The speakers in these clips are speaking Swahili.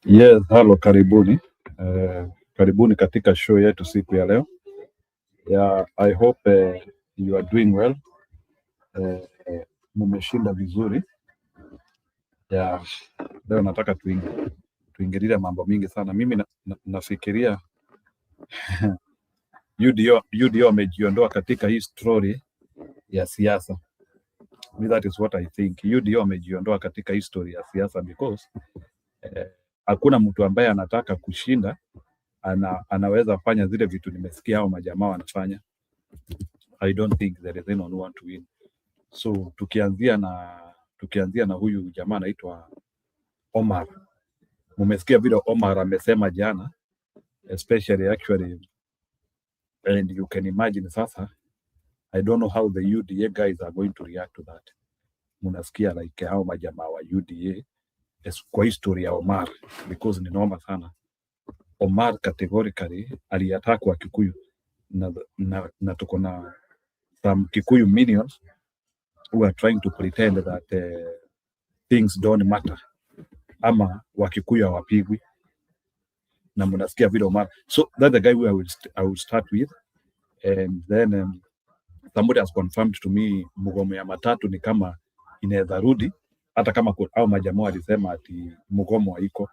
Yes, hello, karibuni. Karibuni katika show yetu siku ya leo. Yeah, I hope you are doing well. Mumeshinda vizuri. Yeah, leo nataka tuingilie mambo mingi sana. Mimi nafikiria UDO amejiondoa katika hii story ya siasa. That is what I think. UDO amejiondoa katika history ya siasa because hakuna mtu ambaye anataka kushinda anaweza fanya zile vitu nimesikia hao majamaa wanafanya. I don't think there is anyone who want to win. So tukianzia na huyu jamaa anaitwa Omar. Mumesikia vile Omar amesema jana, especially actually, and you can imagine sasa, I don't know how the UDA guys are going to react to that. Munasikia like hao majamaa wa UDA kwa history ya Omar, because ni noma sana. Omar categorically aliattack wa Kikuyu na tuko na some Kikuyu minions who are trying to pretend that things don't matter, ama wa Kikuyu hawapigwi, na mnasikia vile Omar. So that's the guy who I will start with, and then somebody has confirmed to me mgomo ya matatu ni kama inaweza rudi, hata kama au majamaa walisema ati mgomo haiko.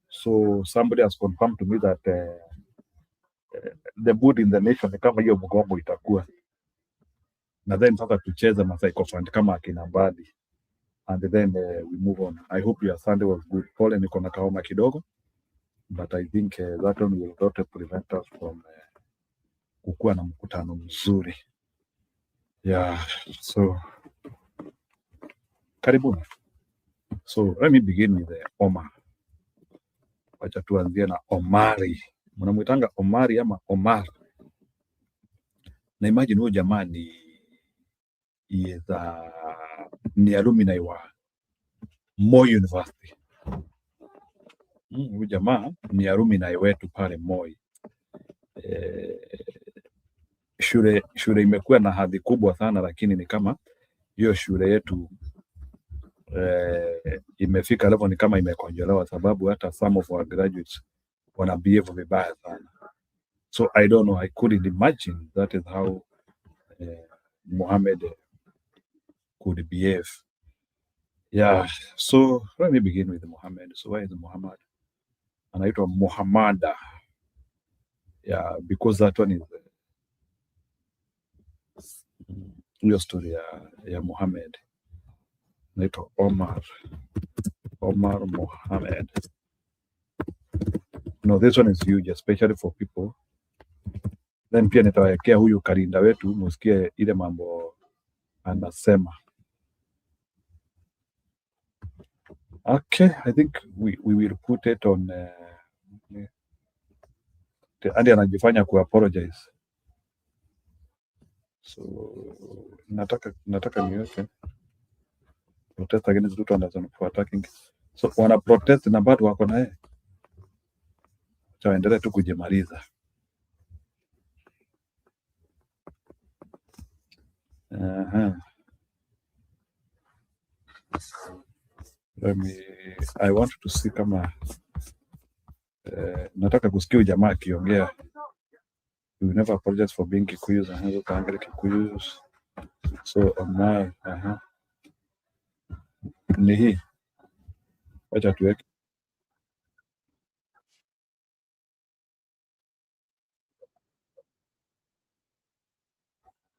So somebody has confirmed to me that the mood in the nation ni kama hiyo mgomo itakuwa. Na then sasa tucheze Psycho Fund kama akina Mbadi, and then we move on. I hope your Sunday was good. Pole niko na kaoma kidogo, but I think that one will not prevent us from kukuwa na mkutano mzuri. Yeah, so karibuni. So let me begin with Omar. Wacha tuanzie na Omari. Mnamuitanga Omari ama Omar? Na imagine huyo jamaa ni alumni wa Moi University. Huyo jamaa ni alumni wetu pale Moi. Shule imekuwa na hadhi kubwa sana, lakini ni kama hiyo shule yetu imefika level ni kama imekonjolewa, sababu hata some of our graduates wana behave vibaya sana. So I don't know, I couldn't imagine that is how Mohammed could behave. Yeah, so let me begin with Mohammed. So why is Muhammad? Anaitwa Muhammada. Yeah, because that one is your story ya Muhammad. Anaitwa Omar Mohammed. No, this one is huge, especially for people. Then pia nitawekea huyu Karinda wetu musikie ile mambo anasema. Okay, I think we will put it on Andy anajifanya ku apologize. So nataka niweke protest against Ruto and for attacking. So wana protest na bado wako na yeye. Taendelea tu kujimaliza. I want to see kama nataka kusikia jamaa akiongea. You never apologize for being Kikuyus and how to Kikuyus. So Omar, ni hii. Wacha tuweke.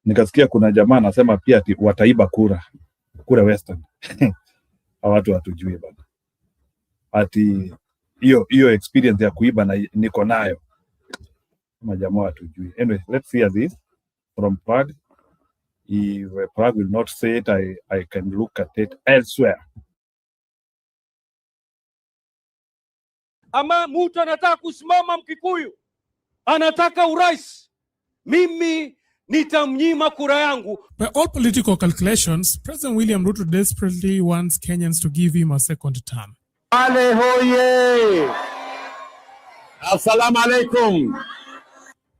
Nikasikia kuna jamaa anasema pia ati wataiba kura Western. Watu hatujui bana. Ati hiyo experience ya kuiba na niko nayo. Majamaa hatujui. Anyway, let's see this from Prague. If Prague will not say it, I can look at it elsewhere. Ama mtu anataka kusimama Mkikuyu, anataka urais, mimi nitamnyima kura yangu. By all political calculations, President William Ruto desperately wants Kenyans to give him a second term. Ale hoye! Assalamu alaikum!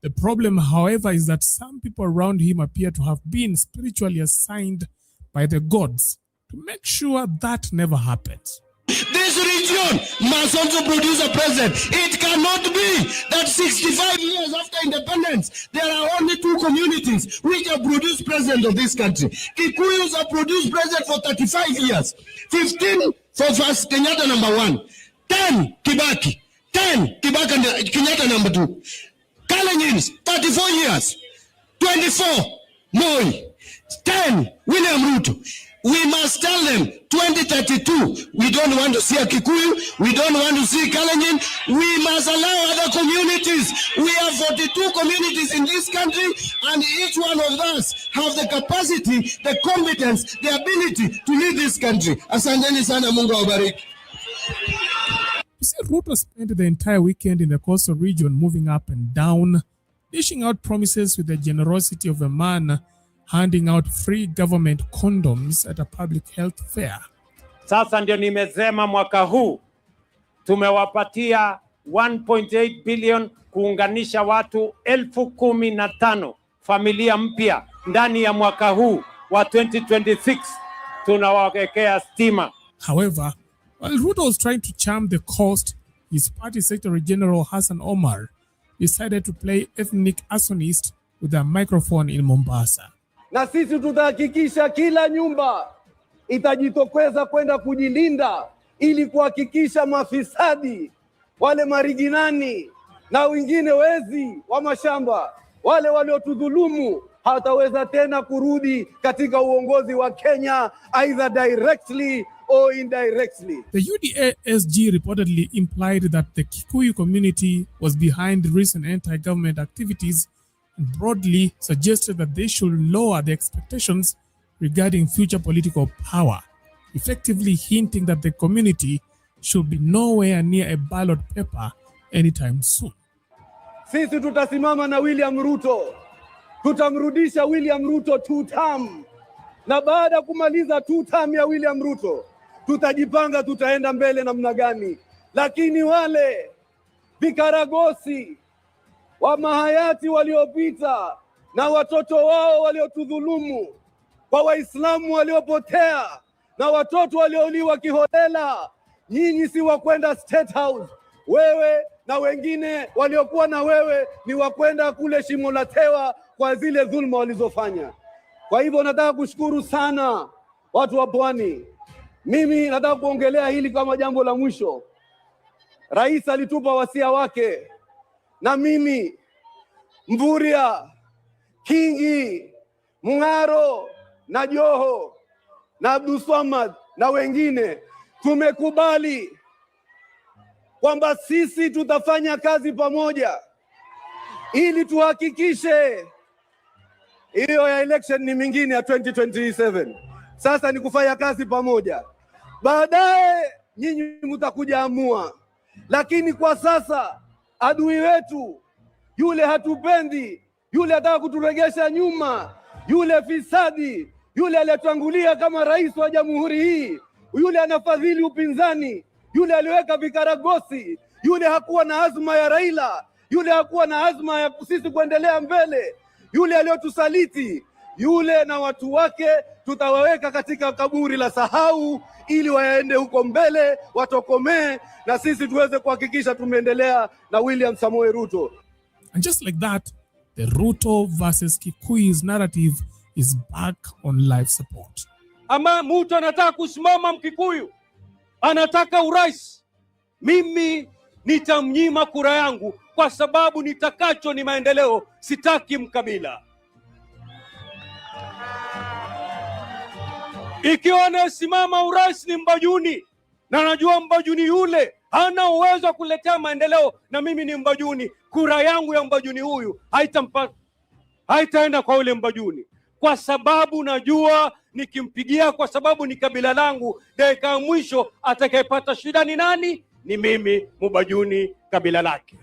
The problem, however, is that some people around him appear to have been spiritually assigned by the gods to make sure that never happens. This region must also produce a president. It cannot be that 65 years after independence, there are only 2 communities which have produced president of this country. Kikuyus have produced president for 35 years. 15 for first Kenyatta number 1. 10 Kibaki. 10 Kibaki Kenyatta number 2. Kalenjins 34 years. 24 Moi. 10 William Ruto. We must tell them 2032, we don't want to see a Kikuyu, we don't want to see Kalenjin. We must allow other communities. We have 42 communities in this country, and each one of us have the capacity, the competence, the ability to lead this country. Asanteni sana, Mungu awabariki. You see, Ruto spent the entire weekend in the coastal region moving up and down, dishing out promises with the generosity of a man handing out free government condoms at a public health fair. Sasa ndio nimesema mwaka huu tumewapatia 1.8 billion kuunganisha watu 15,000 familia mpya ndani ya mwaka huu wa 2026 tunawawekea stima. However, while Ruto was trying to charm the coast, his party Secretary General Hassan Omar decided to play ethnic arsonist with a microphone in Mombasa. Na sisi tutahakikisha kila nyumba itajitokeza kwenda kujilinda ili kuhakikisha mafisadi, wale mariginani na wengine wezi wa mashamba, wale waliotudhulumu hataweza tena kurudi katika uongozi wa Kenya, either directly or indirectly. The UDA-SG reportedly implied that the Kikuyu community was behind recent anti-government activities and broadly suggested that they should lower the expectations regarding future political power, effectively hinting that the community should be nowhere near a ballot paper anytime soon. Sisi tutasimama na William Ruto. Tutamrudisha William Ruto 2 term. Na baada ya kumaliza 2 term ya William Ruto, tutajipanga tutaenda mbele namna gani. Lakini wale vikaragosi wa mahayati waliopita na watoto wao waliotudhulumu, kwa Waislamu waliopotea na watoto waliouliwa kiholela, nyinyi si wa kwenda State House. Wewe na wengine waliokuwa na wewe ni wa kwenda kule Shimo la Tewa kwa zile dhulma walizofanya. Kwa hivyo nataka kushukuru sana watu wa Pwani. Mimi nataka kuongelea hili kama jambo la mwisho. Rais alitupa wasia wake, na mimi Mvuria, Kingi, Mung'aro na Joho na Abdulswamad na wengine tumekubali kwamba sisi tutafanya kazi pamoja ili tuhakikishe hiyo ya election ni mingine ya 2027. Sasa ni kufanya kazi pamoja. Baadaye nyinyi mtakuja amua. Lakini kwa sasa adui wetu yule hatupendi, yule ataka kuturegesha nyuma, yule fisadi, yule aliyetangulia kama rais wa jamhuri hii, yule anafadhili upinzani, yule aliweka vikaragosi, yule hakuwa na azma ya Raila, yule hakuwa na azma ya sisi kuendelea mbele, yule aliyotusaliti, yule na watu wake tutawaweka katika kaburi la sahau ili waende huko mbele watokomee, na sisi tuweze kuhakikisha tumeendelea na William Samoei Ruto. And just like that, the Ruto versus Kikuyus narrative is back on life support. Ama mtu anataka kusimama Mkikuyu, anataka urais, mimi nitamnyima kura yangu kwa sababu nitakacho ni maendeleo, sitaki mkabila. Ikiwa anasimama urais ni Mbajuni, na najua Mbajuni yule hana uwezo wa kuletea maendeleo, na mimi ni Mbajuni, kura yangu ya Mbajuni huyu haitaenda kwa yule Mbajuni, kwa sababu najua nikimpigia kwa sababu ni kabila langu, dakika ya mwisho atakayepata shida ni nani? Ni mimi Mbajuni, kabila lake.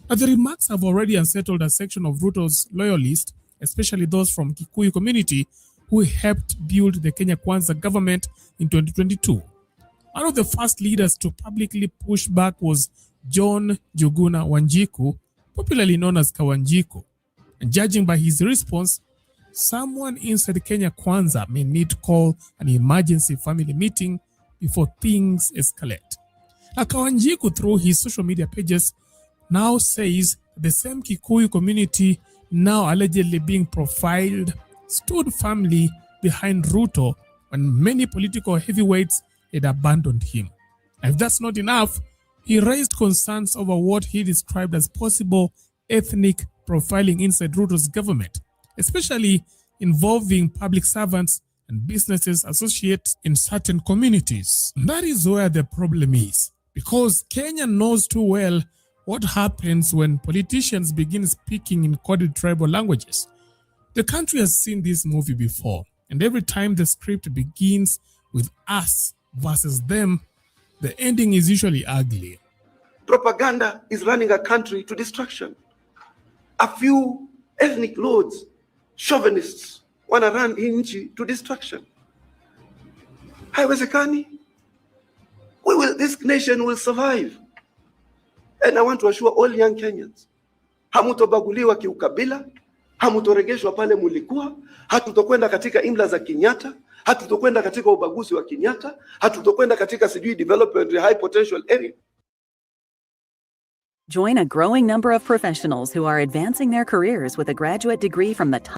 But the remarks have already unsettled a section of Ruto's loyalists, especially those from Kikuyu community who helped build the Kenya Kwanza government in 2022. One of the first leaders to publicly push back was John Njuguna Wanjiku, popularly known as Kawanjiku. And judging by his response, someone inside Kenya Kwanza may need to call an emergency family meeting before things escalate. Kawanjiku, through his social media pages, now says the same Kikuyu community now allegedly being profiled stood firmly behind Ruto when many political heavyweights had abandoned him. If that's not enough, he raised concerns over what he described as possible ethnic profiling inside Ruto's government, especially involving public servants and businesses associated in certain communities. That is where the problem is, because Kenya knows too well what happens when politicians begin speaking in coded tribal languages. The country has seen this movie before, and every time the script begins with us versus them, the ending is usually ugly. Propaganda is running a country to destruction. A few ethnic lords, chauvinists, wanna run nchi to destruction. Haiwezekani. This nation will survive. And I want to assure all young Kenyans, hamutobaguliwa kiukabila, hamutoregeshwa pale mulikuwa, hatutokwenda katika imla za Kenyatta, hatutokwenda katika ubaguzi wa Kenyatta, hatutokwenda katika sijui development high potential area. Join a growing number of professionals who are advancing their careers with a graduate degree from the top.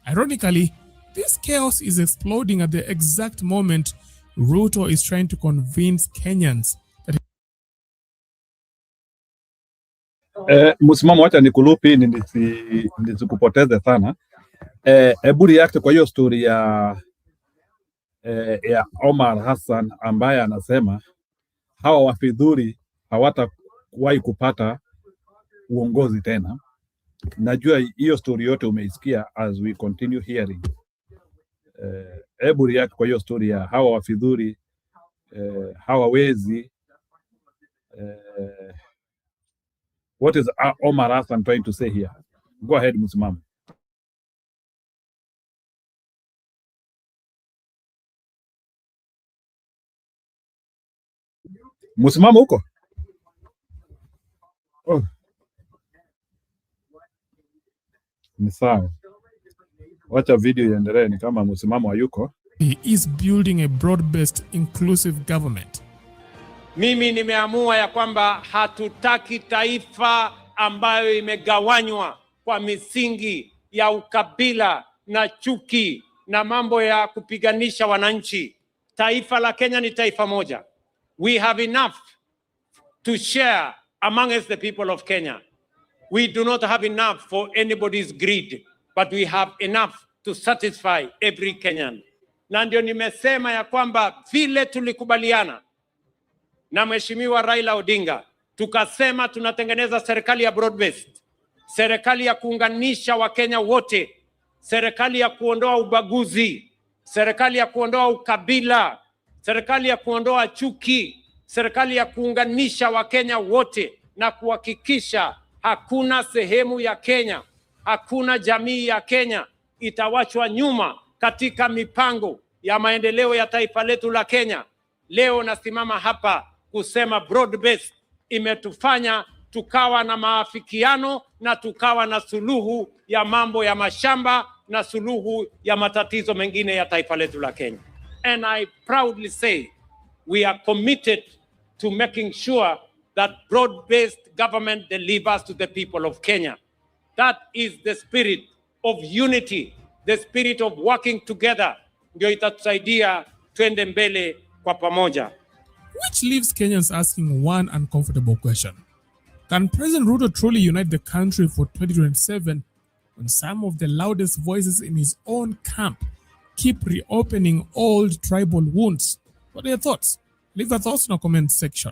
Ironically, this chaos is exploding at the exact moment Ruto is trying to convince Kenyans that Msimamo, wacha nikulupi nisikupoteze sana. Hebu react kwa hiyo story ya Omar Hassan ambaye anasema hawa wafidhuri hawatawahi kupata uongozi tena. Najua hiyo story yote umeisikia as we continue hearing. Hebu react kwa hiyo story ya hawa wafidhuri hawawezi. What is Omar Hassan trying to say here? Go ahead, Msimamo. Msimamo huko? Oh. Ni sawa. Wacha video iendelee, ni kama Msimamo hayuko. He is building a broad-based inclusive government. Mimi nimeamua ya kwamba hatutaki taifa ambayo imegawanywa kwa misingi ya ukabila na chuki na mambo ya kupiganisha wananchi. Taifa la Kenya ni taifa moja. We have enough to share amongst the people of Kenya. We do not have enough for anybody's greed, but we have enough to satisfy every Kenyan. Na ndio nimesema ya kwamba vile tulikubaliana na Mheshimiwa Raila Odinga, tukasema tunatengeneza serikali ya broad-based, serikali ya kuunganisha Wakenya wote, serikali ya kuondoa ubaguzi, serikali ya kuondoa ukabila, serikali ya kuondoa chuki, serikali ya kuunganisha Wakenya wote na kuhakikisha hakuna sehemu ya Kenya, hakuna jamii ya Kenya itawachwa nyuma katika mipango ya maendeleo ya taifa letu la Kenya. Leo nasimama hapa kusema broad-based imetufanya tukawa na maafikiano na tukawa na suluhu ya mambo ya mashamba na suluhu ya matatizo mengine ya taifa letu la Kenya. And I proudly say we are committed to making sure that broad-based government delivers to the people of Kenya. That is the spirit of unity, the spirit of working together, ndio itatusaidia twende mbele kwa pamoja. Which leaves Kenyans asking one uncomfortable question. Can President Ruto truly unite the country for 2027 when some of the loudest voices in his own camp keep reopening old tribal wounds? What are your thoughts? Leave your thoughts in the comment section.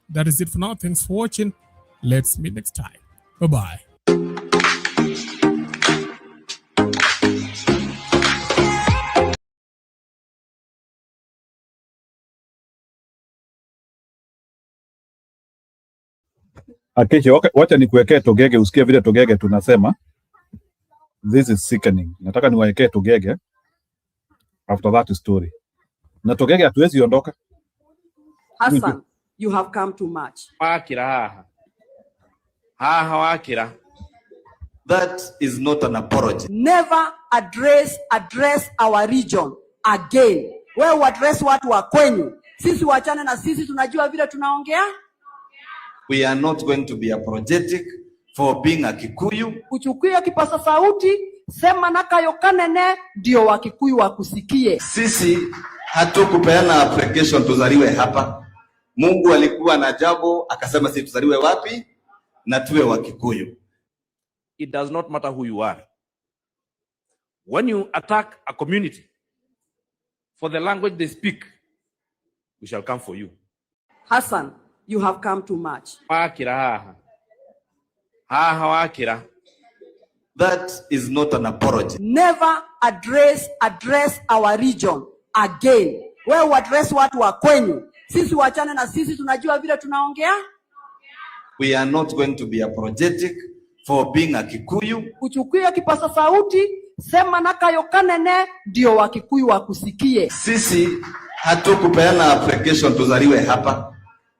That is it for now. Thanks for watching. Let's meet next time. Bye-bye. Akesho, wacha nikuwekee Togege usikie vile Togege tunasema. This is sickening. Nataka niwaekee Togege after that story. Na Togege hatuwezi ondoka. Hassan, you have come too much. Wakira wakira. That is not an apology. Never address our region again. Wewe address watu wa kwenyu. Sisi wachane na sisi, tunajua vile tunaongea. We are not going to be apologetic for being a Kikuyu. Uchukue kipasa sauti, sema nakayo kanene, ndio Wakikuyu wakusikie. Sisi hatukupeana application tuzaliwe hapa. Mungu alikuwa na jambo akasema sisi tuzaliwe wapi na tuwe Wakikuyu. It does not matter who you are. When you attack a community for the language they speak, we shall come for you. Hassan, you have come too much. Wakira. That is not an apology. Never address our region again. Wewe address watu wa kwenyu. Sisi wachane na sisi, tunajua vile tunaongea. We are not going to be apologetic for being a Kikuyu. Uchukue kipasa sauti, sema nakayo kanene, ndio Wakikuyu wakusikie. Sisi hatukupeana application tuzaliwe hapa.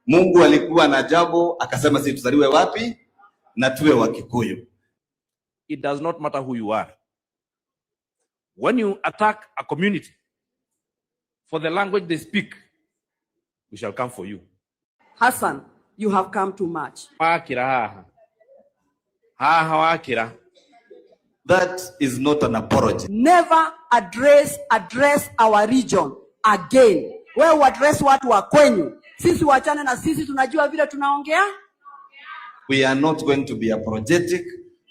Mungu alikuwa na jambo akasema sisi tuzaliwe wapi na tuwe Wakikuyu. It does not matter who you are. When you attack a community for the language they speak, we shall come for you. Hassan, you have come too much. Wakira. That is not an apology. Never address our region again. Wewe address watu wa kwenyu. Sisi wachane na sisi, tunajua vile tunaongea. We are not going to be apologetic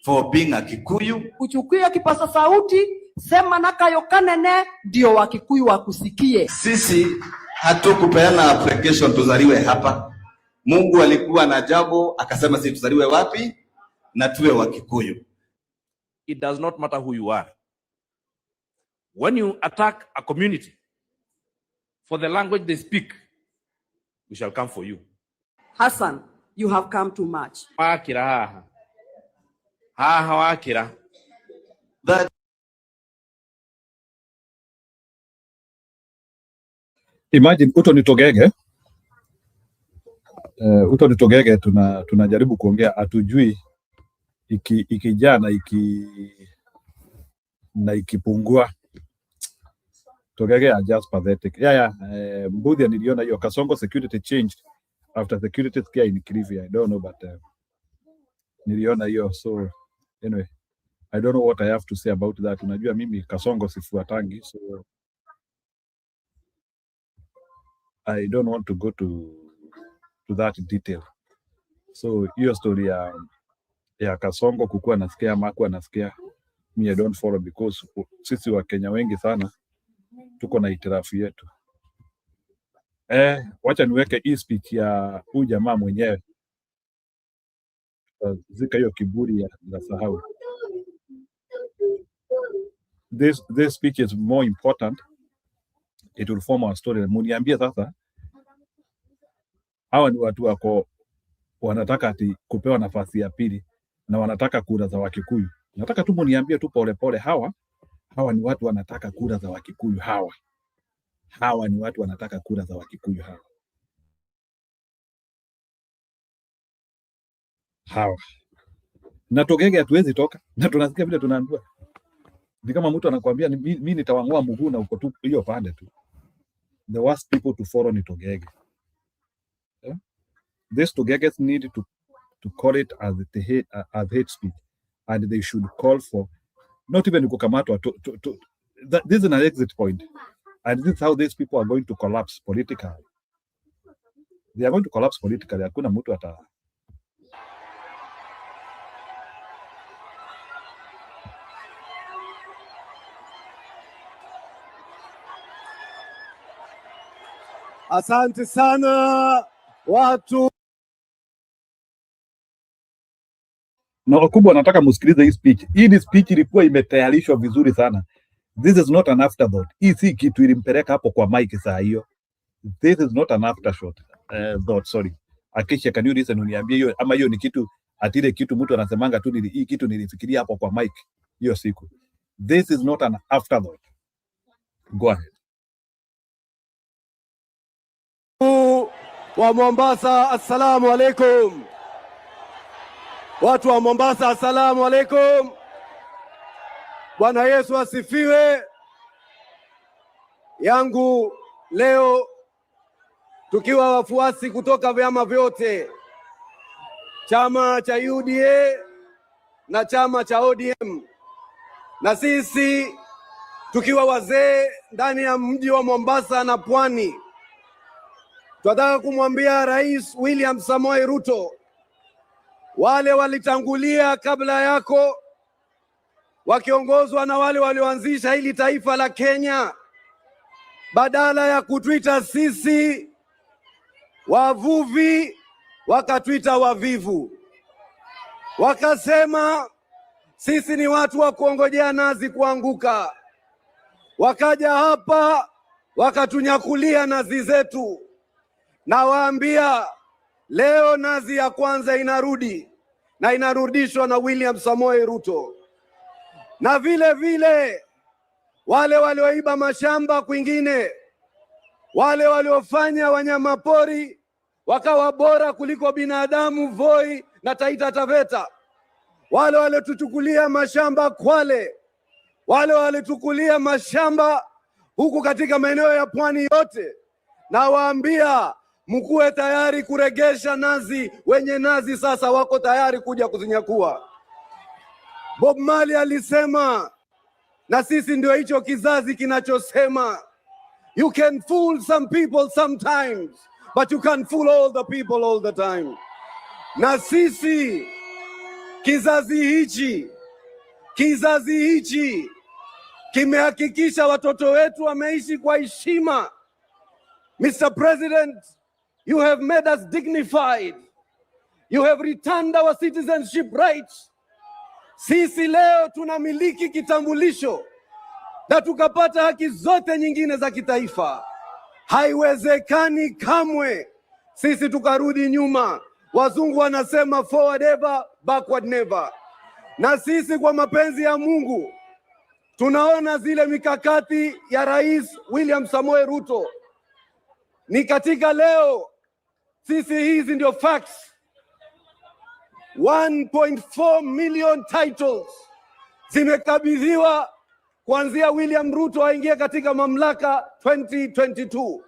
for being a Kikuyu. Uchukue kipasa sauti, sema nakayo kanene, ndio Wakikuyu wakusikie. Sisi hatukupeana application tuzaliwe hapa. Mungu alikuwa na jambo akasema sisi tuzaliwe wapi na tuwe Wakikuyu. It does not matter who you are. When you attack a community for the language they speak, we shall come for you. Hassan, you have come too much. Wakira. That Imagine Uto Nitogege. Uto Nitogege tunajaribu kuongea, hatujui ikijaa na ikipungua. Togege are just pathetic. Mbudhi niliona hiyo Kasongo security changed after security scare in Kilifi. I don't know, but niliona hiyo. So anyway, I don't know what I have to say about that. Unajua mimi Kasongo sifuatangi, so I don't want to go to that detail. So hiyo story ya Kasongo kukua nasikia ama kuwa nasikia, me I don't follow, because sisi wa Kenya wengi sana tuko na itirafu yetu. Wacha niweke hii speech ya huyu jamaa mwenyewe. Zika hiyo kiburi ya sahau. This speech is more important. It will form our story. Muniambie sasa, hawa ni watu wako wanataka ati kupewa nafasi ya pili na wanataka kura za Wakikuyu. Nataka tu muniambie tu pole pole, hawa ni watu wanataka kura za Wakikuyu. Hawa ni watu wanataka kura za Wakikuyu. Hawa na Togege hatuwezi toka, na tunasikia vile tunaambiwa. Ni kama mtu anakuambia mimi nitawang'oa mguu na uko tu hiyo pande tu. The worst people to follow ni Togege. This Togeges need to call it as hate speech, and they should call for not even kukamatwa. This is an exit point, and this is how these people are going to collapse politically. They are going to collapse politically. Hakuna mtu ata Asante sana watu na wakubwa, nataka musikilize hii speech. Hii speech ilikuwa imetayarishwa vizuri sana. This is not an afterthought. Hii si kitu ilimpeleka hapo kwa mic saa hiyo. This is not an aftershot. Thought, sorry. Akisha, can you listen, uniambie hiyo ama hiyo ni kitu atile kitu mtu anasemanga tu hii kitu nilifikiria hapo kwa mic hiyo siku. This is not an afterthought. Go ahead. wa Mombasa, assalamu alaikum. Watu wa Mombasa, assalamu alaikum. Bwana Yesu asifiwe. Yangu leo tukiwa wafuasi kutoka vyama vyote, chama cha UDA na chama cha ODM, na sisi tukiwa wazee ndani ya mji wa Mombasa na Pwani, tunataka kumwambia Rais William Samoei Ruto, wale walitangulia kabla yako wakiongozwa na wale walioanzisha hili taifa la Kenya, badala ya kutuita sisi wavuvi wakatuita wavivu, wakasema sisi ni watu wa kuongojea nazi kuanguka. Wakaja hapa wakatunyakulia nazi zetu. Na waambia leo nazi ya kwanza inarudi, na inarudishwa na William Samoei Ruto. Na vile vile wale walioiba mashamba kwingine, wale waliofanya wanyamapori wakawa bora kuliko binadamu Voi na Taita Taveta, wale waliotuchukulia mashamba Kwale, wale walitukulia mashamba huku katika maeneo ya pwani yote, na waambia mkuwe tayari kuregesha nazi. Wenye nazi sasa wako tayari kuja kuzinyakua. Bob Marley alisema, na sisi ndio hicho kizazi kinachosema, you can fool some people sometimes, but you can't fool all the people all the time. Na sisi kizazi hichi kimehakikisha watoto wetu wameishi kwa heshima. Mr. President, you have made us dignified. You have returned our citizenship rights. Sisi leo tunamiliki kitambulisho na tukapata haki zote nyingine za kitaifa. Haiwezekani kamwe sisi tukarudi nyuma. Wazungu wanasema forward ever, backward never. Na sisi kwa mapenzi ya Mungu tunaona zile mikakati ya Rais William Samoei Ruto. Ni katika leo sisi, hizi ndio facts. 1.4 million titles zimekabidhiwa kuanzia William Ruto aingie katika mamlaka 2022.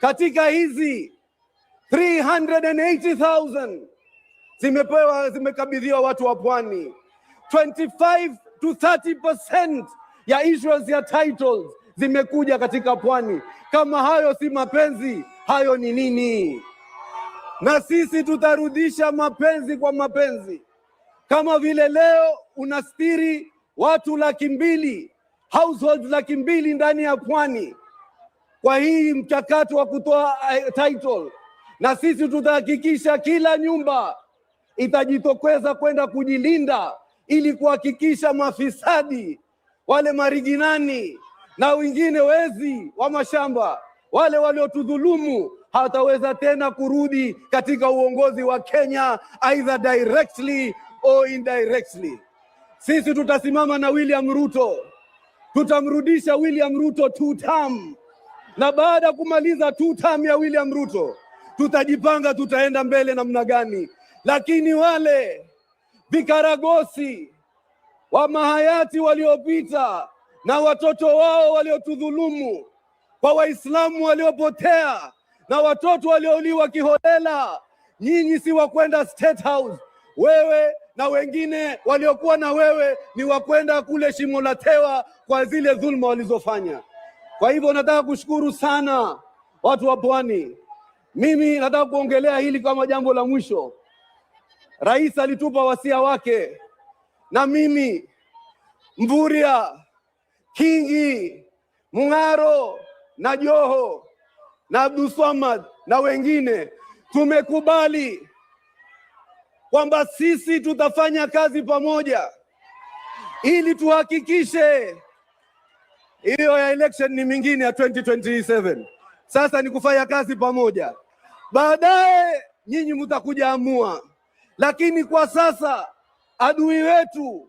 Katika hizi 380,000 zimekabidhiwa watu wa pwani. 25 to 30% ya issuance ya titles zimekuja katika pwani. Kama hayo si mapenzi, hayo ni nini? Na sisi tutarudisha mapenzi kwa mapenzi. Kama vile leo unastiri watu 200,000, households 200,000 ndani ya pwani kwa hii mchakato wa kutoa title, na sisi tutahakikisha kila nyumba itajitokeza kwenda kujilinda ili kuhakikisha mafisadi, wale mariginani na wengine wezi wa mashamba, wale waliotudhulumu hawataweza tena kurudi katika uongozi wa Kenya, either directly or indirectly. Sisi tutasimama na William Ruto, tutamrudisha William Ruto 2 term, na baada ya kumaliza 2 term ya William Ruto tutajipanga tutaenda mbele namna gani. Lakini wale vikaragosi wa mahayati waliopita na watoto wao waliotudhulumu, kwa Waislamu waliopotea na watoto waliouliwa kiholela, nyinyi si wa kwenda State House. Wewe na wengine waliokuwa na wewe ni wa kwenda kule Shimo la Tewa kwa zile dhulma walizofanya. Kwa hivyo nataka kushukuru sana watu wa pwani. Mimi nataka kuongelea hili kama jambo la mwisho. Rais alitupa wasia wake, na mimi Mvurya, Kingi, Mung'aro na Joho na Abdulswamad na wengine tumekubali kwamba sisi tutafanya kazi pamoja ili tuhakikishe hiyo ya election ni mingine ya 2027. Sasa ni kufanya kazi pamoja, baadaye nyinyi mtakuja amua. Lakini kwa sasa adui wetu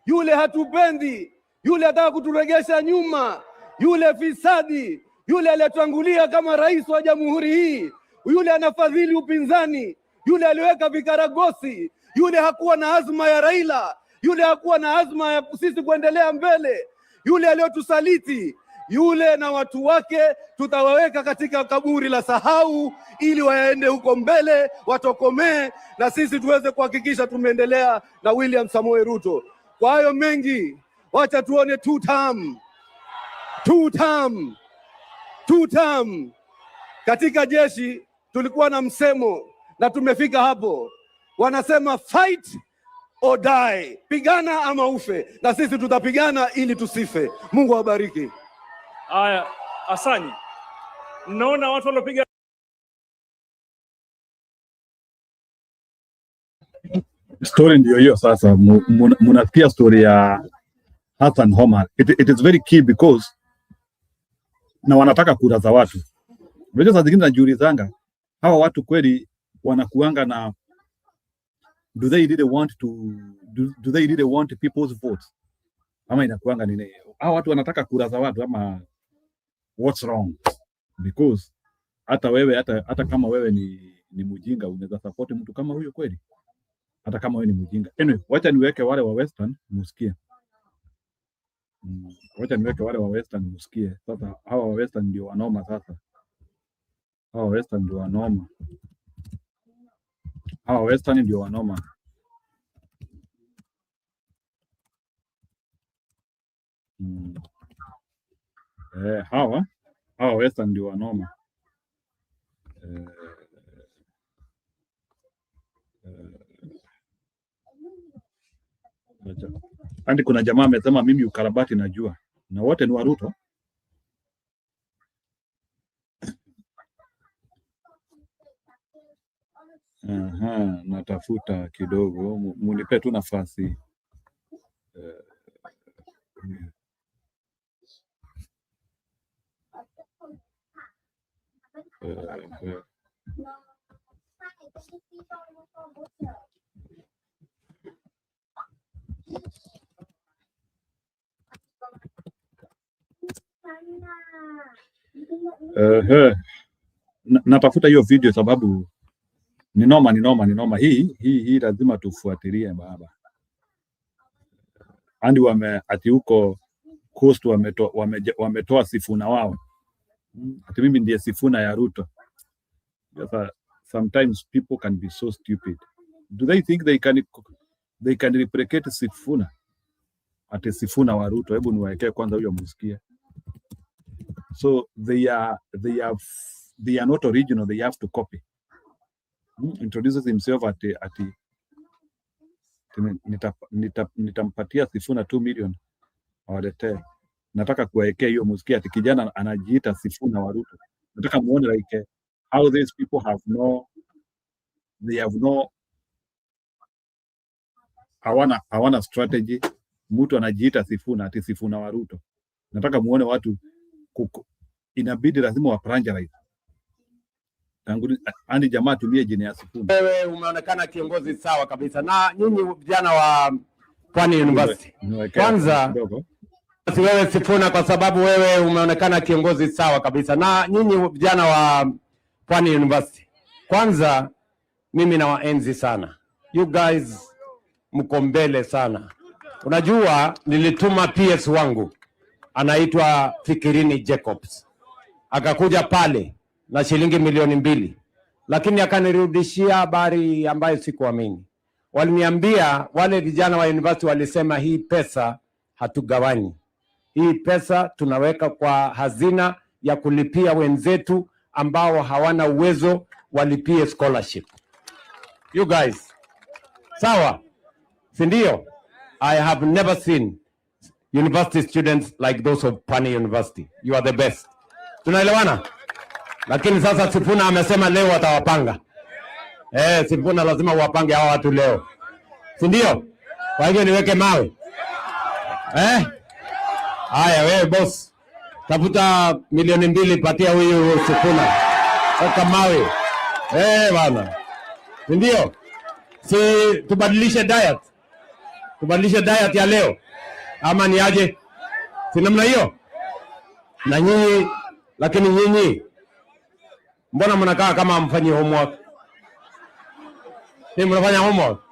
yule hatupendi, yule ataka kuturegesha nyuma, yule fisadi, yule aliyetangulia kama rais wa jamhuri hii, yule anafadhili upinzani, yule aliweka vikaragosi, yule hakuwa na azma ya Raila, yule hakuwa na azma ya sisi kuendelea mbele, yule aliyotusaliti, yule na watu wake tutawaweka katika kaburi la sahau, ili waende huko mbele watokomee, na sisi tuweze kuhakikisha tumeendelea na William Samoei Ruto. Kwa hayo mengi, wacha tuone two term. Katika jeshi tulikuwa na msemo na tumefika hapo, wanasema fight or die, pigana ama ufe, na sisi tutapigana ili tusife. Mungu awabariki. Haya, Asanyi, naona watu walopiga story ndio hiyo sasa. Munasikia story ya Hassan Omar. It is very key because na wanataka kura za watu. Unajua saa zingine najiulizanga hawa watu kweli wanakuanga na do they really want people's votes, ama inakuanga nini? Hawa watu wanataka kura za watu ama what's wrong? Because hata wewe hata kama wewe ni mjinga unaweza support mtu kama huyo kweli, hata kama wewe ni mjinga. Anyway, wacha niweke wale wa Western musikie. Wacha niweke wale wa Western musikie. Sasa hawa wa Western ndio wanoma sasa. Hawa Western ndio wanoma. Hawa Western ndio wanoma. Hawa Western ndio wanoma. Andi kuna jamaa amesema mimi ukarabati najua, na wote ni wa Ruto. Natafuta kidogo, munipe tu nafasi. Natafuta hiyo video sababu ni noma. Hii lazima tufuatilie baba. Andi ati huko Coast wametoa Sifuna wao. Ati mimi ndiye Sifuna ya Ruto. Sometimes people can be so stupid. Do they think they can replicate Sifuna? Ati Sifuna wa Ruto. Hebu niwaekee kwanza huyo musikie. So they are not original, they have to copy. Introduces himself ati nitampatia Sifuna 2 million awaletee. Nataka kuwaekea hiyo musikia ati kijana anajiita Sifuna wa Ruto. Nataka muone like how these people hawana strategy. Mtu anajiita Sifuna ati Sifuna wa Ruto. Nataka muone watu inabidi lazima waprangerize. Andi jamaa tumie jina ya Sifuna. Wewe umeonekana kiongozi sawa kabisa, na nyinyi vijana wa Pwani University. Kwanza si wewe Sifuna, kwa sababu wewe umeonekana kiongozi sawa kabisa, na nyinyi vijana wa Pwani University. Kwanza mimi na waenzi sana. You guys mko mbele sana. Unajua nilituma PS wangu anaitwa Fikirini Jacobs. Akakuja pale na shilingi 2,000,000, lakini akanirudishia habari ambayo sikuamini. Waliniambia wale vijana wa university walisema hii pesa hatugawanyi. Hii pesa tunaweka kwa hazina ya kulipia wenzetu ambao hawana uwezo walipie scholarship. You guys, sawa? Si ndio? I have never seen university students like those of Pwani University. You are the best. Tunaelewana? Lakini sasa Sifuna amesema leo atawapanga. Sifuna lazima uwapange hawa watu leo. Si ndio? Kwa hivyo niweke mawe. Haya wewe boss. Tafuta 2,000,000 patia huyu Sifuna. Weka mawe. Bwana. Si ndio? Si tubadilishe diet. Tubadilishe diet ya leo. Ama ni aje? Si namna hiyo? Na nyinyi, lakini nyinyi mbona mnakaa kama mfanyi homework? Ni mnafanya homework?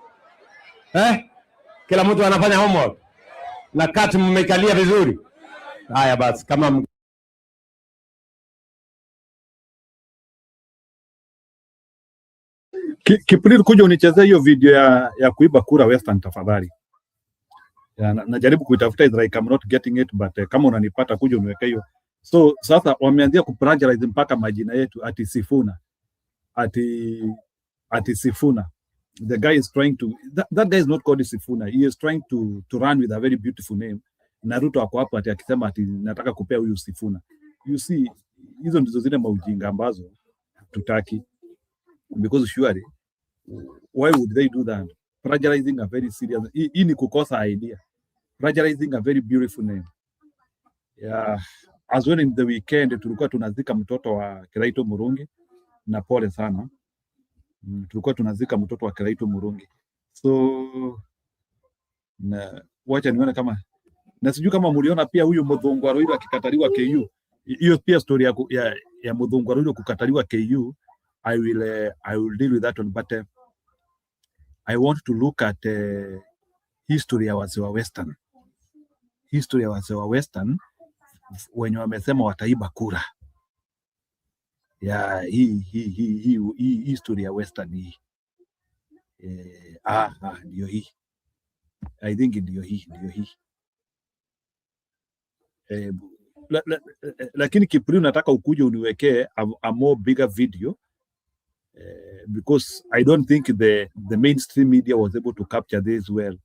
Kila mtu anafanya homework. Na kati mmekalia vizuri. Haya basi, kama Kipril, kuja unichezea hiyo video ya kuiba kura Western tafadhali. Najaribu kuitafuta, is like I'm not getting it, but kama unanipata kuja uniweke hiyo. So sasa wameanzia kuplagiarize mpaka majina yetu, ati Sifuna. Ati Sifuna. The guy is trying to, that guy is not called Sifuna. He is trying to run with a very beautiful name. Na Ruto ako hapo ati akisema ati nataka kupea huyu Sifuna. You see, hizo ndizo zile maujinga ambazo tutaki. Because surely, why would they do that? Plagiarizing a very serious, hii ni kukosa idea. Plagiarizing a very beautiful name. Yeah. As well in the weekend, tulikuwa tunazika mtoto wa Kiraito Murungi. Na pole sana. Tulikuwa tunazika mtoto wa Kiraito Murungi. So, wacha nione kama, na sijui kama muliona pia huyu Muthungwa Ruiru akikataliwa KU. Hiyo pia story ya Muthungwa Ruiru kukataliwa KU. I will deal with that one, but I want to look at history ya wazee wa Western. History ya wazee wa Western wenye wamesema wataiba kura. Ya hii history ya Western hii. Ndio hii. I think ndio hii. Lakini Kipril, nataka ukuje uniwekee a more bigger video. Because I don't think the mainstream media was able to capture this well.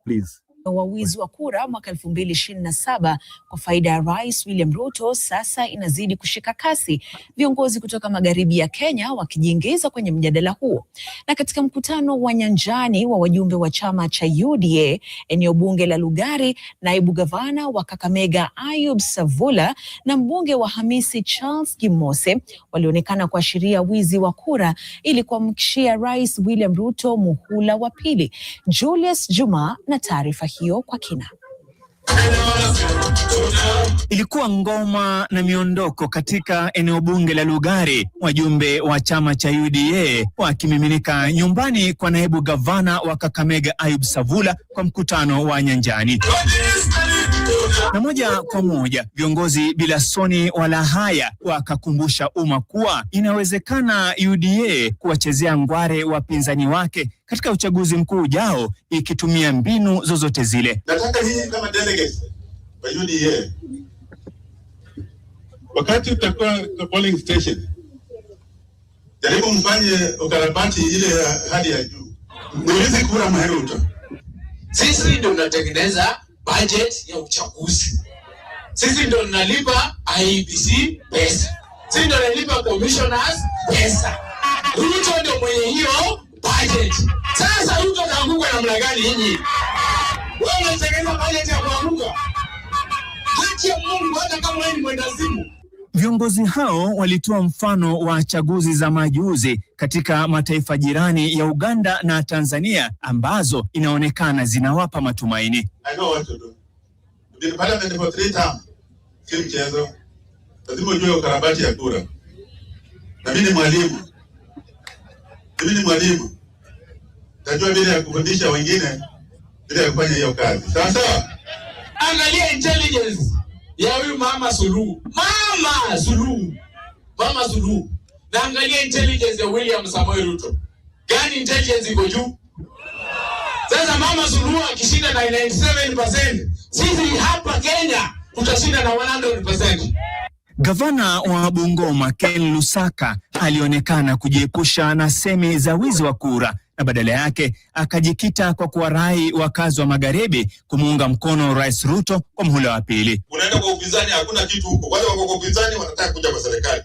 Please. Wa wizi wa kura mwaka 2027 kwa faida ya Rais William Ruto sasa inazidi kushika kasi, viongozi kutoka magharibi ya Kenya wakijiingiza kwenye mjadala huo. Na katika mkutano wa nyanjani wa wajumbe wa chama cha UDA eneo bunge la Lugari, naibu gavana wa Kakamega Ayub Savula na mbunge wa Hamisi Charles Gimose walionekana kuashiria wizi wa kura ili kumkishia Rais William Ruto muhula wa pili. Julius Juma na taarifa hiyo kwa kina. Ilikuwa ngoma na miondoko katika eneo bunge la Lugari, wajumbe wa chama cha UDA wakimiminika nyumbani kwa naibu gavana wa Kakamega Ayub Savula kwa mkutano wa nyanjani. Na moja kwa moja viongozi bila soni wala haya wakakumbusha umma kuwa inawezekana UDA kuwachezea ngware wapinzani wake katika uchaguzi mkuu ujao ikitumia mbinu zozote zile. Nataka hii kama delegate wa UDA, wakati utakuwa kwa polling station, jaribu mfanye ukarabati ile hadi ya juu. Niwezi kura Ruto. Sisi ndio tunatengeneza budget ya uchaguzi. Sisi ndio tunalipa IEBC pesa. Sisi ndio tunalipa commissioners pesa. Ruto ndio mwenye hiyo budget. Sasa Ruto anaanguka namna gani nyinyi? Wewe unatengeneza budget ya kuanguka. Haki ya Mungu, hata kama wewe ni mwendazimu. Viongozi hao walitoa mfano wa chaguzi za majuzi katika mataifa jirani ya Uganda na Tanzania ambazo inaonekana zinawapa matumaini. I know what to do. Been parliament for 3 terms. Si mchezo. Lazima ujue ukarabati ya kura. Na mimi ni mwalimu. Tajua vile ya kufundisha wengine, vile ya kufanya hiyo kazi. Sawa sawa? Angalia intelligence ya huyu Mama Suluhu. Na angalia intelligence ya William Samoei Ruto. Gani intelligence iko juu? Sasa Mama Suluhu akishinda na 97%, sisi hapa Kenya tutashinda na 100%. Gavana wa Bungoma Ken Lusaka alionekana kujiepusha na semi za wizi wa kura na badala yake akajikita kwa kuwarai wakazi wa magharibi kumuunga mkono Rais Ruto kwa muhula wa pili. Unaenda kwa upinzani, hakuna kitu huko. Wale wako kwa upinzani wanataka kuja kwa serikali.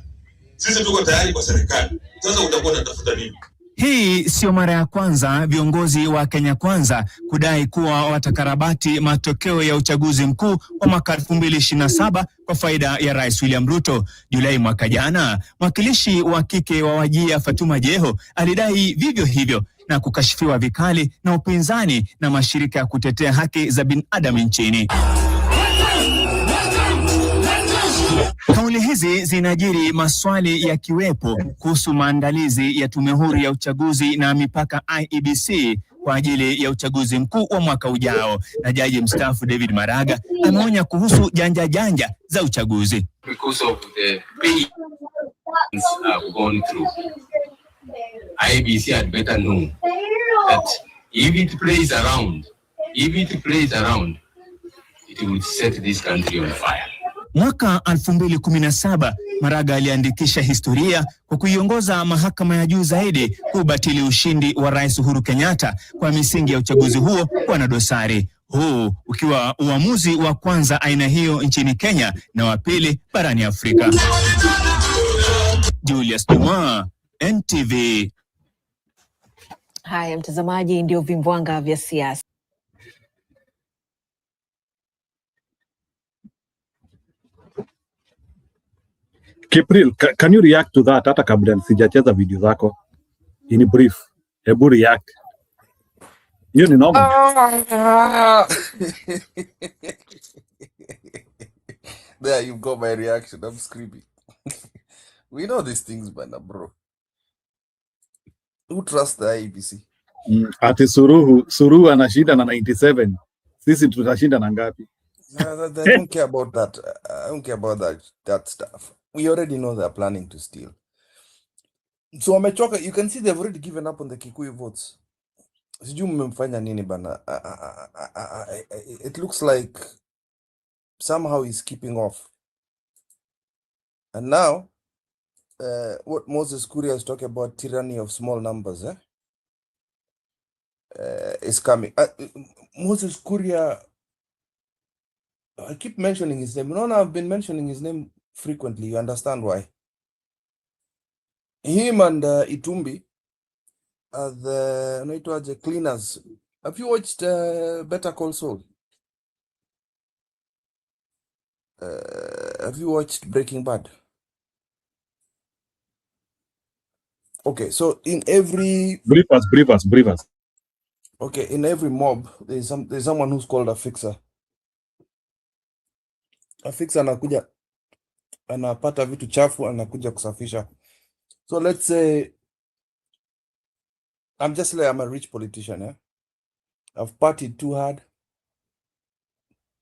Sisi tuko tayari kwa serikali. Sasa utakuwa unatafuta nini? Hii sio mara ya kwanza viongozi wa Kenya Kwanza kudai kuwa watakarabati matokeo ya uchaguzi mkuu wa mwaka 2027 kwa faida ya Rais William Ruto. Julai mwaka jana, mwakilishi wa kike wa Wajia Fatuma Jeho alidai vivyo hivyo na kukashifiwa vikali na upinzani na mashirika ya kutetea haki za binadamu nchini. Kauli hizi zinajiri maswali yakiwepo kuhusu maandalizi ya tume huru ya uchaguzi na mipaka IEBC kwa ajili ya uchaguzi mkuu wa mwaka ujao, na jaji mstaafu David Maraga ameonya kuhusu janja za uchaguzi. Because of the pains I've gone through, IBC had better know that if it plays around, it will set this country on fire. Mwaka 2017 Maraga aliandikisha historia kwa kuiongoza mahakama ya juu zaidi kubatili ushindi wa Rais Uhuru Kenyatta kwa misingi ya uchaguzi huo kuwa na dosari, huu ukiwa uamuzi wa kwanza aina hiyo nchini Kenya na wa pili barani Afrika. Julius Juma, NTV. Haya mtazamaji, ndio vimbwanga vya siasa. Kipril, can you react to that? Hata kabla sijacheza video zako. In brief, hebu react. You know me. There you've got my reaction. I'm screaming. We know these things, bro. Who trusts the IEBC? Ati Suruhu anashinda na 97. Sisi tutashinda na ngapi? I don't care about that. I don't care about that stuff. We already know they're planning to steal. So amechoka. You can see they've already given up on the Kikuyu votes. Sijui mmemfanya nini bana. It looks like somehow he's keeping off. And now, what Moses Kuria is talking about, tyranny of small numbers, is coming. Moses Kuria, I keep mentioning his name. No, I've been mentioning his name frequently. You understand why? Him and Itumbi are the cleaners. Have you watched Better Call Saul? Have you watched Breaking Bad? Okay, so in every brief us. Okay, in every mob there's someone who's called a fixer. A fixer anakuja anapata vitu chafu anakuja kusafisha. So let's say I'm a rich politician, I've partied too hard.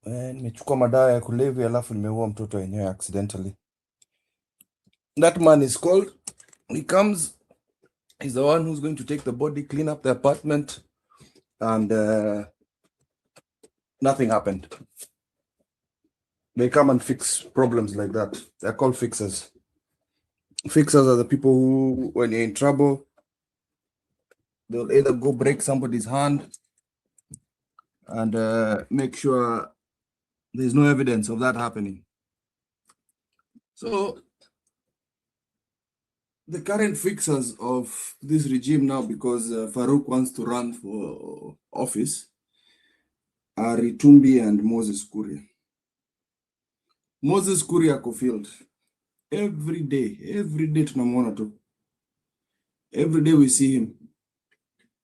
Nimechukua madawa ya kulevya alafu nimeua mtoto wenyewe accidentally. That man is called. He comes. He's the one who's going to take the body, clean up the apartment, and nothing happened. They come and fix problems like that. They're called fixers. Fixers are the people who, when you're in trouble, they'll either go break somebody's hand and make sure there's no evidence of that happening. So the current fixers of this regime now, because Farouk wants to run for office, are Itumbi and Moses Kuria. Moses Kuria Kofield. Every day tunamwona tu. Every day we see him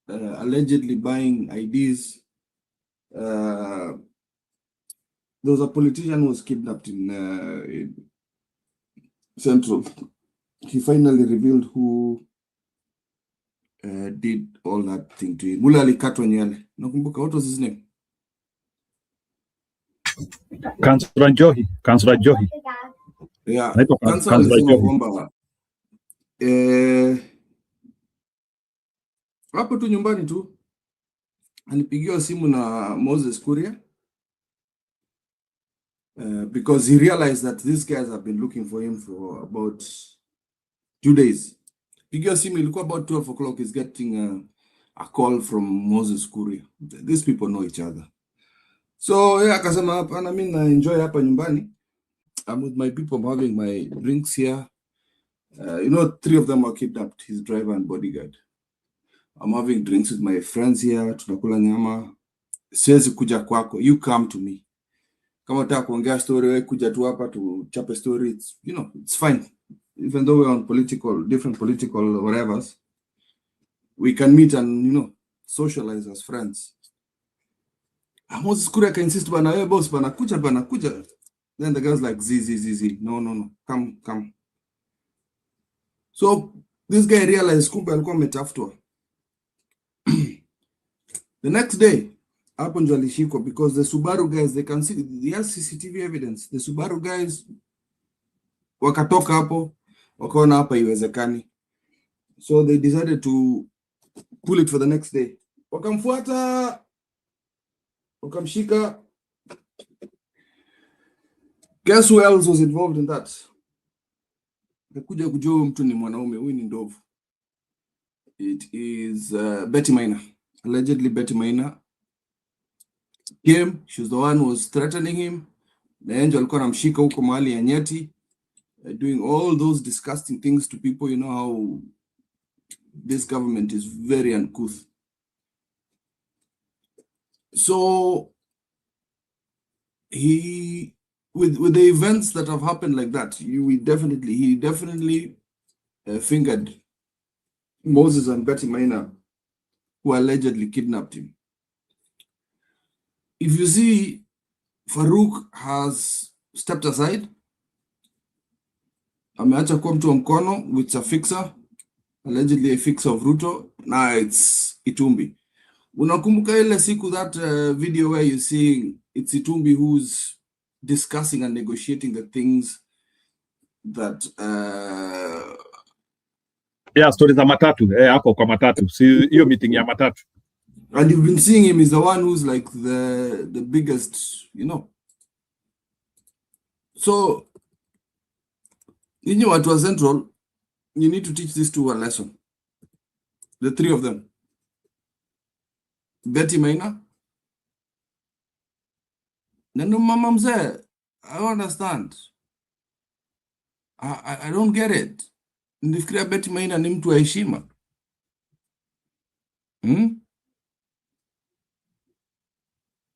allegedly buying IDs. There was a politician who was kidnapped in Central. He finally revealed who did all that thing to him. Mula alikatwa nyele. Nakumbuka, what was his name? Councillor Johi. Yeah, alisema kwamba hapo tu nyumbani tu alipigiwa simu na Moses Kuria because he realized that these guys have been looking for him for about 2 days. Pigiwa simu ilikuwa about 12 o'clock. He's getting a call from Moses Kuria. These people know each other. So yeah, akasema hapana, mimi na enjoy hapa nyumbani. I'm with my people, I'm having my drinks here. 3 of them are kidnapped, his driver and bodyguard. I'm having drinks with my friends here. Tunakula nyama. Siwezi kuja kwako. You come to me. Kama unataka kuongea story, wewe kuja tu hapa tuchape story. It's fine. Even though we're on different political whatever, we can meet and, socialize as friends. Moses Kuria can insist, bana, hey boss, bana, kuja. Then the guy's like, Z. No. Come. So this guy realized kumbe alikuwa ametafutwa. The next day, hapo ndio alishikwa because the Subaru guys, they can see, they have CCTV evidence. The Subaru guys wakatoka hapo, wakaona hapa iwezekani. So they decided to pull it for the next day. Wakamfuata, wakamshika. Guess who else was involved in that? Kuja kujua mtu ni mwanaume, huyu ni ndovu. It is Betty Maina. Allegedly Betty Maina came. She was the one who was threatening him. The angel alikuwa anamshika huko mahali ya Nyeti, doing all those disgusting things to people. You know how this government is very uncouth. So he, with the events that have happened like that, he definitely fingered Moses and Betty Maina, who allegedly kidnapped him. If you see, Farouk has stepped aside. Ameacha kuwa mtu wa mkono, which is a fixer, allegedly a fixer of Ruto. Now it's Itumbi. Unakumbuka ile siku that video where you see it's Itumbi who's discussing and negotiating the things that stories za matatu hapo kwa matatu, si hiyo meeting ya matatu. And you've been seeing him is the one who's like the biggest, you know. So you watu wa Central, you need to teach these two a lesson. The three of them. Betty Maina. Neno mama mzee, I don't understand. I don't get it. Nifikiria Betty Maina ni mtu wa heshima.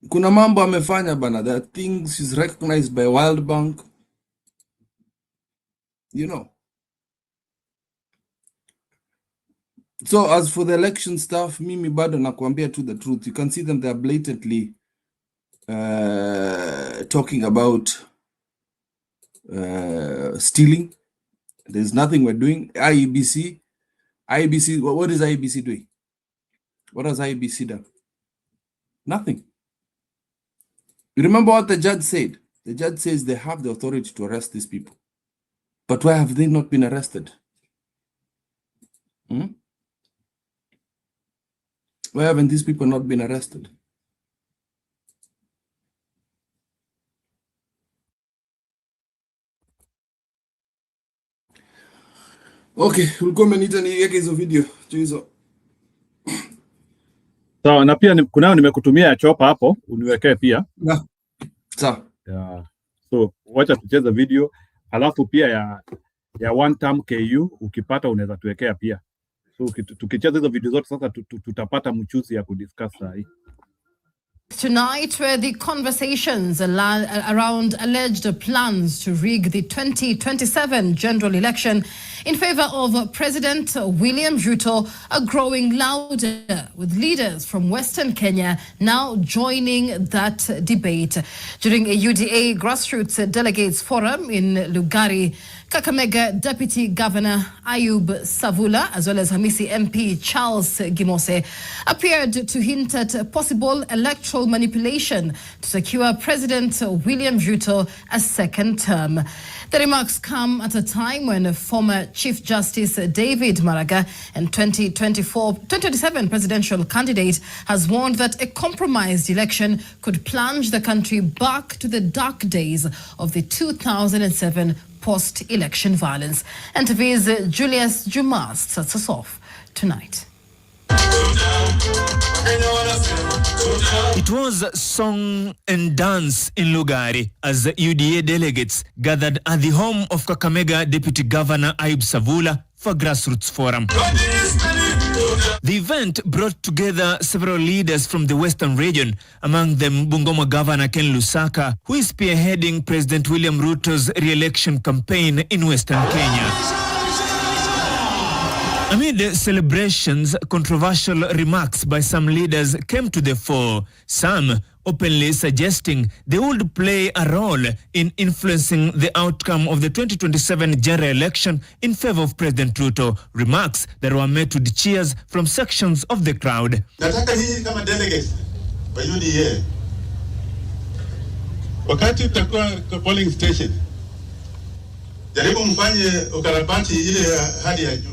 Kuna mambo amefanya bana. There are things she's recognized by World Bank. You know. So as for the election stuff, mimi bado nakwambia to the truth. You can see them, they are blatantly talking about stealing. There's nothing we're doing. IEBC, what is IEBC doing? What has IEBC done? Nothing. You remember what the judge said? The judge says they have the authority to arrest these people. But why have they not been arrested? Why haven't these people not been arrested? Okay, ulikuwa umenita niweke hizo video hizo. Sawa, na pia kunao nimekutumia ya chopa hapo, uniwekee pia. Sawa. So wacha tucheze video, alafu pia ya one term KU ukipata unaweza tuwekea pia. So tukicheza hizo video zote sasa tutapata mchuzi ya kudiscuss hii. Tonight, where the conversations around alleged plans to rig the 2027 general election in favor of President William Ruto are growing louder, with leaders from Western Kenya now joining that debate. During a UDA grassroots delegates forum in Lugari, Kakamega Deputy Governor Ayub Savula, as well as Hamisi MP Charles Gimose, appeared to hint at possible electoral manipulation to secure President William Ruto a second term. The remarks come at a time when former Chief Justice David Maraga and 2027 presidential candidate has warned that a compromised election could plunge the country back to the dark days of the 2007 post-election violence. And TV's Julius Jumas starts us off tonight. It was song and dance in Lugari as the UDA delegates gathered at the home of Kakamega Deputy Governor Ayub Savula for grassroots forum. The event brought together several leaders from the Western region, among them Bungoma Governor Ken Lusaka, who is spearheading President William Ruto's re-election campaign in Western Kenya. Amid celebrations, controversial remarks by some leaders came to the fore, some openly suggesting they would play a role in influencing the outcome of the 2027 general election in favor of President Ruto, remarks that were met with cheers from sections of the crowd. Nataka hii kama delegate wa UDA, wakati utakuwa polling station, jaribu mfanye ukarabati ile hadi ya juu.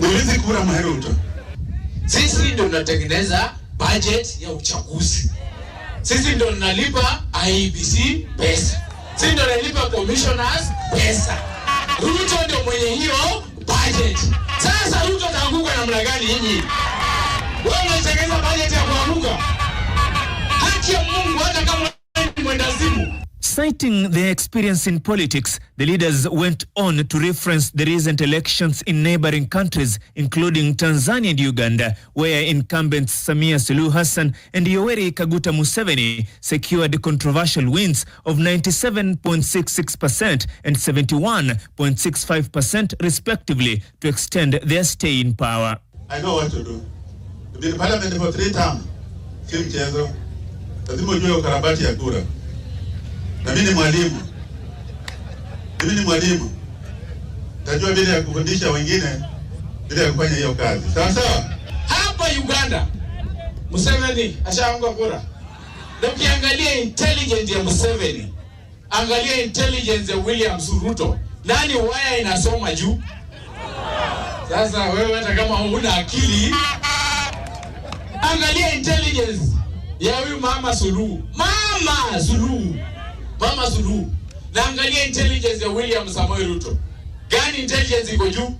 Huwezi kura Ruto. Sisi ndio tunatengeneza budget ya uchaguzi. Sisi ndio tunalipa IEBC pesa. Sisi ndio tunalipa commissioners pesa. Ruto ndio mwenye hiyo budget. Sasa Ruto ataanguka namna gani nyinyi? Wewe unatengeneza budget ya kuanguka. Haki ya Mungu hata kama ni mwendazimu. Citing their experience in politics, the leaders went on to reference the recent elections in neighboring countries, including Tanzania and Uganda, where incumbents Samia Suluhu Hassan and Yoweri Kaguta Museveni secured controversial wins of 97.66% and 71.65% respectively to extend their stay in power. I know what to do. To be in parliament for 3 terms, si mchezo. Lazima ujue ukarabati ya kura. Na mimi ni mwalimu. Tajua vile ya kufundisha wengine, vile ya kufanya hiyo kazi. Sawa sawa? Hapa Uganda, Museveni ashaanguka kura. Na ukiangalia intelligence ya Museveni, angalia intelligence ya William Ruto. Nani waya inasoma juu? Sasa wewe hata kama huna akili, angalia intelligence ya huyu Mama Suluhu. Na angalia intelligence ya William Samoei Ruto. Gani intelligence iko juu?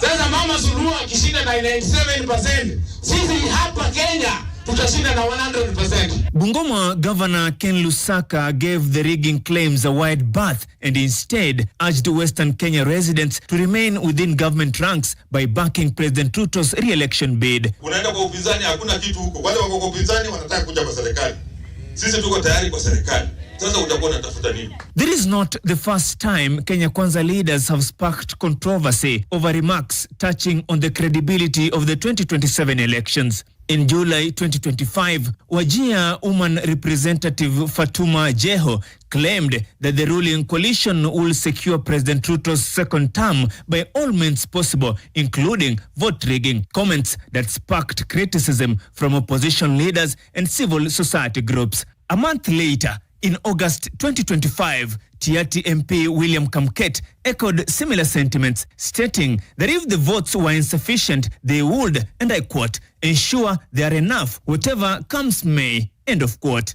Sasa Mama Suluhu akishinda na 97%, sisi hapa Kenya tutashinda na 100%. Bungoma Governor Ken Lusaka gave the rigging claims a wide berth and instead urged Western Kenya residents to remain within government ranks by backing President Ruto's re-election bid. Unaenda kwa upinzani, hakuna kitu huko. Wale wako kwa upinzani wanataka kuja kwa serikali. Sisi tuko tayari kwa serikali. Sasa utakuwa unatafuta nini? This is not the first time Kenya Kwanza leaders have sparked controversy over remarks touching on the credibility of the 2027 elections. In July 2025, Wajir woman representative Fatuma Jeho claimed that the ruling coalition will secure President Ruto's second term by all means possible, including vote rigging, comments that sparked criticism from opposition leaders and civil society groups. A month later, in August 2025, Tiaty MP William Kamket echoed similar sentiments, stating that if the votes were insufficient, they would, and I quote, ensure they are enough, whatever comes may, end of quote.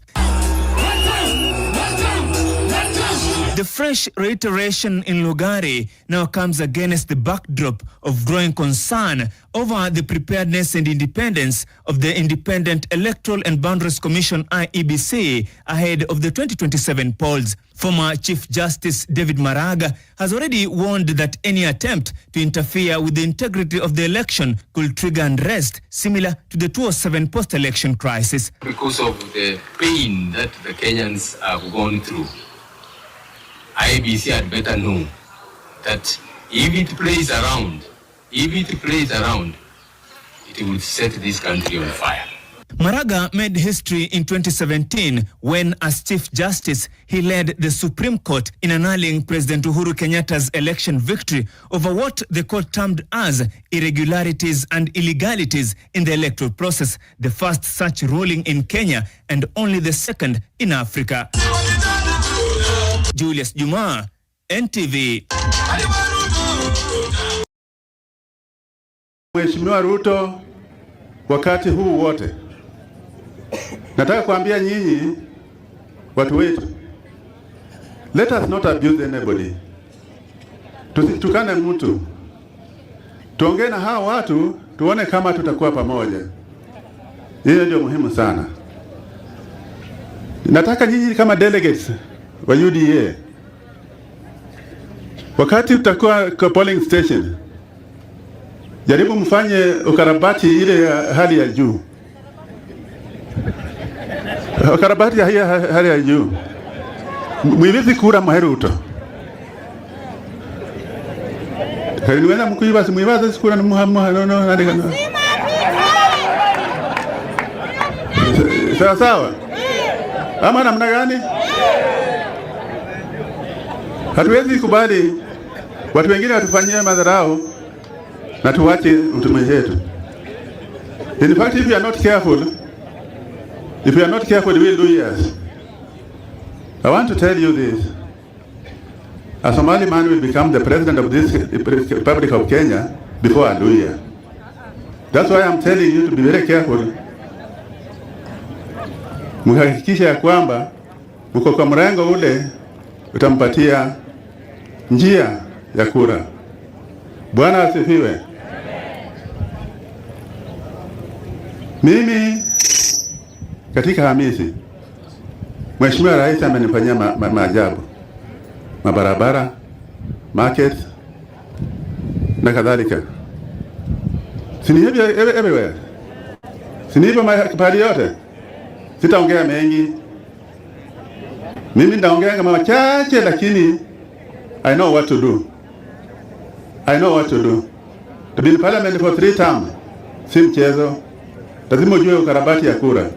The fresh reiteration in Lugari now comes against the backdrop of growing concern over the preparedness and independence of the Independent Electoral and Boundaries Commission IEBC ahead of the 2027 polls. Former Chief Justice David Maraga has already warned that any attempt to interfere with the integrity of the election could trigger unrest similar to the 2007 post-election crisis. Because of the pain that the Kenyans have gone through, IEBC had better know that if it plays around, it will set this country on fire. Maraga made history in 2017 when, as Chief Justice, he led the Supreme Court in annulling President Uhuru Kenyatta's election victory over what the court termed as irregularities and illegalities in the electoral process, the first such ruling in Kenya and only the second in Africa. Julius Juma, NTV. Mheshimiwa Ruto, wakati huu wote nataka kuambia nyinyi watu wetu, let us not abuse anybody. Tusitukane mtu. Tuongee na hao watu tuone kama tutakuwa pamoja. Hiyo ndio muhimu sana. Nataka nyinyi kama delegates wa UDA, wakati tutakuwa kwa polling station, jaribu mfanye ukarabati ile ya hali ya juu. Ukarabati ya hali ya juu. Mwivizi kura Ruto. Niweza mkuiba si mwivaza sikura no. Sawa sawa. Ama namna gani? Hatuwezi kubali watu wengine watufanyie madharau na tuwache utume wetu. In fact, if you are not careful, we will do years. I want to tell you this. A Somali man will become the president of this Republic of Kenya before a new year. That's why I'm telling you to be very careful. Mhakikisha ya kwamba mko kwa mrengo ule utampatia njia ya kura. Bwana asifiwe. Mimi katika Hamisi, Mheshimiwa Rais amenifanyia maajabu. Mabarabara, market na kadhalika. Sini hivyo everywhere. Sini hivyo mahali yote. Sitaongea mengi. Mimi ndaongea kama machache, lakini I know what to do. I know what to do. To be in parliament for 3 terms, si mchezo. Lazima ujue ukarabati ya kura.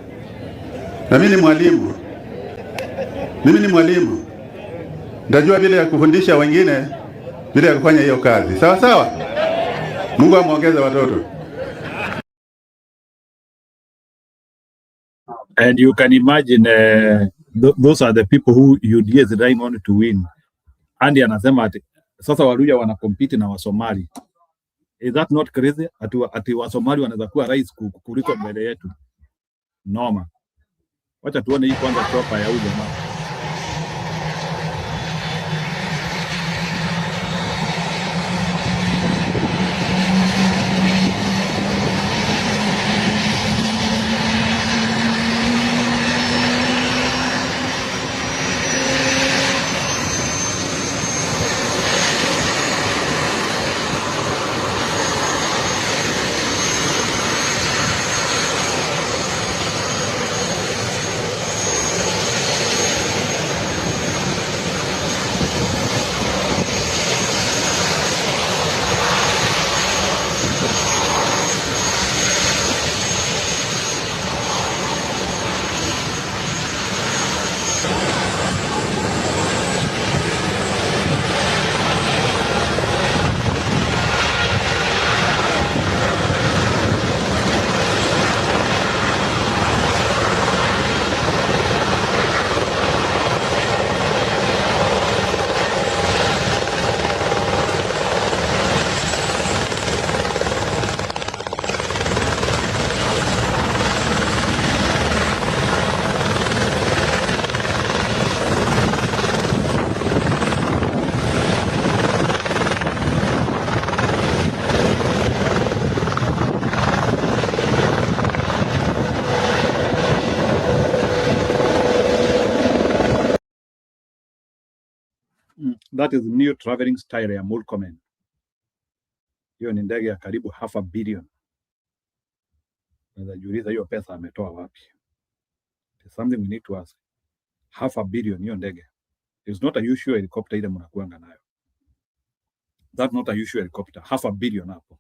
Na mimi ni mwalimu. Ndajua vile ya kufundisha wengine, vile ya kufanya hiyo kazi. Sawa sawa? Mungu amuongeze watoto. And you can imagine those are the people who UDA is relying on to win. Andy anasema ati sasa Waluya wana compete na Wasomali. Is that not crazy? Ati Wasomali wanaweza kuwa rais kuliko mbele yetu. Noma. Wacha tuone hii kwanza chopa ya huyu jamaa. That is new traveling style ya Murkomen. Hiyo ni ndege ya karibu $500 million. Najiuliza hiyo pesa ametoa wapi? It's something we need to ask. $500 million hiyo ndege. It's not a usual helicopter ile mnakuanga nayo. That's not a usual helicopter. $500 million hapo.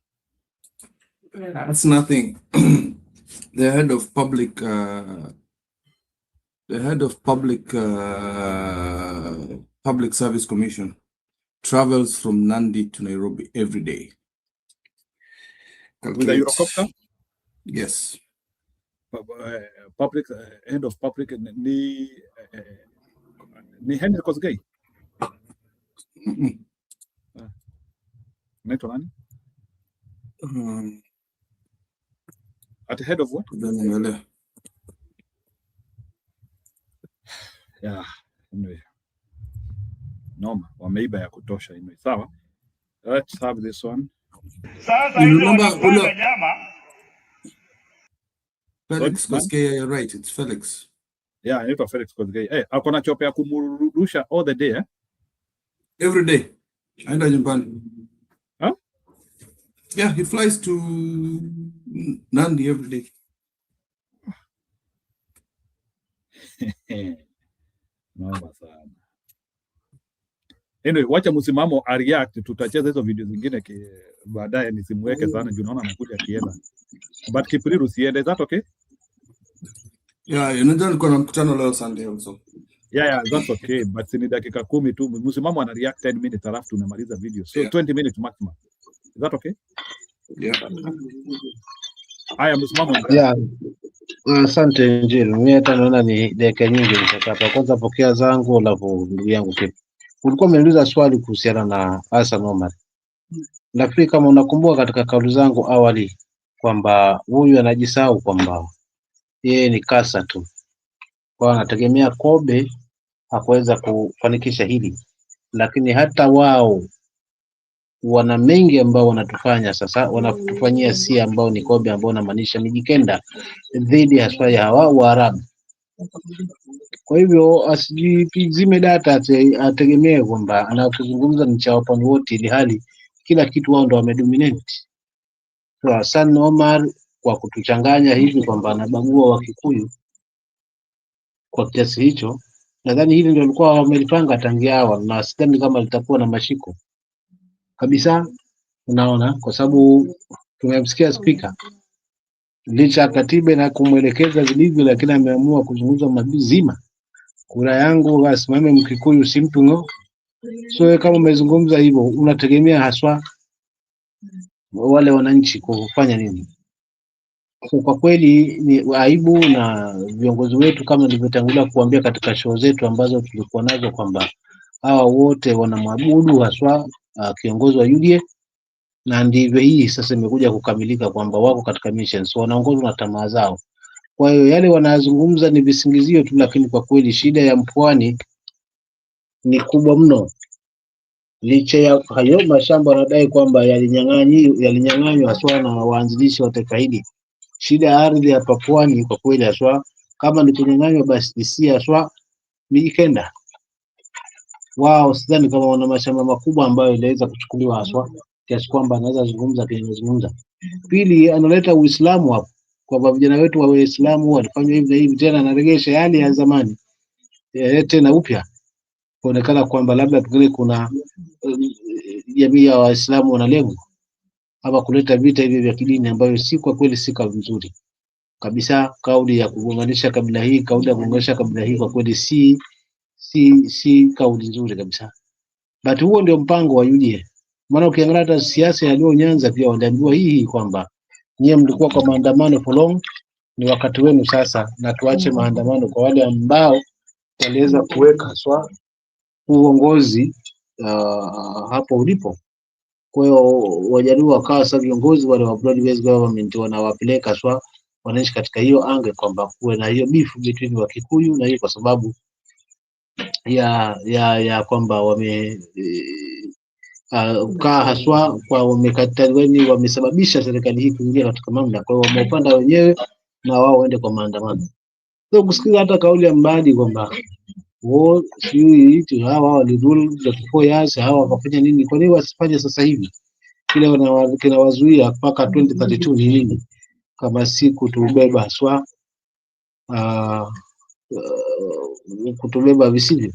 That's nothing. The head of public service commission travels from Nandi to Nairobi every day. With a Eurocopter? Yes. Head of public ni Henry Kosgei. Naitwa nani? At the head of what? Yeah, anyway. Noma, wameiba ya kutosha anyway. Sawa. Let's have this one. Sasa you remember Felix Kosgei, you're right, it's Felix. Yeah, anaitwa Felix Kosgei. Ako na chope ya kumurusha all the day, eh? Every day. Aenda nyumbani. Huh? Yeah, he flies to Nandi every day. Noma sana. Anyway, wacha msimamo react, tutacheza hizo video zingine baadaye, nisimweke sana juu naona anakuja kienda. But Kipriru siende, is that okay? Yeah, nilikuwa na mkutano leo Sunday also. Yeah, that's okay, but ni dakika 10 tu. Msimamo ana react 10 minutes alafu tunamaliza video. So 20 minutes maximum. Is that okay? Yeah. Haya, msimamo. Yeah. Asante Njiri. Mimi hata naona ni dakika nyingi nitakapa. Kwanza pokea zangu alafu ndugu yangu Kip. Ulikuwa umeniuliza swali kuhusiana na Hassan Omar. Nafikiri kama unakumbuka katika kauli zangu awali kwamba huyu anajisahau kwamba yeye ni kasa tu, kwa anategemea Kobe hakuweza kufanikisha hili, lakini hata wao wana mengi ambao wanatufanya sasa, wanatufanyia si ambao ni Kobe, ambao unamaanisha Mijikenda dhidi haswa ya hawa Waarabu. Kwa hivyo asijipizime data ategemee kwamba anachozungumza ni cha wapwani wote, ili hali kila kitu wao ndo wamedominate. So Hassan Omar kwa kutuchanganya hivi kwamba anabagua Wakikuyu kwa kiasi hicho, nadhani hili ndio walikuwa wamelipanga tangia awali, na sidhani kama litakuwa na mashiko kabisa. Unaona, kwa sababu tumemsikia spika licha ya katiba na kumwelekeza vilivyo, lakini ameamua kuzungumza mazima, kura yangu asimame Mkikuyu simtungo. So kama umezungumza hivyo, unategemea haswa wale wananchi kufanya nini? So kwa kweli ni aibu, na viongozi wetu kama nilivyotangulia kuambia katika show zetu ambazo tulikuwa nazo kwamba hawa wote wanamwabudu haswa kiongozi wa UDA, na ndivyo hii sasa imekuja kukamilika kwamba wako katika missions, wanaongozwa na tamaa zao. Kwa hiyo yale wanazungumza ni visingizio tu, lakini kwa kweli shida ya Mpwani ni kubwa mno. Licha ya hayo mashamba wanadai kwamba yalinyang'anywa haswa na waanzilishi wa taifa hili, shida ya ardhi hapa Pwani kwa kweli haswa kama ni kunyang'anywa, basi si haswa Mijikenda. Wao sidhani kama wana mashamba makubwa ambayo inaweza kuchukuliwa haswa kiasi kwamba anaweza zungumza kile. Pili, analeta Uislamu hapo kwamba vijana wetu wa Waislamu walifanywa hivi na hivi, tena anaregesha yale ya zamani tena upya, kuonekana kwamba labda pengine kuna jamii ya Waislamu wanalengwa ama kuleta vita hivi vya kidini, ambayo si kwa kweli si kauli nzuri kabisa. Kauli ya kugonganisha kabila hii, kauli ya kugonganisha kabila hii kwa kweli si kauli nzuri kabisa. But huo ndio mpango wa UDA. Maana ukiangalia hata siasa ya leo Nyanza pia waliambiwa hii kwamba nyie mlikuwa kwa maandamano for long, ni wakati wenu sasa, na tuache maandamano kwa wale ambao waliweza kuweka swa uongozi hapo ulipo. Kwa hiyo Wajaluo wakawa sasa viongozi wale wa broad based government, wanawapeleka swa wanaishi katika hiyo anga kwamba kuwe na hiyo beef between Wakikuyu na hiyo, kwa sababu ya kwamba wame kaa haswa kwa wamekataliweni, wamesababisha serikali hii kuingia katika mamlaka. Kwa hiyo wameupanda wenyewe na wao waende kwa maandamano. So kusikiza hata kauli ya Mbadi kwamba sijui hawa walirule the 4 years, hawa wakafanya nini, kwa nini wasifanye sasa hivi? Kile kinawazuia mpaka 2032 ni nini kama si kutubeba haswa kutubeba visivyo?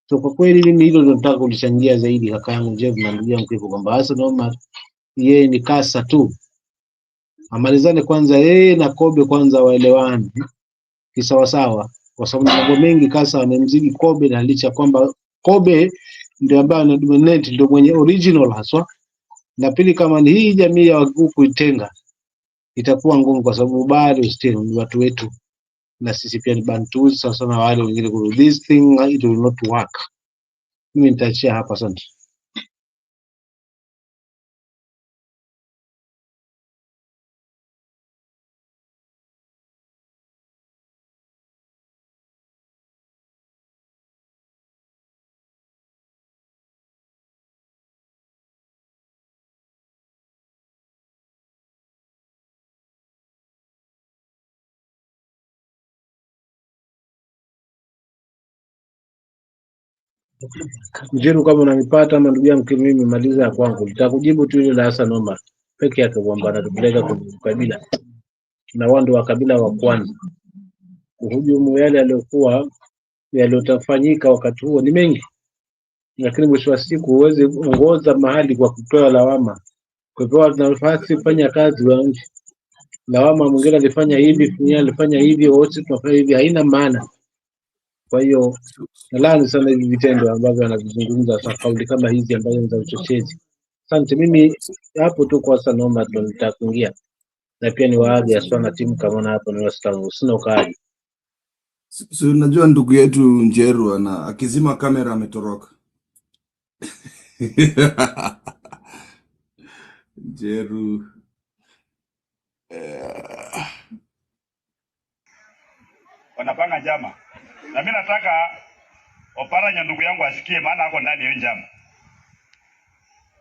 So kwa kweli mimi hilo ndio nataka kulichangia zaidi, kaka yangu Jeff na ndugu yangu Kiko, kwamba Hassan Omar yeye ni kasa tu, amalizane kwanza yeye na Kobe kwanza, waelewane kisawasawa, kwa sababu mambo mengi kasa amemzidi Kobe, na licha kwamba Kobe ndio ambaye ana dominate, ndio mwenye original haswa. Na pili, kama ni hii jamii ya Wakikuyu kuitenga itakuwa ngumu, kwa sababu bado still ni watu wetu na sisi pia ni Bantu sasa na wale wengine. This thing it will not work. Mimi nitaachia hapa, asante. Mjenu, kama unanipata ama ndugu yangu, mimi maliza ya kwangu, nitakujibu tu ile la Hassan Omar peke yake kwamba anatupeleka kwenye kabila na wao ndio wa kabila wa kwanza. Uhujumu yale yaliyotafanyika wakati huo ni mengi, lakini mwisho wa siku huwezi ongoza mahali kwa kupewa lawama, kupewa nafasi fanya kazi wa nchi. Lawama mwingine alifanya hivi, mwingine alifanya hivi, wote tunafanya hivi, haina maana. Kwa hiyo nalaani sana hivi vitendo ambavyo anavizungumza, sa kauli kama hizi ambazo ni za uchochezi. Asante, mimi hapo tu kwa sasa naomba nitakuingia, na pia ni waage aswa na timu kama na hapo ni wastani, sina ukali. So unajua ndugu yetu Njeru ana akizima kamera ametoroka. Jeru wanapanga njama, na mimi nataka Oparanya ndugu yangu asikie, maana ako ndani ya njama.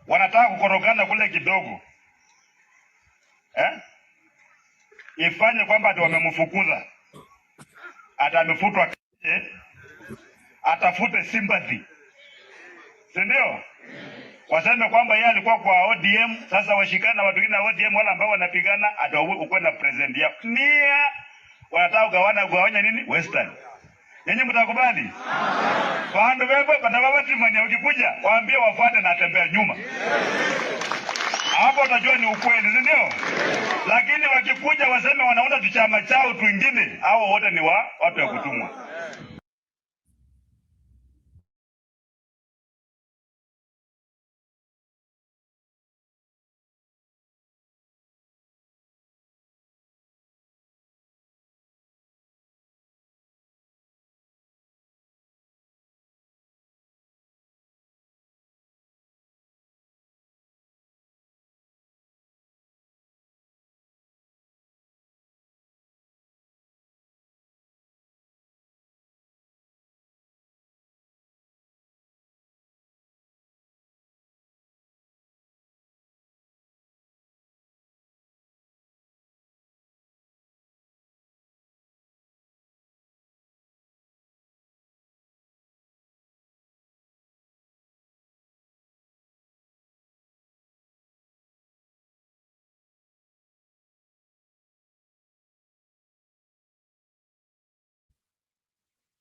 Wanataka kukorogana kule kidogo, ifanye kwamba ati wamemfukuza, atamefutwa, atafute sympathy, si ndio? Waseme kwamba yeye alikuwa kwa ODM, sasa washikana na watu wengine wa ODM wala ambao wanapigana, atawe uko na president ya nia. Wanataka kugawanya nini? Western. Yenye mtakubali? Fahamu wewe badala timani ukikuja, waambie wafuate na tembea nyuma. Hapo utajua ni ukweli, ndio? Lakini wakikuja waseme wanaunda tuchama chao twingine, hao wote ni watu wa kutumwa.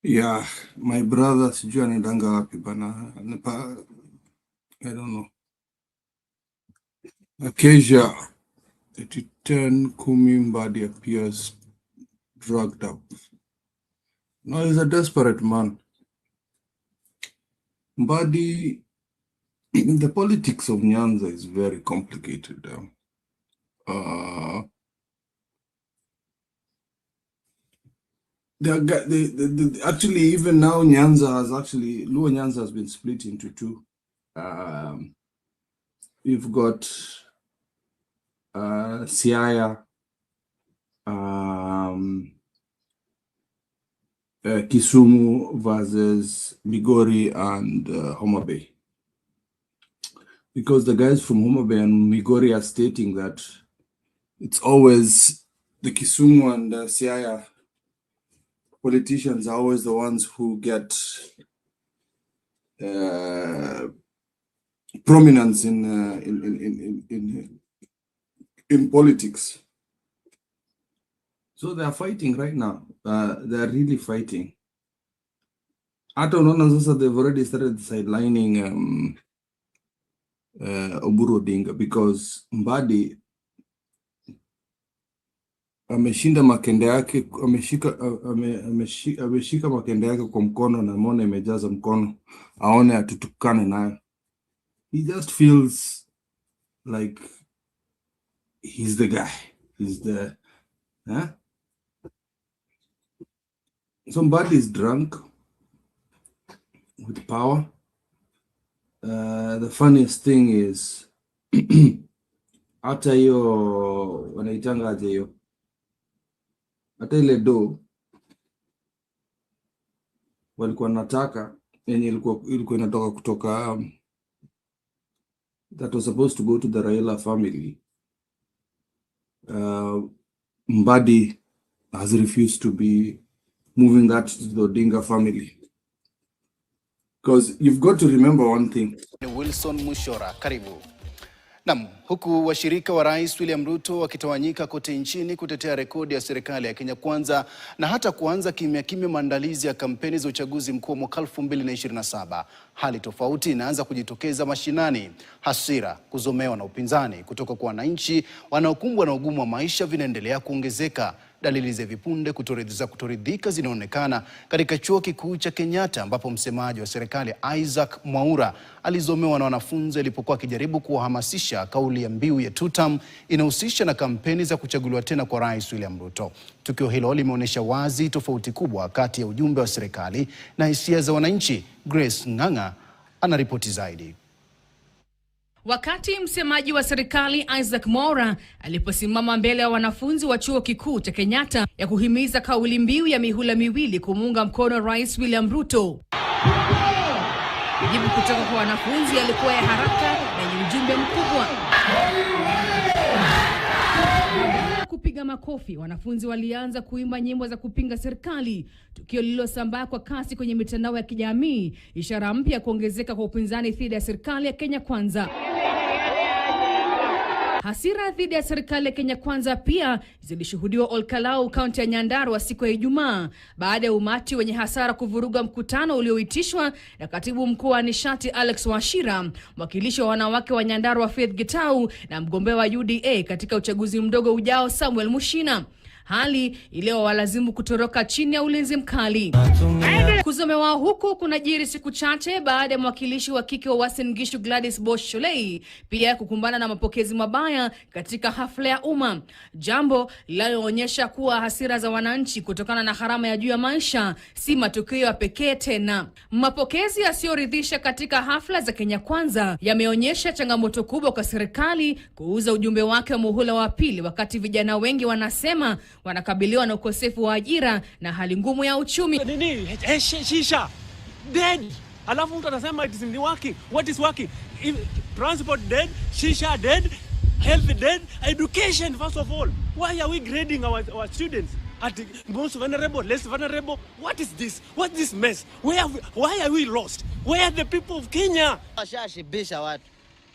Yeah, my brother sijui anaendanga wapi bana. I don't know. Acacia 10 Kumi Mbadi appears drugged up. No, he's a desperate man. Mbadi, the politics of Nyanza is very complicated. Actually, even now, Luo Nyanza has been split into two. You've got Siaya, Kisumu versus Migori and Homa Bay. Because the guys from Homa Bay and Migori are stating that it's always the Kisumu and Siaya politicians are always the ones who get prominence in politics. So they are fighting right now. They are really fighting. I don't know, they've already started sidelining Oburu Odinga because Mbadi ameshinda makende yake, ameshika makende yake kwa mkono na mona imejaza mkono, aone atutukane nayo. He just feels like he's the guy. He's the Somebody is drunk with power. The funniest thing is hata hiyo wanaitanga aje hiyo, hata ile do walikuwa nataka yenye ilikuwa inatoka kutoka that was supposed to go to the Raila family. Mbadi has refused to be moving that to the Odinga family. Because you've got to remember one thing. Wilson Mushora, karibu. Naam, huku washirika wa Rais William Ruto wakitawanyika kote nchini kutetea rekodi ya serikali ya Kenya Kwanza na hata kuanza kimya kimya maandalizi ya kampeni za uchaguzi mkuu mwaka 2027. Hali tofauti inaanza kujitokeza mashinani. Hasira, kuzomewa na upinzani kutoka kwa wananchi wanaokumbwa na ugumu wa maisha vinaendelea kuongezeka. Dalili za vipunde kutoridhika zinaonekana katika chuo kikuu cha Kenyatta ambapo msemaji wa serikali Isaac Mwaura alizomewa na wanafunzi alipokuwa akijaribu kuwahamasisha kauli ya mbiu ya two-term inahusisha na kampeni za kuchaguliwa tena kwa Rais William Ruto. Tukio hilo limeonyesha wazi tofauti kubwa kati ya ujumbe wa serikali na hisia za wananchi. Grace Ng'ang'a anaripoti zaidi. Wakati msemaji wa serikali Isaac Mwaura aliposimama mbele ya wanafunzi wa chuo kikuu cha Kenyatta ya kuhimiza kauli mbiu ya mihula miwili kumuunga mkono Rais William Ruto, jibu kutoka kwa wanafunzi yalikuwa ya haraka na yenye ujumbe mkubwa. Kupiga makofi, wanafunzi walianza kuimba nyimbo za kupinga serikali, tukio lililosambaa kwa kasi kwenye mitandao ya kijamii, ishara mpya kuongezeka kwa upinzani dhidi ya serikali ya Kenya Kwanza. Hasira dhidi ya serikali ya Kenya Kwanza pia zilishuhudiwa Olkalau, kaunti ya Nyandarua siku ya Ijumaa, baada ya umati wenye hasara kuvuruga mkutano ulioitishwa na katibu mkuu wa nishati Alex Wachira, mwakilishi wa wanawake wa Nyandarua Faith Gitau na mgombea wa UDA katika uchaguzi mdogo ujao Samuel Mushina. Hali iliyowalazimu kutoroka chini ya ulinzi mkali. Kuzomewa huku kunajiri siku chache baada ya mwakilishi wa kike wa Uasin Gishu Gladys Bosch-Sholei pia kukumbana na mapokezi mabaya katika hafla ya umma, jambo linaloonyesha kuwa hasira za wananchi kutokana na gharama ya juu ya maisha si matukio ya pekee tena. Mapokezi yasiyoridhisha katika hafla za Kenya Kwanza yameonyesha changamoto kubwa kwa serikali kuuza ujumbe wake wa muhula wa pili, wakati vijana wengi wanasema wanakabiliwa na ukosefu wa ajira na hali ngumu ya uchumi. Shisha dead, alafu mtu anasema it isn't working. What is working? If transport dead, shisha dead, health dead, education first of all. Why are we grading our students at most vulnerable, less vulnerable? What is this? What is this mess? Why are we lost? Where are the people of Kenya? Washashibisha watu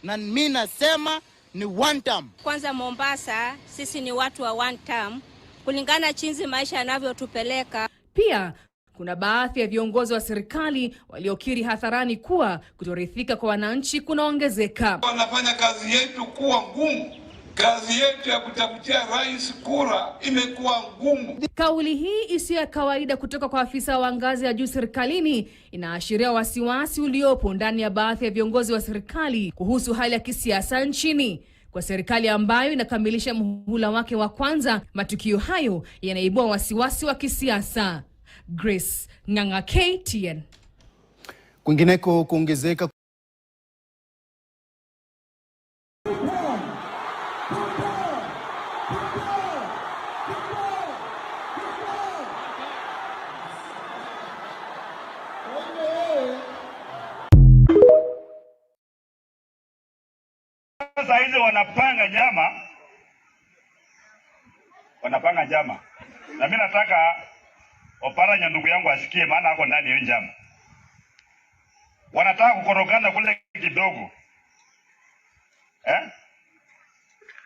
na mimi nasema ni one term. Kwanza Mombasa sisi ni watu wa one term kulingana chinzi maisha yanavyotupeleka. Pia kuna baadhi ya viongozi wa serikali waliokiri hadharani kuwa kutoridhika kwa wananchi kunaongezeka. Wanafanya kazi yetu kuwa ngumu. Kazi yetu ya kutafutia rais kura imekuwa ngumu. Kauli hii isiyo ya kawaida kutoka kwa afisa wa ngazi ya juu serikalini inaashiria wasiwasi uliopo ndani ya baadhi ya viongozi wa serikali kuhusu hali ya kisiasa nchini. Kwa serikali ambayo inakamilisha muhula wake wa kwanza, matukio hayo yanaibua wasiwasi wa kisiasa. Grace Nganga, KTN. Kwingineko, kuongezeka sasa hizi wanapanga njama, na mimi nataka Oparanya ndugu yangu asikie, maana ako ndani ya njama. Wanataka kukorogana kule kidogo,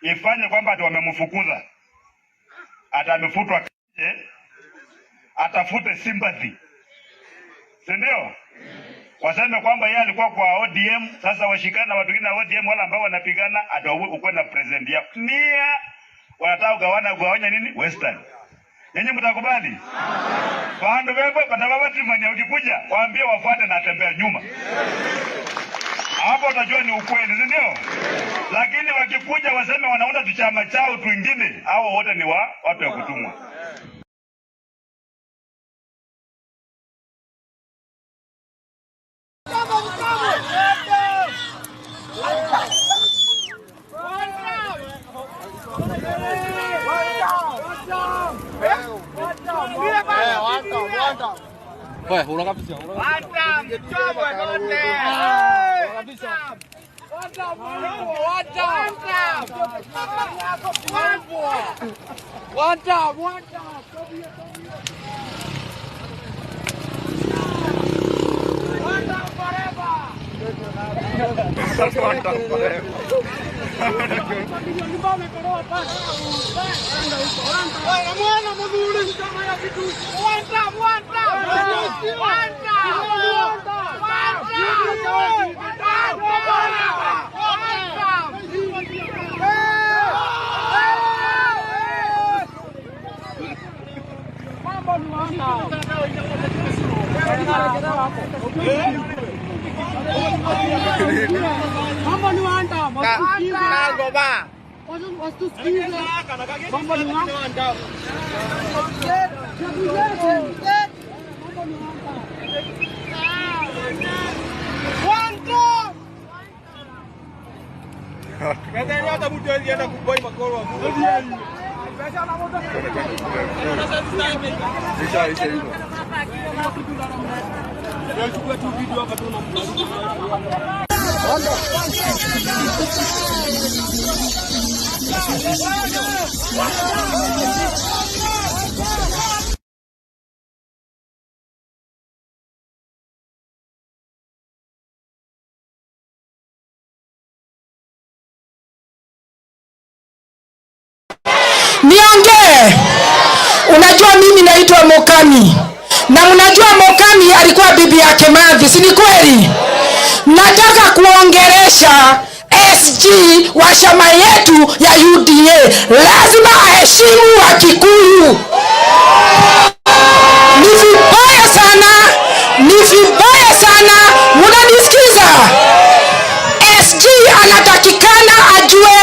ifanye kwamba ati wamemfukuza, atamefutwa kaje, atafute sympathy, si ndio? Waseme kwamba yeye alikuwa kwa ODM, sasa washikana watu wengine wa ODM wala ambao wanapigana atakuwa na president yao. Nia wanataka kugawanya nini? Western. Yenye mtakubali? Fahamu wewe badala timani ukikuja waambie wafuate na tembea nyuma. Hapo utajua ni ukweli, ndio? Lakini wakikuja waseme wanaunda tuchama chao twingine, hao wote ni watu wa kutumwa. Mambo ni wanda, wasitusikize. Mambo ni wanda. Niongee. Unajua mimi naitwa Mokami. Na unajua Mokami alikuwa bibi yake Kimathi, si ni kweli? Nataka kuongelesha SG wa chama yetu ya UDA. Lazima aheshimu Wakikuyu. Ni vibaya sana. Ni vibaya sana. Munanisikiza? SG anatakikana ajue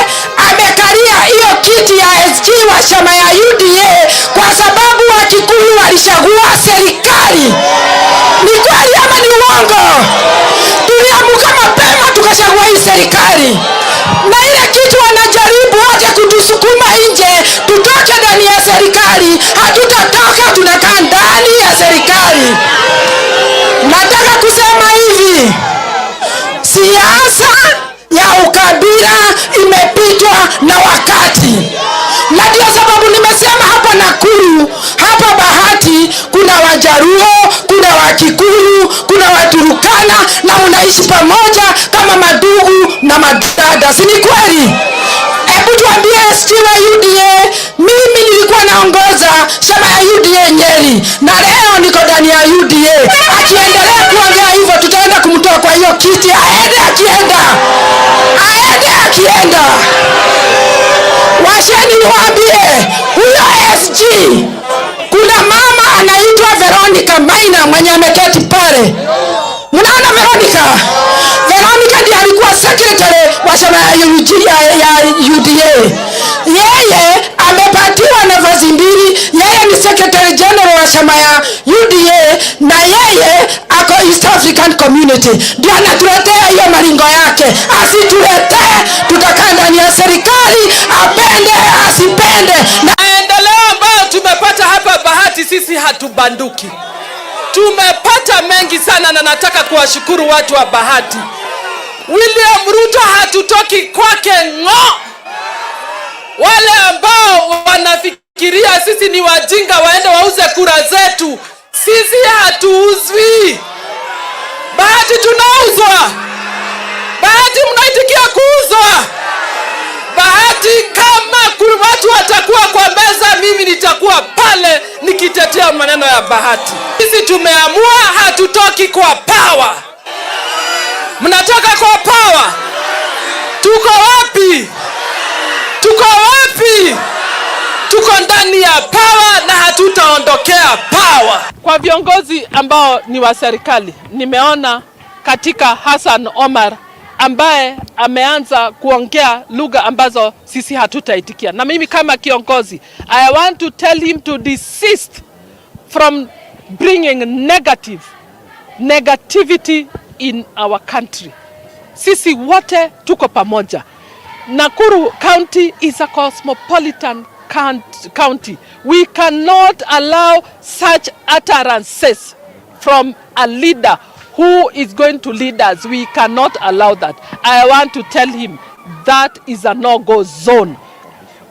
amekalia hiyo kiti ya SG wa chama ya UDA kwa sababu Wakikuyu walishagua serikali. Ni kweli ama ni uongo? Tuliamuka mapema tukachagua hii serikali. Na ile kitu wanajaribu waje kutusukuma nje tutoke ndani ya serikali. Hatutatoka, tunakaa ndani ya serikali. Nataka kusema hivi. Siasa ya ukabila imepitwa na wakati. Na ndio sababu nimesema hapa Nakuru, hapa Bahati, kuna Wajaruo, kuna Wakikuyu, kuna Waturukana na unaishi pamoja kama madugu na madada. Si ni kweli? Hebu tuambie SG wa UDA, mimi nilikuwa naongoza chama ya UDA Nyeri na leo niko ndani ya UDA. Akiendelea kuongea hivyo tutaenda kumtoa kwa hiyo kiti. Aende akienda. Aende akienda. Washeni niwaambie, huyo SG, kuna mama anaitwa Veronica Maina mwenye ameketi pale. Mnaona Veronica? Veronica ndiye alikuwa secretary wa chama ya UDA. Yeye amepatiwa nafasi mbili. Yeye ni secretary general wa chama ya UDA na yeye ako East African Community. Ndio anatuletea hiyo maringo yake. Asituletee, tutakaa ndani ya serikali, apende asipende. Na maendeleo ambayo tumepata hapa Bahati sisi hatubanduki. Tumepata mengi sana na nataka kuwashukuru watu wa Bahati. William Ruto hatutoki kwake ng'o. Wale ambao wanafikiria sisi ni wajinga waende wauze kura zetu, sisi hatuuzwi. Bahati tunauzwa. Bahati mnaitikia kuuzwa. Bahati kama watu watakuwa kwa meza, mimi nitakuwa pale nikitetea maneno ya Bahati. Sisi tumeamua hatutoki kwa power. Mnatoka kwa power? Tuko wapi? Tuko wapi? Tuko ndani ya power na hatutaondokea power. Kwa viongozi ambao ni wa serikali, nimeona katika Hassan Omar ambaye ameanza kuongea lugha ambazo sisi hatutaitikia. Na mimi kama kiongozi, I want to tell him to desist from bringing negativity in our country. Sisi wote tuko pamoja. Nakuru County is a cosmopolitan county. We cannot allow such utterances from a leader who is going to lead us. We cannot allow that. I want to tell him that is a no-go zone.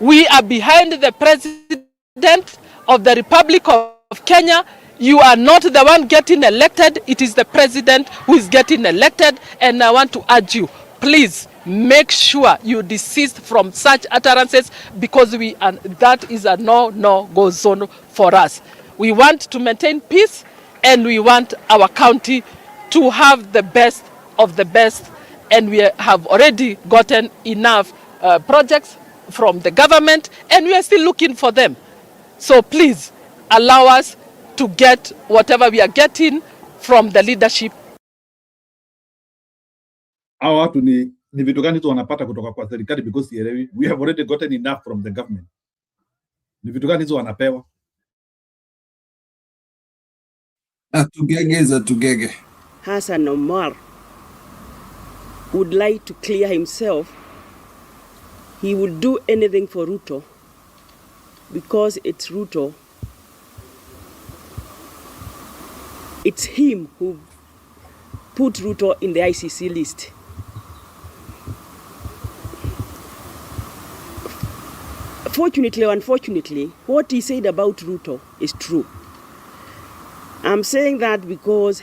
We are behind the President of the Republic of Kenya. You are not the one getting elected. It is the President who is getting elected. And I want to urge you, please make sure you desist from such utterances because that is a no-go zone for us. We want to maintain peace and we want our county to have the best of the best, and we have already gotten enough projects from the government and we are still looking for them. So please allow us to get whatever we are getting from the leadership. Hao watu ni vitu gani tu wanapata kutoka kwa serikali because we have already gotten enough from the government. Ni vitu gani tu wanapewa? Tugege. Hassan Omar would like to clear himself he will do anything for Ruto because it's Ruto. It's him who put Ruto in the ICC list. Fortunately or unfortunately, what he said about Ruto is true. I'm saying that because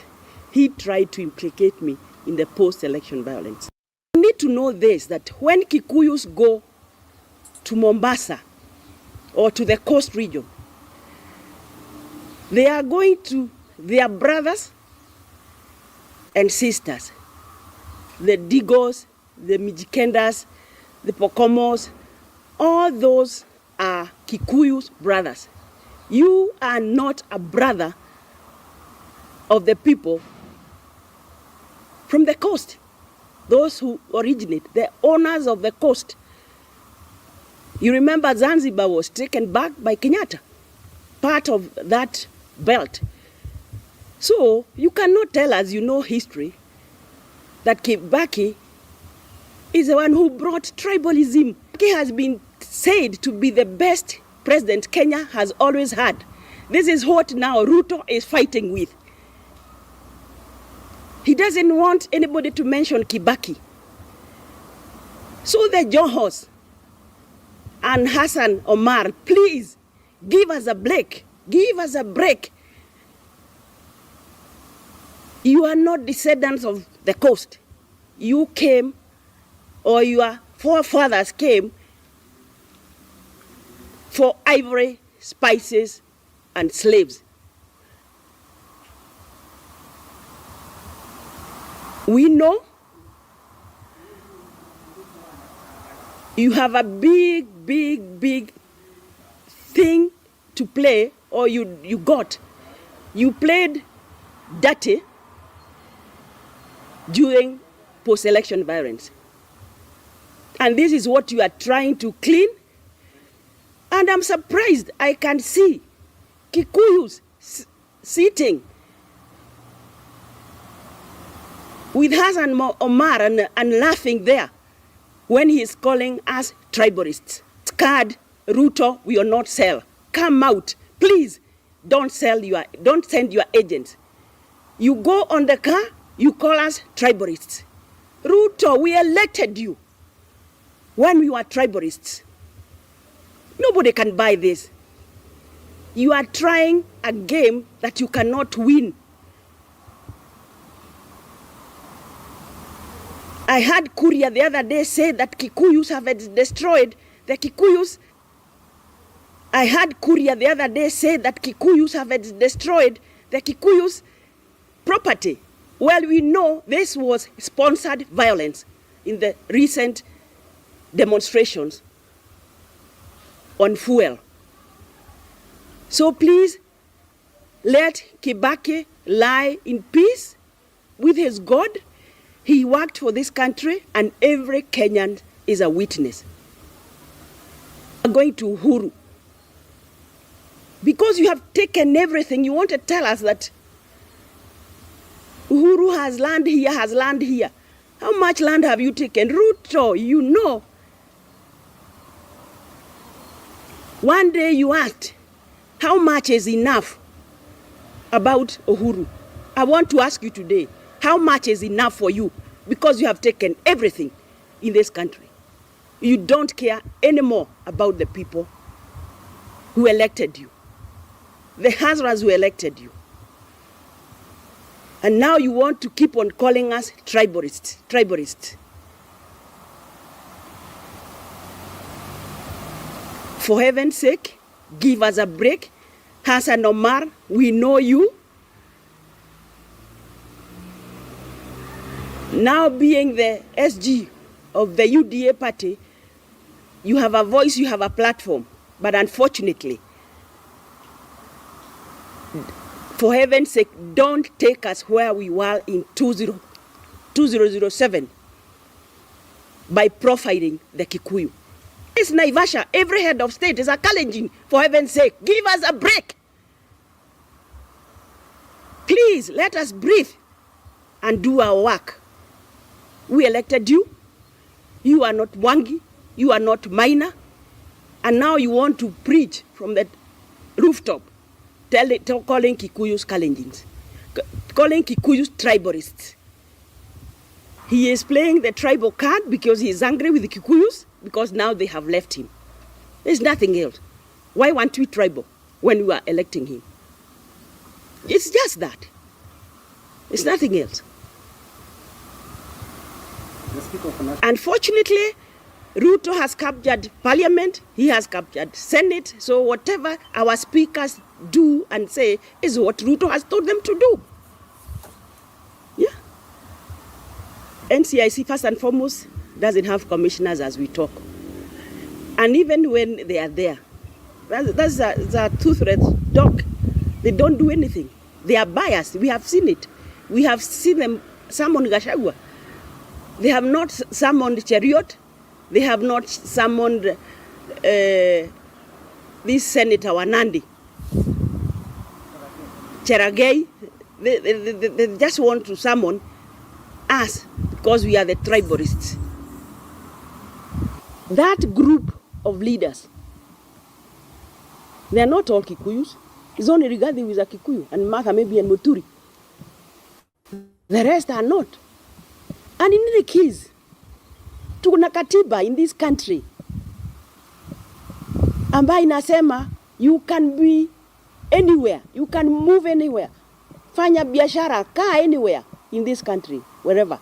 he tried to implicate me in the post-election violence. You need to know this, that when Kikuyus go to Mombasa or to the coast region, they are going to their brothers and sisters, the Digos, the Mijikendas, the Pokomos, all those are Kikuyus brothers. You are not a brother of the people from the coast, those who originate, the owners of the coast. You remember Zanzibar was taken back by Kenyatta, part of that belt. So you cannot tell us, you know history, that Kibaki is the one who brought tribalism. He has been said to be the best president Kenya has always had. This is what now Ruto is fighting with. He doesn't want anybody to mention Kibaki. So the Johos and Hassan Omar, please give us a break. Give us a break. You are not descendants of the coast. You came, or your forefathers came for ivory, spices, and slaves. We know you have a big thing to play, or you played dirty during post-election violence. And this is what you are trying to clean. And I'm surprised I can see Kikuyus sitting with Hassan Omar and laughing there when he is calling us tribalists. Card, Ruto, we will not sell. Come out, please. Don't send your agents. You go on the car, you call us tribalists. Ruto, we elected you when we were tribalists. Nobody can buy this. You are trying a game that you cannot win. I heard Kuria the other day say that Kikuyus have destroyed the Kikuyus. I heard Kuria the other day say that Kikuyus have destroyed the Kikuyus property. Well, we know this was sponsored violence in the recent demonstrations on fuel. So please, let Kibaki lie in peace with his God. He worked for this country, and every Kenyan is a witness. We're going to Uhuru. Because you have taken everything, you want to tell us that Uhuru has land here, How much land have you taken? Ruto, you know. One day you asked, how much is enough about Uhuru? I want to ask you today, how much is enough for you? Because you have taken everything in this country. You don't care anymore about the people who elected you. The Hazaras who elected you. And now you want to keep on calling us tribalists. For heaven's sake, give us a break. Hassan Omar, we know you. Now being the SG of the UDA party, you have a voice, you have a platform. But unfortunately, for heaven's sake, don't take us where we were in 2007 by profiling the Kikuyu. It's Naivasha. Every head of state is a challenging. For heaven's sake, give us a break. Please, let us breathe and do our work. We elected you. You are not Wangi. You are not minor. And now you want to preach from the rooftop, calling Kikuyus Kalenjins, calling Kikuyus tribalists. He is playing the tribal card because he is angry with the Kikuyus, because now they have left him. There's nothing else. Why want to be tribal when you are electing him? It's just that. It's nothing else. Unfortunately, Ruto has captured parliament, he has captured Senate, so whatever our speakers do and say is what Ruto has told them to do. Yeah. NCIC, first and foremost, doesn't have commissioners as we talk. And even when they are there, that's a toothless dog. They don't do anything. They are biased. We have seen it. We have seen them summon Gachagua. They have not summoned Chariot. They have not summoned this Senator Wanandi. Cheragay. They just want to summon us because we are the tribalists. That group of leaders, they are not all Kikuyus. It's only Rigathi who is a Kikuyu, and Martha maybe and Muturi. The rest are not. And in any case, tuna katiba in this country ambayo inasema you can be anywhere, you can move anywhere, fanya biashara, kaa anywhere in this country, wherever.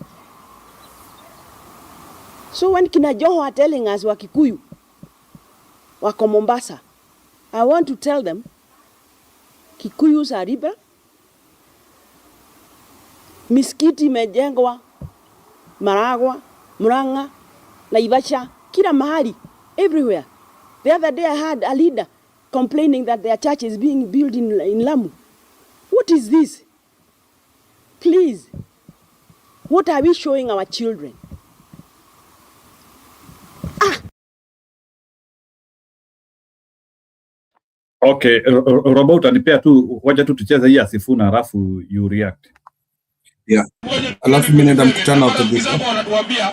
So when kina Joho are telling us wa Kikuyu, wako Mombasa, I want to tell them Kikuyus are riba, misikiti imejengwa Maragwa, Murang'a, Naivasha, kila mahali, everywhere. The other day I had a leader complaining that their church is being built in Lamu. What is this? Please, what are we showing our children? Okay, Robo utanipea tu, wacha tu tucheze hii Asifuna alafu you react. Yeah. Alafu mimi naenda mkutano wa kabisa. Wanatuambia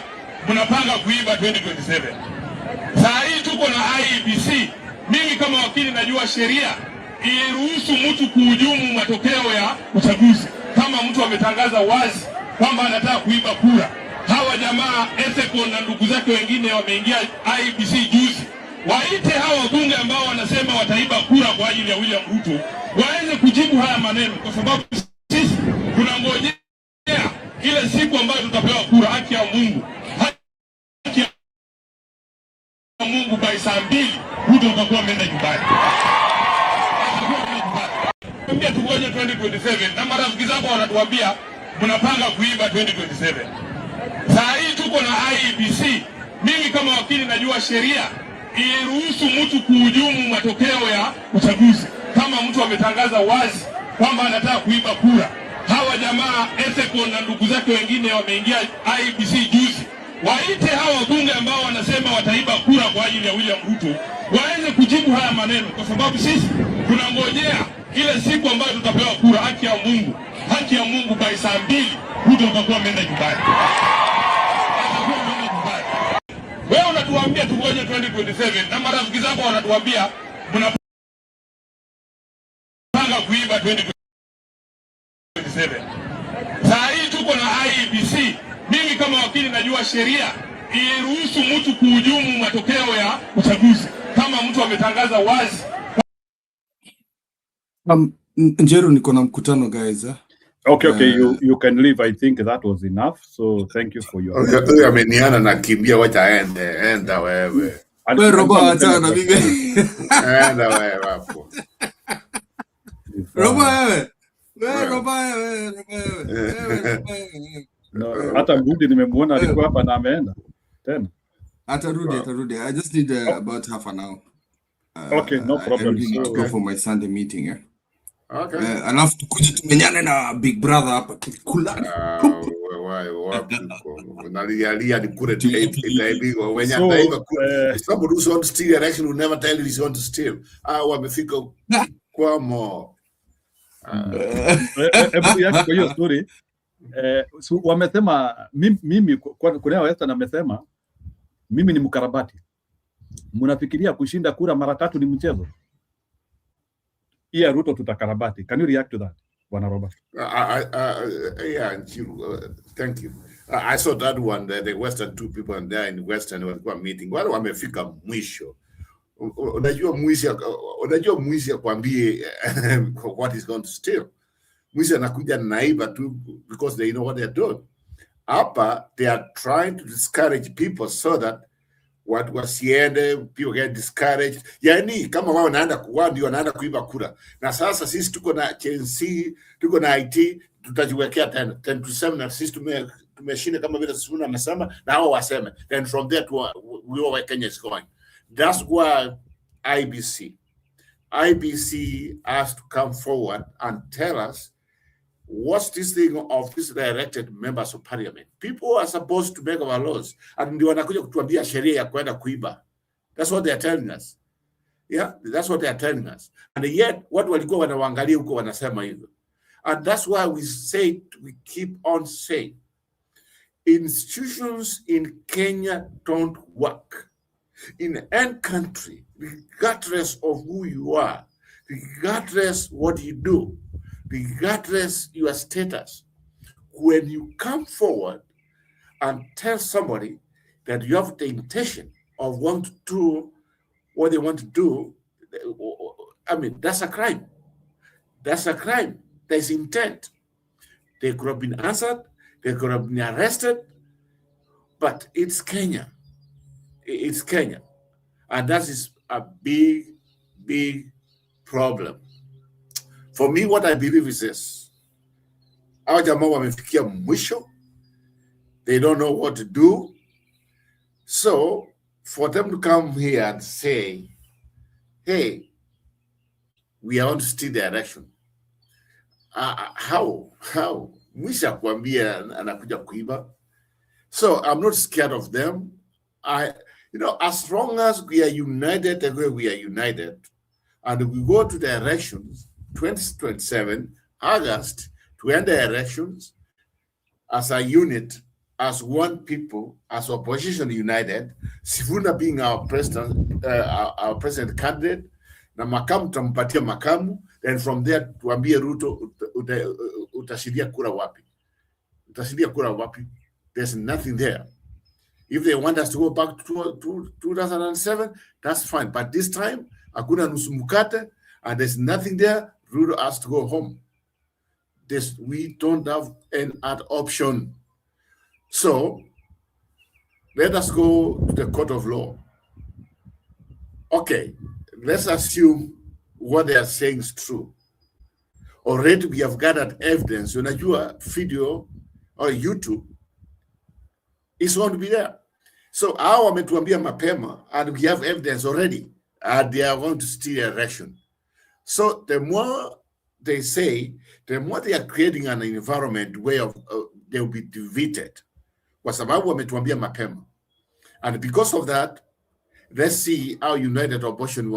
mnapanga kuiba 2027. Saa hii tuko na IEBC. Mimi kama wakili najua sheria iruhusu mtu kuhujumu matokeo ya uchaguzi kama mtu ametangaza wazi kwamba anataka kuiba kura. Hawa jamaa Ethical na ndugu zake wengine wameingia IEBC juzi. Waite hawa wabunge ambao wanasema wataiba kura kwa ajili ya William Ruto waweze kujibu haya maneno, kwa sababu sisi tunangojea ile siku ambayo tutapewa kura. Haki ya Mungu, haki ya Mungu, by saa 2 Ruto atakuwa ameenda nyumbani. Tuambia tungoje 2027 na marafiki zako wanatuambia mnapanga kuiba 2027. Saa hii tuko na IEBC. Mimi kama wakili najua sheria iruhusu mtu kuhujumu matokeo ya uchaguzi kama mtu ametangaza wazi kwamba anataka kuiba kura. Hawa jamaa Ethical na ndugu zake wengine wameingia IEBC juzi. Waite hawa wabunge ambao wanasema wataiba kura kwa ajili ya William Ruto waweze kujibu haya maneno, kwa sababu sisi tunangojea ile siku ambayo tutapewa kura. Haki ya Mungu, haki ya Mungu, by saa 2 Ruto atakuwa ameenda nyumbani. Wewe unatuambia tungoje 2027 na marafiki zako wanatuambia mnapanga kuiba 2027. Saa hii tuko na IEBC. Mimi kama wakili najua sheria iruhusu mtu kuhujumu matokeo ya uchaguzi kama mtu ametangaza wazi. Njero, niko na mkutano guys. Okay, you can leave. I think that was enough. So thank you for your. Okay, ameniana na kimbia, wacha enda wewe. Wewe Robo acha na mimi. Enda wewe hapo. Robo wewe. Robo. No, hata Mbudi nimemuona alikuwa hapa na ameenda tena. Atarudi. I just need about half an hour. Okay, no problem. I'm to go for my Sunday meeting, yeah. Okay. Alafu tukuje tumenyane na Big Brother hapa tukulane. Nalia ni kure itaibiwa when ataiba kure. Somebody who's on to steal election will never tell you he's on to steal. Wamefika kwa mo. Hebu yake kwa hiyo story. So wamesema mimi kuna Western amesema mimi ni mkarabati. Mnafikiria kushinda kura mara 3 ni mchezo? Iya Ruto tutakarabati. Can you react to that, Bwana Robert? Yeah, thank you. I saw that one, the Western two people and there in Western walikuwa meeting. Wale wamefika mwisho. Unajua mwizi akwambie what is going to steal. Mwizi anakuja naiba tu because they know what they're doing. Hapa, they are trying to discourage people so that watu wasiende, people get discouraged. Yani kama wao ndio wanaenda kuiba kura. Na sasa sisi tuko na CNC, tuko na IT, tutajiwekea 10% na sisi tumeshinda kama vile Sifuna amesema na hao waseme. Then from there to where Kenya is going. That's why IBC has to come forward and tell us what's this thing of these elected members of parliament. People are supposed to make our laws, and ndio wanakuja kutuambia sheria ya kwenda kuiba. That's what they are telling us. Yeah, that's what they are telling us. And yet, what walikuwa wanawaangalia huko wanasema hivyo. And that's why we keep on saying, institutions in Kenya don't work. In any country, regardless of who you are, regardless what you do, regardless your status, when you come forward and tell somebody that you have the intention of want to do what they want to do, I mean, that's a crime. That's a crime. There's intent. They could have been answered, they could have been arrested, but it's Kenya. It's Kenya. And that is a big, big problem. For me, what I believe is this. Our jamaa wamefikia mwisho. They don't know what to do. So, for them to come here and say, hey, we want to steal the election. How? Mwisha kuambia anakuja kuiba. So, I'm not scared of them. As long as we are united the way we are united, and we go to the elections, 2027, August, to end the elections as a unit, as one people, as opposition united, Sifuna being our president candidate, na makamu tampatia makamu, then from there tuambie Ruto utashidia kura wapi. Utashidia kura wapi. There's nothing there. If they want us to go back to 2007, that's fine. But this time, hakuna nusu mkate, and there's nothing there. Ruto has to go home. We don't have an option. So, let us go to the court of law. Okay, let's assume what they are saying is true. Already we have gathered evidence. Unajua video or YouTube is going to be there. So our wametuambia mapema, and we have evidence already, and they are going to steal election. So the more they say, the more they are creating an environment where they will be defeated. Kwa sababu wametuambia mapema. And because of that, let's see how united opposition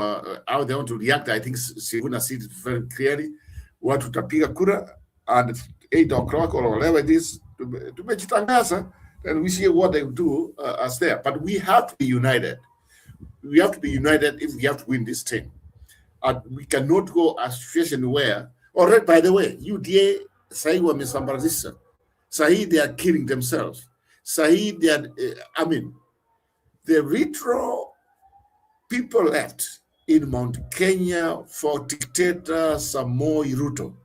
how they want to react. I think Sifuna sees it very clearly. What tutapiga kura at 8 o'clock or whatever it is, tumejitangaza, and we see what they do as there. But we have to be united. We have to be united if we have to win this thing. And we cannot go a situation where, already, by the way, UDA, sahi wamesambarazisha. Sahi, they are killing themselves. Sahi, they are, the retro people left in Mount Kenya for dictator Samoei Ruto.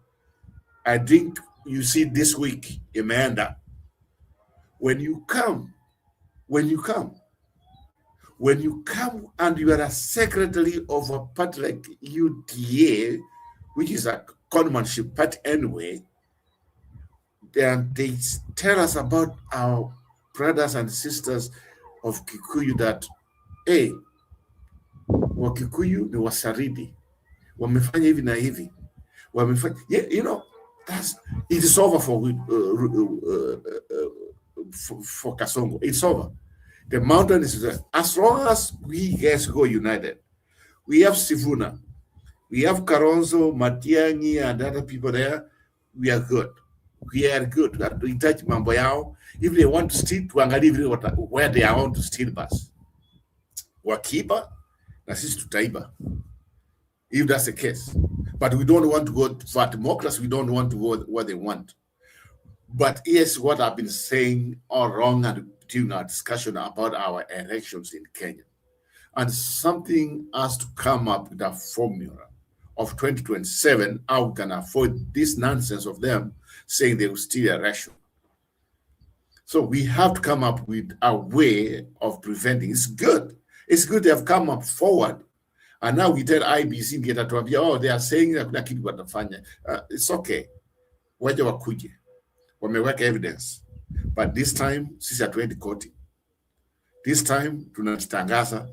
I think you see this week, Amanda. When you come and you are a secretary of a party like UDA, which is a conmanship party anyway, then they tell us about our brothers and sisters of Kikuyu that, hey, Wakikuyu ni wasaridi, wamefanya hivi na hivi, wamefanya, it is over for Kasongo. It's over. The mountain is there. As long as we guys go united, we have Sifuna, we have Karonzo, Matiang'i, and other people there, we are good. We are good. We touch mambo yao. If they want to steal, tuangalie where they want to steal us. wakiiba na sisi tutaiba, if that's the case. But we don't want to go for democracy. We don't want to go what they want. But here's what I've been saying all wrong and during our discussion about our elections in Kenya. And something has to come up with a formula of 2027, how we can avoid this nonsense of them saying they will steal election. So we have to come up with a way of preventing. It's good. It's good they have come up forward. And now we tell IBC, oh, they are saying that it's okay. Waje wakuje. Wameweka evidence. But this time, sisi hatuendi koti. This time, tunajitangaza.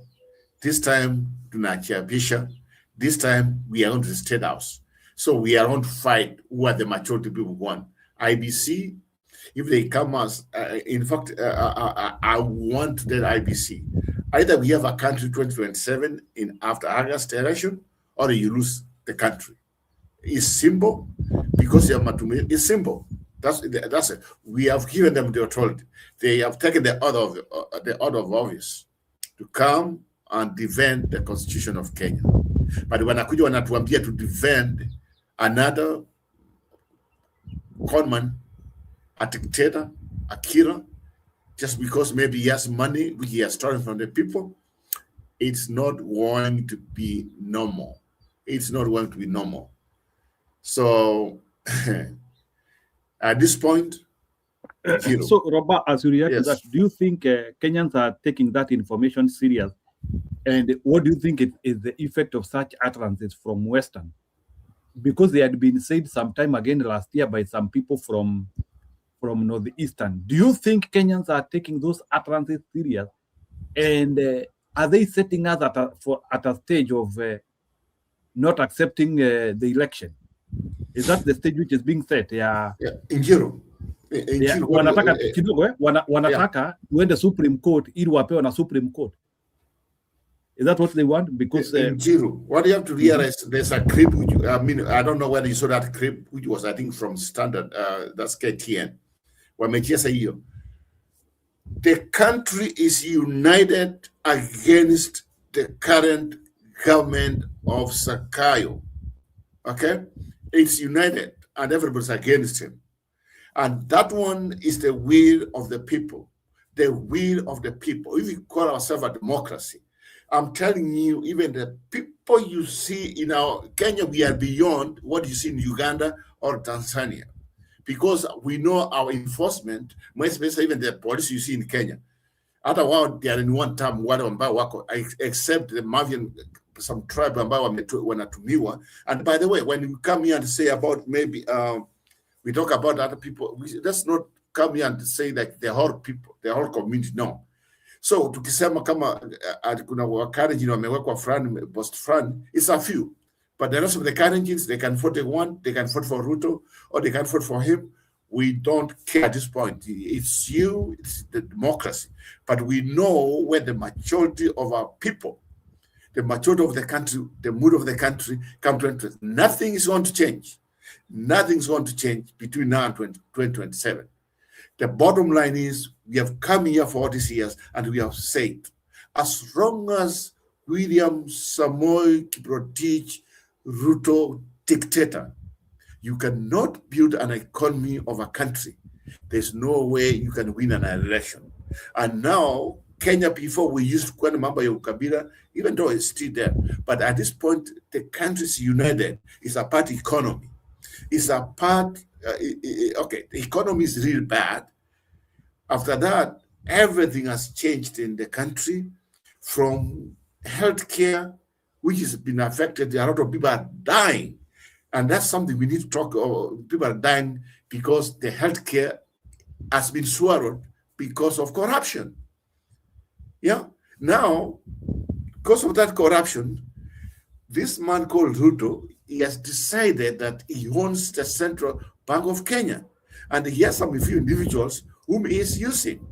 This time, tunachapisha. This time, we are on the State House. So we are on to fight who are the majority people want. IBC, if they come as, in fact, I want to tell IBC, either we have a country 2027 in after August election, or you lose the country. It's simple because you have to. It's simple. That's it. We have given them the authority. They have taken the order of office to come and defend the constitution of Kenya. But when wanakuja wanatuambia to defend another conman, a dictator, a killer, just because maybe he has money which he has stolen from the people, it's not going to be normal. It's not going to be normal. So at this point, so Robert, as you react yes. to that, do you think Kenyans are taking that information serious? And what do you think is the effect of such utterances from Western? Because they had been said some time again last year by some people from Northeastern. Do you think Kenyans are taking those utterances serious? And are they setting us at a stage of not accepting the election? Is that the stage which is being set? Yeah. Injiro. Wanataka kidogo wanataka tuende Supreme Court ili wapewe na Supreme Court. Is that what they want? Because Injiro, what you have to realize, there's a clip which, I mean, I don't know whether you saw that clip, which was I think from Standard, that's KTN. The country is united against the current government of Sakayo. Okay? It's united and everybody's against him. And that one is the will of the people. The will of the people. If we call ourselves a democracy, I'm telling you, even the people you see in our Kenya, we are beyond what you see in Uganda or Tanzania. Because we know our enforcement, especially even the police you see in Kenya. Otherwise, they are in one term, except the Mavian, some tribe ambao wanatumiwa. And by the way, when you come here and say about maybe, we talk about other people, let's not come here and say that the whole people, the whole community, no. So tukisema kama kuna Wakalenjin wamewekwa fulani, post fulani, it's a few. But the rest of the Kalenjins, they can vote they can vote for Ruto, or they can vote for him. We don't care at this point. It's you, it's the democracy. But we know where the majority of our people, the majority of the country, the mood of the country come to interest. Nothing is going to change. Nothing's going to change between now and 2027. The bottom line is we have come here for all these years and we have said, as long as William Samoei Kiprotich Ruto dictator, you cannot build an economy of a country. There's no way you can win an election. And now, Kenya, before we used to call Mamba Ukabila, even though it's still there, but at this point, the country is united. It's a part economy. It's a part, okay, the economy is really bad. After that, everything has changed in the country, from healthcare, which has been affected. A lot of people are dying. And that's something we need to talk about. People are dying because the healthcare has been swallowed because of corruption. Yeah. Now, because of that corruption, this man called Ruto, he has decided that he owns the Central Bank of Kenya. And he has some few individuals whom he is using.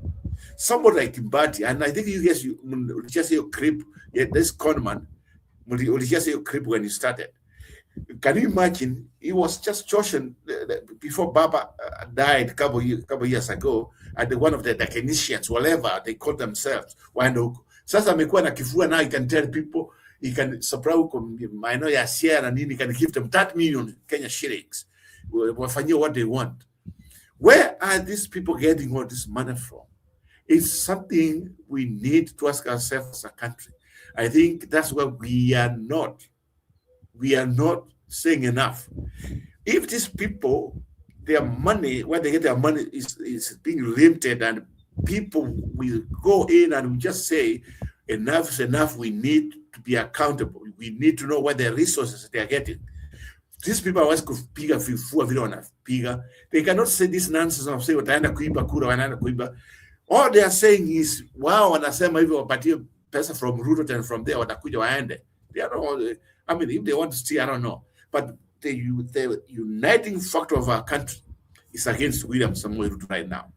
Somebody like Mbati, and I think you guys, you just your clip, this conman, you just your clip when he started. Can you imagine? He was just chosen before Baba died a couple years ago, and one of the technicians, whatever they call themselves, Sasa amekuwa na kifua, now he can tell people, he can supply maeneo ya share na nini, can give them 30 million Kenya shillings. Wafanyie what they want. Where are these people getting all this money from? It's something we need to ask ourselves as a country. I think that's why we are not saying enough. If these people, their money, where they get their money is being limited, and people will go in and just say, enough is enough, we need to be accountable. We need to know what the resources they are getting. These people always kupiga vifua vile wanapiga. They cannot say this nonsense of say wataenda kuiba kura, wanaenda kuiba. All they are saying is, wao wanasema hivyo wapatie pesa from Ruto, and from there watakuja waende. They are not, I mean, if they want to steal, I don't know. But the uniting factor of our country is against William Samoei Ruto right now.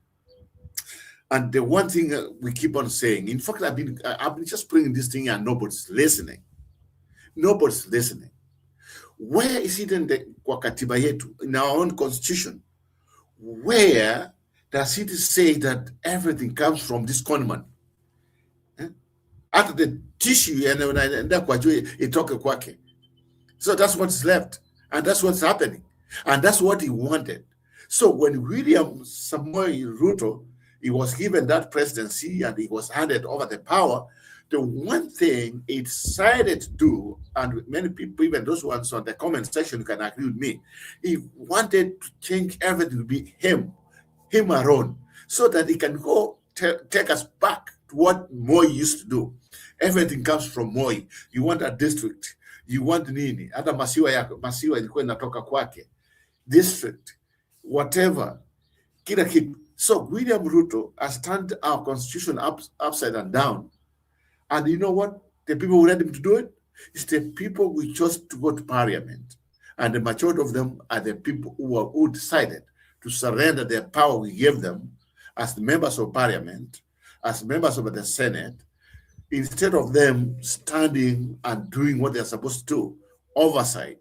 And the one thing we keep on saying, in fact, I've been just bringing this thing and nobody's listening. Nobody's listening. Where is it in the kwa katiba yetu, in our own constitution? Where does it say that everything comes from this conman? After the tissue and kwa juu itoke kwake. So that's what's left, and that's what's happening, and that's what he wanted. So when William Samoei Ruto, he was given that presidency and he was handed over the power, the one thing he decided to do, and many people, even those ones on the comment section, can agree with me, he wanted to change everything to be him alone, so that he can go take us back to what Moi used to do. Everything comes from Moi. You want a district, you want nini, hata masiwa ilikuwa inatoka kwake, district, whatever, kila kitu. So William Ruto has turned our constitution upside and down. And you know what? The people who led him to do it? It's the people we chose to go to parliament. And the majority of them are the people who decided to surrender their power we gave them as the members of parliament, as members of the Senate, instead of them standing and doing what they're supposed to do, oversight.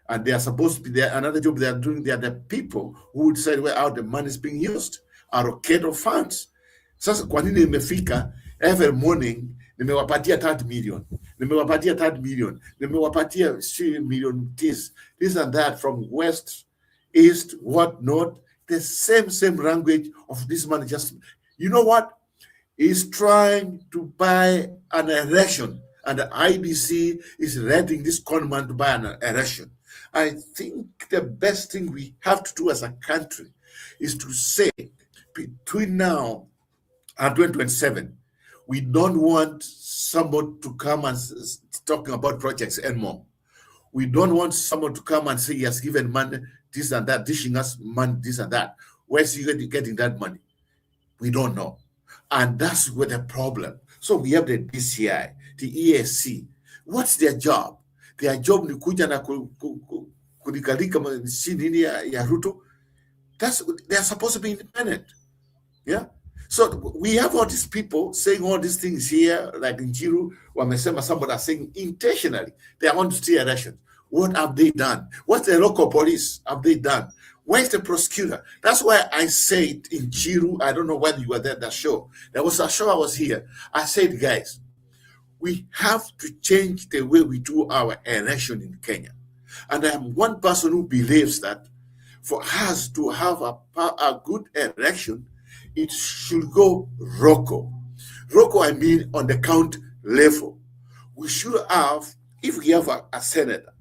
And they are supposed to be there. Another job they are doing, they are the people who decide how the money is being used, allocate of funds. Sasa kwa nini imefika every morning nimewapatia 30 million, nimewapatia 30 million, nimewapatia 3 million this and that, from west, east, what, north, the same language of this money. Just, you know what? He's trying to buy an election, and the IBC is letting this conman to buy an election. I think the best thing we have to do as a country is to say, between now and 2027, we don't want someone to come and talking about projects anymore. We don't want someone to come and say he has given money, this and that, dishing us money, this and that. Where's he getting that money? We don't know. And that's where the problem. So we have the DCI, the EAC. What's their job? Their job ni kuja na kulikalika nini ya Ruto. They're supposed to be independent. Yeah. So we have all these people saying all these things here, like in Chiru, wamesema, somebody are saying intentionally they want to steal elections. What have they done? What's the local police have they done? Where's the prosecutor? That's why I said in Chiru, I don't know whether you were there at that show. There was a show I was here. I said, guys, we have to change the way we do our election in Kenya. And I am one person who believes that for us to have a good election, it should go local. Local, I mean on the county level. We should have, if we have a senator,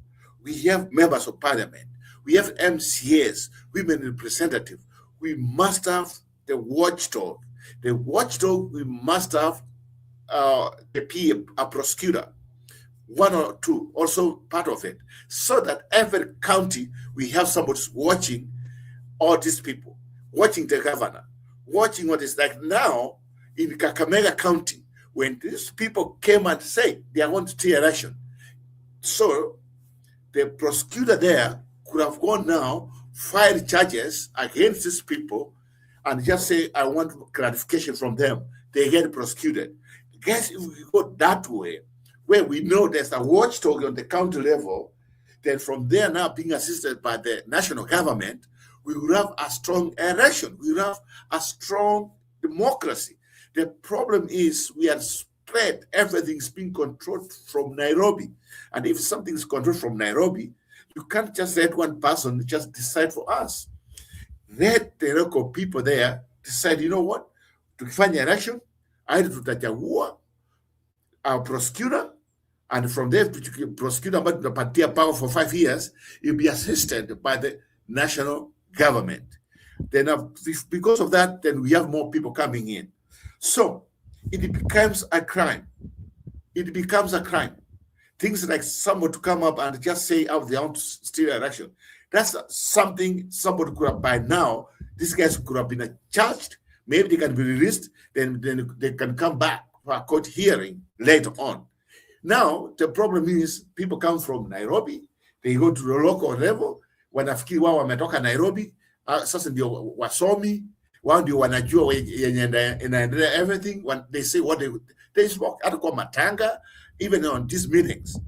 we have members of parliament, we have MCAs, women representatives, we must have the watchdog. The watchdog, we must have a prosecutor, one or two, also part of it, so that every county we have somebody watching all these people, watching the governor, watching what is like now in Kakamega County, when these people came and said they want to take election. So the prosecutor there could have gone now, filed charges against these people, and just say, I want clarification from them. They get prosecuted. Guess if we go that way, where we know there's a watchdog on the county level, then from there now being assisted by the national government, we will have a strong election. We will have a strong democracy. The problem is we are threat. Everything's being controlled from Nairobi. And if something's controlled from Nairobi, you can't just let one person just decide for us. Let the local people there decide, you know what, to find an election, either to tutachagua our prosecutor, and from there, prosecutor but the party power for 5 years, you'll be assisted by the national government. Then because of that, then we have more people coming in. So it becomes a crime. It becomes a crime. Things like someone to come up and just say, oh, they want to steal an election. That's something somebody could have, by now, these guys could have been charged. Maybe they can be released, then they can come back for a court hearing later on. Now, the problem is people come from Nairobi, they go to the local level, wanafikiri wao wametoka Nairobi, sasa ndio wasomi, wao ndio wanajua inaendelea everything. When they say what they spoke at kwa matanga, even on these meetings.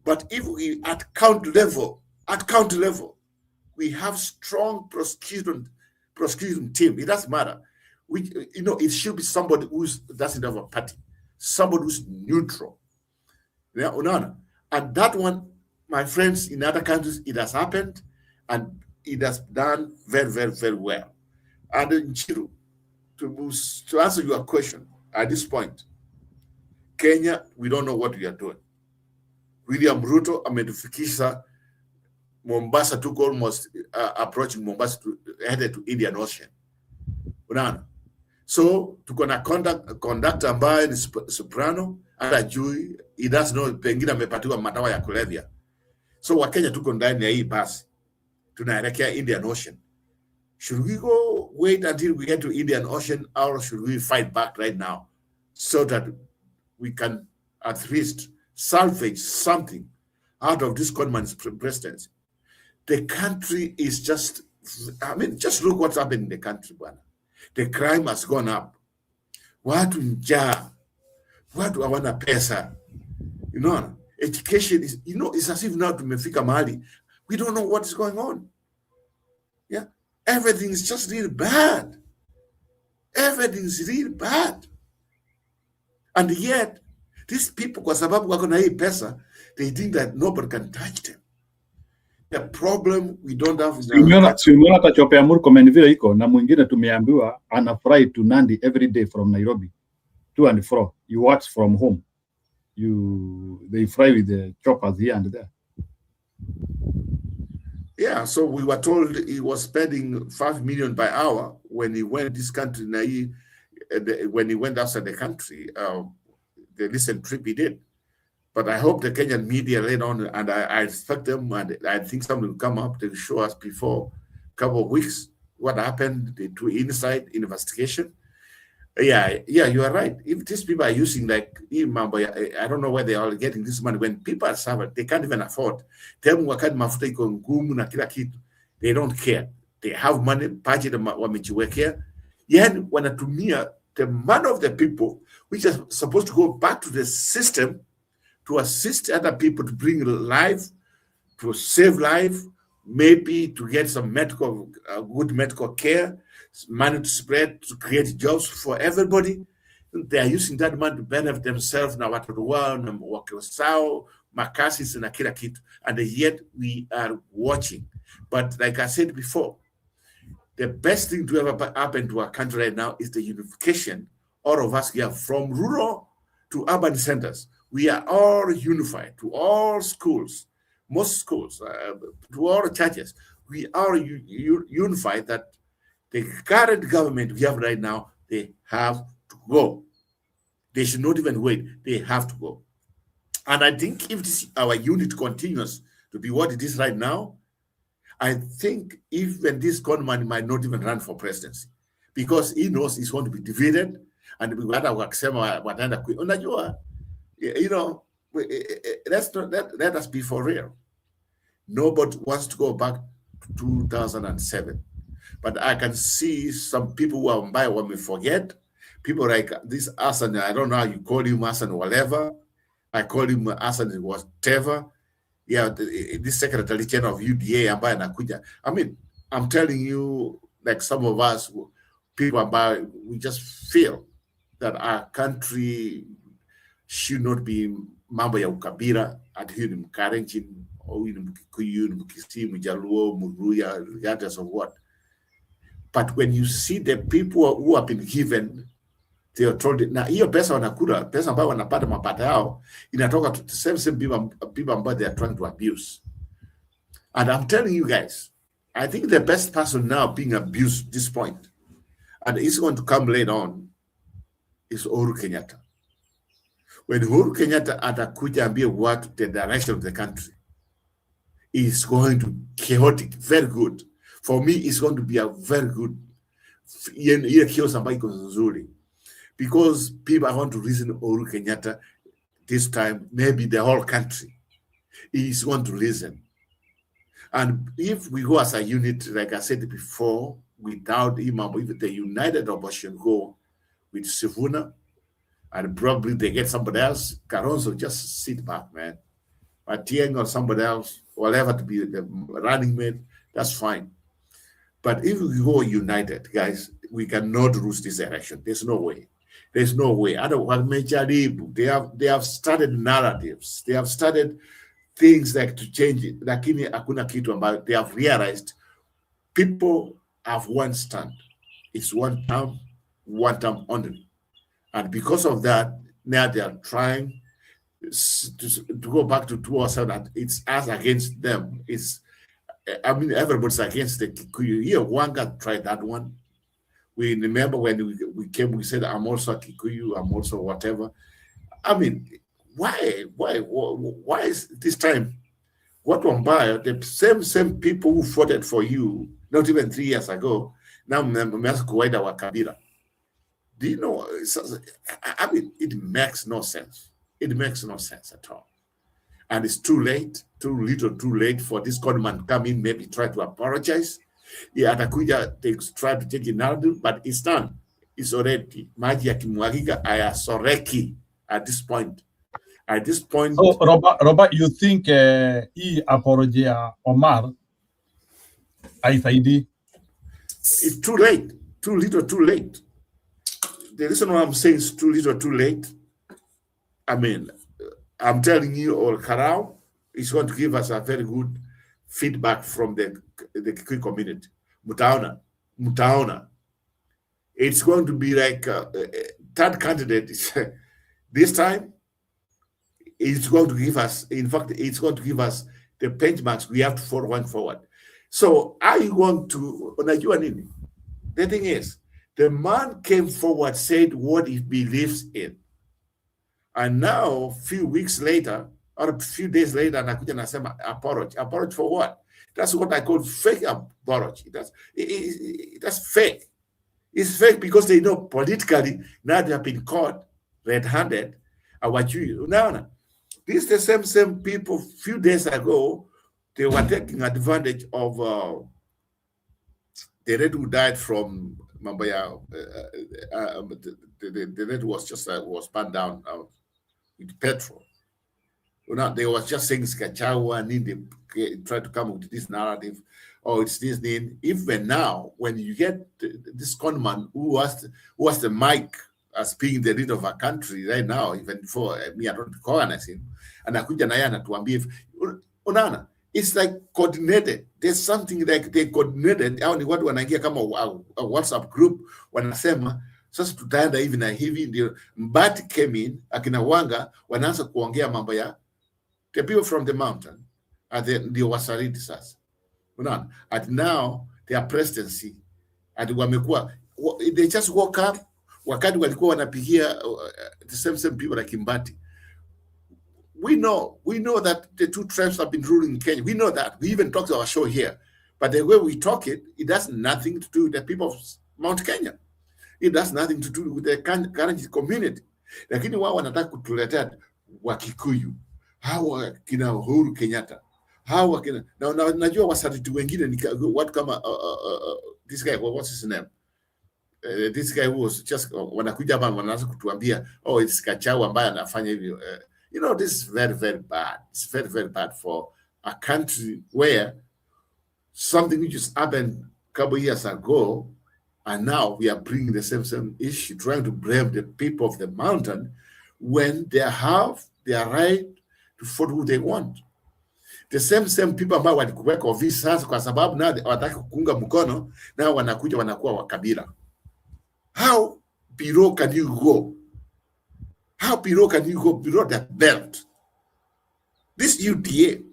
But if we at county level, we have strong prosecution team. It doesn't matter. It should be somebody who doesn't have a party, somebody who's neutral. Yeah, and that one, my friends, in other countries, it has happened, and it has done very, very, very well. And in Chiru, to answer your question at this point, Kenya, we don't know what we are doing. William Ruto ametufikisha Mombasa, took almost approaching Mombasa, headed to Indian Ocean. Unaona? So tuko na conductor ambaye ni soprano, hata jui, he does know pengine amepatiwa madawa ya kulevya. So Wakenya tuko ndani ya hii basi, tunaelekea Indian Ocean. Should we go wait until we get to Indian Ocean, or should we fight back right now so that we can at least salvage something out of this conman's presidency? The country is just, just look what's happening in the country, bwana. The crime has gone up. Watu njaa, watu hawana pesa. Education is, it's as if now tumefika mahali, we don't know what is going on. Yeah, everything is just really bad. Everything's really bad. And yet, these people, kwa sababu wako na hii pesa, they think that nobody can touch them. The problem we don't have. Simeona tachopea Murkomen vile iko na mwingine tumeambiwa ana fly to Nandi every day from Nairobi to and fro. You work from home. They fly with the choppers here and there. Yeah, so we were told he was spending 5 million by hour when he went this country. When he went outside the country, the recent trip he did. But I hope the Kenyan media later on, and I expect them, and I think something will come up to show us before a couple of weeks what happened, they do inside investigation. Yeah, you are right. If these people are using I don't know where they are getting this money. When people are suffering, they can't even afford. They don't care. They have money, budget wamejiwekea. Yet wanatumia the money of the people, which is supposed to go back to the system, to assist other people to bring life, to save life, maybe to get some good medical care, money to spread, to create jobs for everybody. They are using that money to benefit themselves na watu wao na wakisao makasi na kila kitu, and yet we are watching. But like I said before, the best thing to ever happen to our country right now is the unification. All of us here, from rural to urban centers, we are all unified, to all schools, most schools, to all churches. We are unified that the current government we have right now, they have to go. They should not even wait. They have to go. And I think if our unit continues to be what it is right now, I think even this conman might not even run for presidency, because he knows he's going to be defeated, and let us be for real. Nobody wants to go back to 2007. But I can see some people who are by when we forget. People like this Hassan, I don't know how you call him, Hassan whatever. I call him Hassan whatever. Yeah, this Secretary General of UDA ambaye anakuja. I mean, I'm telling you, like some of us, people we just feel that our country, should not be mambo ya ukabila, ati huyu ni Mkalenjin, huyu ni Mkikuyu, Mkisii, Mjaluo, Muluya, regardless of what. But when you see the people who have been given the authority, na hiyo pesa wanakula, pesa ambayo wanapata mapato yao, inatoka to the same people ambao they are trying to abuse. And I'm telling you guys, I think the best person now being abused at this point, and it's going to come later on, is Uhuru Kenyatta. When Uhuru Kenyatta atakuja ambie what the direction of the country is going to chaotic, very good. For me, it's going to be a very good because people are going to listen to Uhuru Kenyatta this time, maybe the whole country is going to listen. And if we go as a unit, like I said before, without Imam, if the united opposition go with Sifuna, and probably they get somebody else, Kalonzo just sit back, man. Atieng or somebody else, whatever to be the running mate, that's fine. But if we go united, guys, we cannot lose this election. There's no way. There's no way. Otherwise, they have started narratives. They have started things like to change it. Lakini hakuna kitu ambayo they have realized people have one stand. It's one term only. And because of that, now they are trying to go back to 2007 that it's us against them. I mean, everybody's against the Kikuyu. Here, Wanga tried that one. We remember when we came, we said, I'm also a Kikuyu, I'm also whatever. I mean, why is this time, what one buy, the same people who fought for you, not even 3 years ago, now must go away our Kabila. Do you know, I mean, it makes no sense. It makes no sense at all. And it's too late, too little, too late for this conman to come in, maybe try to apologize. Yeah, atakuja takes try to take it narrative, but it's done. It's already maji yakimwagika ayasoreki at this point. At this point. So, Robert, you think he apology Omar haisaidii? It's too late, too little, too late. The reason why I'm saying it's too little, too late, I mean, I'm telling you, all Karao is going to give us a very good feedback from the Kikuyu community. Mutaona. It's going to be like third candidate. This time, it's going to give us, in fact, it's going to give us the benchmarks we have to follow one forward. So I want to, the thing is, the man came forward, said what he believes in. And now, a few weeks later, or a few days later, anakuja nasema apology. Apology for what? That's what I call fake apology. That's fake. It's fake because they know politically now they have been caught red-handed. Now, these are the same people. A few days ago, they were taking advantage of the red who died from Mambaya. The red was just was burned down with petrol. They was just saying Skachawa, and they try to come up with this narrative. Oh, it's this name. Even now, when you get this conman who was the mic as being the leader of a country right now, even before me, I don't recognize him, and Akuja Nayana to Ambi, Onana, it's like coordinated. There's something like they coordinated. Only what when I get come a WhatsApp group when I say sasa tutaenda hivi na hivi, ndio Mbati came in, akina Wanga wanaanza kuongea mambo ya the people from the mountain, and ndio wasaridi sasa. Unaona, at now their presidency and wamekuwa they just woke up wakati walikuwa wanapigia the same people like Mbati. We know that the two tribes have been ruling in Kenya. We know that. We even talked to our show here. But the way we talk it has nothing to do with the people of Mount Kenya. It has nothing to do with the current community. Lakini wao wanataka kutuletea Wakikuyu, hawa kina Uhuru Kenyatta, hawa kina na najua wasatiti wengine ni watu kama this guy, what's his name? This guy who was just wanakuja hapa wanaanza kutuambia oh it's Kachawa ambaye anafanya hivyo. You know, this is very, very bad. It's very, very bad for a country where something which just happened a couple of years ago, and now we are bringing the same issue, trying to blame the people of the mountain when they have their right to vote who they want. The same people ambao walikuweka ofisi sasa kwa sababu na wataki kuunga mkono na wanakuja wanakuwa wa kabila. How below can you go? How below can you go below that belt? This UDA.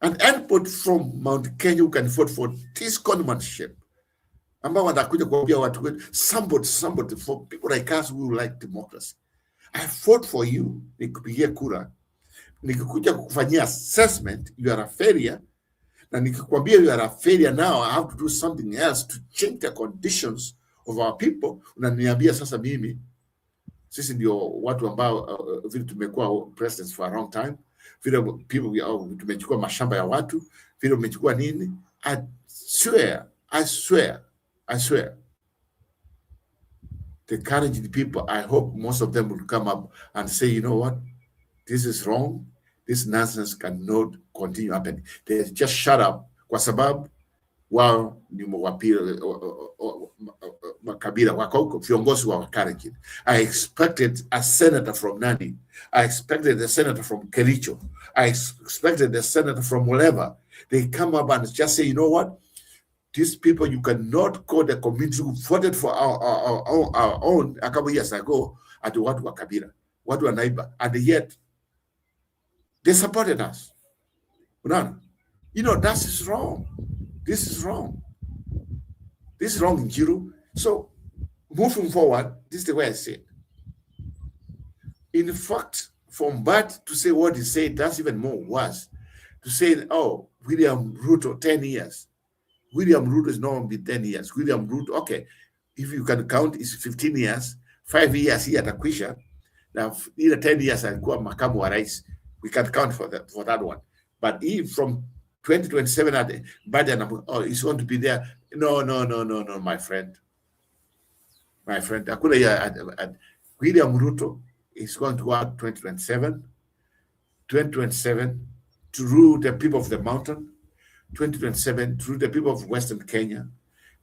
And anybody from Mount Kenya who can vote for this conmanship. Ambao wanakuja kuambia watu somebody for people like us who like democracy. I fought for you. Nikupigia kura. Nikikuja kukufanyia assessment, you are a failure. Na nikikwambia you are a failure now, I have to do something else to change the conditions of our people. Unaniambia sasa mimi, sisi ndio watu ambao vile tumekuwa presidents for a long time. Vile people tumechukua mashamba ya watu. Vile umechukua nini? I swear. The courage people, I hope most of them will come up and say, you know what? This is wrong. This nonsense cannot continue happening. They just shut up. Kwa sababu wao ni makabila wako viongozi wa Clergy. I expected a senator from Nandi. I expected a senator from Kericho. I expected a senator from wherever. They come up and just say, you know what? These people, you cannot call the community who voted for our own a couple years ago at watu wa kabila, watu wa naiba, and yet they supported us. You know, that is wrong. This is wrong. This is wrong in Jiru. So, moving forward, this is the way I say it. In fact, from bad to say what he said, that's even more worse. To say, oh, William Ruto, 10 years. William Ruto is not only 10 years. William Ruto, okay, if you can count, it's 15 years, 5 years here at Akwisha. Now, either 10 years alikuwa makamu wa rais. We can count for that one. But if from 2027 at Biden, oh, it's going to be there. No, my friend. My friend, William Ruto is going to go out 2027 to rule the people of the mountain. 2027 through the people of Western Kenya,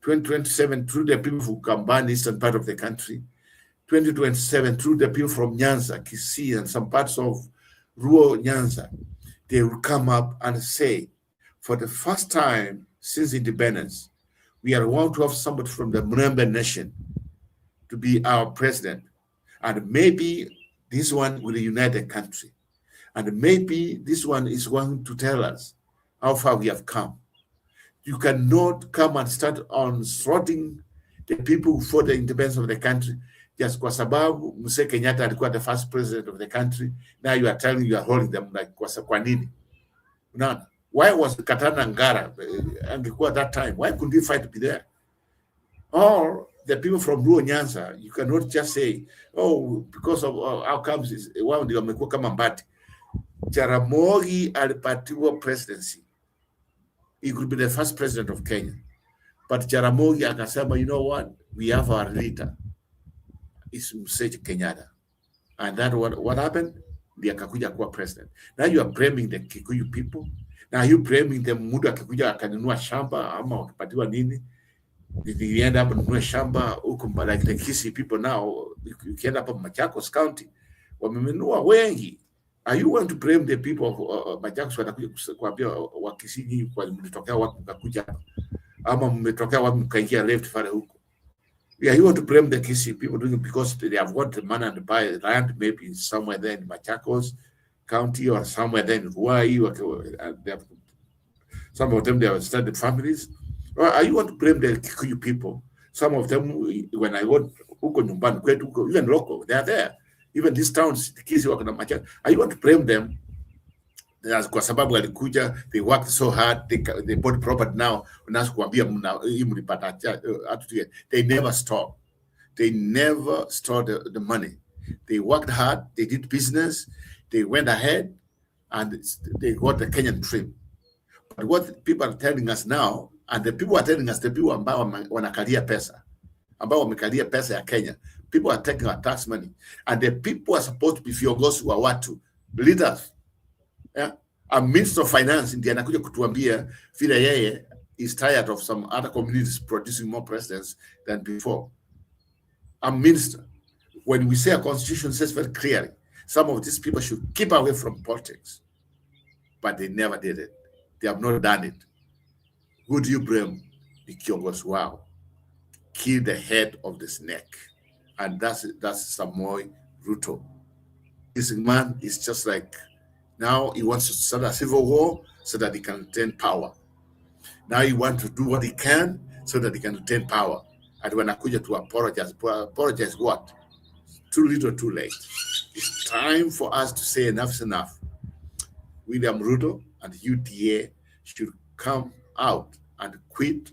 2027 through the people of Ukambani, eastern part of the country, 2027 through the people from Nyanza, Kisii, and some parts of rural Nyanza. They will come up and say, for the first time since independence, we are going to have somebody from the Murembe nation to be our president. And maybe this one will unite the country. And maybe this one is going to tell us how far we have come. You cannot come and start on slaughtering the people who fought the independence of the country just kwa sababu Mzee Kenyatta alikuwa the first president of the country. Now you are telling you are holding them like kwa nini? Now, why was Katana Ngara angekuwa that time? Why couldn't he fight to be there? Or the people from Ruo Nyanza, you cannot just say, oh, because of outcomes, wao ndio wamekuwa kama Mbati. Jaramogi alipatiwa presidency. He could be the first president of Kenya. But Jaramogi akasema, you know what? We have our leader. It's Mzee Kenyatta. And that what happened? Ndiye akakuja kuwa president. Now you are blaming the Kikuyu people. Now you blaming them muda akikuja akanunua shamba ama wakipatiwa nini? They end up nunua shamba huko like the Kisii people now. You end up in Machakos County. Wamenunua wengi. Are you going to blame the people of Machakos watakuja kuambia wa Kisii kwa mmetokea wapi mkakuja ama mmetokea wapi mkaingia left fare huko? Yeah, you want to blame the Kisii people doing it because they have got the money and buy land maybe somewhere there in Machakos County or somewhere there in Hawaii. Some of them, they have started families. Or are you want to blame the Kikuyu people? Some of them, when I went huko nyumbani kwetu huko, even local, they are there. Even these towns, Kisii wako na Machakos. Are you want to blame them? Kwa sababu walikuja, they worked so hard, they bought property now, unaanza kuambia mlipata they never stop. They never store the money. They worked hard, they did business, they went ahead, and they got the Kenyan dream. But what people are telling us now, and the people are telling us, the people ambao wanakalia pesa, ambao wamekalia pesa ya Kenya, people are taking our tax money, and the people are supposed to be viongozi wa watu, leaders. Yeah. A minister of finance ndiye anakuja kutuambia vile yeye is tired of some other communities producing more presidents than before. A minister. When we say a constitution says very clearly, some of these people should keep away from politics, but they never did it. They have not done it. Who do you blame? The Kyogos? Wow. Kill the head of the snake. And that's Samoei Ruto. This man is just like, now he wants to start a civil war so that he can retain power. Now he wants to do what he can so that he can retain power. And when Akuja to apologize what? Too little, too late. It's time for us to say enough is enough. William Ruto and UDA should come out and quit.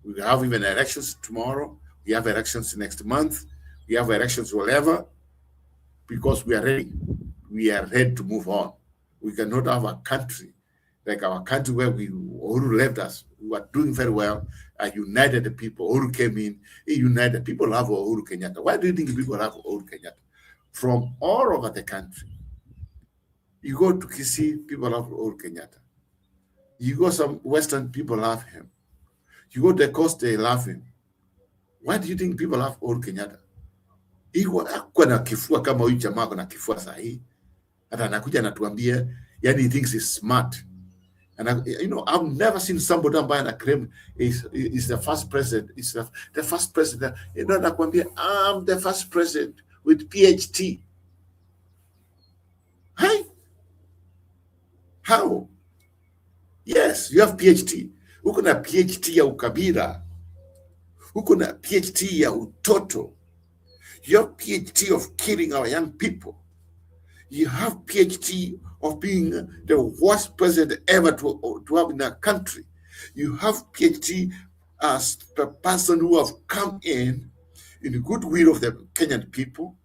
We have even elections tomorrow. We have elections next month. We have elections whatever, because we are ready. We are ready to move on. We cannot have a country like our country where Uhuru left us. We were doing very well. United the people. Uhuru came in. He united. People love Uhuru Kenyatta. Why do you think people love Uhuru Kenyatta? From all over the country. You go to Kisii, people love Uhuru Kenyatta. You go some Western, people love him. You go to the coast, they love him. Why do you think people love Uhuru Kenyatta? Hakuwa na kifua kama huyu jamaa kuna kifua sahi. Hata anakuja anatuambia, yani he thinks he's smart. And I've never seen somebody ambaye ana claim is the first president. Is the first president. Anakuambia, I'm the first president with PhD. Hi? How? Yes, you have PhD. Uko na PhD ya ukabila. Uko na PhD ya utoto. You have PhD of killing our young people. You have PhD of being the worst president ever to have in a country. You have PhD as the person who have come in the goodwill of the Kenyan people.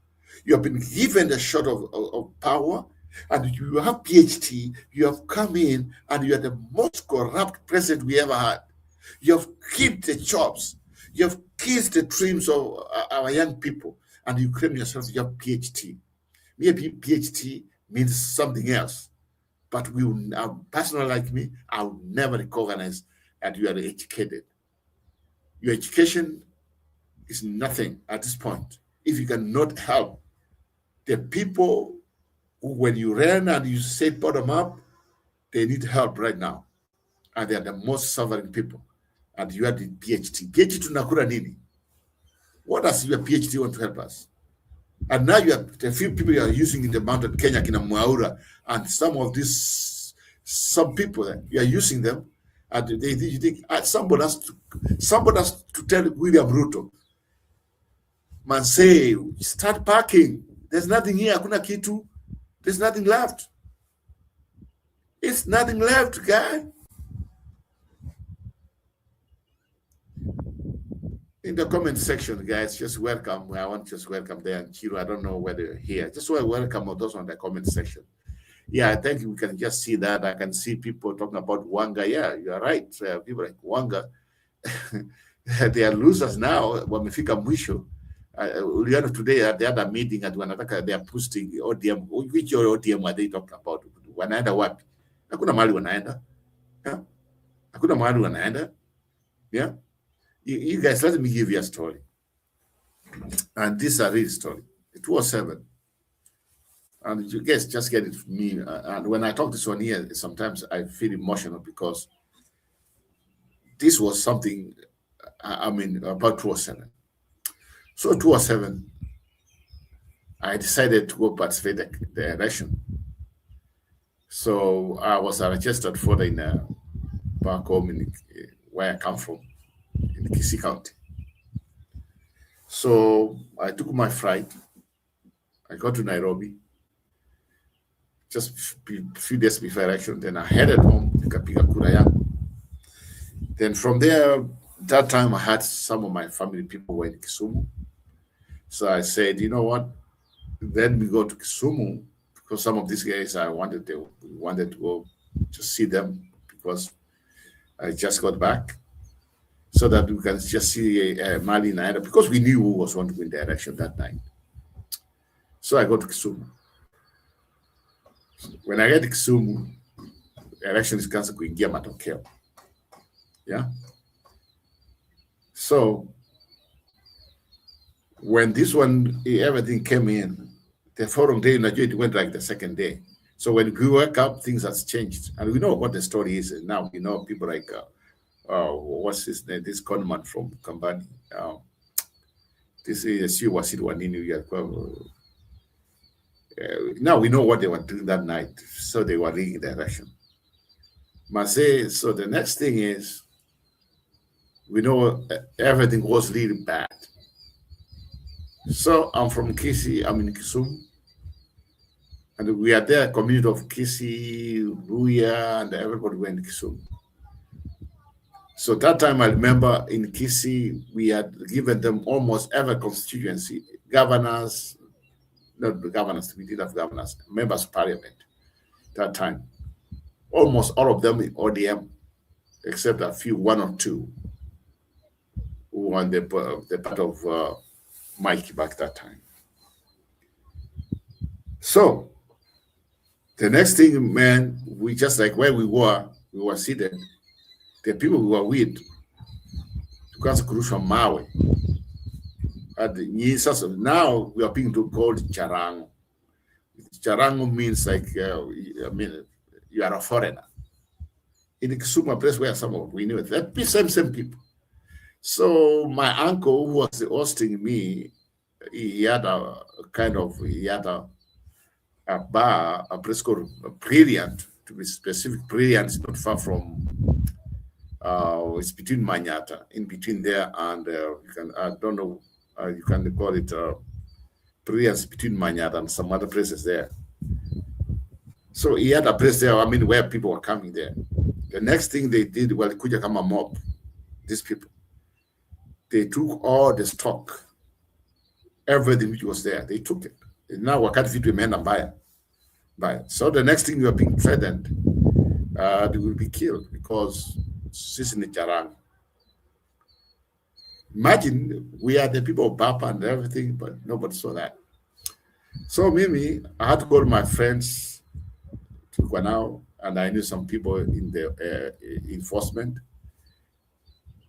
You have been given the shot of power, and you have PhD. You have come in, and you are the most corrupt president we ever had. You have killed the jobs. You have killed the dreams of our young people, and you claim yourself you have PhD. Maybe PhD means something else, but a person like me, I will never recognize that you are educated. Your education is nothing at this point. If you cannot help the people who, when you ran and you say bottom up, they need help right now, and they are the most suffering people. And you are the PhD. PhD tunakura nini? What does your PhD want to help us? And now you have the few people you are using in the mountain Kenya, Kina Mwaura, and some people that you are using them, and you think somebody has to tell William Ruto, man, say start packing. There's nothing here. Hakuna kitu. There's nothing left. It's nothing left, guy. In the comment section, guys, just welcome. I want to just welcome there. And Chiro, I don't know whether you're here. Just welcome those on the comment section. Yeah, I think we can just see that. I can see people talking about Wanga. Yeah, you're right. People like Wanga, they are losers now. Wamefika mwisho. Today at the other meeting at wanataka they are posting ODM. Which ODM are they talking about? Wanaenda wapi? Hakuna mahali wanaenda. Yeah. Hakuna mahali wanaenda. Yeah. You guys, let me give you a story. And this is a real story. 207. And you guys just get it from me. And when I talk this one here, sometimes I feel emotional because this was something, about 207. So 207, I decided to go participate in the election. So I was registered for the back home where I come from, in Kisii County. So I took my flight. I got to Nairobi just a few days before election. Then I headed home, nikapiga kura yangu. Then from there, that time I had some of my family people were in Kisumu. So I said, you know what? Then we go to Kisumu because some of these guys I wanted to go to see them because I just got back, so that we can just see Mali Naira, because we knew who was going to win the election that night. So I go to Kisumu. When I get to Kisumu, the election is cancelled kuingia matokeo. Yeah. So when this one, everything came in, the following day, it went like the second day. So when we woke up, things has changed. And we know what the story is. And now we know people like, what's his name? This conman from Kambani. This is now we know what they were doing that night. So they were leading the election. So the next thing is, we know everything was really bad. So I'm from Kisii, I'm in Kisumu. And we are there, community of Kisii, Ruya, and everybody went to Kisumu. So that time I remember in Kisii, we had given them almost every constituency, governors, not the governors, we did have governors, members of parliament that time. Almost all of them in ODM, except a few, one or two, who won the part of Mike back that time. So the next thing, man, we just like where we were seated, the people who were with, because Kurusha Mawe. Now we are being called Charango. Charango means like, I mean, you are a foreigner. In the Kisumu place where some of we knew it, the same people. So my uncle, who was hosting me, he had a bar, a place called Brilliant, to be specific. Brilliant is not far from, it's between Manyata, in between there and, I don't know, you can call it Brilliant between Manyata and some other places there. So he had a place there, I mean, where people were coming there. The next thing they did, well, Kuja Kama mob, these people, they took all the stock, everything which was there, they took it. And now wakati vitu imeenda mbaya. So the next thing you are being threatened, they will be killed because this is the Charango. Imagine we are the people of Bapa and everything, but nobody saw that. So Mimi, I had to call my friends to Kwanao, and I knew some people in the enforcement.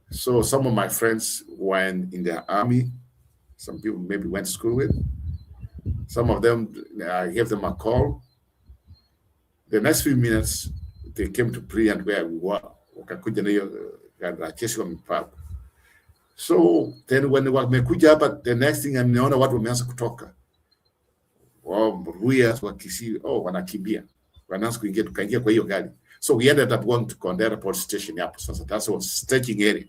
So some of my friends went in the army. Some people maybe went to school with. Some of them, I gave them a call. The next few minutes, they came to Brilliant where we were. So then when wamekuja hapa, the next thing nimeona watu wameanza kutoka. Ruya wa Kisii, wanakimbia. Wanaanza kuingia, tukaingia kwa hiyo gari. So we ended up going to Kondera police station hapo sasa. That was staging area.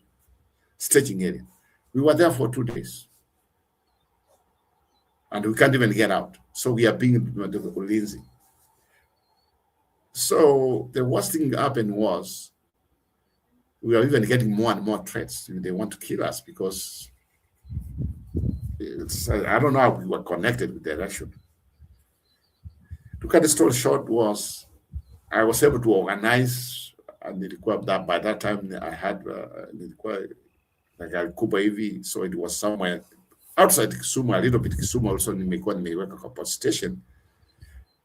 We were there for 2 days. And we can't even get out. So we are being lazy. So the worst thing happened was we are even getting more and more threats. They want to kill us because I don't know how we were connected with the election. To cut the story short was, I was able to organize, and that by that time I had like a Kuba EV, so it was somewhere outside Kisumu, a little bit Kisumu also in Meweka Port Station.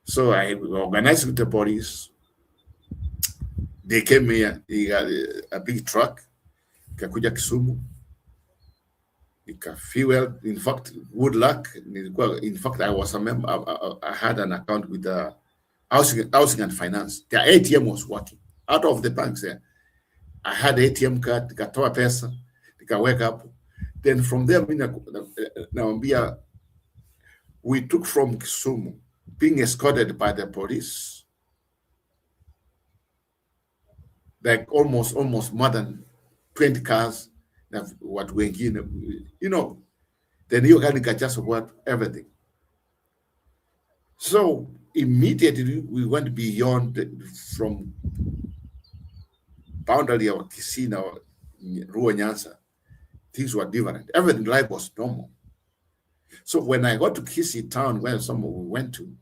So I organized with the police. They came here, they got a big truck, ikakuja Kisumu, fuel. In fact, good luck. In fact, I was a member, I had an account with the housing and finance. The ATM was working out of the banks there. I had ATM card, nikatoa pesa, nikaweka hapo. Then from there, we took from Kisumu, being escorted by the police, like almost more than 20 cars. What we the new guy just what everything. So immediately we went beyond from boundary of Kisii now, Ruo Nyanza. Things were different. Everything life was normal. So when I got to Kisii town, where we went to,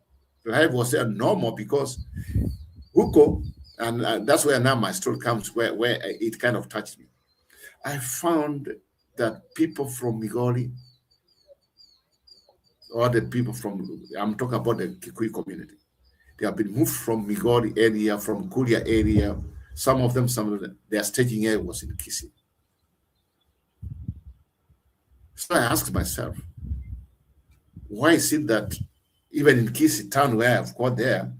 life was there normal because Huko, and that's where now my story comes, where it kind of touched me. I found that people from Migori, or the people from, I'm talking about the Kikuyu community, they have been moved from Migori area, from Kuria area. Some of them, their staging area was in Kisii. So I asked myself, Why is it that even in Kisii town where I've got there,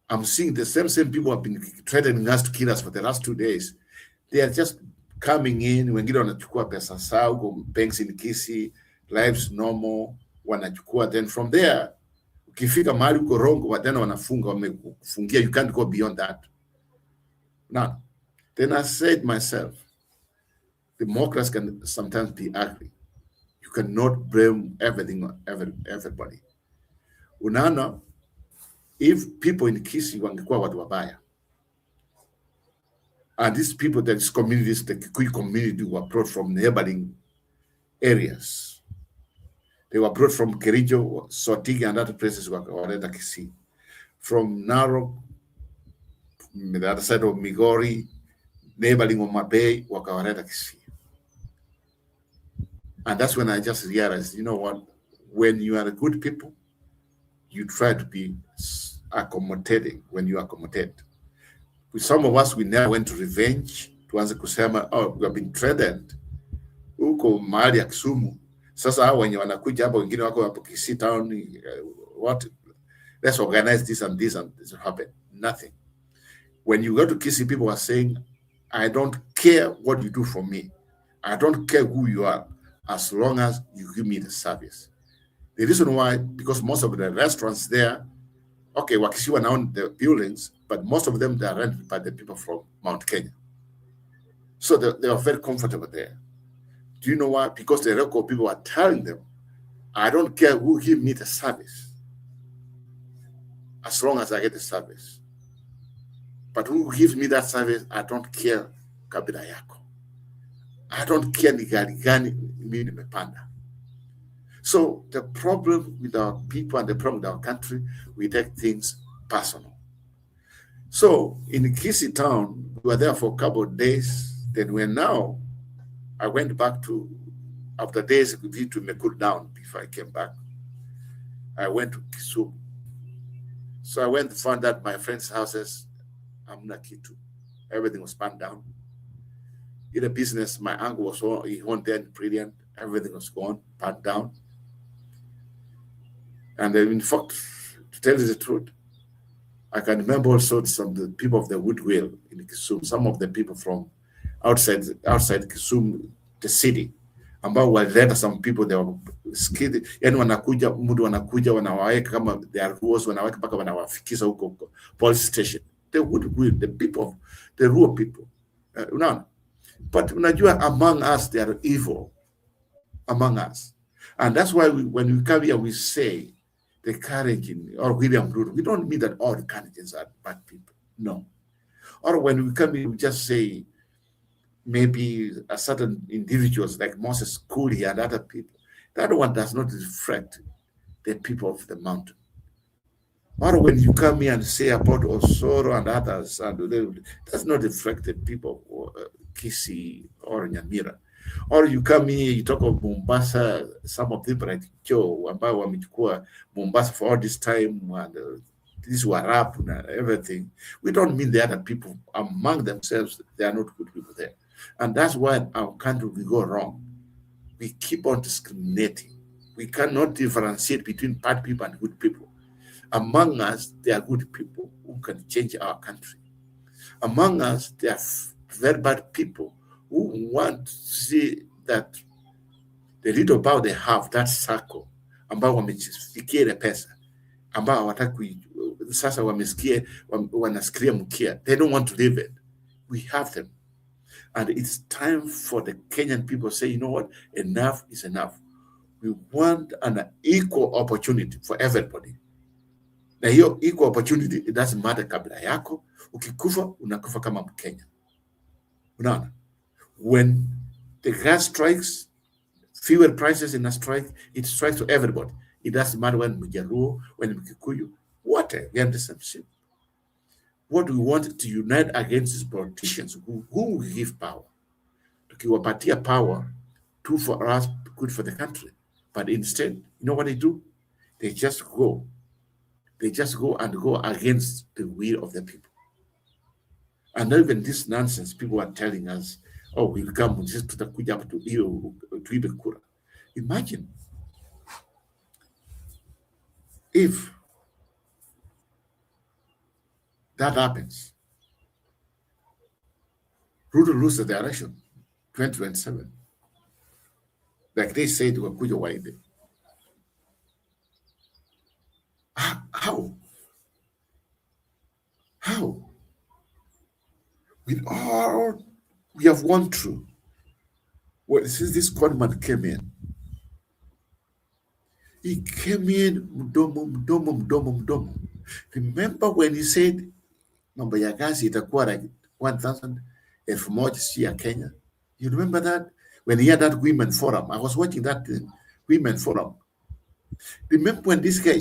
I'm seeing the same people have been threatening us to kill us for the last 2 days. They are just coming in, wengine wanachukua pesa zao, go banks in Kisii, lives normal, wanachukua, then from there, ukifika mahali uko wrong, then wanafunga, wamefungia, you can't go beyond that. Now, then I said myself, democracy can sometimes be ugly. You cannot blame everything on everybody. Unaona, if people in Kisii wangekuwa watu wabaya, and these people, that is communities, the Kikuyu community, were brought from neighboring areas. They were brought from Kericho, Sotiga, and other places were already Kisii. From Narok, the other side of Migori, neighboring Homa Bay, were already Kisii. And that's when I just realized, you know what? When you are a good people, you try to be accommodating when you accommodate. With some of us, we never went to revenge. Tuanze kusema, oh, we have been threatened. Uko mahali ya Kisumu. Sasa hao wenye wanakuja hapo, wengine wako hapo Kisii town, what? Let's organize this and this happen. Nothing. When you go to Kisii, people are saying, I don't care what you do for me. I don't care who you are, as long as you give me the service. The reason why, because most of the restaurants there, okay, Wakisi own the buildings, but most of them, they are rented by the people from Mount Kenya. So they are very comfortable there. Do you know why? Because the local people are telling them, I don't care who give me the service, as long as I get the service. But who gives me that service, I don't care kabila yako. I don't care ni gari gani mimi nimepanda. So the problem with our people and the problem with our country, we take things personal. So in Kisii town, we were there for a couple of days. Then I went back to, after days, we need to cool down before I came back. I went to Kisumu. So I went to find out my friends' houses, Amna Kitu. Everything was burned down. In the business, my uncle was on, he owned then brilliant. Everything was gone, burned down. And in fact, to tell you the truth, I can remember also some of the people of the Woodwell in Kisumu, some of the people from outside Kisumu, the city, ambao walileta some people, they were skilled, yani wanakuja, mtu wanakuja, wanawaweka kama they are rules, wanaweka mpaka wanawafikisha huko police station. The Woodwell, the people, the rural people. Unaona? But unajua, among us, they are evil. Among us. And that's why when we come here, we say, the Karen or William Ruto, we don't mean that all the candidates are bad people. No. Or when we come here, we just say maybe a certain individuals like Moses Cooley and other people. That one does not reflect the people of the mountain. Or when you come here and say about Osoro and others, and that's not reflect the people of Kisii or Nyamira. Or you come here, you talk of Mombasa, some of them like Joe, ambao wamechukua Mombasa for all this time, and this were rap and everything. We don't mean the other people among themselves, they are not good people there. And that's why our country will go wrong. We keep on discriminating. We cannot differentiate between bad people and good people. Among us, there are good people who can change our country. Among us, there are very bad people who want to see that the little power they have, that circle, ambao wamefikia ile pesa, ambao hawataka sasa wanasikia mkia, they don't want to live it. We have them. And it's time for the Kenyan people to say, you know what, enough is enough. We want an equal opportunity for everybody. Na hiyo equal opportunity, it doesn't matter kabila yako, ukikufa, unakufa kama Mkenya. Unaona? When the gas strikes, fuel prices in a strike, it strikes to everybody. It doesn't matter when Mjaluo, when Mkikuyu, whatever, we are the same shit. What we want to unite against is politicians who will give power. Tukiwapatia power, too for us, good for the country. But instead, you know what they do? They just go. They just go against the will of the people. And even this nonsense, people are telling us, oh, we'll come just to the kuja to ibe kura. Imagine If that happens, Ruto loses the election 2027. Like they said, Wakuja Waide. How? How? With all we have gone through, well, since this conman came in, he came in mdomo. Remember when he said mambo ya kazi itakuwa like 1,000 elfu moja si ya Kenya? You remember that? When he had that women forum, I was watching that women forum. Remember when this guy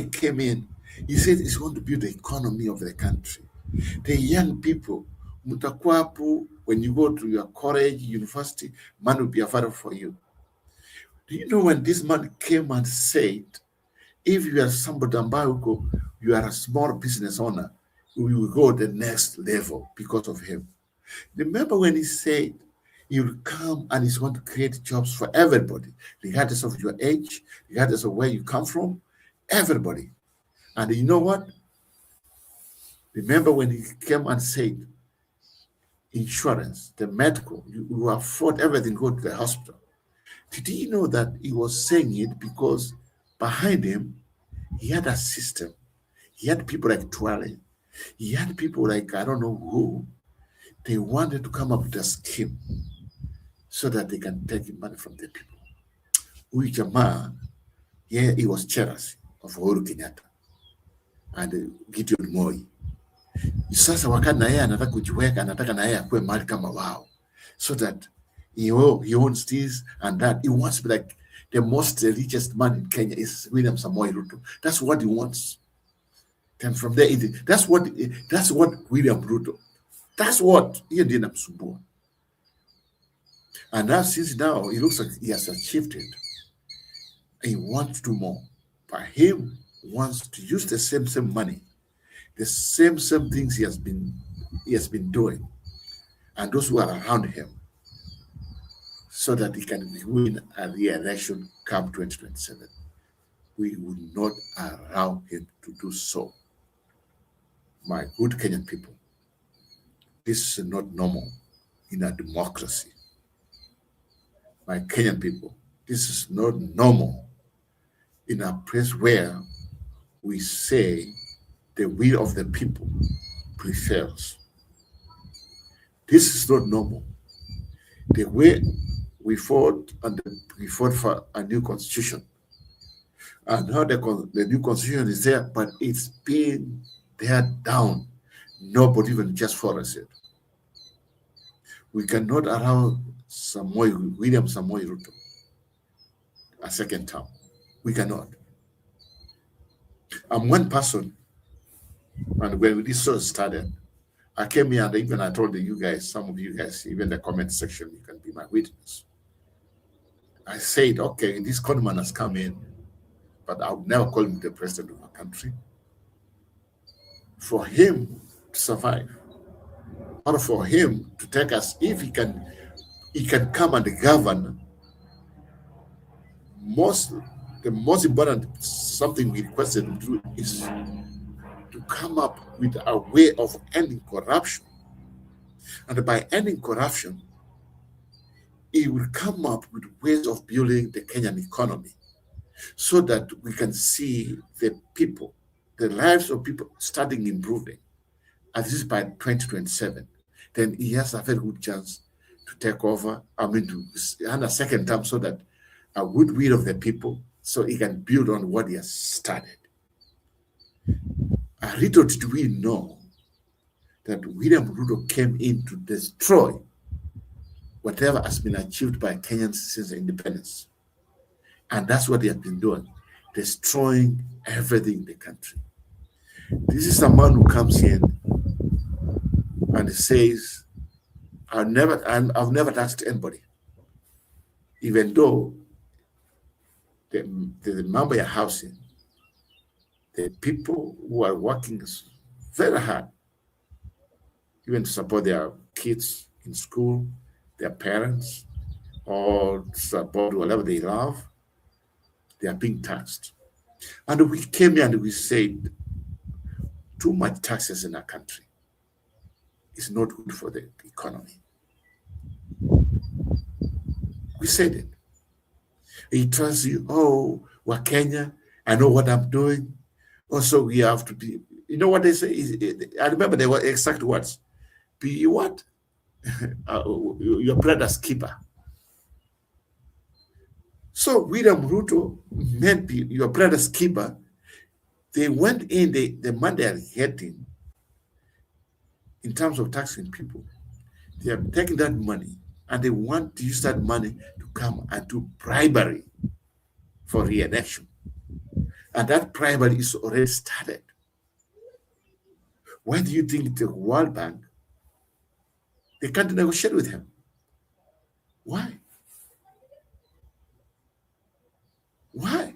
came in, he said it's going to build the economy of the country. The young people, mutakwapu, when you go to your college, university, man will be available for you. Do you know when this man came and said, if you are somebody ambayo you are a small business owner, we will go the next level because of him. Remember when he said he will come and he's going to create jobs for everybody, regardless of your age, regardless of where you come from, everybody. And you know what? Remember when he came and said, insurance, the medical, you afford everything, go to the hospital. Did you know that he was saying it because behind him, he had a system. He had people like Twale. He had people like, I don't know who. They wanted to come up with a scheme so that they can take money from the people. Huyu jamaa, yeah, he was jealous of Uhuru Kenyatta and Gideon Moi. Sasa wakati na yeye anataka kujiweka, anataka na yeye akuwe mali kama wao, so that he owns this and that. He wants to be like the most richest man in Kenya is William Samoei Ruto. That's what he wants. Then from there, that's what William Ruto. That's what he did Msumbua. And now, since now, it looks like he has achieved it. He wants to do more. But him wants to use the same money, the same things he has been doing, and those who are around him, so that he can win a re-election come 2027. We will not allow him to do so. My good Kenyan people, this is not normal in a democracy. My Kenyan people, this is not normal in a place where we say the will of the people prevails. This is not normal. The way we fought for a new constitution, and now the new constitution is there, but it's been there down. Nobody even just follows it. We cannot allow William Samoei Ruto a second term. We cannot. I'm one person, and when this sort started, I came here and even I told you guys, some of you guys, even the comment section, you can be my witness. I said, okay, this conman has come in, but I would never call him the president of our country. For him to survive, or for him to take us, if he can come and govern. The most important something we requested him to do is to come up with a way of ending corruption. And by ending corruption, he will come up with ways of building the Kenyan economy so that we can see the people, the lives of people starting improving. And this is by 2027. Then he has a very good chance to take over, to have a second term so that a goodwill of the people, so he can build on what he has started. A little did we know that William Ruto came in to destroy whatever has been achieved by Kenyans since independence. And that's what he has been doing, destroying everything in the country. This is a man who comes in and says, I've never taxed anybody, even though the member of housing, the people who are working very hard, even to support their kids in school, their parents, or support whatever they love, they are being taxed. And we came here and we said, too much taxes in our country is not good for the economy. We said it. He tells you, oh, we're Kenya, I know what I'm doing. Also, we have to be, you know what they say? I remember they were exact words. Be what? Your brother's keeper. So William Ruto meant be your brother's keeper. They went in, the money they are getting in terms of taxing people. They are taking that money and they want to use that money to come and do bribery for re-election. And that bribery is already started. Why do you think the World Bank, they can't negotiate with him? Why? Why?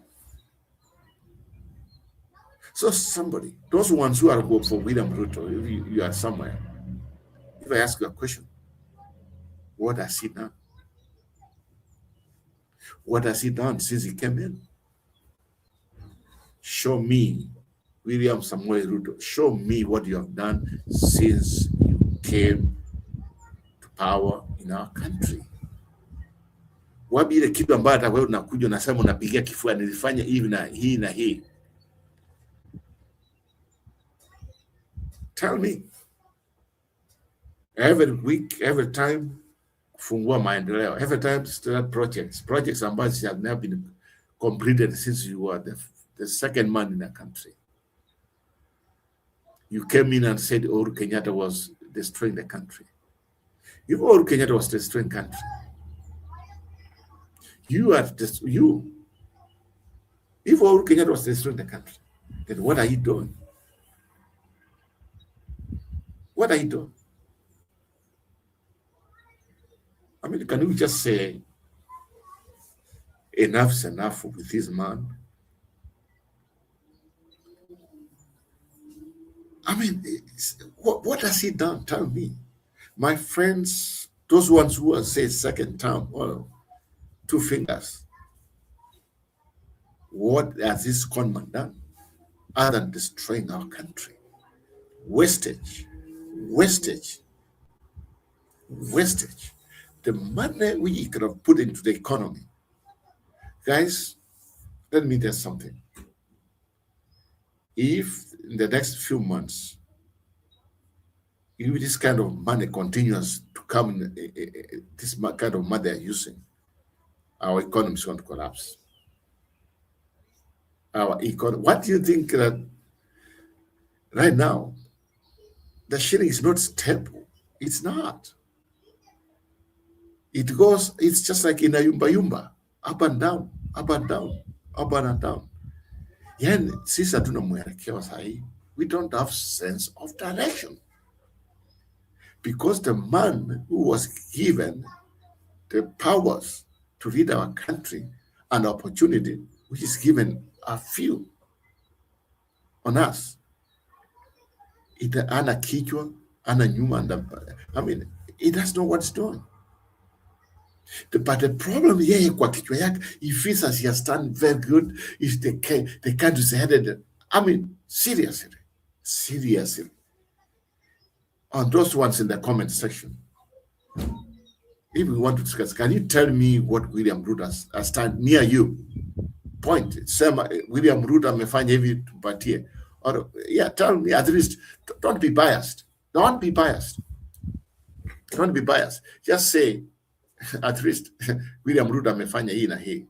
So somebody, those ones who are going for William Ruto, if you are somewhere, if I ask you a question, what has he done? What has he done since he came in? Show me, William Samuel Ruto, show me what you have done since you came to power in our country. Wapi ile kitu ambayo hata wewe unakuja unasema unapigia kifua nilifanya hivi na hii na hii. Tell me. Every week, every time, kufungua maendeleo. Every time start projects ambazo have never been completed since you were the second man in the country. You came in and said Uhuru Kenyatta was destroying the country. If Uhuru Kenyatta was destroying the country, if Uhuru Kenyatta was destroying the country, then what are you doing? What are you doing? I mean, can you just say enough's enough with this man? I mean, what has he done? Tell me. My friends, those ones who have said second term, well, 2 fingers. What has this conman done other than destroying our country? Wastage. The money we could have put into the economy. Guys, let me tell you something. If in the next few months, if this kind of money continues to come in, this kind of money they're using, our economy is going to collapse. Our economy. What do you think that right now, the shilling is not stable? It's not. It goes, it's just like in a yumba, up and down, up and down, up and down. Yani, sisi hatuna mwelekeo sahi. We don't have sense of direction. Because the man who was given the powers to lead our country and opportunity, which is given a few on us, ana kichwa, ana nyuma, I mean, he doesn't know what he's doing. But the problem here, kwa kichwa yake, he feels as he has done very good, is the country is headed. I mean, seriously. On those ones in the comment section, if we want to discuss, can you tell me what William Ruto has done near you? Point. Sema William Ruto amefanya hivi tupatie. Or yeah, tell me at least. Don't be biased. Don't be biased. Just say at least William Ruto amefanya hii na hii.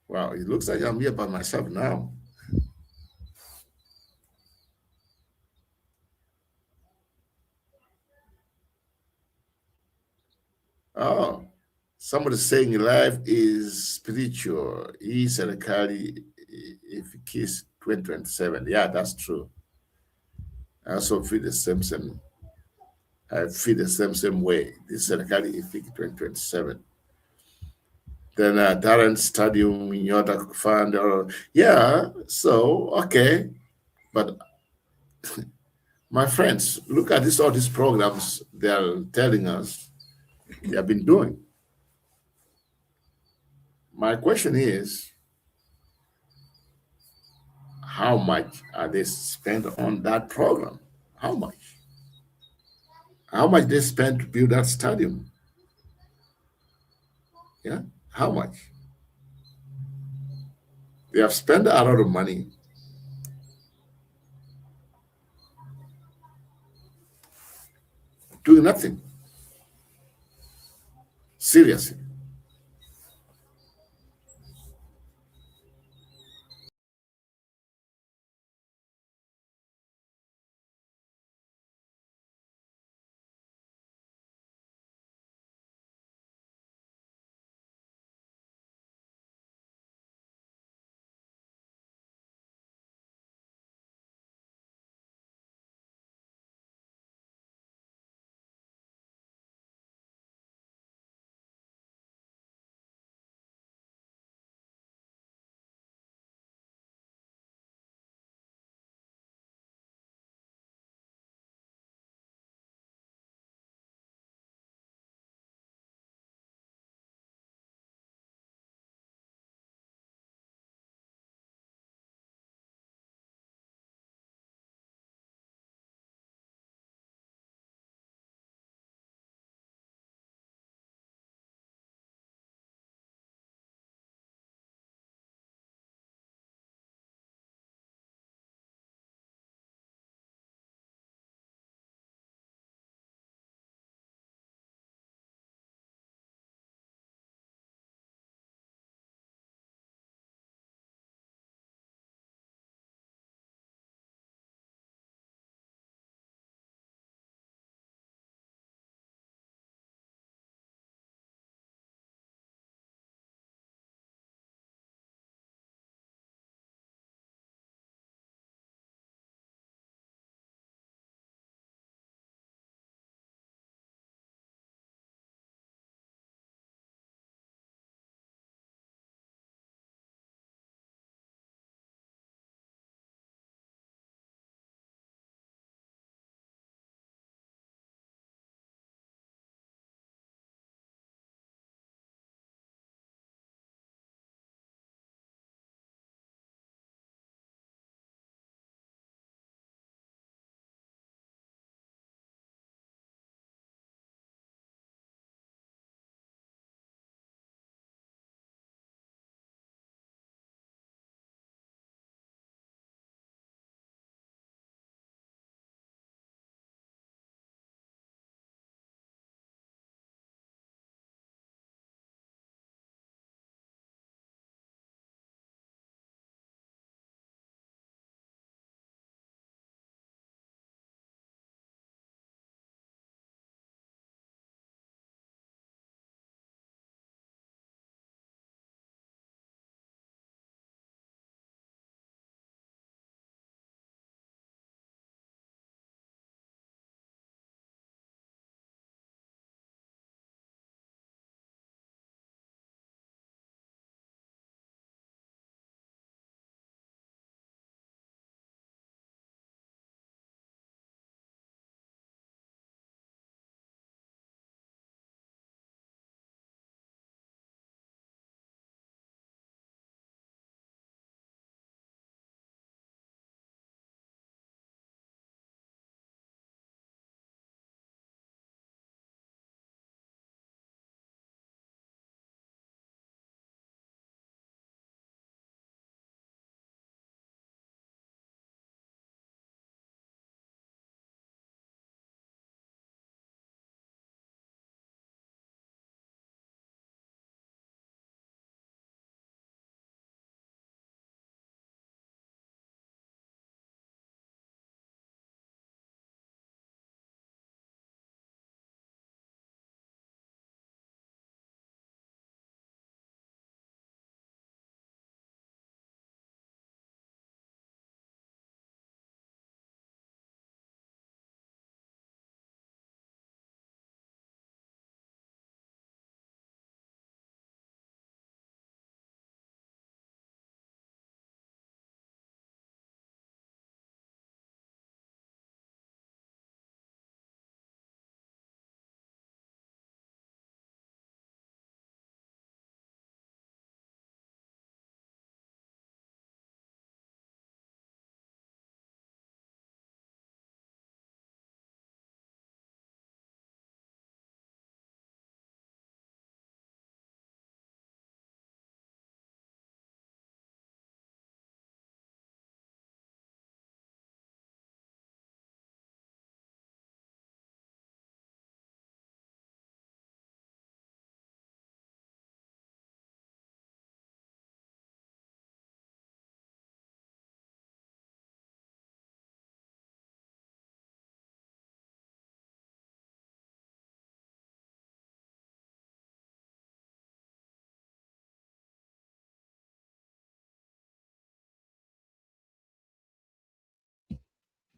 Wow, it looks like I'm here by myself now. Oh, somebody saying life is spiritual. Hii serikali ifikis 2027. Yeah, that's true. I also feel the same. I feel the same way. This serikali ifiki 2027. Then Darren Stadium in Yota Fund, yeah, so okay. But my friends, look at all these programs they are telling us they have been doing. My question is, how much are they spent on that program? How much? How much they spent to build that stadium? Yeah, how much? They have spent a lot of money. Doing nothing. Seriously.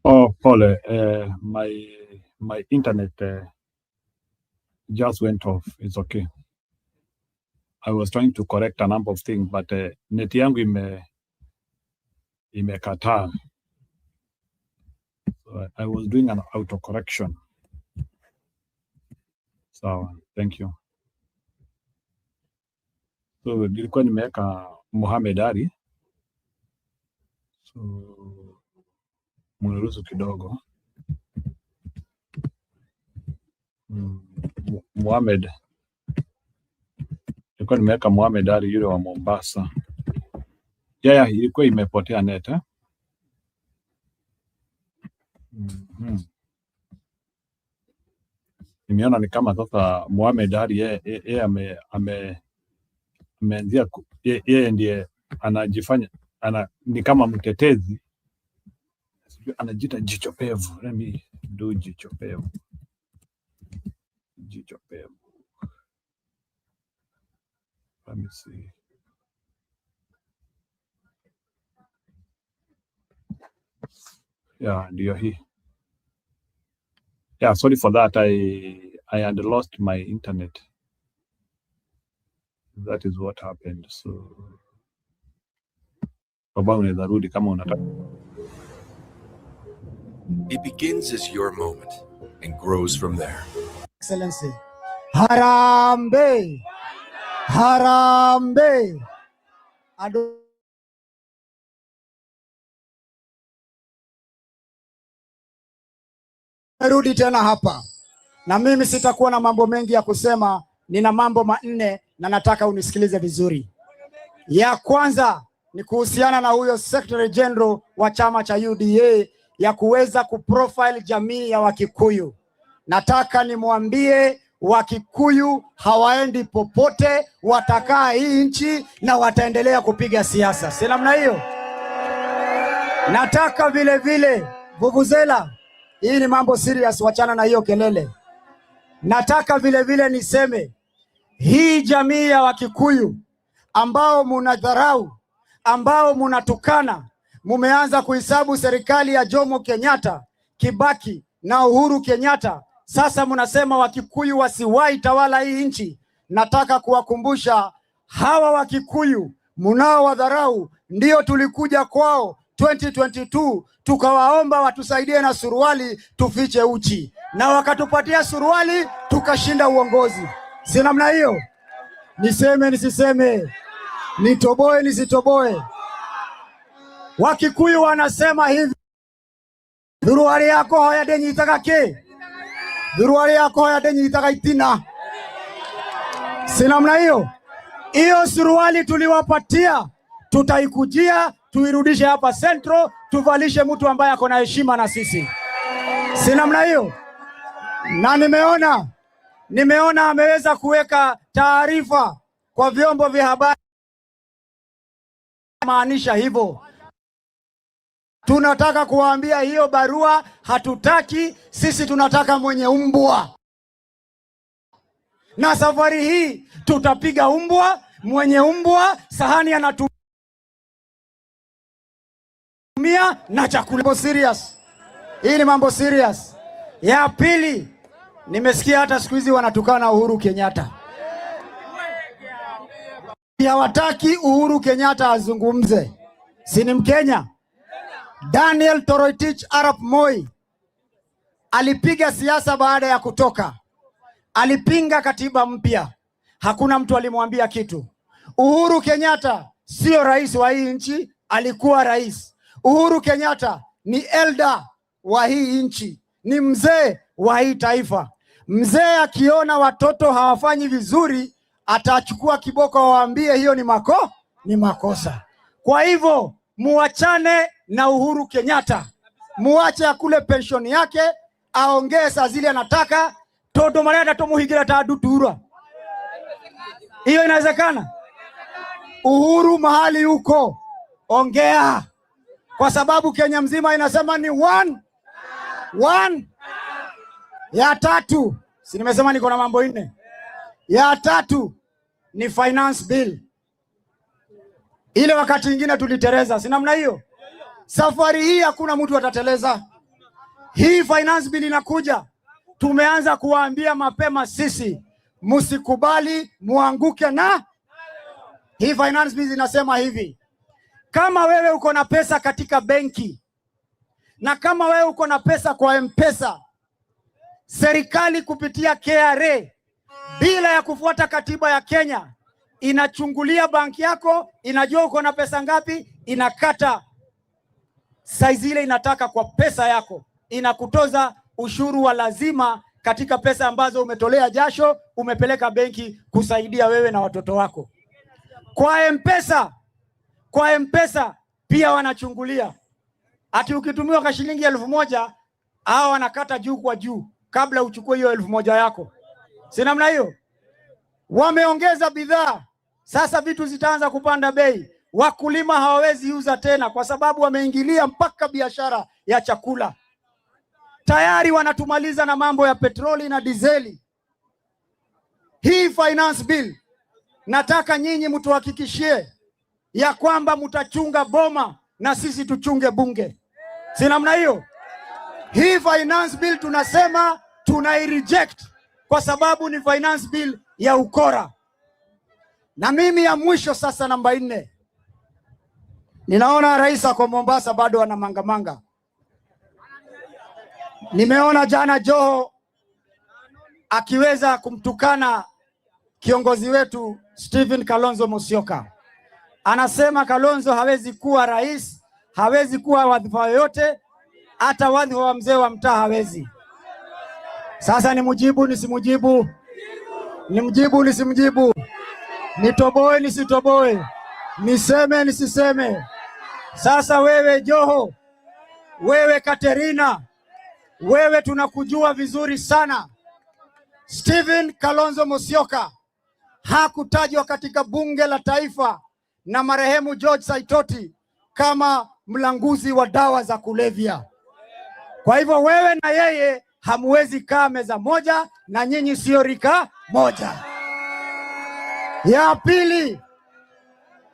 Oh, Paul, my internet just went off. It's okay. I was trying to correct a number of things, but net yangu imekataa. So I was doing an auto correction. So thank you. So nilikuwa nimeweka Mohamed Ali. So mniruhusu kidogo. Mohamed. Nilikuwa nimeweka Mohamed Ali yule wa Mombasa. Yeah, ilikuwa imepotea net. Nimeona ni kama sasa Mohamed Ali yeye ameanzia yeye ndiye anajifanya ni kama mtetezi, anajiita jicho pevu. Let me do jicho pevu. Jicho pevu. Let me see. Yeah, ndio hii. Yeah, sorry for that. I had lost my internet. That is what happened. So baba unaweza rudi kama unataka. It begins as your moment and grows from there. Excellency. Harambe. Harambe. Rudi tena hapa. Na mimi sitakuwa na mambo mengi ya kusema, nina mambo manne na nataka unisikilize vizuri. Ya kwanza ni kuhusiana na huyo Secretary General wa chama cha UDA ya kuweza kuprofile jamii ya Wakikuyu. Nataka nimwambie Wakikuyu hawaendi popote, watakaa hii nchi na wataendelea kupiga siasa. Si namna hiyo? Nataka vile vile vuvuzela, hii ni mambo serious, wachana na hiyo kelele. Nataka vile vile niseme hii jamii ya Wakikuyu ambao munadharau, ambao munatukana, mumeanza kuhesabu serikali ya Jomo Kenyatta, Kibaki na Uhuru Kenyatta. Sasa munasema Wakikuyu wasiwahi tawala hii nchi. Nataka kuwakumbusha hawa Wakikuyu munao wadharau, ndio tulikuja kwao 2022 tukawaomba watusaidie na suruali tufiche uchi, na wakatupatia suruali tukashinda uongozi. Si namna hiyo? Niseme nisiseme? Nitoboe nisitoboe? Wakikuyu wanasema hivi: suruali yako hoya denyi itakake, suruali yako hoya denyi itakaitina. Si namna hiyo? Hiyo suruali tuliwapatia, tutaikujia tuirudishe hapa Central, tuvalishe mtu ambaye ako na heshima na sisi. Si namna hiyo? Na nimeona ameweza kuweka taarifa kwa vyombo vya habari, maanisha hivyo. Tunataka kuwaambia hiyo barua hatutaki, sisi tunataka mwenye umbwa. Na safari hii tutapiga umbwa, mwenye umbwa, sahani anatumia na chakula. Serious. Hii ni mambo serious. Ya pili, nimesikia hata siku hizi wanatukana Uhuru Kenyatta. Hawataki Uhuru Kenyatta azungumze. Si ni Mkenya? Daniel Toroitich Arap Moi alipiga siasa baada ya kutoka. Alipinga katiba mpya. Hakuna mtu alimwambia kitu. Uhuru Kenyatta sio rais wa hii nchi, alikuwa rais. Uhuru Kenyatta ni elder wa hii nchi, ni mzee wa hii taifa. Mzee akiona watoto hawafanyi vizuri, atachukua kiboko waambie hiyo ni makosa. Kwa hivyo muachane na Uhuru Kenyatta, muache akule penshoni yake, aongee saa zile anataka. Toto marenda tomuhigira tadutura. Hiyo inawezekana? Uhuru mahali huko, ongea, kwa sababu Kenya mzima inasema ni one. Ya tatu, si nimesema niko na mambo 4. Ya tatu ni finance bill. Ile wakati mwingine tuliteleza, si namna hiyo? Safari hii hakuna mtu atateleza. Hii finance bill inakuja, tumeanza kuwaambia mapema sisi, msikubali muanguke na hii finance bill. Inasema hivi: kama wewe uko na pesa katika benki na kama wewe uko na pesa kwa M-Pesa, serikali kupitia KRA bila ya kufuata katiba ya Kenya inachungulia banki yako, inajua uko na pesa ngapi, inakata size ile inataka kwa pesa yako, inakutoza ushuru wa lazima katika pesa ambazo umetolea jasho, umepeleka benki kusaidia wewe na watoto wako. Kwa M-Pesa pia wanachungulia. Ati ukitumiwa kwa shilingi 1,000, hao wanakata juu kwa juu kabla uchukue hiyo 1,000 yako. Si namna hiyo? Wameongeza bidhaa. Sasa vitu zitaanza kupanda bei. Wakulima hawawezi uza tena kwa sababu wameingilia mpaka biashara ya chakula. Tayari wanatumaliza na mambo ya petroli na dizeli. Hii finance bill nataka nyinyi mtuhakikishie ya kwamba mtachunga boma na sisi tuchunge bunge. Si namna hiyo? Hii finance bill tunasema tunai-reject kwa sababu ni finance bill ya ukora. Na mimi ya mwisho sasa, namba 4. Ninaona rais ako Mombasa bado ana mangamanga. Nimeona jana Joho akiweza kumtukana kiongozi wetu Stephen Kalonzo Musyoka. Anasema Kalonzo hawezi kuwa rais, hawezi kuwa wadhifa yoyote, hata wadhifa wa mzee wa mtaa hawezi. Sasa nimujibu nisimujibu? Nimjibu nisimjibu? Nitoboe nisitoboe? Niseme nisiseme? Sasa wewe Joho, wewe Katerina, wewe tunakujua vizuri sana. Stephen Kalonzo Musyoka hakutajwa katika bunge la taifa na marehemu George Saitoti kama mlanguzi wa dawa za kulevya. Kwa hivyo wewe na yeye hamuwezi kaa meza moja, na nyinyi sio rika moja. Ya pili,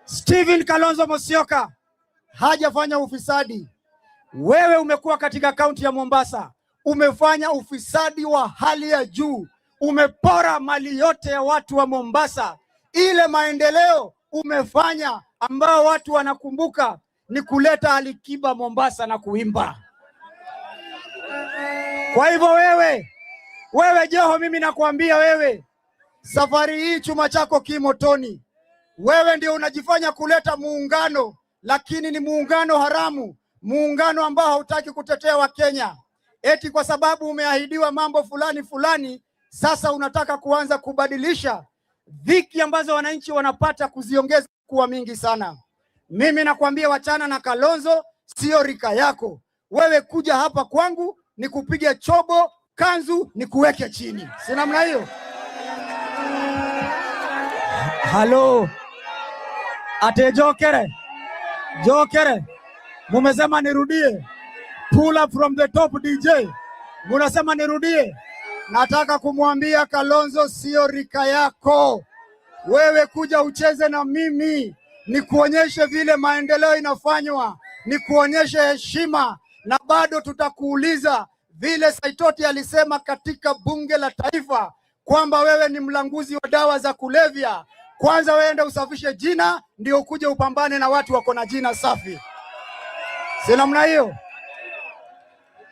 Stephen Kalonzo Musyoka hajafanya ufisadi. Wewe umekuwa katika kaunti ya Mombasa, umefanya ufisadi wa hali ya juu. Umepora mali yote ya watu wa Mombasa. Ile maendeleo umefanya ambao watu wanakumbuka ni kuleta Alikiba Mombasa na kuimba. Kwa hivyo wewe Joho, mimi nakwambia wewe, safari hii chuma chako kimotoni. Wewe ndio unajifanya kuleta muungano, lakini ni muungano haramu, muungano ambao hautaki kutetea Wakenya. Eti kwa sababu umeahidiwa mambo fulani fulani, sasa unataka kuanza kubadilisha dhiki ambazo wananchi wanapata, kuziongeza kuwa mingi sana. Mimi nakwambia wachana na Kalonzo, sio rika yako. Wewe kuja hapa kwangu ni kupiga chobo, kanzu ni kuweke chini. Si namna hiyo? Halo. Ate Jokere. Mumesema nirudie. Pull up from the top DJ. Munasema nirudie. Nataka kumwambia Kalonzo sio rika yako. Wewe kuja ucheze na mimi, ni kuonyeshe vile maendeleo inafanywa, ni kuonyeshe heshima, na bado tutakuuliza vile Saitoti alisema katika bunge la taifa kwamba wewe ni mlanguzi wa dawa za kulevya. Kwanza weende usafishe jina, ndio ukuje upambane na watu wako na jina safi. Si namna hiyo?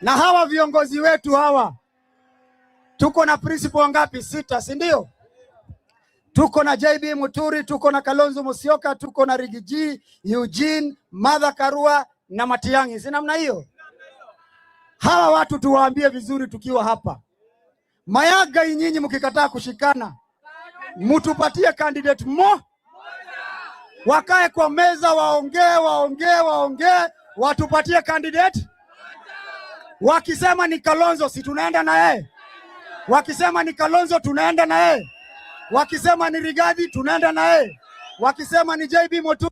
Na hawa viongozi wetu hawa, tuko na principal wangapi? 6, si ndio? Tuko na JB Muturi, tuko na Kalonzo Musyoka, tuko na Rigiji, Eugene, Martha Karua na Matiang'i. Si namna hiyo? Hawa watu tuwaambie vizuri tukiwa hapa. Mayaga nyinyi mkikataa kushikana, mtupatie candidate wakae kwa meza waongee, watupatie candidate. Wakisema ni Kalonzo, si tunaenda na yeye. Wakisema ni Kalonzo, tunaenda na yeye. Wakisema ni Rigathi, tunaenda na yeye. Wakisema ni JB Muturi,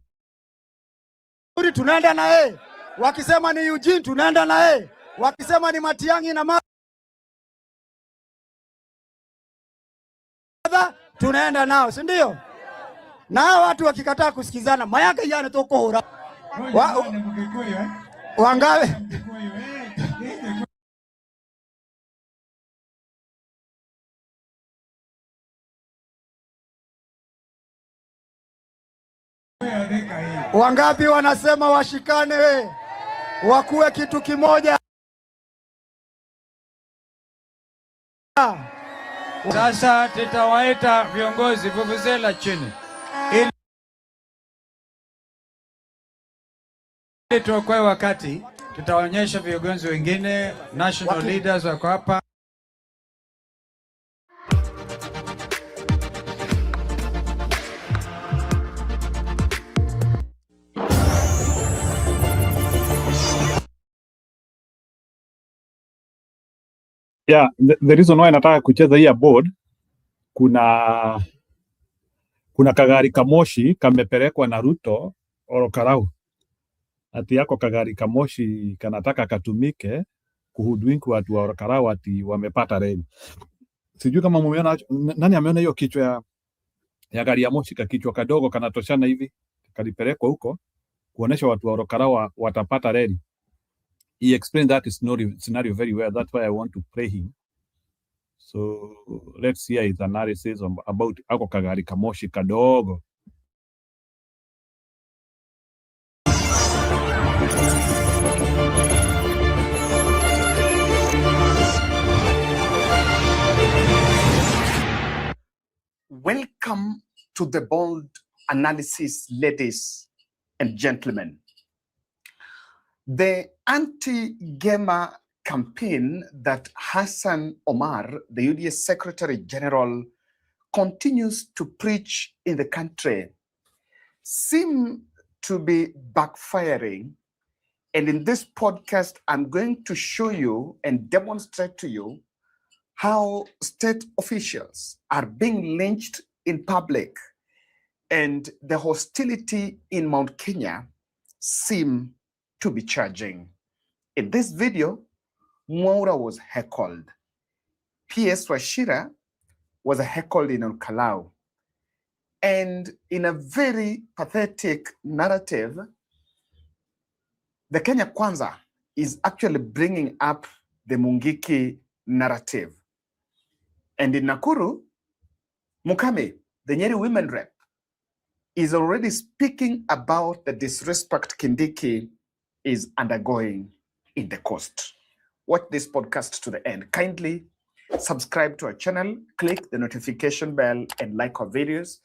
tunaenda na yeye. Wakisema ni Eugene, tunaenda na yeye. Wakisema ni Matiang'i na Martha, tunaenda nao, si ndio? Na hao watu wakikataa kusikizana, mayaga yana toko hora wangawe Wangapi wanasema washikane wakuwe kitu kimoja? Sasa tutawaita viongozi vuvuzela chini ili tuokoe wakati. Tutaonyesha viongozi wengine, national leaders wako hapa. Yeah, the reason why nataka kucheza hii board, kuna kagari kamoshi kamepelekwa na Ruto Electoral. Ati yako kagari kamoshi kanataka katumike kuhudwink watu wa Electoral ati wamepata reli. Sijui kama mumeona, nani ameona hiyo kichwa ya gari ya moshi, kichwa kadogo kanatoshana hivi, kalipelekwa huko kuonesha watu wa Electoral watapata reli. He explained that scenario very well. That's why I want to play him. So let's hear his analysis about ako kagari kamoshi kadogo. Welcome to the bold analysis, ladies and gentlemen. The anti-gamer campaign that Hassan Omar, the UDA Secretary General, continues to preach in the country seem to be backfiring. And in this podcast, I'm going to show you and demonstrate to you how state officials are being lynched in public, and the hostility in Mount Kenya seem to be charging. In this video, Mwaura was heckled. P.S. Wachira was heckled in Olkalau. And in a very pathetic narrative, the Kenya Kwanza is actually bringing up the Mungiki narrative. And in Nakuru, Mukame, the Nyeri women rep, is already speaking about the disrespect Kindiki is undergoing in the coast. Watch this podcast to the end. Kindly subscribe to our channel, click the notification bell, and like our videos.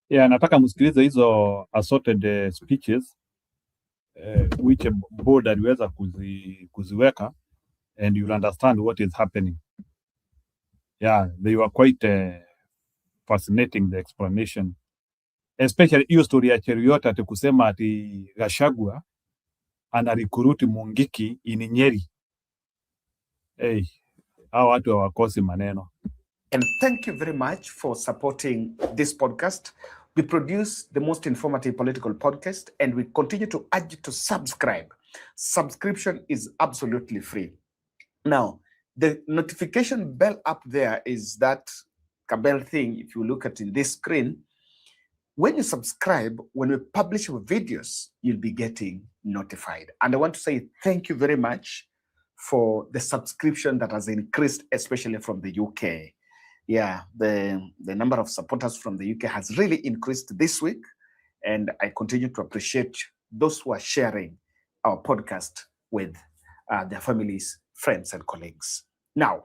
Yeah, nataka msikilize hizo assorted speeches which board aliweza kuziweka, and you'll understand what is happening. Yeah, they were quite fascinating, the explanation. Especially hiyo story ya Cheruiyot ati kusema ati Gachagua anarikuruti Mungiki in Nyeri. Hey, hao watu hawakosi maneno. And thank you very much for supporting this podcast. We produce the most informative political podcast, and we continue to urge you to subscribe. Subscription is absolutely free. Now, the notification bell up there is that bell thing. If you look at in this screen, when you subscribe, when we publish our videos, you'll be getting notified. And I want to say thank you very much for the subscription that has increased, especially from the UK. Yeah, the number of supporters from the UK has really increased this week, and I continue to appreciate those who are sharing our podcast with their families, friends, and colleagues. Now,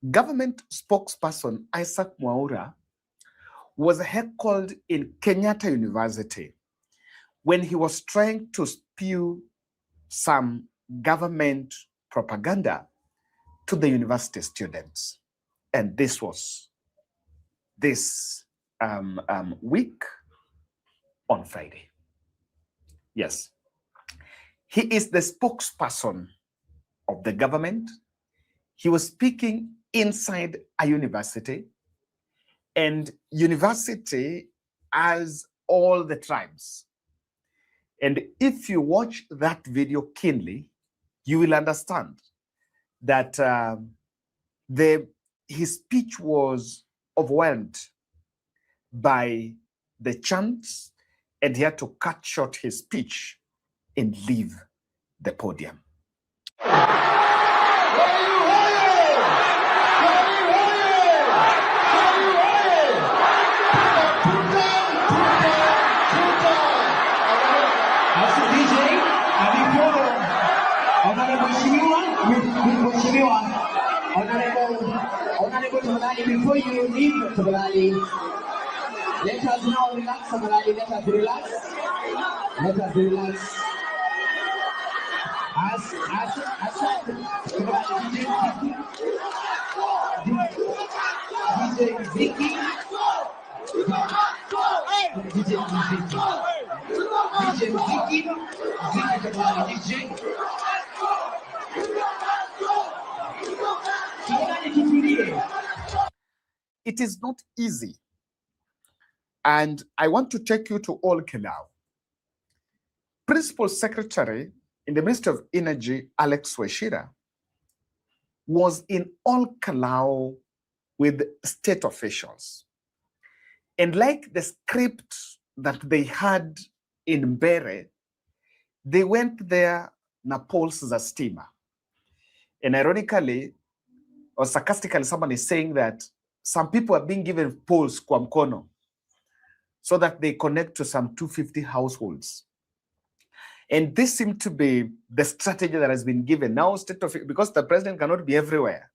government spokesperson Isaac Mwaura was heckled in Kenyatta University when he was trying to spew some government propaganda to the university students. And this was this week on Friday. Yes. He is the spokesperson of the government. He was speaking inside a university, and university has all the tribes. And if you watch that video keenly, you will understand that his speech was overwhelmed by the chants, and he had to cut short his speech and leave the podium. Mheshimiwa Honorable Tafadhali, before you leave Tafadhali, let us now relax Tafadhali, let us relax. Let us relax. As Tafadhali, DJ Ziki. It is not easy. And I want to take you to Ol Kalou. Principal Secretary in the Ministry of Energy, Alex Weshira, was in Ol Kalou with state officials. And like the script that they had in Mbere, they went there na polls za stima. And ironically, or sarcastically, someone is saying that some people are being given polls kwa mkono so that they connect to some 250 households. And this seemed to be the strategy that has been given. Now, because the president cannot be everywhere,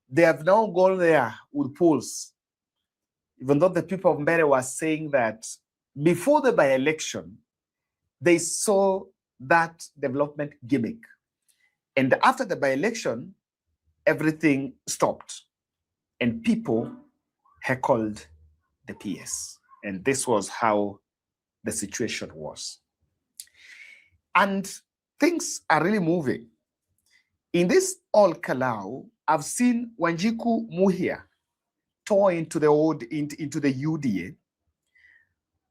they have now gone there with polls. Even though the people of Mbere were saying that before the by-election, they saw that development gimmick. And after the by-election, everything stopped. And people heckled the PS. And this was how the situation was. And things are really moving. In this Ol Kalou, I've seen Wanjiku Muhia tore into the UDA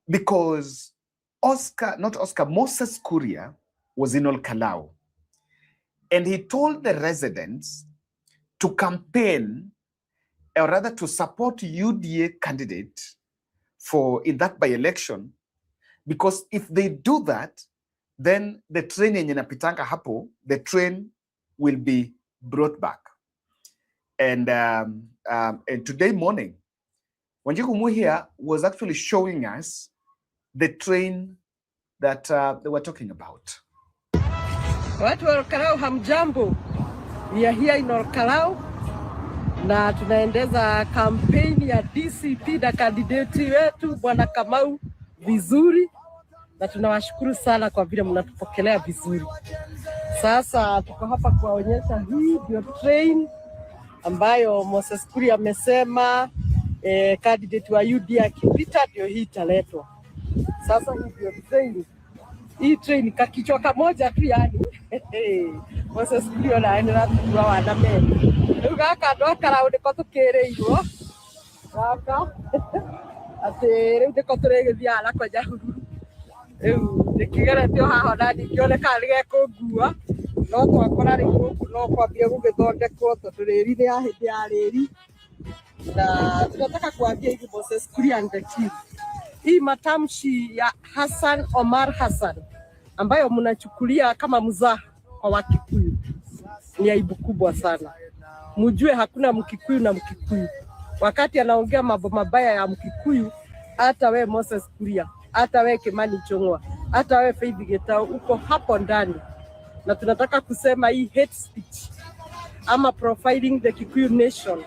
because Moses Kuria was in Ol Kalou. And he told the residents to campaign, or rather to support UDA candidate in that by-election, because if they do that, then the train in Napitanga hapo, the train will be brought back. And today morning, Wanjiku Muhia was actually showing us the train that they were talking about. Watu wa Ol Kalou hamjambo. We are here in Ol Kalou na tunaendeza kampeni ya DCP na kandidati wetu Bwana Kamau vizuri, na tunawashukuru sana kwa vile mnatupokelea vizuri. Sasa tuko hapa kuwaonyesha hii ndio train ambayo Moses Kuria amesema candidate wa UDA akipita ndio hii italetwa. Sasa hii ndio train. Hii train kakichwa kamoja tu yani. Moses Kuria na enda tuwa waname. Ugaka ndo Kalou ndiko tukireirwo. Gaka. Ate rĩu ndiko tũrĩgĩthia ala kwa jahuru. Rĩu ndĩkĩgeretio haha na ndĩkĩoneka rĩgekũngua. No twakora rĩu gũkũ no kwambie gũgĩthondekwo tondũ rĩri nĩ ya hĩndĩ ya rĩri. Na tunataka kuambia hivi Moses Kuria and the team. Hii matamshi ya Hassan Omar Hassan ambayo mnachukulia kama mzaha kwa Wakikuyu ni aibu kubwa sana. Mjue hakuna Mkikuyu na Mkikuyu. Wakati anaongea mambo mabaya ya Mkikuyu, hata we Moses Kuria, hata we Kimani Ichung'wah, hata we Faith Gitau uko hapo ndani. Na tunataka kusema hii hate speech ama profiling the Kikuyu nation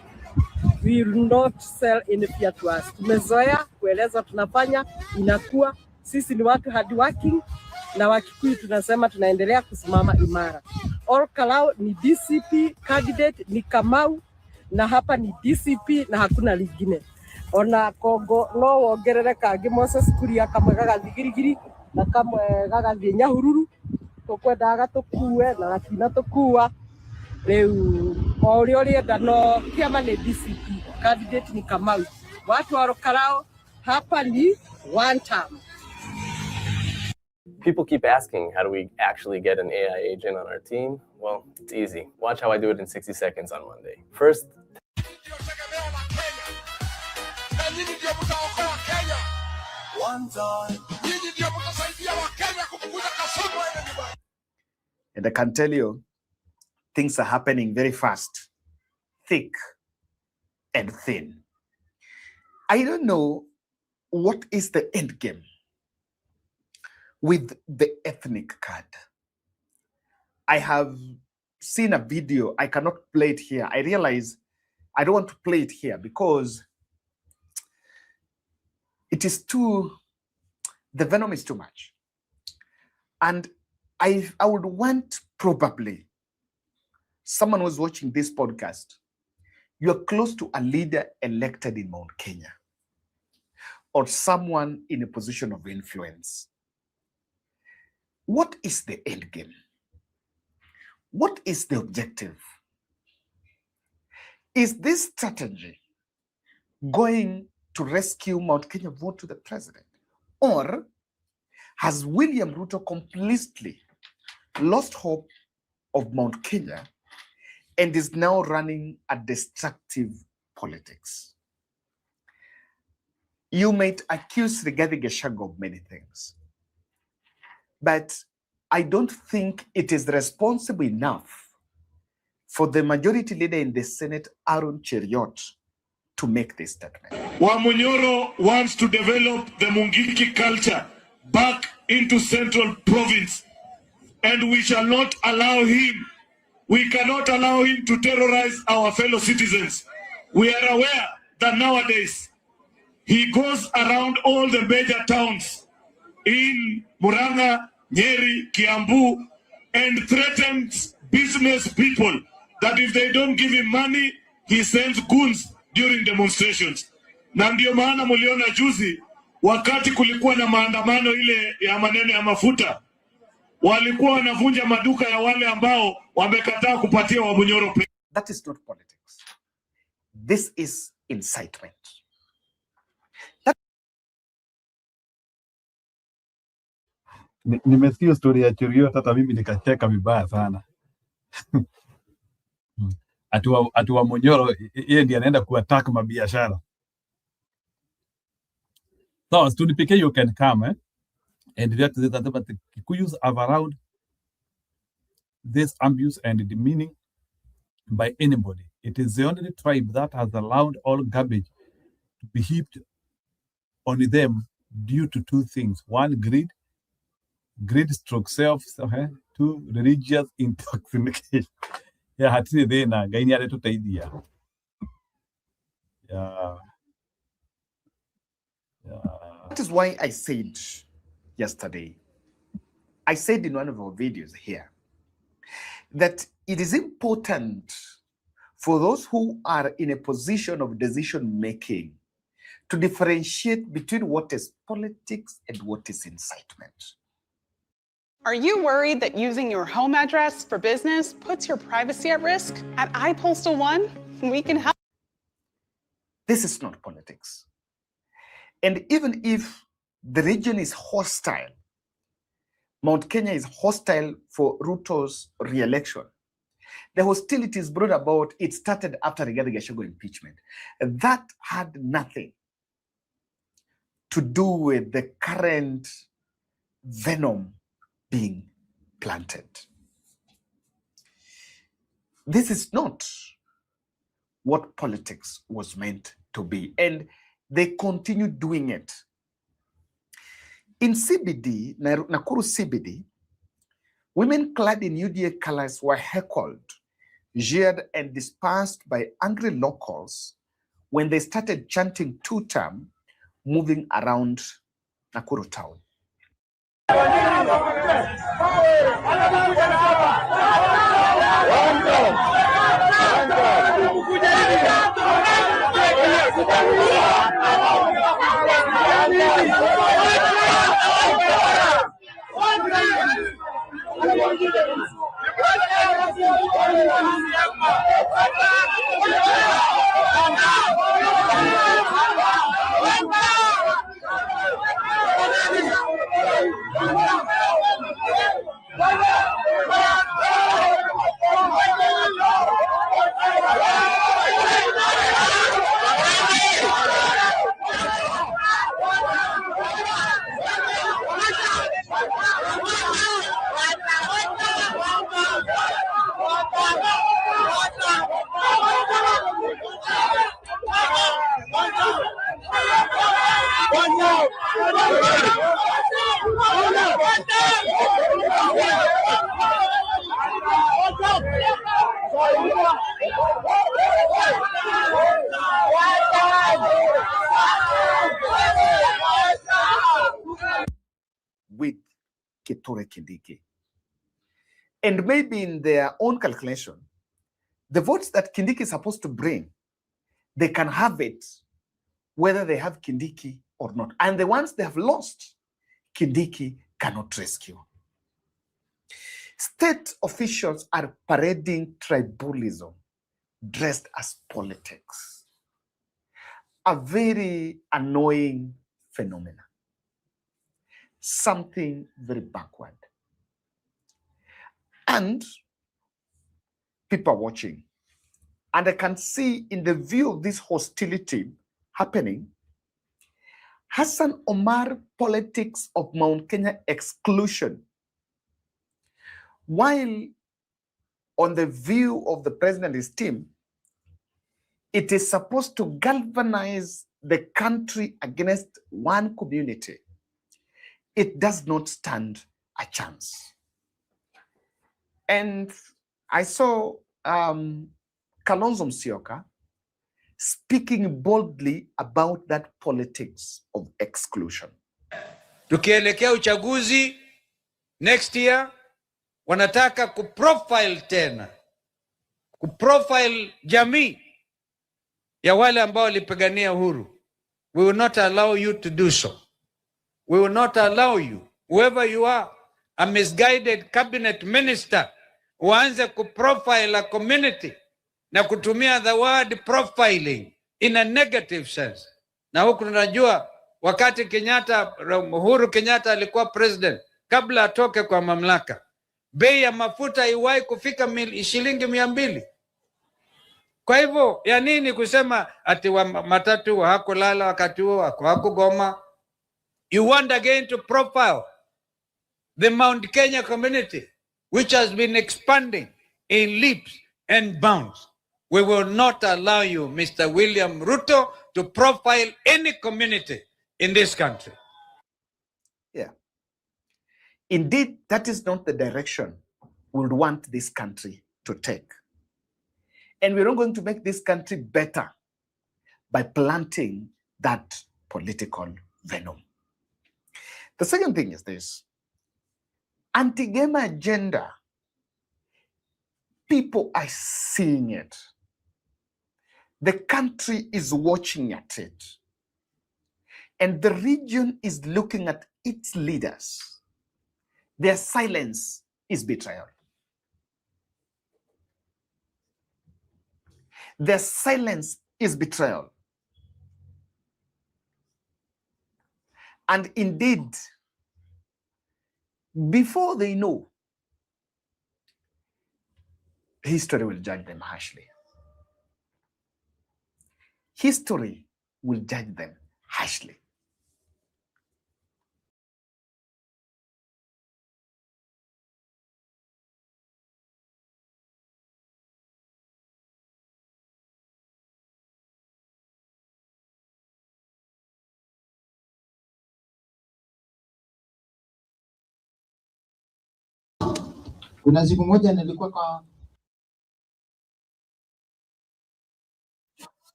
will not sell anything to us. Tumezoea kueleza tunafanya inakuwa, sisi ni watu hard working na Wakikuyu tunasema tunaendelea kusimama imara. Ol Kalou ni DCP candidate ni Kamau, na hapa ni DCP na hakuna lingine. Ona Kongo no wongerere kangi Moses Kuria kamwe gagathigirigiri na kamwe gagathie Nyahururu, tukwenda gatukue na gatina tukua. Riu ori enda no kiama ni DCP, candidate ni Kamau. Watu wa Ol Kalou hapa ni one term. People keep asking, how do we actually get an AI agent on our team? Well, it's easy. Watch how I do it in 60 seconds on Monday. First, and I can tell you, things are happening very fast, thick and thin. I don't know what is the end game with the ethnic card. I have seen a video. I cannot play it here. I realize I don't want to play it here because it is too, the venom is too much. And I would want probably someone who's watching this podcast, you're close to a leader elected in Mount Kenya or someone in a position of influence. What is the end game? What is the objective? Is this strategy going to rescue Mount Kenya vote to the president? Or has William Ruto completely lost hope of Mount Kenya and is now running a destructive politics? You might accuse Rigathi Gachagua of many things, but I don't think it is responsible enough for the majority leader in the Senate, Aaron Cheriot, to make this statement. Wamunyoro wants to develop the Mungiki culture back into Central Province, and we shall not allow him. We cannot allow him to terrorize our fellow citizens. We are aware that nowadays he goes around all the major towns in Murang'a, Nyeri, Kiambu, and threatens business people that if they don't give him money, he sends goons during demonstrations. Na ndio maana muliona juzi wakati kulikuwa na maandamano ile ya maneno ya mafuta, walikuwa wanavunja maduka ya wale ambao wamekataa kupatia Wamunyoro pesa. That is not politics. This is incitement. Nimesikia story ya Cheriot, hata mimi nikacheka vibaya sana. Ati Wamunyoro yeye ndiye anaenda kuattack mabiashara. So Stony PK, you can come and react to that, but the Kikuyus have allowed this abuse and demeaning by anybody. It is the only tribe that has allowed all garbage to be heaped on them due to two things. One, greed stroke self, two, religious intoxication. Yeah, hatiri dena gaini ale tutaidia. Yeah. That is why I said yesterday, I said in one of our videos here, that it is important for those who are in a position of decision making to differentiate between what is politics and what is incitement. Are you worried that using your home address for business puts your privacy at risk? At iPostal One, we can help. This is not politics. And even if the region is hostile, Mount Kenya is hostile for Ruto's re-election, the hostilities brought about, it started after Rigathi Gachagua impeachment. That had nothing to do with the current venom being planted. This is not what politics was meant to be, and they continue doing it. In CBD, Nakuru CBD, women clad in UDA colors were heckled, jeered, and dispersed by angry locals when they started chanting two-term, moving around Nakuru town. Kindiki. And maybe in their own calculation, the votes that Kindiki is supposed to bring, they can have it whether they have Kindiki or not. And the ones they have lost, Kindiki cannot rescue. State officials are parading tribalism dressed as politics. A very annoying phenomenon. Something very backward. And people are watching. And I can see in the view of this hostility happening, Hassan Omar politics of Mount Kenya exclusion, while on the view of the president and his team, it is supposed to galvanize the country against one community. It does not stand a chance. And I saw Kalonzo Musyoka speaking boldly about that politics of exclusion. Tukielekea uchaguzi next year, wanataka kuprofile tena, kuprofile jamii ya wale ambao walipigania uhuru. We will not allow you to do so. We will not allow you, whoever you are, a misguided cabinet minister, uanze kuprofile a community na kutumia the word profiling in a negative sense. Na huku tunajua wakati Uhuru Kenyatta alikuwa president, kabla atoke kwa mamlaka, bei ya mafuta iwahi kufika shilingi 200. Kwa hivyo ya nini kusema ati matatu hakulala wakati huo, hakugoma? You want again to profile the Mount Kenya community, which has been expanding in leaps and bounds. We will not allow you, Mr. William Ruto, to profile any community in this country. Yeah. Indeed, that is not the direction we would want this country to take. And we're not going to make this country better by planting that political venom. The second thing is this. Anti-game agenda, people are seeing it. The country is watching at it. And the region is looking at its leaders. Their silence is betrayal. Their silence is betrayal. And indeed, before they know, history will judge them harshly. History will judge them harshly. Kuna siku moja nilikuwa kwa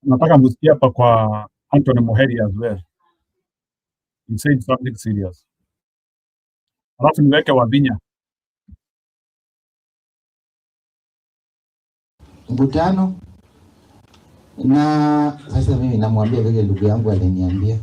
Nataka msikie hapa kwa Anthony Moheri as well. He said something serious. Alafu niweke Wavinya. mkutano na sasa mimi namwambia vile ndugu yangu aliniambia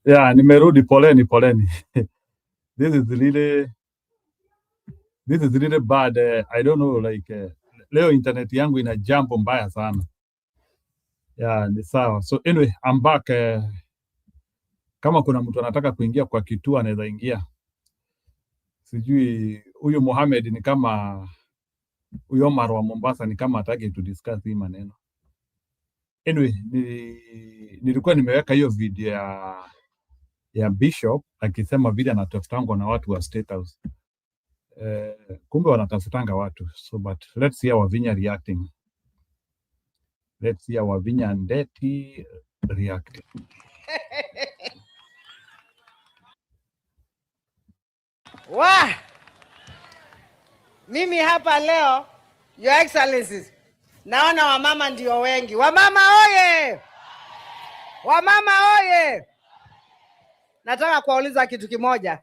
Yeah, nimerudi, poleni. This is really bad. I don't know, like leo internet yangu ina jambo mbaya sana. Yeah, ni sawa. So anyway, I'm back. Kama kuna mtu anataka kuingia kwa kituo anaweza ingia. Sijui huyu Mohamed ni kama huyo Omar wa Mombasa ni kama hataki to discuss hii maneno. Anyway, nilikuwa nimeweka hiyo video ya Bishop akisema vile anatafutangwa na watu wa State House. Kumbe wanatafutanga watu. So but let's see Wavinya reacting. Let's see Wavinya and Ndeti reacting. Mimi hapa leo, Your Excellencies, naona wamama ndio wengi. Wamama oye! Wamama oye! Nataka kuwauliza kitu kimoja.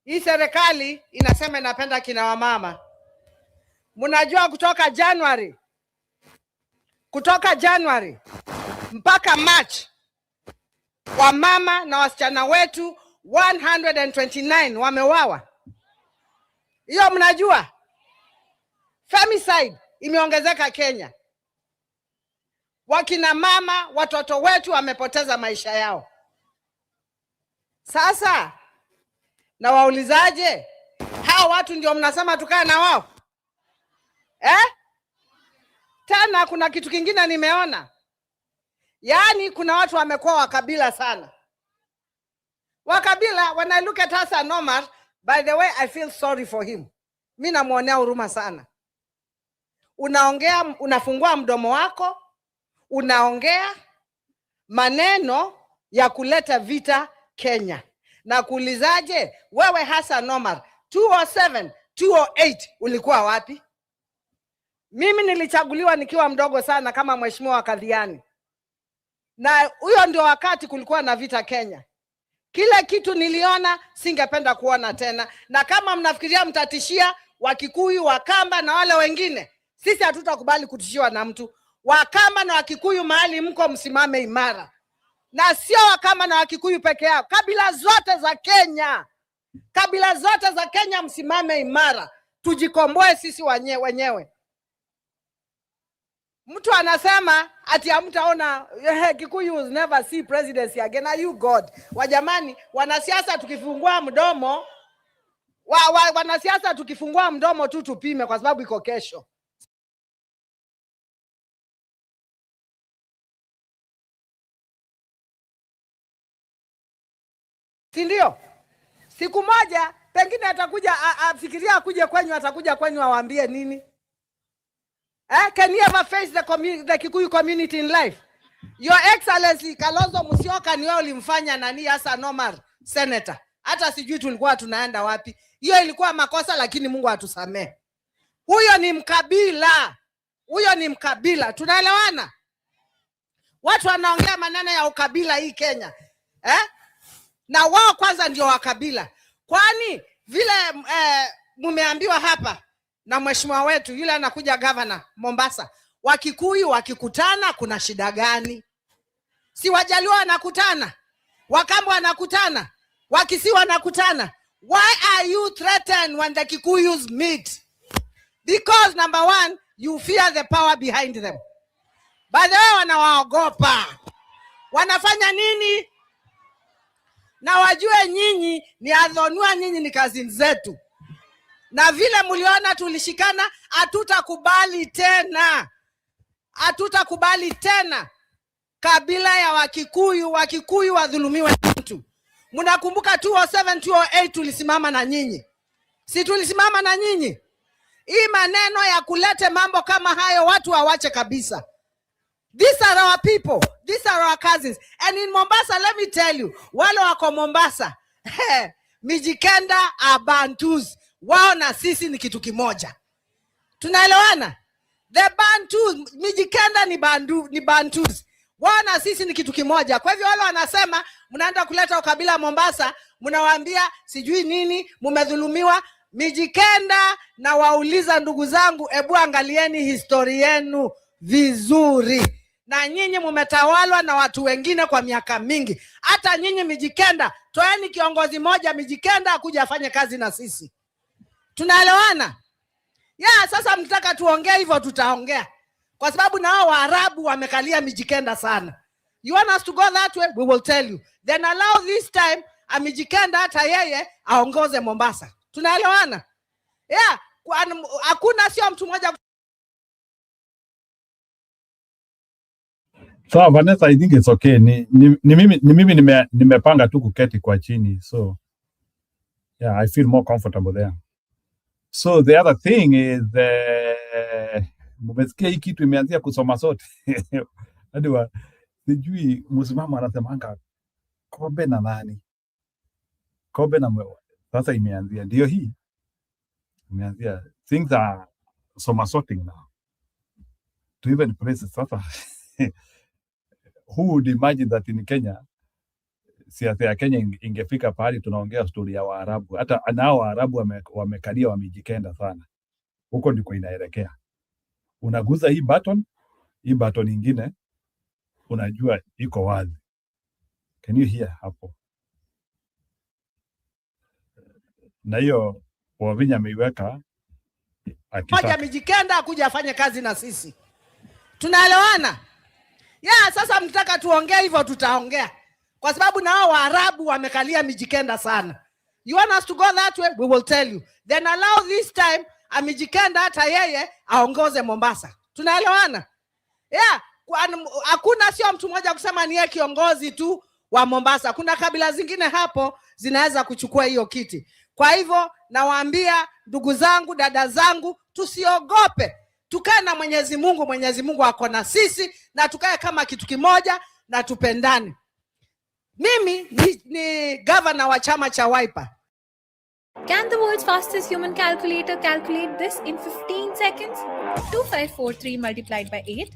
Hii serikali inasema inapenda kina wamama. Mnajua kutoka January mpaka March wamama na wasichana wetu 129 wameuawa. Hiyo mnajua? Femicide imeongezeka Kenya. Wakina mama, watoto wetu wamepoteza maisha yao. Sasa na waulizaje? Hao watu ndio mnasema tukae na wao? Tena kuna kitu kingine nimeona. Yaani kuna watu wamekuwa wakabila sana. Wakabila, when I look at Hassan Omar, by the way, I feel sorry for him. Mimi namuonea huruma sana. Unaongea, unafungua mdomo wako, unaongea maneno ya kuleta vita Kenya. Na kuulizaje, wewe Hassan Omar, 2007, 2008 ulikuwa wapi? Mimi nilichaguliwa nikiwa mdogo sana kama mheshimiwa wa Kadhiani. Na huyo ndio wakati kulikuwa na vita Kenya. Kila kitu niliona singependa kuona tena. Na kama mnafikiria mtatishia Wakikuyu, Wakamba na wale wengine, sisi hatutakubali kutishiwa na mtu. Wakamba na Wakikuyu mahali mko msimame imara. Na sio Wakamba na Wakikuyu peke yao. Kabila zote za Kenya. Kabila zote za Kenya msimame imara. Tujikomboe sisi wenyewe. Mtu anasema ati hamtaona Kikuyu will never see presidency again. Are you God? Wajamani, wanasiasa tukifungua mdomo, wanasiasa tukifungua mdomo tu tupime kwa sababu iko kesho. Si ndio? Siku moja pengine atakuja afikiria akuje kwenyu, atakuja kwenyu awaambie nini? Can you ever face the Kikuyu community in life? Your Excellency Kalonzo Musyoka ni wewe ulimfanya nani Hassan Omar senator. Hata sijui tulikuwa tunaenda wapi. Hiyo ilikuwa makosa, lakini Mungu atusamee. Huyo ni mkabila. Huyo ni mkabila. Tunaelewana? Watu wanaongea maneno ya ukabila hii Kenya. Na wao kwanza ndio wakabila. Kwani vile mumeambiwa hapa na mheshimiwa wetu yule anakuja governor Mombasa, Wakikuyu wakikutana kuna shida gani? Si Wajaluo wanakutana, Wakamba wanakutana, Wakisii wanakutana. Why are you threatened when the Kikuyus meet? Because number one, you fear the power behind them. By the way, wanawaogopa. Wanafanya nini? Na wajue nyinyi ni adhonua, nyinyi ni kazi zetu. Na vile mliona tulishikana, hatutakubali tena. Hatutakubali tena kabila ya Wakikuyu wadhulumiwe mtu. Mnakumbuka 2007, 2008 tulisimama na nyinyi. Si tulisimama na nyinyi? Hii maneno ya kulete mambo kama hayo watu hawache kabisa. These are our people. These are our cousins. And in Mombasa, let me tell you, wale wako Mombasa, Mijikenda are Bantus. Wao na sisi ni kitu kimoja. Tunaelewana? The Bantus, Mijikenda ni Bantus. Wao na sisi ni kitu kimoja. Kwa hivyo wale wanasema mnaenda kuleta ukabila Mombasa, mnawaambia sijui nini, mmedhulumiwa. Mijikenda na wauliza ndugu zangu, ebu angalieni historia yenu vizuri. na nyinyi mumetawalwa na watu wengine kwa miaka mingi. Hata nyinyi Mijikenda, toeni kiongozi moja Mijikenda akuja afanye kazi na sisi. Tunaelewana? Sasa mtaka tuongee hivyo, tutaongea. Kwa sababu na hao Waarabu wamekalia Mijikenda sana. You want us to go that way? We will tell you. Then allow this time Mijikenda hata yeye aongoze Mombasa. Tunaelewana? Hakuna sio mtu mmoja. So Vanessa, I think it's okay. Ni mimi nimepanga tu kuketi kwa chini. So yeah, I feel more comfortable there. So the other thing is mmesikia hii kitu imeanzia kusoma sote. Hadi sijui msimamo anasemanga Kobe na nani? Kobe na mwewe. Sasa imeanzia ndio hii. Imeanzia things are soma sorting now. To even places sasa. Who would imagine that in Kenya, siasa ya Kenya ingefika pahali tunaongea story ya Waarabu. Hata nao Waarabu wamekalia Wamijikenda sana. Huko ndiko inaelekea. Unaguza hii button nyingine, unajua iko wazi. Can you hear hapo? Na hiyo Wavinya ameiweka moja Mijikenda akuja afanye kazi na sisi. Tunaelewana? Sasa mtaka tuongee hivyo, tutaongea. Kwa sababu na hao Waarabu wamekalia Mijikenda sana. You want us to go that way? We will tell you. Then allow this time Mijikenda hata yeye aongoze Mombasa. Tunaelewana? Hakuna sio mtu mmoja kusema ni yeye kiongozi tu wa Mombasa. Kuna kabila zingine hapo zinaweza kuchukua hiyo kiti. Kwa hivyo nawaambia ndugu zangu, dada zangu, tusiogope. Tukae na Mwenyezi Mungu. Mwenyezi Mungu ako na sisi, na tukae kama kitu kimoja na tupendane. Mimi ni governor wa chama cha Wiper. Can the world's fastest human calculator calculate this in 15 seconds? 2543 multiplied by 8.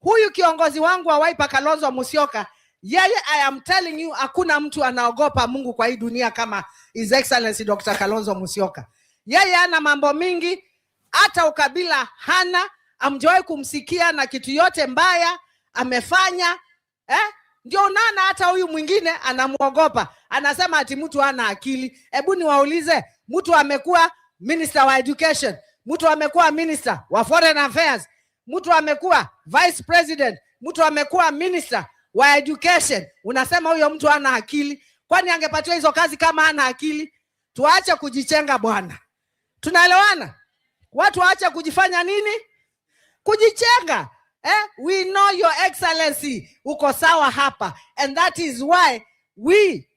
Huyu kiongozi wangu wa Wiper Kalonzo Musyoka, yeye, I am telling you, hakuna mtu anaogopa Mungu kwa hii dunia kama His Excellency Dr. Kalonzo Musyoka. Yeye ana mambo mingi, hata ukabila hana, amjawahi kumsikia na kitu yote mbaya amefanya. Ndio unaona hata huyu mwingine anamuogopa. Anasema ati mtu hana akili. Hebu niwaulize, mtu amekuwa minister wa education, mtu amekuwa minister wa foreign affairs, mtu amekuwa vice president, mtu amekuwa minister wa education. Unasema huyo mtu hana akili? Kwani angepatiwa hizo kazi kama hana akili? Tuache kujichenga bwana. Tunaelewana? Watu waache kujifanya nini? Kujichenga. We know your excellency uko sawa hapa, and that is why we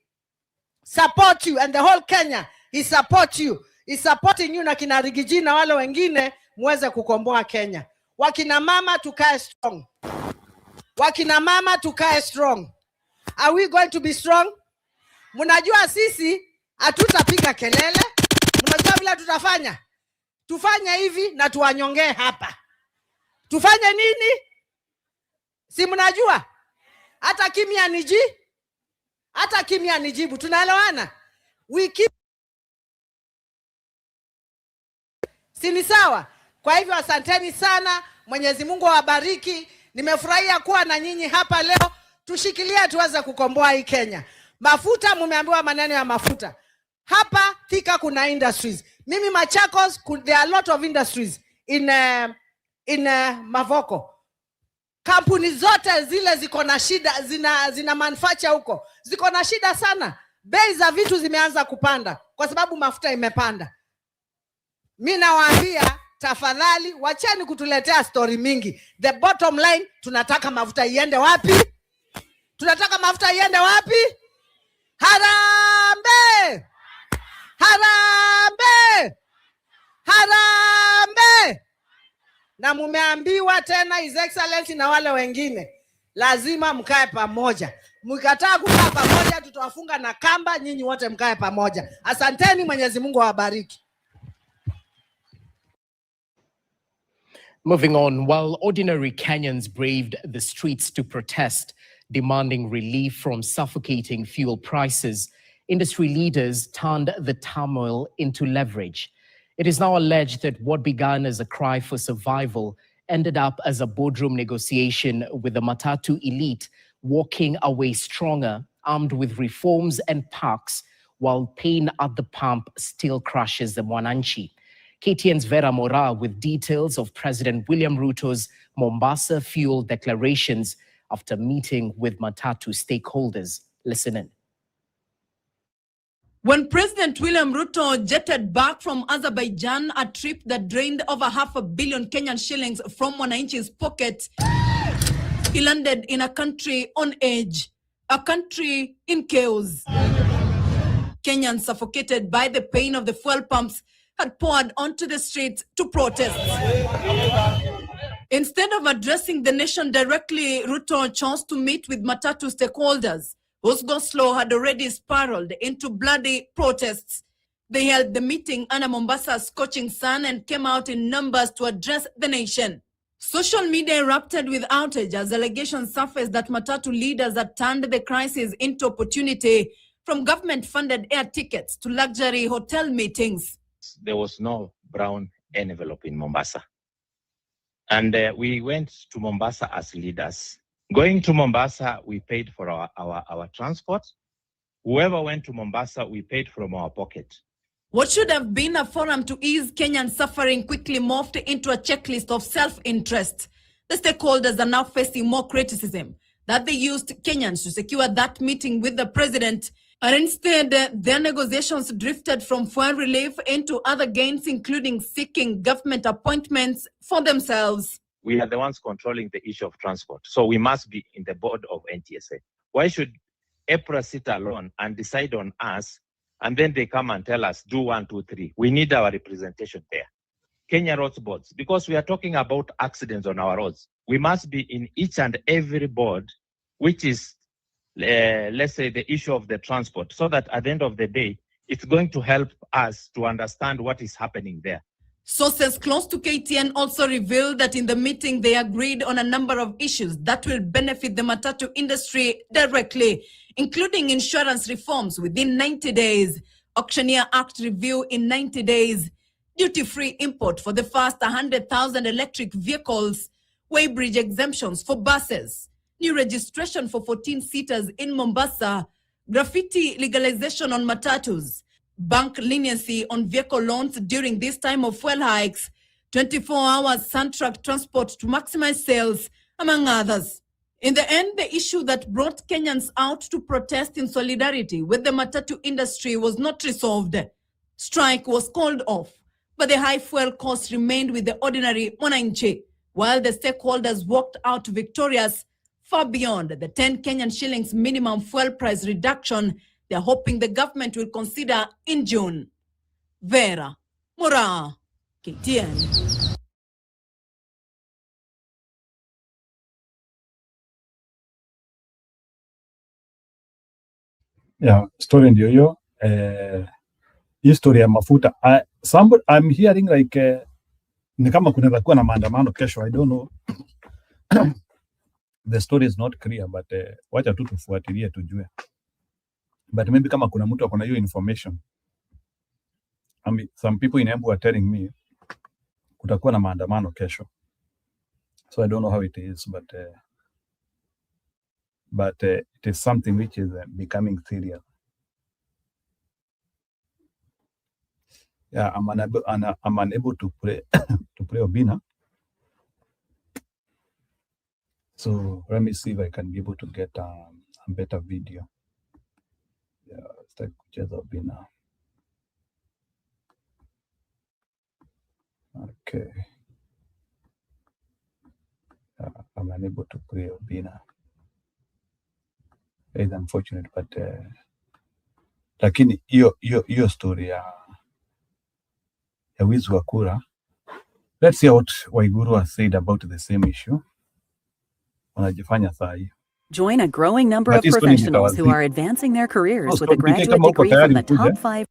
support you, and the whole Kenya is supporting you na kina Rigiji na wale wengine muweze kukomboa Kenya. Wakina mama tukae strong. Wakina mama tukae strong. Are we going to be strong? Mnajua sisi hatutapiga kelele. Mnajua vile tutafanya? Tufanye hivi na tuwanyongee hapa. Tufanye nini? Si mnajua? Hata kimya nijibu. Tunaelewana? Si ni sawa? Kwa hivyo asanteni sana. Mwenyezi Mungu awabariki. Nimefurahia kuwa na nyinyi hapa leo. Tushikilie tuweze kukomboa hii Kenya. Mafuta, mumeambiwa maneno ya mafuta. Hapa Thika kuna industries. Mimi Machakos, there are a lot of industries in Mavoko. Kampuni zote zile ziko na shida, zina manufacture huko. Ziko na shida sana. Bei za vitu zimeanza kupanda kwa sababu mafuta imepanda. Mimi nawaambia tafadhali wacheni kutuletea story mingi. The bottom line, tunataka mafuta iende wapi? Tunataka mafuta iende wapi? Harambe! Harambe! Harambe! Na mumeambiwa tena His Excellency na wale wengine, lazima mkae pamoja. Mkikataa kukaa pamoja, tutawafunga na kamba. Nyinyi wote mkae pamoja. Asanteni, Mwenyezi Mungu awabariki. Moving on, while ordinary Kenyans braved the streets to protest, demanding relief from suffocating fuel prices, industry leaders turned the turmoil into leverage. It is now alleged that what began as a cry for survival ended up as a boardroom negotiation with the Matatu elite walking away stronger, armed with reforms and parks, while pain at the pump still crushes the Mwananchi. KTN's Vera Mora with details of President William Ruto's Mombasa fuel declarations after meeting with Matatu stakeholders. Listen in. When President William Ruto jetted back from Azerbaijan, a trip that drained over $500 million Kenyan shillings from Mwananchi's pocket, he landed in a country on edge, a country in chaos. Kenyans, suffocated by the pain of the fuel pumps, had poured onto the streets to protest. Instead of addressing the nation directly, Ruto chose to meet with Matatu stakeholders, whose go-slow had already spiraled into bloody protests. They held the meeting under Mombasa's scorching sun and came out in numbers to address the nation. Social media erupted with outrage as allegations surfaced that Matatu leaders had turned the crisis into opportunity, from government-funded air tickets to luxury hotel meetings. There was no brown envelope in Mombasa. And we went to Mombasa as leaders. Going to Mombasa, we paid for our transport. Whoever went to Mombasa, we paid from our pocket. What should have been a forum to ease Kenyan suffering quickly morphed into a checklist of self-interest. The stakeholders are now facing more criticism that they used Kenyans to secure that meeting with the president, and instead their negotiations drifted from fuel relief into other gains, including seeking government appointments for themselves. We are the ones controlling the issue of transport, so we must be in the board of NTSA. Why should EPRA sit alone and decide on us, and then they come and tell us, do 1, 2, 3. We need our representation there. Kenya Roads Boards, because we are talking about accidents on our roads, we must be in each and every board, which is, let's say, the issue of the transport, so that at the end of the day, it's going to help us to understand what is happening there. Sources close to KTN also revealed that in the meeting, they agreed on a number of issues that will benefit the Matatu industry directly, including insurance reforms within 90 days, Auctioneer Act review in 90 days, duty-free import for the first 100,000 electric vehicles, weighbridge exemptions for buses, new registration for 14-seaters in Mombasa, graffiti legalization on Matatus, bank leniency on vehicle loans during this time of fuel hikes, 24-hour Sun-truck transport to maximize sales, among others. In the end, the issue that brought Kenyans out to protest in solidarity with the Matatu industry was not resolved. Strike was called off, but the high fuel costs remained with the ordinary Mwananchi, while the stakeholders walked out victorious, far beyond the 10 Kenyan shillings minimum fuel price reduction they're hoping the government will consider in June. Vera Mora, KTN. Yeah, story ndio hiyo. History ya mafuta. I'm hearing like ni kama kunaweza kuwa na maandamano kesho. I don't know. The story is not clear, but wacha tu tufuatilie tujue. But maybe kama kuna mtu akona hiyo information. I mean, some people in Embu are telling me kutakuwa na maandamano kesho. So I don't know how it is, but it is something which is becoming serious. Yeah, I'm unable to play Obina. So let me see if I can be able to get a better video. Yeah, let's take pictures of Obina. Okay. I'm unable to play Obina. It's unfortunate, but lakini hiyo story ya wizi wa kura. Let's see what Waiguru has said about the same issue. Wanajifanya saa hii. Join a growing number of professionals who are advancing their careers with a graduate degree from the top 5.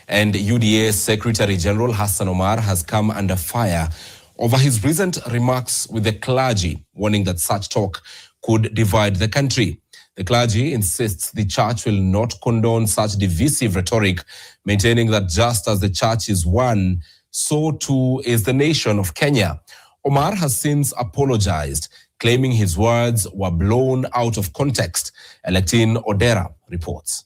And UDA Secretary General Hassan Omar has come under fire over his recent remarks with the clergy, warning that such talk could divide the country. The clergy insists the church will not condone such divisive rhetoric, maintaining that just as the church is one, so too is the nation of Kenya. Omar has since apologized, claiming his words were blown out of context. Electine Odera reports.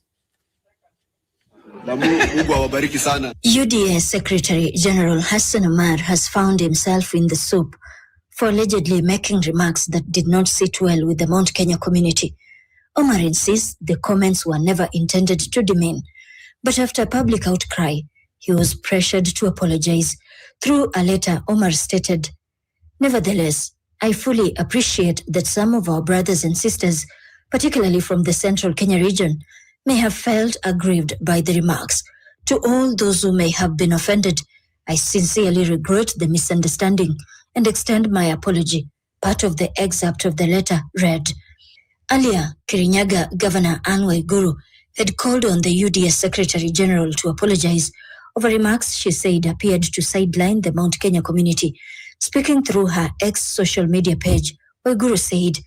UDA Secretary General Hassan Omar has found himself in the soup for allegedly making remarks that did not sit well with the Mount Kenya community. Omar insists the comments were never intended to demean, but after public outcry, he was pressured to apologize. Through a letter, Omar stated, "Nevertheless, I fully appreciate that some of our brothers and sisters, particularly from the central Kenya region, may have felt aggrieved by the remarks. To all those who may have been offended, I sincerely regret the misunderstanding and extend my apology." Part of the excerpt of the letter read, earlier, Kirinyaga Governor Anne Waiguru had called on the UDA Secretary General to apologize over remarks she said appeared to sideline the Mount Kenya community. Speaking through her ex-social media page, Waiguru said,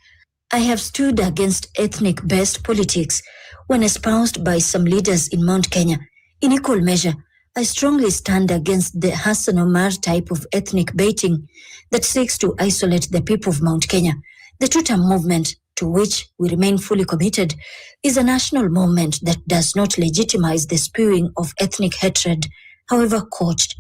"I have stood against ethnic-based politics when espoused by some leaders in Mount Kenya. In equal measure, I strongly stand against the Hassan Omar type of ethnic baiting that seeks to isolate the people of Mount Kenya. The Tuta movement, to which we remain fully committed, is a national movement that does not legitimize the spewing of ethnic hatred, however coached.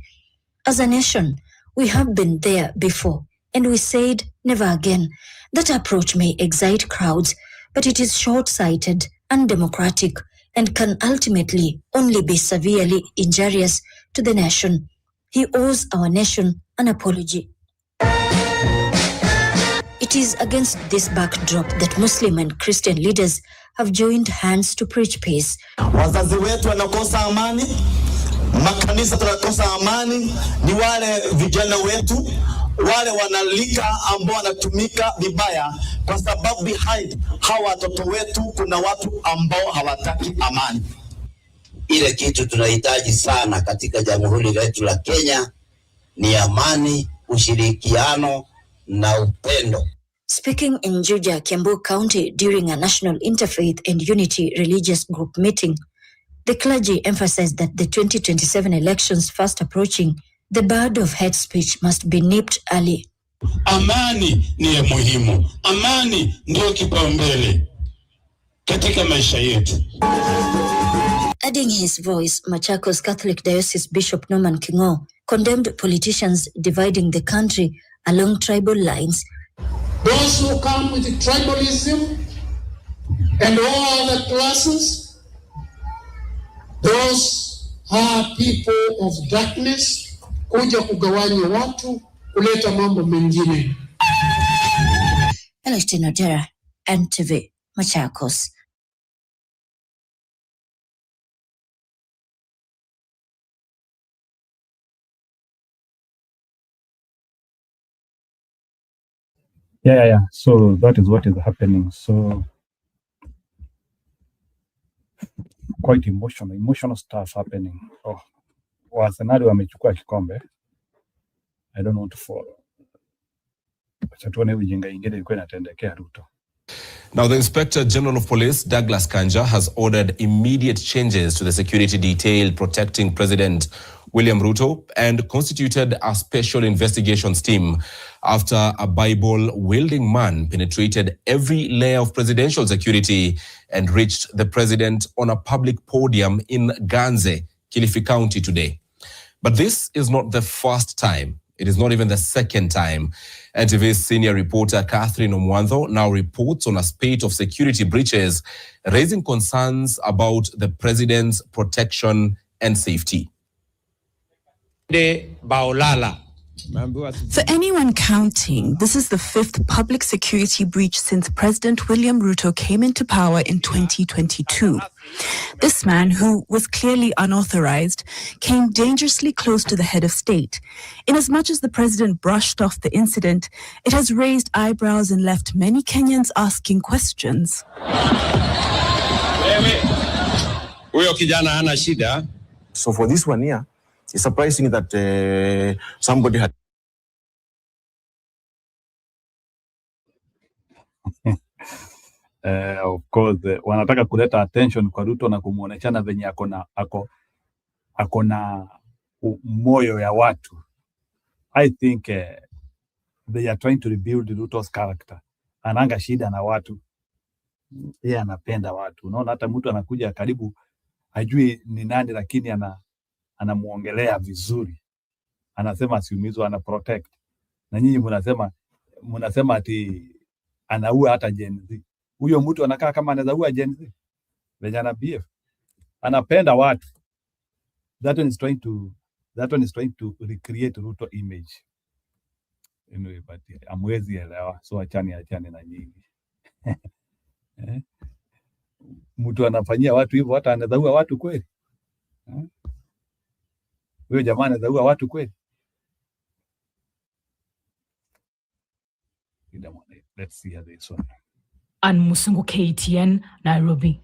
As a nation, we have been there before, and we said never again. That approach may excite crowds, but it is short-sighted, undemocratic, and can ultimately only be severely injurious to the nation. He owes our nation an apology." It is against this backdrop that Muslim and Christian leaders have joined hands to preach peace. Wazazi wetu wanakosa amani, makanisa tunakosa amani, ni wale vijana wetu, wale wanalika ambao wanatumika vibaya, kwa sababu behind hawa watoto wetu kuna watu ambao hawataki amani. Ile kitu tunahitaji sana katika jamhuri letu la Kenya ni amani, ushirikiano na upendo. Speaking in Juja, Kiambu County during a national interfaith and unity religious group meeting, the clergy emphasized that the 2027 elections fast approaching, the bud of hate speech must be nipped early. Amani ni ya muhimu. Amani ndio kipaumbele katika maisha yetu. Adding his voice, Machakos Catholic Diocese Bishop Norman Kingo condemned politicians dividing the country along tribal lines. Those who come with tribalism and all other classes, those are people of darkness, kuja kugawanya watu, kuleta mambo mengine. Electine Odera, NTV, Machakos. Yeah. So that is what is happening. So quite emotional stuff happening. Oh, Arsenal wamechukua kikombe. I don't want to follow. Acha tuone ujinga ingine ilikuwa inatendekea Ruto. Now, the Inspector General of Police, Douglas Kanja, has ordered immediate changes to the security detail protecting President William Ruto and constituted a special investigations team after a Bible-wielding man penetrated every layer of presidential security and reached the president on a public podium in Ganze, Kilifi County today. But this is not the first time. It is not even the second time. NTV's senior reporter Catherine Omwandho now reports on a spate of security breaches, raising concerns about the president's protection and safety. For anyone counting, this is the fifth public security breach since President William Ruto came into power in 2022. This man, who was clearly unauthorized, came dangerously close to the head of state. Inasmuch as the president brushed off the incident, it has raised eyebrows and left many Kenyans asking questions. So for this one here, it's surprising that somebody had. Of course, wanataka kuleta attention kwa Ruto na kumuoneshana venye ako na moyo ya watu. I think they are trying to rebuild Ruto's character. Ananga shida na watu. Yeye anapenda watu. Unaona hata mtu anakuja karibu hajui ni nani lakini anamuongelea vizuri. Anasema asiumizwe, ana protect. Na nyinyi mnasema ati anaua hata Gen Z. Huyo mtu anakaa kama anaweza ua Gen Z. Vijana BF. Anapenda watu. That one is trying to recreate Ruto image. Anyway, but amwezi elewa, so achani na nyingi. Mtu anafanyia watu hivyo, hata anaweza ua watu kweli? Huyo jamaa anaweza ua watu kweli? Let's see how this one. And Musungu KTN, Nairobi.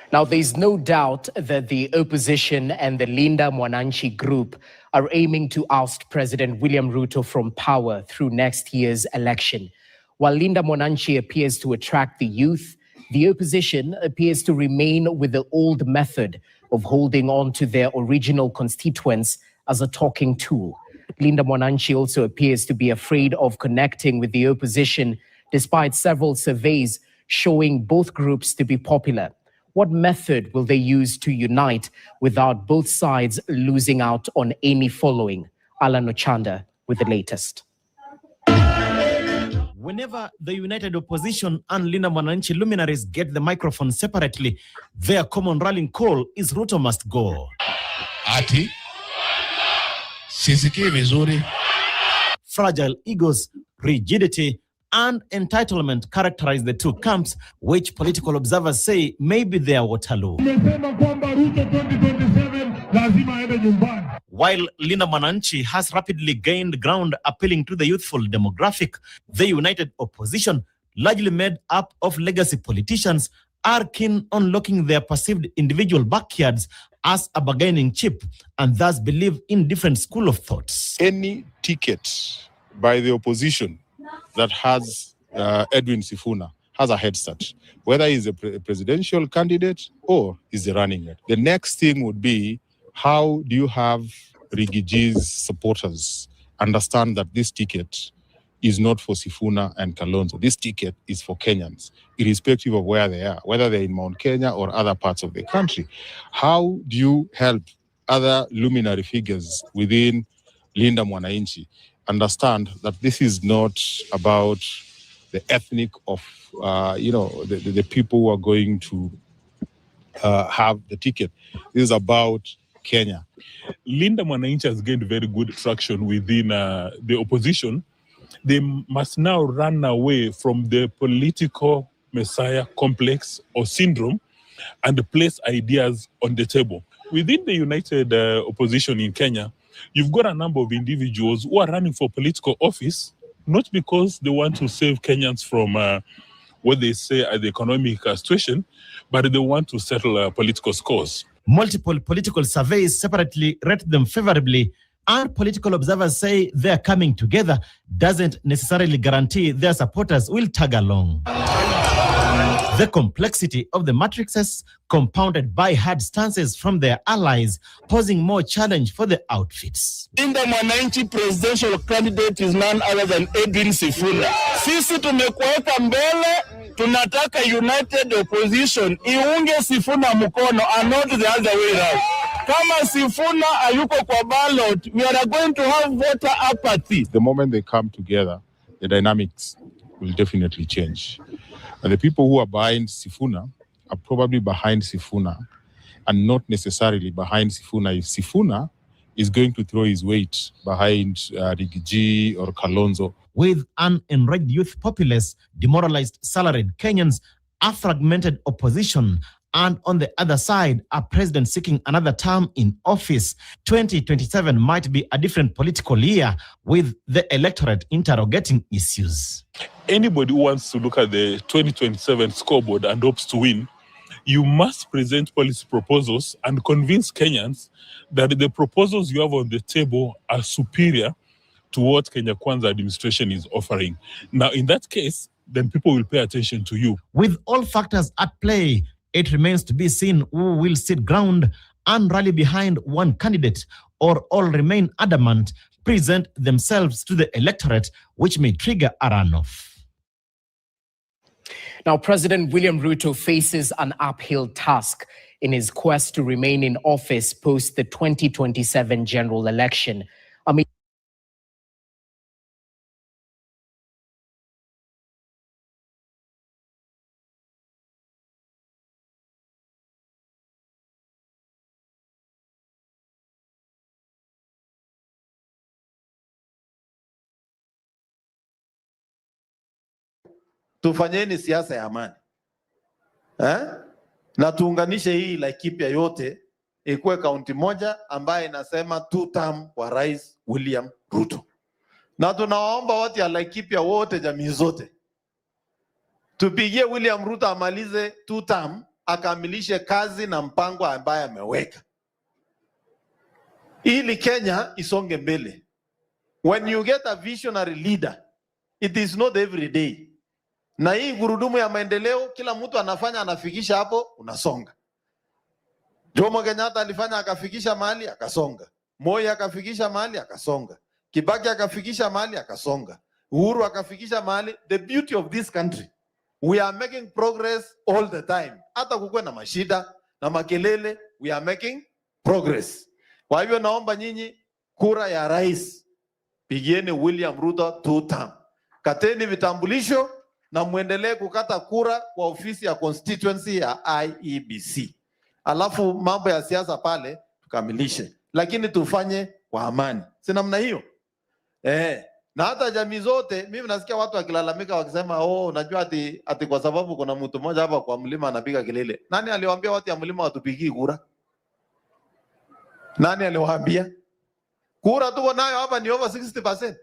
Now, there's no doubt that the opposition and the Linda Mwananchi group are aiming to oust President William Ruto from power through next year's election. While Linda Mwananchi appears to attract the youth, the opposition appears to remain with the old method of holding on to their original constituents as a talking tool. Linda Mwananchi also appears to be afraid of connecting with the opposition, despite several surveys showing both groups to be popular. What method will they use to unite without both sides losing out on any following? Alan Ochanda with the latest. Whenever the united opposition and Linda Mwananchi luminaries get the microphone separately, their common rallying call is Ruto must go. Ati sisikii vizuri. Fragile egos, rigidity, and entitlement characterize the two camps, which political observers say may be their Waterloo. While Linda Mwananchi has rapidly gained ground appealing to the youthful demographic, the united opposition, largely made up of legacy politicians, are keen on locking their perceived individual backyards as a bargaining chip and thus believe in different school of thoughts. Any ticket by the opposition that has Edwin Sifuna has a head start, whether he's a presidential candidate or is a running mate. The next thing would be, how do you have Rigiji's supporters understand that this ticket is not for Sifuna and Kalonzo? This ticket is for Kenyans, irrespective of where they are, whether they're in Mount Kenya or other parts of the country. How do you help other luminary figures within Linda Mwananchi understand that this is not about the ethnic of, the people who are going to have the ticket. This is about Kenya. Linda Mwananchi has gained very good traction within the opposition. They must now run away from the political messiah complex or syndrome and place ideas on the table. Within the united opposition in Kenya, you've got a number of individuals who are running for political office, not because they want to save Kenyans from what they say are the economic situation, but they want to settle political scores. Multiple political surveys separately rate them favorably, and political observers say their coming together doesn't necessarily guarantee their supporters will tag along. The complexity of the matrices, compounded by hard stances from their allies, posing more challenge for the outfits. Linda Mwananchi presidential candidate is none other than Edwin Sifuna. Sisi tumekuweka mbele, tunataka united opposition iunge Sifuna mkono and not the other way around. Kama Sifuna ayuko kwa ballot, we are going to have voter apathy. The moment they come together, the dynamics will definitely change. And the people who are behind Sifuna are probably behind Sifuna and not necessarily behind Sifuna if Sifuna is going to throw his weight behind Rigiji or Kalonzo. With an enraged youth populace, demoralized salaried Kenyans, a fragmented opposition, and on the other side, a president seeking another term in office, 2027 might be a different political year with the electorate interrogating issues. Anybody who wants to look at the 2027 scoreboard and hopes to win, you must present policy proposals and convince Kenyans that the proposals you have on the table are superior to what Kenya Kwanza administration is offering. Now, in that case, then people will pay attention to you. With all factors at play, it remains to be seen who will sit ground and rally behind one candidate, or all remain adamant, present themselves to the electorate, which may trigger a runoff. Now, President William Ruto faces an uphill task in his quest to remain in office post the 2027 general election. Tufanyeni siasa ya amani. Na tuunganishe hii Laikipia yote ikuwe kaunti moja ambaye inasema 2 term kwa Rais William Ruto. Na tunawaomba watu ya Laikipia wote, jamii zote, tupigie William Ruto amalize 2 term, akamilishe kazi na mpango ambaye ameweka, ili Kenya isonge mbele. When you get a visionary leader, it is not every day. Na hii gurudumu ya maendeleo kila mtu anafanya, anafikisha hapo, unasonga. Jomo Kenyatta alifanya akafikisha mahali akasonga. Moi akafikisha mahali akasonga. Kibaki akafikisha mahali akasonga. Uhuru akafikisha mahali. The beauty of this country, we are making progress all the time. Hata kukuwe na mashida na makelele, we are making progress. Kwa hivyo naomba nyinyi kura ya rais, pigieni William Ruto 2 term. Kateni vitambulisho na muendelee kukata kura kwa ofisi ya constituency ya IEBC. Alafu mambo ya siasa pale tukamilishe, lakini tufanye kwa amani. Si namna hiyo? Na hata jamii zote, mimi nasikia watu wakilalamika wakisema, unajua ati kwa sababu kuna mtu mmoja hapa kwa mlima anapiga kelele. Nani aliwaambia watu ya mlima watupigii kura? Nani aliwaambia? Kura tuko nayo hapa ni over 60%.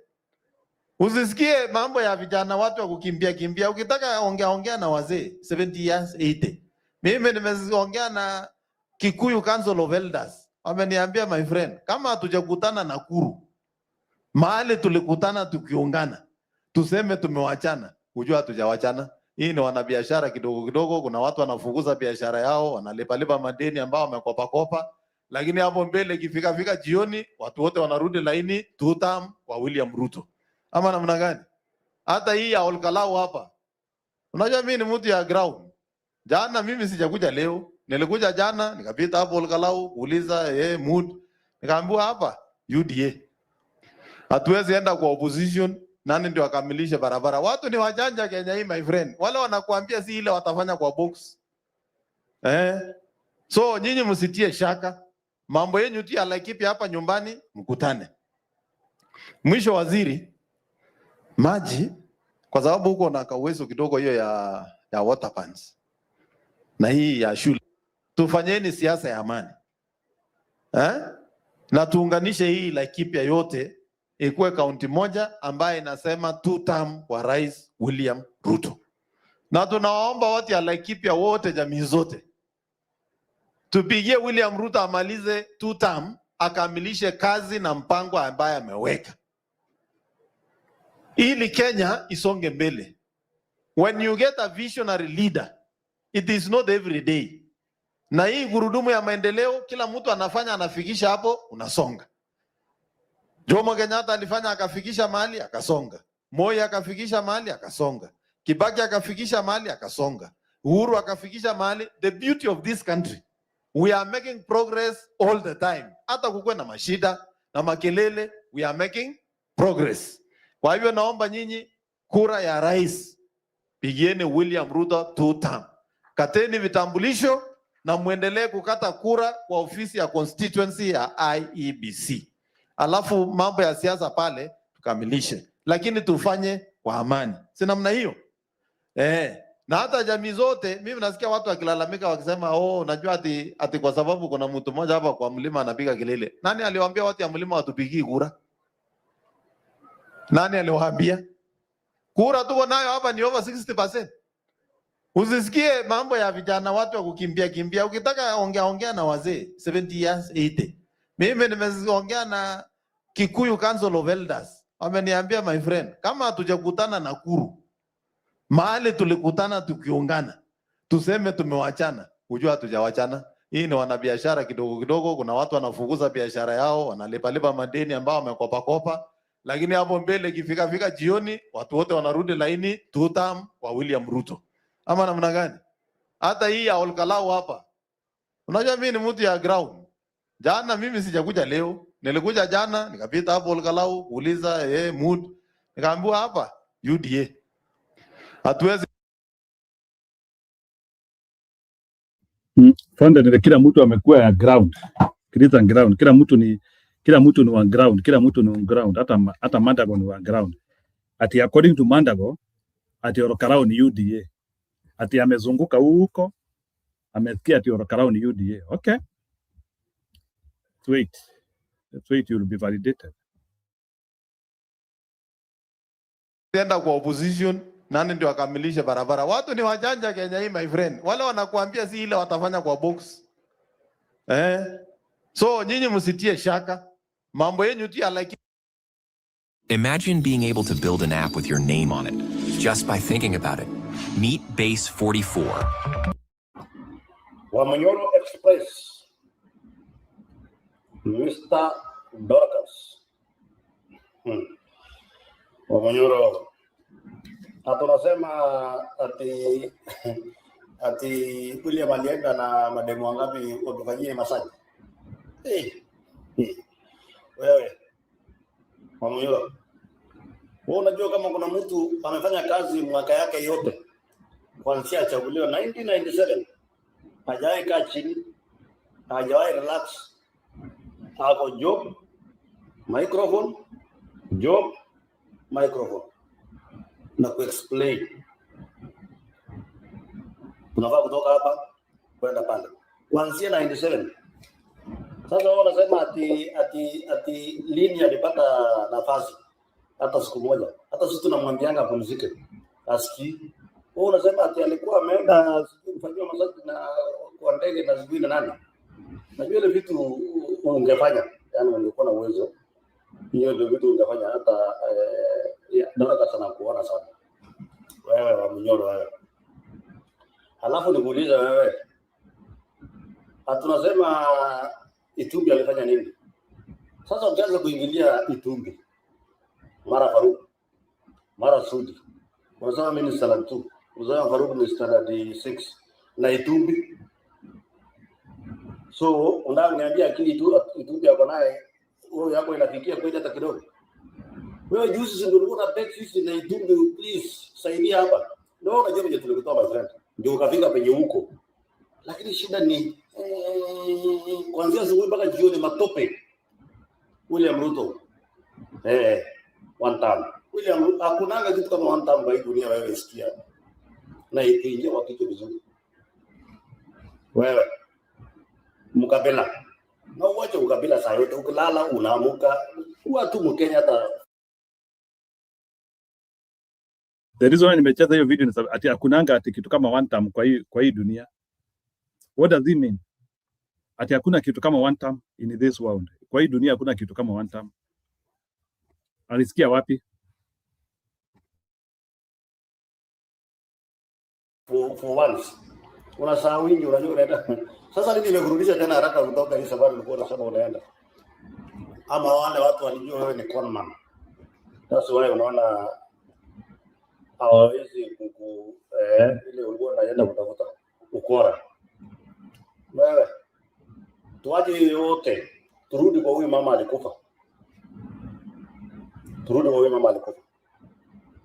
Usisikie mambo ya vijana watu wa kukimbia kimbia. Ukitaka ongea na wazee 70 years 80. Mimi nimeongea na Kikuyu Council of Elders. Wameniambia, my friend, kama hatujakutana Nakuru, mahali tulikutana tukiungana, tuseme tumewachana, hujua hatujawachana. Hii ni wanabiashara kidogo kidogo, kuna watu wanafukuza biashara yao, wanalipa madeni ambao wamekopa kopa, lakini hapo mbele ikifika jioni watu wote wanarudi laini 2 term kwa William Ruto. Ama namna gani? Hata hii ya Olkalau hapa. Unajua mimi ni mtu ya ground. Jana mimi sijakuja leo. Nilikuja jana, nikapita hapo Olkalau, uliza mood. Nikaambiwa hapa UDA. Hatuwezi enda kwa opposition, nani ndio akamilishe barabara. Watu ni wajanja Kenya hii, my friend. Wale wanakuambia si ile watafanya kwa box. So nyinyi msitie shaka. Mambo yenu tu ya Laikipia hapa nyumbani mkutane. Mwisho, waziri maji, kwa sababu huko na kauwezo kidogo hiyo ya water pans na hii ya shule, tufanyeni siasa ya amani. Na tuunganishe hii Laikipia yote ikuwe kaunti moja ambaye inasema 2 term kwa Rais William Ruto. Na tunawaomba watu ya Laikipia wote, jamii zote, tupigie William Ruto amalize 2 term, akamilishe kazi na mpango ambaye ameweka, ili Kenya isonge mbele. When you get a visionary leader, it is not every day. Na hii gurudumu ya maendeleo kila mtu anafanya, anafikisha hapo, unasonga. Jomo Kenyatta alifanya akafikisha mahali akasonga. Moi akafikisha mahali akasonga. Kibaki akafikisha mahali akasonga. Uhuru akafikisha mahali. The beauty of this country, we are making progress all the time. Hata kukuwe na mashida na makelele, we are making progress. Kwa hivyo naomba nyinyi kura ya rais, pigieni William Ruto 2 term. Kateni vitambulisho na muendelee kukata kura kwa ofisi ya constituency ya IEBC. Alafu mambo ya siasa pale tukamilishe, lakini tufanye kwa amani. Si namna hiyo? Na hata jamii zote, mimi nasikia watu wakilalamika wakisema, unajua ati kwa sababu kuna mtu mmoja hapa kwa mlima anapiga kelele. Nani aliwaambia watu ya mlima watupigii kura? Nani aliwaambia? Kura tuko nayo hapa ni over 60%. Usisikie mambo ya vijana watu wa kukimbia kimbia. Ukitaka ongea na wazee 70 years 80. Mimi nimeongea na Kikuyu Council of Elders. Wameniambia, my friend, kama hatujakutana Nakuru, mahali tulikutana tukiungana, tuseme tumewachana, hujua hatujawachana. Hii ni wanabiashara kidogo kidogo, kuna watu wanafukuza biashara yao, wanalipa madeni ambao wamekopa kopa, lakini hapo mbele ikifika jioni watu wote wanarudi laini 2 term kwa William Ruto. Ama namna gani? Hata hii ya Olkalau hapa. Unajua mimi ni mtu ya ground. Jana mimi sijakuja leo. Nilikuja jana nikapita hapo Olkalau kuuliza mood. Nikaambiwa hapa UDA. Hatuwezi Fanda kila mtu amekuwa ya ground. Kiliza ground. Kila mtu ni wa ground. Kila mtu ni on ground. Hata Mandago ni wa ground. Ati according to Mandago, ati Olkalau ni UDA. Ati amezunguka huko. Amesikia ati Olkalau ni UDA. Okay. Let's wait, you will be validated. Tenda kwa opposition, nani ndio akamilisha barabara? Watu ni wajanja Kenya hii my friend. Wale wanakuambia si ile watafanya kwa box. So nyinyi msitie shaka. Mambo yenu tu like. Imagine being able to build an app with your name on it just by thinking about it. Meet Base 44. Wamanyoro Express. Mr. Dorcas. Wamanyoro. Tunasema ati William alienda na mademu wangapi wakifanyia masaji. Wewe. Wamanyoro. Wewe unajua kama kuna mtu amefanya kazi mwaka yake yote kuanzia achaguliwa 1997. Hajawahi kaa chini. Hajawahi relax. Ako job, microphone, na ku-explain. Tunafaa kutoka hapa kwenda pale. Kuanzia 97. Sasa wao wanasema ati lini alipata nafasi hata siku moja. Hata sisi tunamwambianga apumzike. Aski. Wao wanasema ati alikuwa ameenda kufanyia masaji na kwa ndege na sijui na nani. Najua ile vitu ungefanya, yani ungekuwa na uwezo. Hiyo ndio vitu ungefanya hata nataka sana kuona sana. Wewe Wamanyoro wewe. Halafu nikuuliza wewe. Hatunasema Itumbi alifanya nini? Sasa ukianza kuingilia Itumbi. Mara Faruk, mara Sudi. Unasema mimi ni standard 2. Unasema Faruk ni standard 6 na Itumbi. So unaniambia akili tu Itumbi yako naye wewe yako inafikia kwenda hata kidogo. Wewe juzi ndio ulikuwa na beg sisi na Itumbi, please saidia hapa. Ndio unajua je tulikutoa my friend. Ndio ukafika penye huko. Lakini shida ni kuanzia asubuhi mpaka jioni matope. William Ruto. One time. William hakunanga kitu kama one time kwa dunia wewe sikia. Na ikiingia kwa kitu vizuri. Wewe mkabila. Na uache ukabila saa yote, ukilala unaamuka. Huwa tu Mkenya hata. The reason why nimecheza hiyo video ni ati hakunanga ati kitu kama one time kwa hii dunia. What does it mean? Ati hakuna kitu kama one time in this world. Kwa hii dunia hakuna kitu kama one time. Alisikia wapi? For once. Unasahau wingi unajua unaenda. Sasa nini nimekurudisha tena haraka kutoka hii safari ulikuwa unasema unaenda. Ama wale watu walijua wewe ni conman. Sasa wewe unaona hawawezi ile ulikuwa unaenda kutafuta ukora. Wewe tuaje yote turudi kwa huyu mama alikufa.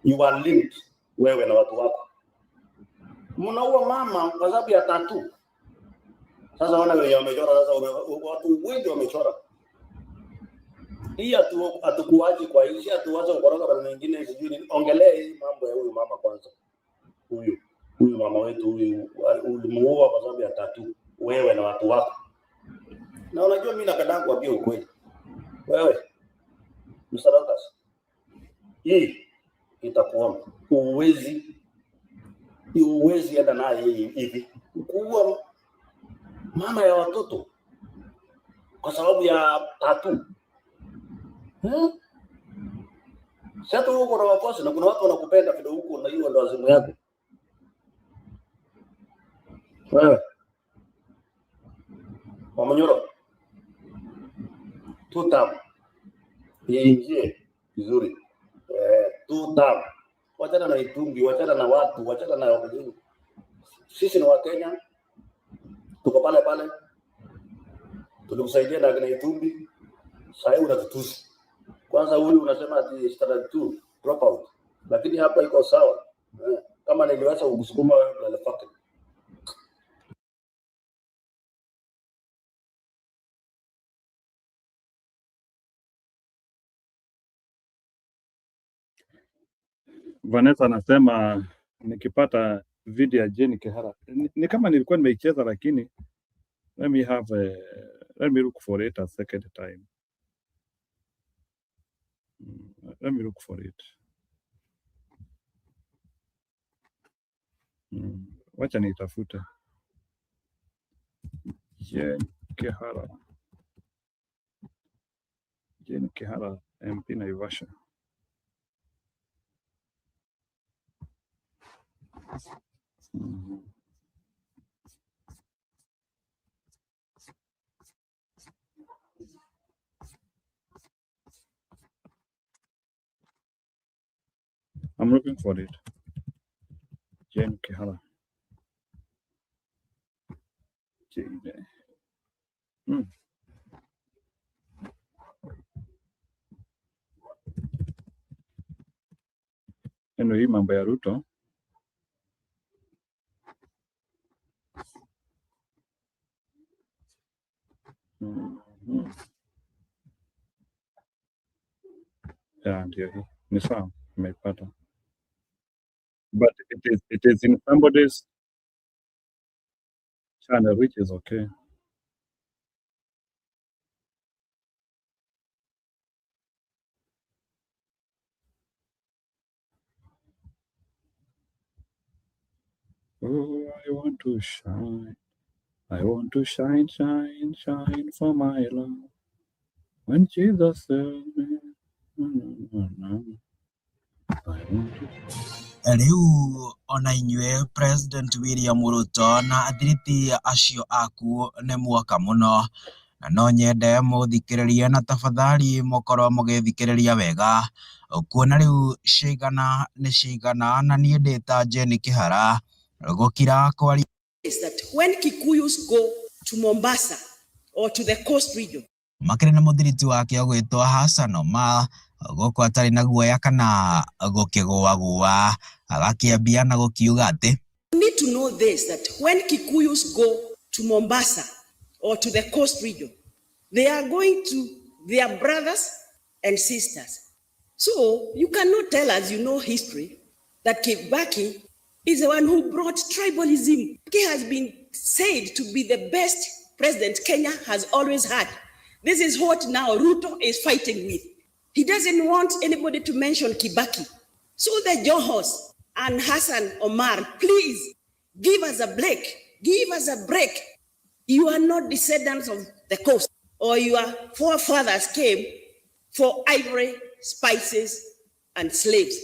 You are linked wewe na watu wako. Mnaua mama kwa sababu ya tattoo. Sasa wana wenye wamechora sasa watu wengi wamechora. Hii hatukuaji kwa hii hatuacha ukoroga bali nyingine sijui nini. Ongelee hii mambo ya huyu mama kwanza. Huyu mama wetu huyu ulimuua kwa sababu ya tattoo wewe na watu wako. Na unajua mimi napenda kuambia ukweli. Wewe Mr. Lucas. Hii itakuwa uwezi enda naye hivi. Kuua mama ya watoto kwa sababu ya tattoo. Sasa huko na wafuasi na kuna watu wanakupenda kidogo huko na hiyo ndo azimu yako. Wewe Mamanyoro 2 term iingie vizuri 2 term. Wachana na Itungi, wachana na watu, wachana na wengine. Sisi ni wa Kenya, tuko pale pale, tulikusaidia na Itungi, sasa unatutusi. Kwanza huyu unasema ati standard 2 drop out, lakini hapa iko sawa. Kama niliweza kusukuma wale fakti. Vanessa anasema nikipata video ya Jane Kihara ni kama nilikuwa nimeicheza, lakini let me look for it a second time. Let me look for it. Wacha nitafute Jane Kihara. Jane Kihara MP Naivasha. I'm looking for it. Jane Kihara. Jane. Hii mambo ya Ruto. Yeah, ndio hii. Ni sawa, nimeipata. But it is in somebody's channel, which is okay. Oh, I want to shine. I want to shine, shine, shine for my love. When Jesus said me, I want to. Riu ona inyue President William Ruto na athiriti acio aku ne mwaka muno, na no nyende muthikiririe na tafadhali mukorwo mugithikiriria wega kuona riu cigana ni cigana na nie ndita Jane Kihara gukira kwari. Is that when Kikuyus go to Mombasa or to the coast region, makire na muthiriti wake ogwitwa Hassan Omar goko atari na guoya kana gukigwa agakiambia na gukiuga ati. You need to know this, that when Kikuyus go to Mombasa or to the coast region, they are going to their brothers and sisters. So you cannot tell us, you know history, that Kibaki is the one who brought tribalism. He has been said to be the best president Kenya has always had. This is what now Ruto is fighting with. He doesn't want anybody to mention Kibaki. So the Johos and Hassan Omar, please give us a break. Give us a break. You are not descendants of the coast, or your forefathers came for ivory, spices, and slaves.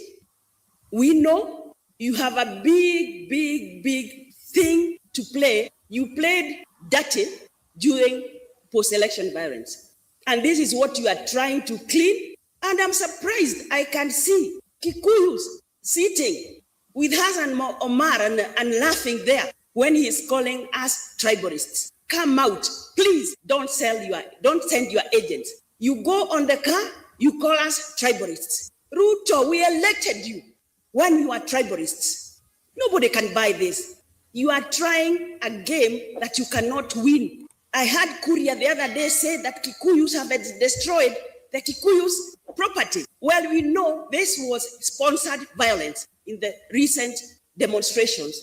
We know you have a big, big, big thing to play. You played dirty during post-election violence. And this is what you are trying to clean. And I'm surprised I can see Kikuyus sitting with Hassan Omar and laughing there when he is calling us tribalists. Come out, please. Don't send your agents. You go on the car, you call us tribalists. Ruto, we elected you when you are tribalists. Nobody can buy this. You are trying a game that you cannot win. I heard Kuria the other day say that Kikuyus have destroyed the Kikuyus property. Well, we know this was sponsored violence in the recent demonstrations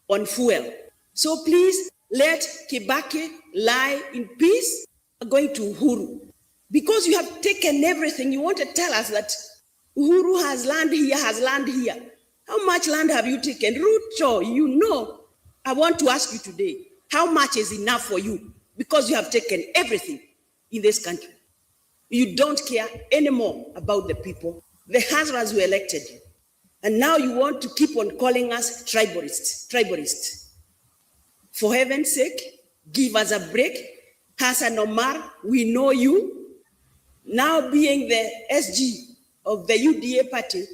on fuel. So please let Kibaki lie in peace. Going to Uhuru. Because you have taken everything, you want to tell us that Uhuru has land here, How much land have you taken? Ruto, you know, I want to ask you today, how much is enough for you? Because you have taken everything in this country. You don't care anymore about the people, the husbands who elected you. And now you want to keep on calling us tribalists. For heaven's sake, give us a break. Hassan Omar, we know you. Now being the SG of the UDA party,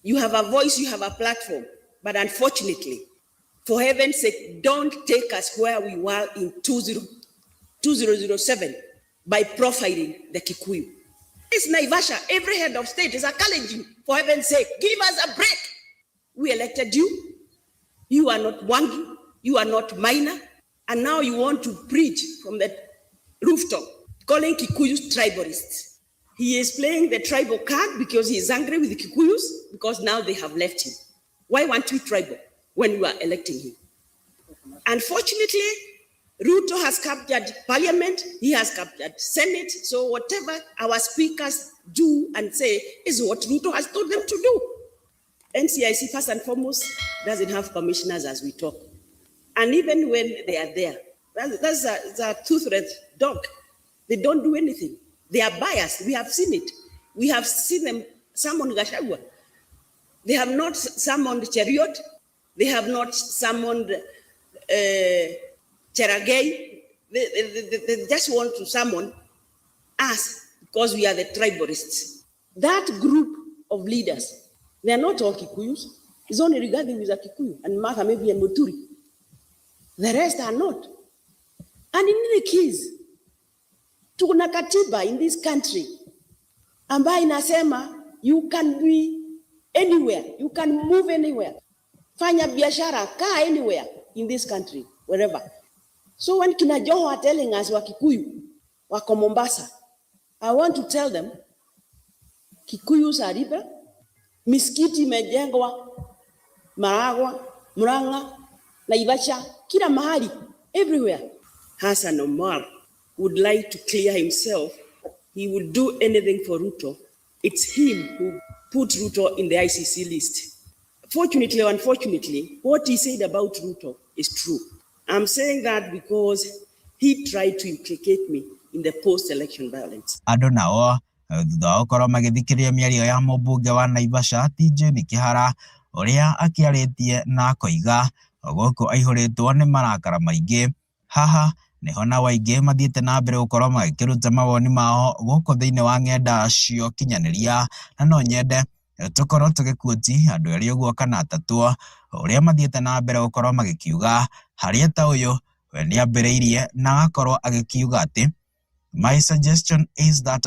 you have a voice, you have a platform. But unfortunately, for heaven's sake, don't take us where we were in 2007 by profiling the Kikuyu. It's Naivasha. Every head of state is challenging. For heaven's sake, give us a break. We elected you. You are not Wangi. You are not minor. And now you want to preach from the rooftop, calling Kikuyus tribalists. He is playing the tribal card because he is angry with the Kikuyus because now they have left him. Why want we tribal when we are electing him? Unfortunately, Ruto has captured parliament, he has captured Senate, so whatever our speakers do and say is what Ruto has told them to do. NCIC, first and foremost, doesn't have commissioners as we talk. And even when they are there, that's a toothless dog. They don't do anything. They are biased. We have seen it. We have seen them summon Gachagua. They have not summoned Cheriot. They have not summoned Cheragay. They just want to summon us because we are the tribalists. That group of leaders, they are not all Kikuyus. It's only regarding with a Kikuyu and Martha maybe and Muturi. The rest are not. And in any case, tuna katiba in this country ambayo inasema you can be anywhere, you can move anywhere. Fanya biashara, kaa anywhere in this country, wherever. So when kina Joho are telling us wa Kikuyu, wako Mombasa, I want to tell them, Kikuyus are river, miskiti imejengwa, Maragwa, Murang'a, Naivasha, kila mahali, everywhere. Hassan Omar would like to clear himself. He will do anything for Ruto. It's him who put Ruto in the ICC list. Fortunately or unfortunately, what he said about Ruto is true. I'm saying that because he tried to implicate me in the post-election violence. Andũ nao thutha wa gũkorwo magĩthikĩrĩria mĩario ya mũmbunge wa Naivasha TJ Kihara ũrĩa akĩarĩtie na koiga gũkũ aihũrĩtwo nĩ marakara maingĩ. Haha nĩho na waingĩ mathiĩte na mbere gũkorwo magĩkĩruta mawoni mao gũkũ thĩinĩ wa ng'enda cio kinyanĩria, na no nyende tũkorwo tũgĩkuoti andũ erĩ ũguo kana atatũ ũrĩa mathiĩte na mbere gũkorwo magĩkiuga harĩa ta ũyũ we nĩambĩrĩirie na agakorwo agĩkiuga atĩ my suggestion is that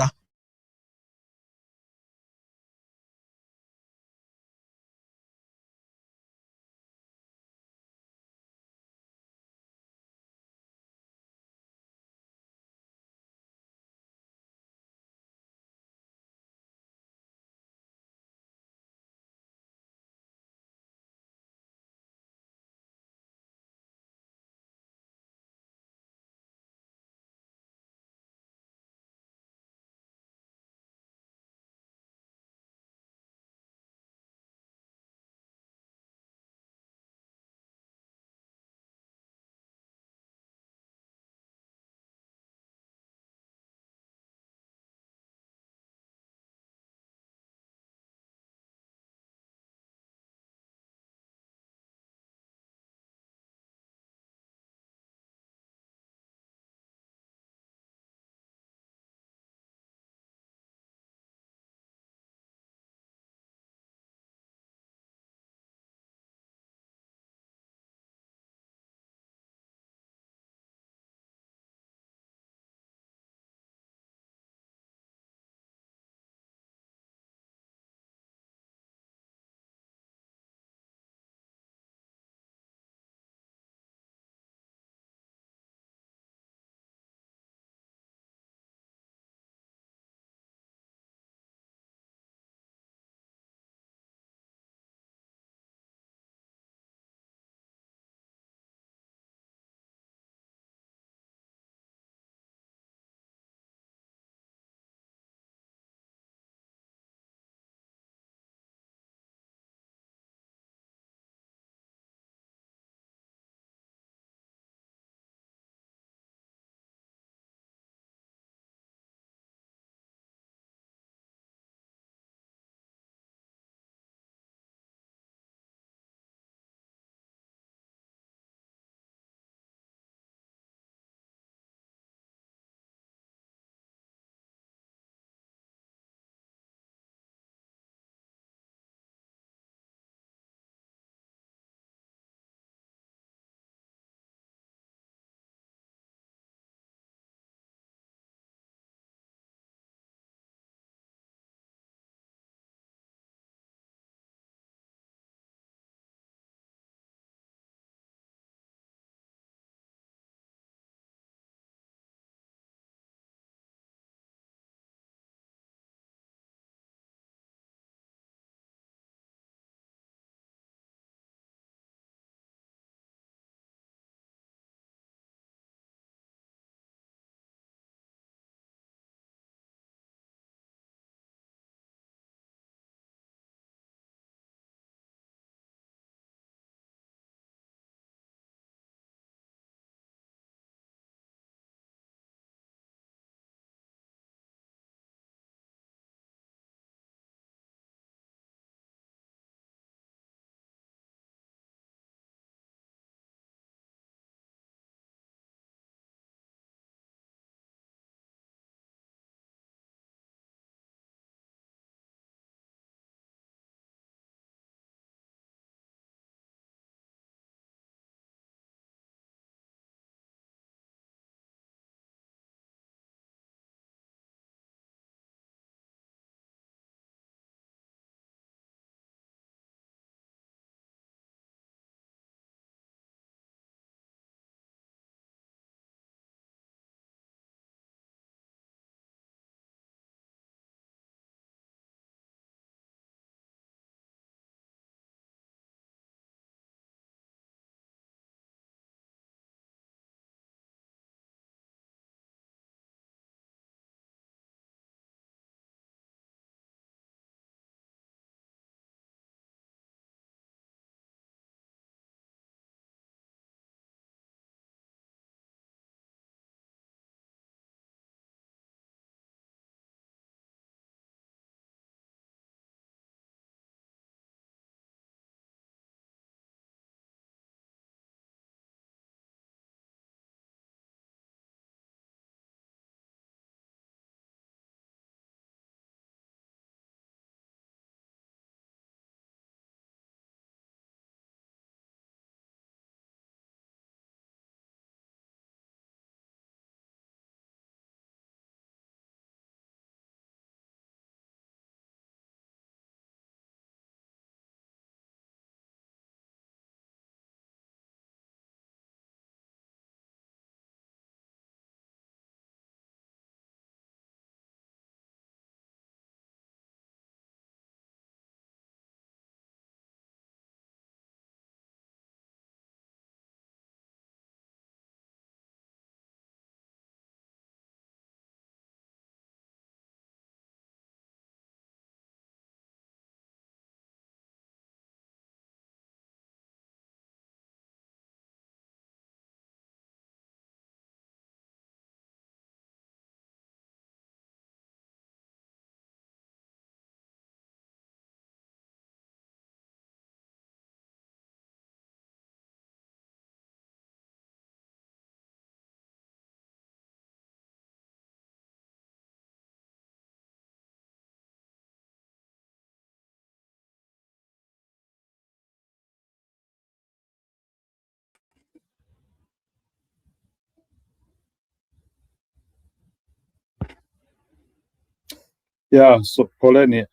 Yeah, so Poleni,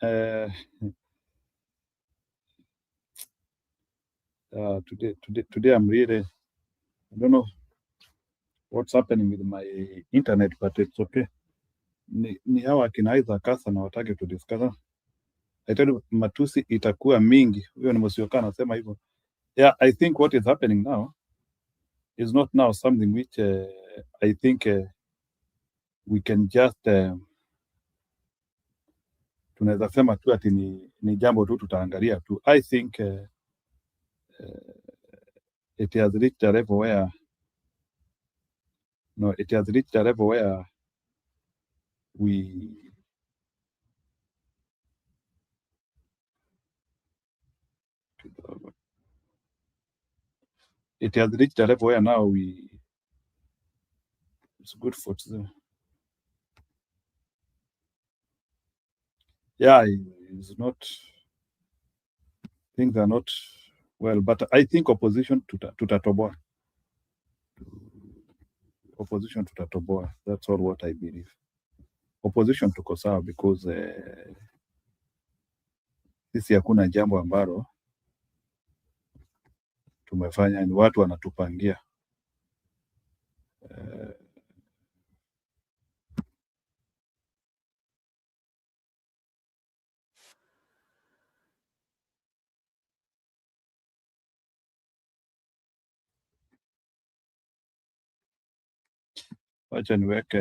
today I'm really, I don't know what's happening with my internet, but it's okay. Ni hawa kina Isaac Kasa na watake to discuss. I tell you, matusi itakuwa mingi. Huyo ni Musyoka anasema hivyo. Yeah, I think what is happening now is not now something which I think we can just tunaweza sema tu ati ni jambo tu tutaangalia tu. I think it has reached a level where it has reached a level where it has reached a level where now it's good for yeah, it's not, things are not well, but I think opposition tutatoboa. Opposition tutatoboa. That's all what I believe. Opposition tuko sawa because sisi hakuna jambo ambalo tumefanya, ni watu wanatupangia. Wacha niweke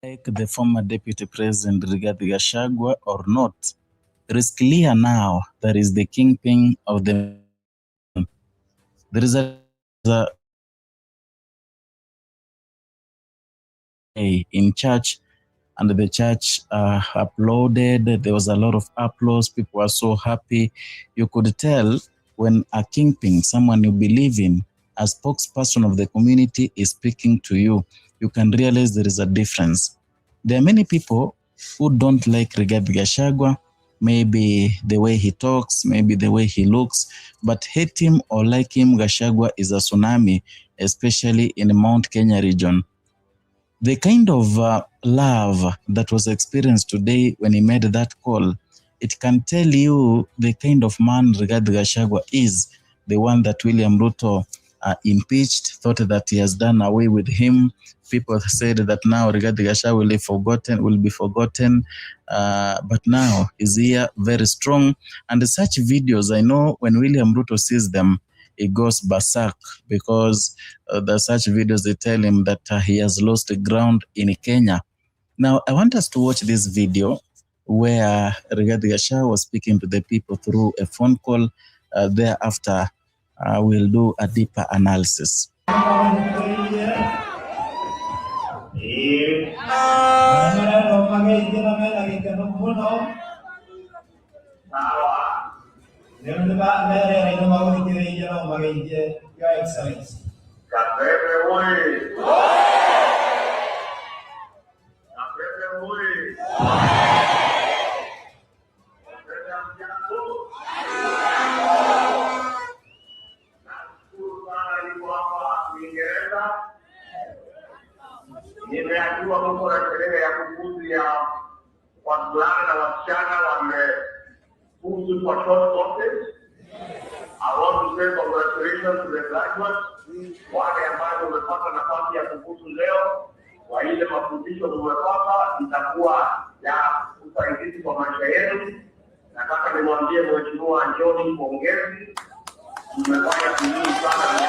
like the former deputy president Rigathi Gachagua or not, it is clear now that is the kingpin of the. There is a in church, and the church uploaded. There was a lot of applause. People were so happy. You could tell when a kingpin, someone you believe in, a spokesperson of the community is speaking to you, you can realize there is a difference. There are many people who don't like Rigathi Gachagua, maybe the way he talks, maybe the way he looks, but hate him or like him, Gachagua is a tsunami, especially in Mount Kenya region. The kind of love that was experienced today when he made that call, it can tell you the kind of man Rigathi Gachagua is, the one that William Ruto impeached, thought that he has done away with him. People said that now Rigathi Gachagua will be forgotten, but now he's here very strong. And such videos, I know when William Ruto sees them, he goes berserk, because the such videos, they tell him that he has lost ground in Kenya. Now, I want us to watch this video where Rigathi Gachagua was speaking to the people through a phone call. Thereafter, we'll do a deeper analysis. Your Excellency. Nimeambiwa huko na sherehe ya kufuzu ya wavulana na wasichana wamefuzu kwa short courses. I want to say congratulations to the graduates, wale ambao wamepata nafasi ya kufuzu leo. Kwa ile mafundisho mmepata itakuwa ya usaidizi kwa maisha yenu. Nataka nimwambie Mheshimiwa John pongezi. Mmefanya vizuri sana.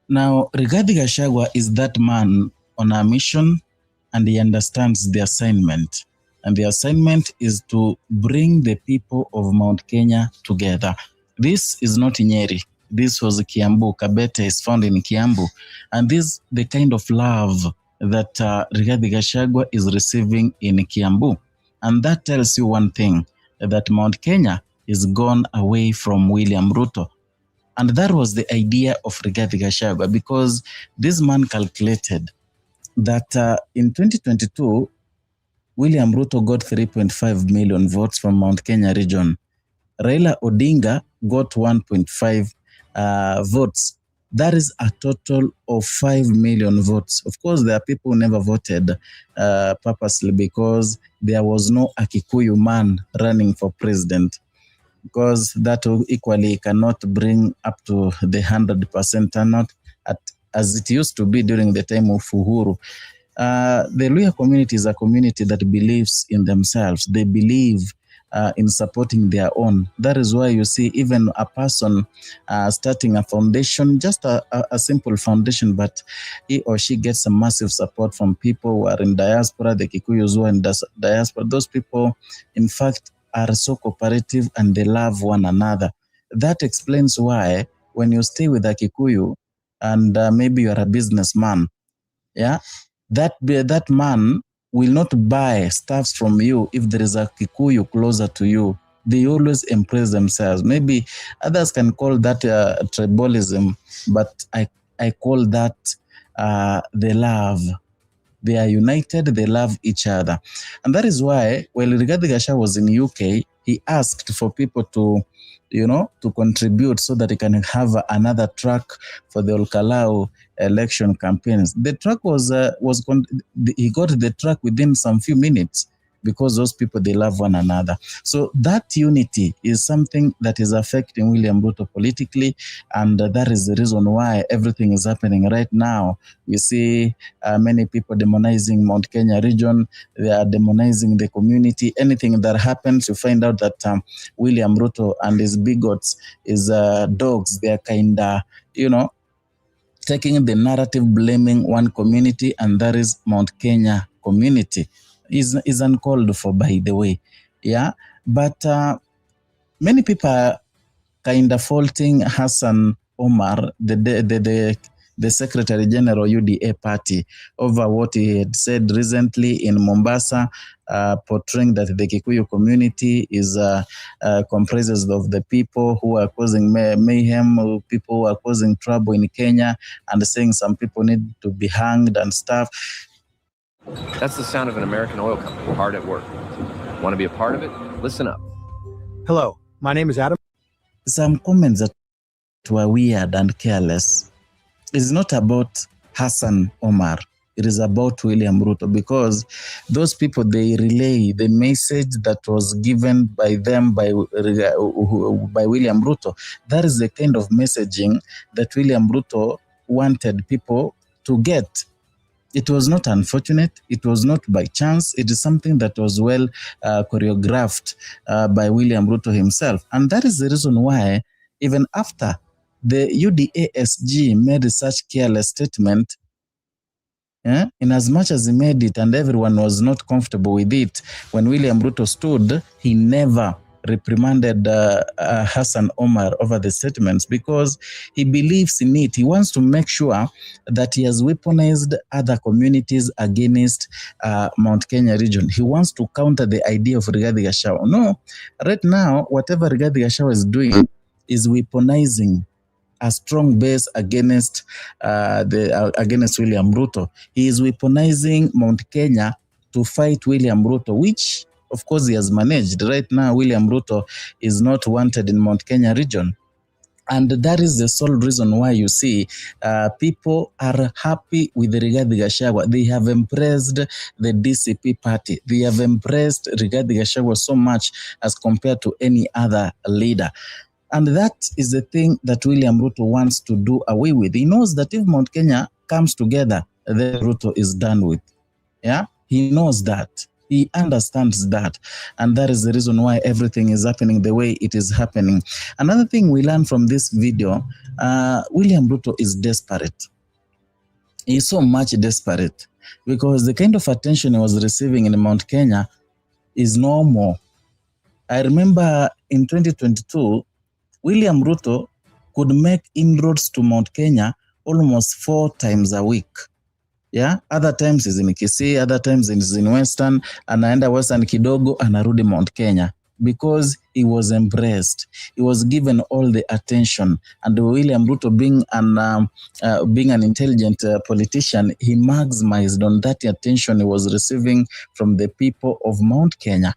Now, Rigathi Gachagua is that man on a mission, and he understands the assignment. And the assignment is to bring the people of Mount Kenya together. This is not Nyeri. This was Kiambu. Kabete is found in Kiambu. And this is the kind of love that Rigathi Gachagua is receiving in Kiambu. And that tells you one thing, that Mount Kenya is gone away from William Ruto. And that was the idea of Rigathi Gachagua, because this man calculated that in 2022, William Ruto got 3.5 million votes from Mount Kenya region. Raila Odinga got 1.5 votes. That is a total of 5 million votes. Of course, there are people who never voted purposely because there was no Akikuyu man running for president, because that equally cannot bring up to the 100% turnout as it used to be during the time of Uhuru. The Luhya community is a community that believes in themselves. They believe in supporting their own. That is why you see even a person starting a foundation, just a simple foundation, but he or she gets some massive support from people who are in diaspora, the Kikuyus who are in diaspora. Those people, in fact, are so cooperative and they love one another. That explains why when you stay with a Kikuyu and maybe you are a businessman, yeah, that man will not buy stuff from you if there is a Kikuyu closer to you. They always impress themselves. Maybe others can call that tribalism, but I call that the love. They are united, they love each other. And that is why, while Rigathi Gachagua was in UK, he asked for people to contribute so that he can have another track for the Olkalau election campaigns. The track he got the track within some few minutes because those people, they love one another. So that unity is something that is affecting William Ruto politically, and that is the reason why everything is happening right now. We see many people demonizing Mount Kenya region. They are demonizing the community. Anything that happens, you find out that William Ruto and his bigots, his dogs, they are kind of, taking the narrative, blaming one community, and that is Mount Kenya community. Is uncalled for, by the way. Yeah, but many people are kind of faulting Hassan Omar, the Secretary General UDA party, over what he had said recently in Mombasa, portraying that the Kikuyu community is comprises of the people who are causing mayhem, people who are causing trouble in Kenya, and saying some people need to be hanged and stuff. That's the sound of an American oil company hard at work. Want to be a part of it? Listen up. Hello, my name is Adam. Some comments that were weird and careless. It's not about Hassan Omar. It is about William Ruto, because those people, they relay the message that was given by them by William Ruto. That is the kind of messaging that William Ruto wanted people to get. It was not unfortunate. It was not by chance. It is something that was well choreographed by William Ruto himself. And that is the reason why, even after the UDASG made such careless statement, in as much as he made it and everyone was not comfortable with it, when William Ruto stood, he never reprimanded Hassan Omar over the statements, because he believes in it. He wants to make sure that he has weaponized other communities against Mount Kenya region. He wants to counter the idea of Rigathi Gachagua. No, right now, whatever Rigathi Gachagua is doing is weaponizing a strong base against against William Ruto. He is weaponizing Mount Kenya to fight William Ruto, which of course he has managed. Right now, William Ruto is not wanted in Mount Kenya region. And that is the sole reason why you see people are happy with Rigathi Gachagua. They have embraced the DCP party. They have embraced Rigathi Gachagua so much as compared to any other leader. And that is the thing that William Ruto wants to do away with. He knows that if Mount Kenya comes together, then Ruto is done with. Yeah, he knows that. He understands that. And that is the reason why everything is happening the way it is happening. Another thing we learned from this video, William Ruto is desperate. He's so much desperate because the kind of attention he was receiving in Mount Kenya is no more. I remember in 2022, William Ruto could make inroads to Mount Kenya almost 4 times a week. Yeah, other times is in Kisii, other times is in Western, anaenda Western kidogo, anarudi Mount Kenya. because he was embraced. He was given all the attention. And William Ruto, being an intelligent politician, he maximized on that attention he was receiving from the people of Mount Kenya.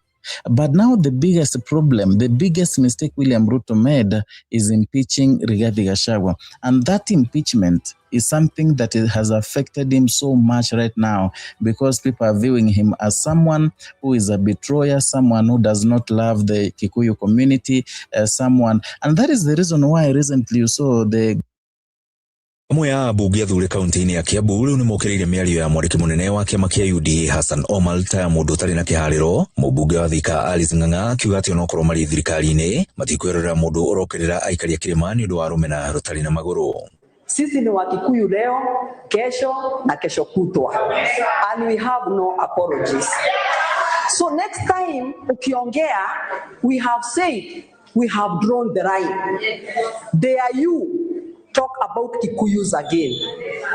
But now the biggest problem, the biggest mistake William Ruto made is impeaching Rigathi Gachagua. And that impeachment is something that has affected him so much right now, because people are viewing him as someone who is a betrayer, someone who does not love the Kikuyu community, and that is the reason why recently you saw the Amwe ya bunge athuri kaunti-inĩ ya Kiambu rĩu nĩ mokĩrĩire mĩario ya mwandĩki mũnene wa kĩama kĩa UDA Hassan Omar ta mũndũ ũtarĩ na kĩharĩro. Mũmbunge wa Thika Alice Ng'ang'a akiuga atĩ onokorwo marĩ thirikari-inĩ matikwĩrorera mũndũ ũrokĩrĩra aikari a kĩrĩma nĩ ũndũ wa rũmena rũtarĩ na magũrũ. Sisi ni Wakikuyu leo, kesho na kesho kutwa, and we have no apologies. So next time ukiongea, we have said we have drawn the line. Dare you talk about Kikuyus again,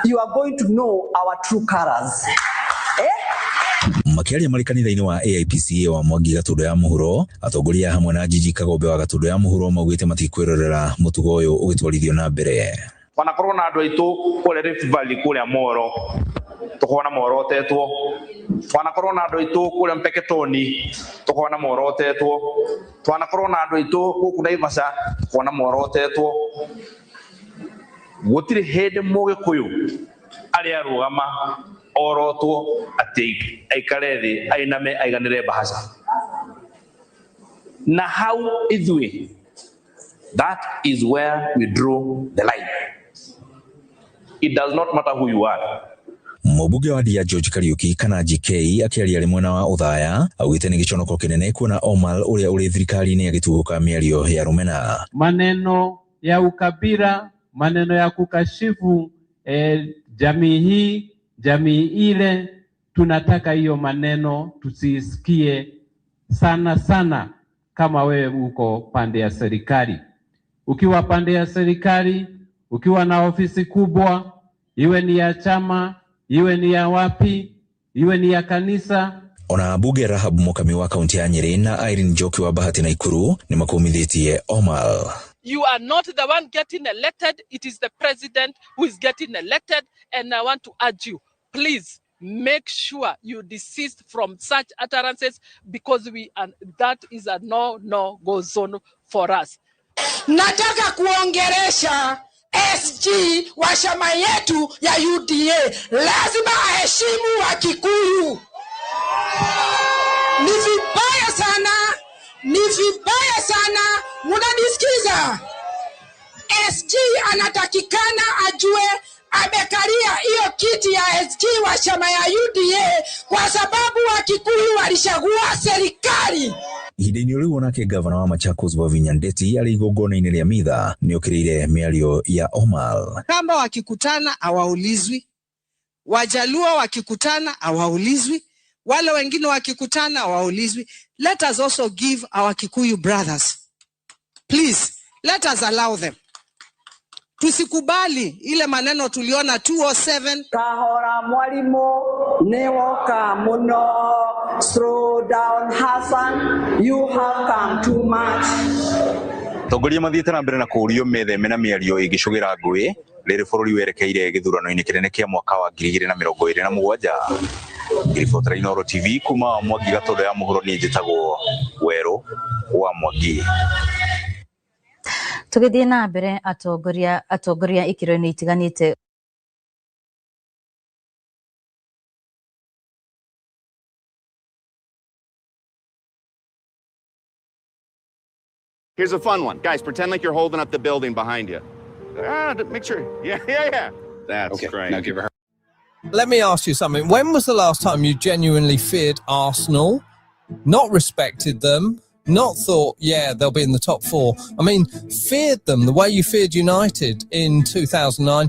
you are going to know our true colors. Makiaria marĩ kanitha-inĩ wa AIPCA wa Mwangi Gatũndũ ya mũhuro, atongoria hamwe na Jiji Kagombe wa Gatũndũ ya mũhuro maugĩte matikwĩrorera mũtugo ũyũ ũgĩtwarithio na mbere. Wanakorwo na andũ aitũ kũrĩa Rift Valley kũrĩa Moro, tũkona morotetwo. Wanakorwo na andũ aitũ kũrĩa Mpeketoni, tũkona morotetwo. Wanakorwo na andũ aitũ gũkũ Naivasha, tũkona morotetwo. Gũtirĩ hĩndĩ Mũgĩkũyũ arĩa arũgama orotwo atĩ aikare thĩ ainame aiganĩre mbahaca. Na hau ithuĩ, that is where we draw the line. It does not matter who you are. Mũmbunge wa Dia George Kariuki kana GK akĩaria rĩ mwena wa ũthaya augĩte nĩ gĩconoko kĩnene kuona Omar ũrĩa ũrĩ thirikari-inĩ agĩtuhuka mĩario ya rũmena. Maneno ya ukabila, maneno ya kukashifu jamii hii, jamii ile, tunataka hiyo maneno tusisikie sana sana kama wewe uko pande ya serikali. Ukiwa pande ya serikali, ukiwa na ofisi kubwa, iwe ni ya chama, iwe ni ya wapi, iwe ni ya kanisa. Ona bunge Rahab Mukami wa kaunti ya Nyeri na Irene Njoki wa Bahati Naikuru ni makumithĩtie Omar. You are not the one getting elected, it is the president who is getting elected, and I want to urge you, please make sure you desist from such utterances, because that is a no-go zone for us. Nataka kuongelesha SG wa chama yetu ya UDA, lazima aheshimu Wakikuyu. Ni vibaya sana, munanisikiza? SG anatakikana ajue amekalia hiyo kiti ya SG wa chama ya UDA kwa sababu Wakikuyu walishagua serikali. Ihinda-inĩ rĩu onake gavana wa Machakos Wavinya Ndeti arĩ igongona-inĩ rĩa mitha nĩ okĩrĩire mĩario ya Omar. Kamba wakikutana hawaulizwi, Wajaluo wakikutana hawaulizwi, wale wengine wakikutana hawaulizwi. Let us also give our Kikuyu brothers, please, let us allow them. Tusikubali ile maneno tuliona 207. Kahora mwalimu newoka muno, slow down Hassan, you have come too much. Tongoria mathiĩte na mbere na kũũrio mĩtheme na mĩario ĩgĩcũgĩra ngũĩ rĩrĩ bũrũri werekeire gĩthurano-inĩ kĩnene kĩa mwaka wa 2027. Ngĩribotera Inooro TV kuma Mwangi Gatũndũ ya mũhuro, niĩ njĩtagwo Werũ wa Mwangi. Tugithie na mbere atongoria ikiro-inĩ itiganĩte. Here's a fun one. Guys, pretend like you're holding up the building behind you. Make sure. Yeah. That's okay, great. Now give her. Let me ask you something. When was the last time you genuinely feared Arsenal, not respected them, not thought, yeah, they'll be in the top four? I mean, feared them the way you feared United in 2009,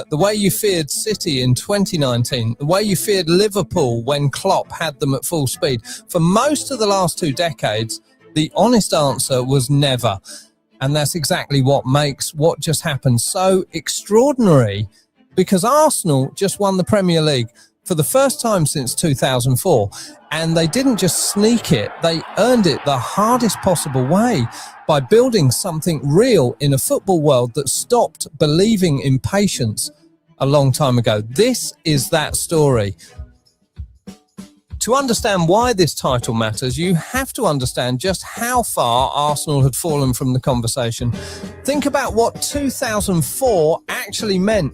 the way you feared City in 2019, the way you feared Liverpool when Klopp had them at full speed. For most of the last 2 decades, the honest answer was never. And that's exactly what makes what just happened so extraordinary, because Arsenal just won the Premier League. for the first time since 2004. And they didn't just sneak it, they earned it the hardest possible way by building something real in a football world that stopped believing in patience a long time ago. This is that story. To understand why this title matters, you have to understand just how far Arsenal had fallen from the conversation. Think about what 2004 actually meant.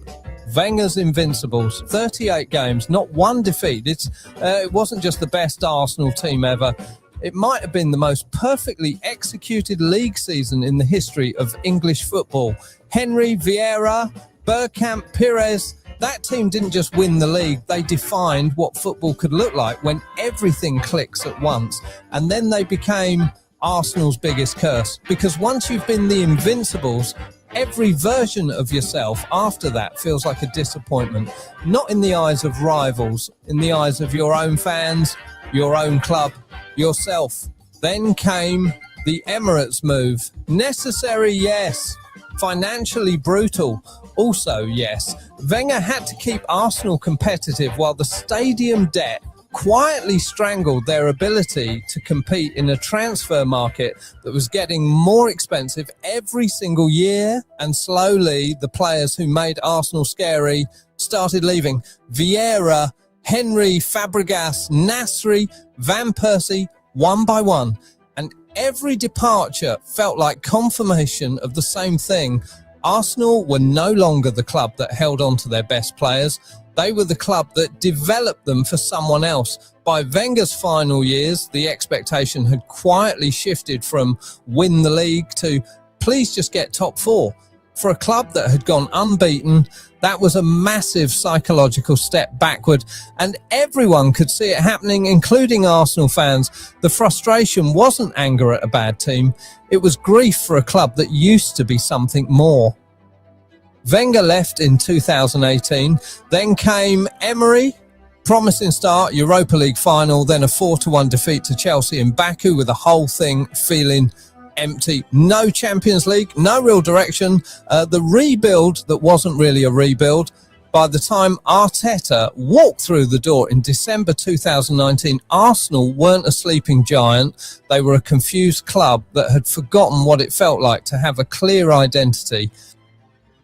Wenger's Invincibles, 38 games, not one defeat. It wasn't just the best Arsenal team ever. It might have been the most perfectly executed league season in the history of English football. Henry, Vieira, Bergkamp, Pires, that team didn't just win the league, they defined what football could look like when everything clicks at once. And then they became Arsenal's biggest curse. Because once you've been the Invincibles, every version of yourself after that feels like a disappointment. Not in the eyes of rivals, in the eyes of your own fans, your own club, yourself. Then came the Emirates move. Necessary, yes. Financially brutal, also yes. Wenger had to keep Arsenal competitive while the stadium debt quietly strangled their ability to compete in a transfer market that was getting more expensive every single year, and slowly the players who made Arsenal scary started leaving. Vieira, Henry, Fabregas, Nasri, Van Persie, one by one. And every departure felt like confirmation of the same thing. Arsenal were no longer the club that held on to their best players. They were the club that developed them for someone else. By Wenger's final years, the expectation had quietly shifted from win the league to please just get top four. For a club that had gone unbeaten, that was a massive psychological step backward, and everyone could see it happening, including Arsenal fans. The frustration wasn't anger at a bad team, it was grief for a club that used to be something more. Wenger left in 2018, then came Emery. Promising start, Europa League final, then a 4-1 defeat to Chelsea in Baku, with the whole thing feeling empty. No Champions League, no real direction. The rebuild that wasn't really a rebuild. By the time Arteta walked through the door in December 2019, Arsenal weren't a sleeping giant. They were a confused club that had forgotten what it felt like to have a clear identity.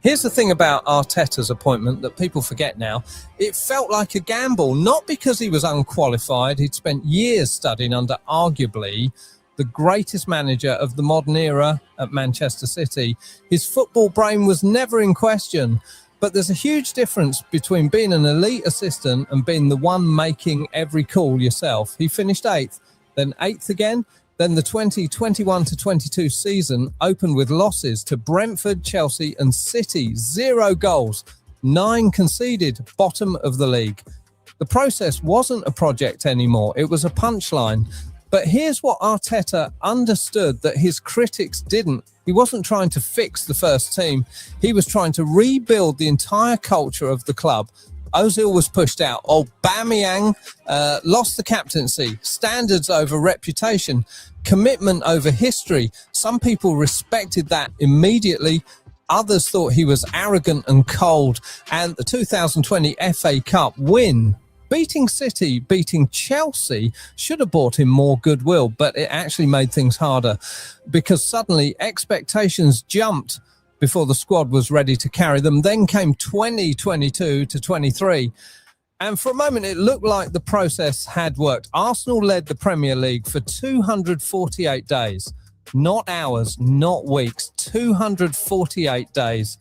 Here's the thing about Arteta's appointment that people forget now. It felt like a gamble, not because he was unqualified. He'd spent years studying under arguably the greatest manager of the modern era at Manchester City. His football brain was never in question. But there's a huge difference between being an elite assistant and being the one making every call yourself. He finished 8th, then 8th again. Then the 2021-22 season opened with losses to Brentford, Chelsea and City. 0 goals, 9 conceded, bottom of the league. The process wasn't a project anymore. It was a punchline. But here's what Arteta understood that his critics didn't. He wasn't trying to fix the first team. He was trying to rebuild the entire culture of the club. Ozil was pushed out. Aubameyang lost the captaincy. Standards over reputation. Commitment over history. Some people respected that immediately. Others thought he was arrogant and cold. And the 2020 FA Cup win, beating City, beating Chelsea, should have brought him more goodwill, but it actually made things harder because suddenly expectations jumped before the squad was ready to carry them. Then came 2022-23. And for a moment, it looked like the process had worked. Arsenal led the Premier League for 248 days. Not hours, not weeks, 248 days.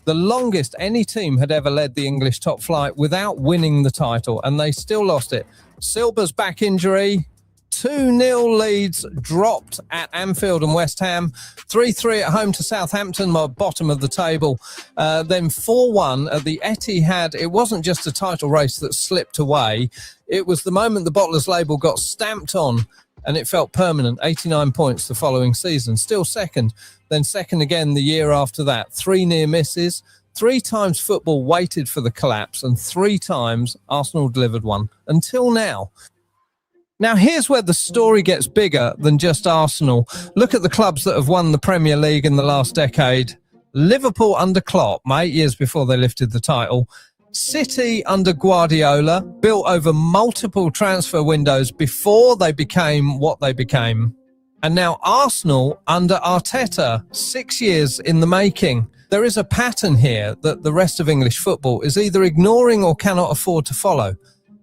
The longest any team had ever led the English top flight without winning the title, and they still lost it. Silva's back injury, 2-0 leads dropped at Anfield and West Ham, 3-3 at home to Southampton, bottom of the table, then 4-1 at the Etihad. It wasn't just a title race that slipped away, it was the moment the Bottlers label got stamped on and it felt permanent. 89 points the following season, still second, then second again the year after that. 3 near misses, 3 times football waited for the collapse, and 3 times Arsenal delivered one, until now. Now, here's where the story gets bigger than just Arsenal. Look at the clubs that have won the Premier League in the last decade. Liverpool under Klopp, 8 years before they lifted the title. City under Guardiola built over multiple transfer windows before they became what they became. And now Arsenal under Arteta, 6 years in the making. There is a pattern here that the rest of English football is either ignoring or cannot afford to follow.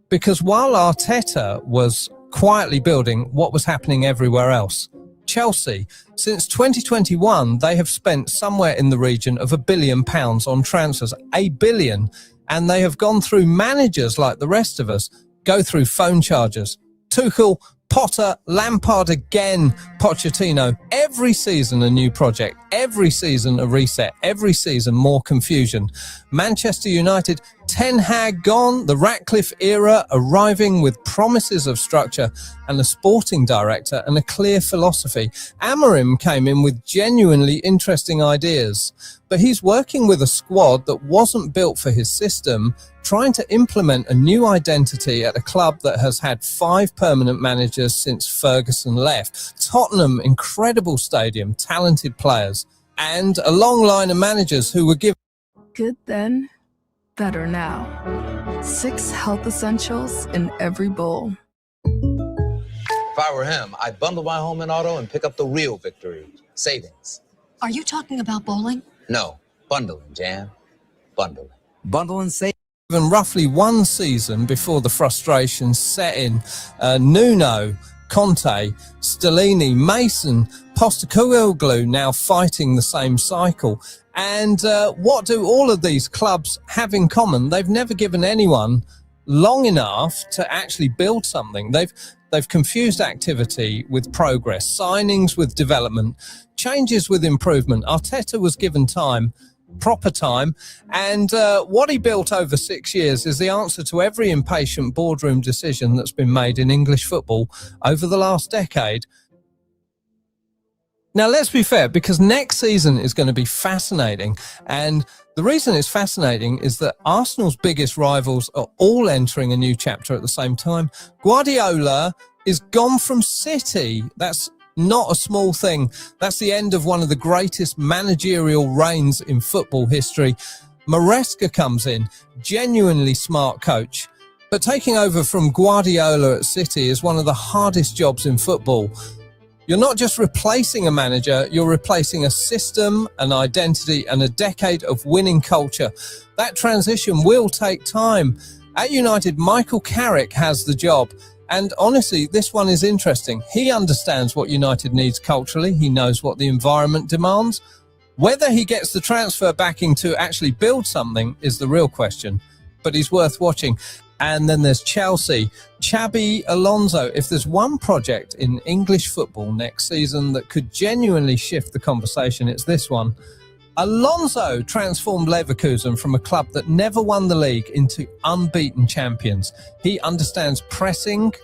Because while Arteta was quietly building what was happening everywhere else, Chelsea, since 2021, they have spent somewhere in the region of £1 billion on transfers, £1 billion, and they have gone through managers like the rest of us, go through phone charges. Tuchel, Potter, Lampard again, Pochettino. Every season a new project, every season a reset, every season more confusion. Manchester United, Ten Hag gone, the Ratcliffe era arriving with promises of structure and a sporting director and a clear philosophy. Amorim came in with genuinely interesting ideas, but he's working with a squad that wasn't built for his system, trying to implement a new identity at a club that has had 5 permanent managers since Ferguson left. Tottenham, incredible stadium, talented players, and a long line of managers who were given Good then, better now. 6 health essentials in every bowl. If I were him, I'd bundle my home and auto and pick up the real victory. Savings. Are you talking about bowling? No, bundling, Jan. Bundling. Bundle and save. Even roughly 1 season before the frustrations set in, Nuno, Conte, Stellini, Mason, Postecoglou now fighting the same cycle. And what do all of these clubs have in common? They've never given anyone long enough to actually build something. They've confused activity with progress, signings with development, changes with improvement. Arteta was given time, proper time, and what he built over 6 years is the answer to every impatient boardroom decision that's been made in English football over the last decade. Now, let's be fair, because next season is going to be fascinating. And the reason it's fascinating is that Arsenal's biggest rivals are all entering a new chapter at the same time. Guardiola is gone from City. That's not a small thing. That's the end of one of the greatest managerial reigns in football history. Maresca comes in, genuinely smart coach. But taking over from Guardiola at City is one of the hardest jobs in football. You're not just replacing a manager, you're replacing a system, an identity, and a decade of winning culture. That transition will take time. At United, Michael Carrick has the job. And honestly, this one is interesting. He understands what United needs culturally. He knows what the environment demands. Whether he gets the transfer backing to actually build something is the real question. But he's worth watching. And then there's Chelsea. Xabi Alonso. If there's one project in English football next season that could genuinely shift the conversation, it's this one. Alonso transformed Leverkusen from a club that never won the league into unbeaten champions. He understands pressing,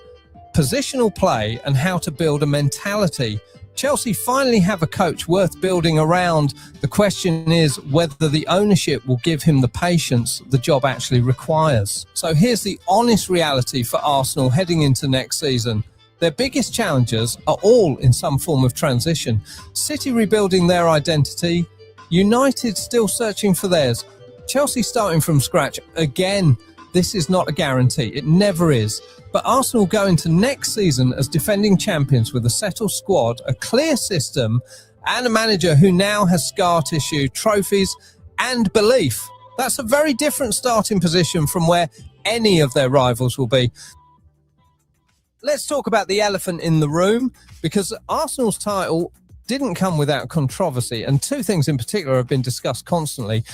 positional play, and how to build a mentality. Chelsea finally have a coach worth building around. The question is whether the ownership will give him the patience the job actually requires. So here's the honest reality for Arsenal heading into next season. Their biggest challenges are all in some form of transition. City rebuilding their identity, United still searching for theirs, Chelsea starting from scratch again. This is not a guarantee, it never is. But Arsenal go into next season as defending champions with a settled squad, a clear system, and a manager who now has scar tissue, trophies, and belief. That's a very different starting position from where any of their rivals will be. Let's talk about the elephant in the room, because Arsenal's title didn't come without controversy, and 2 things in particular have been discussed constantly.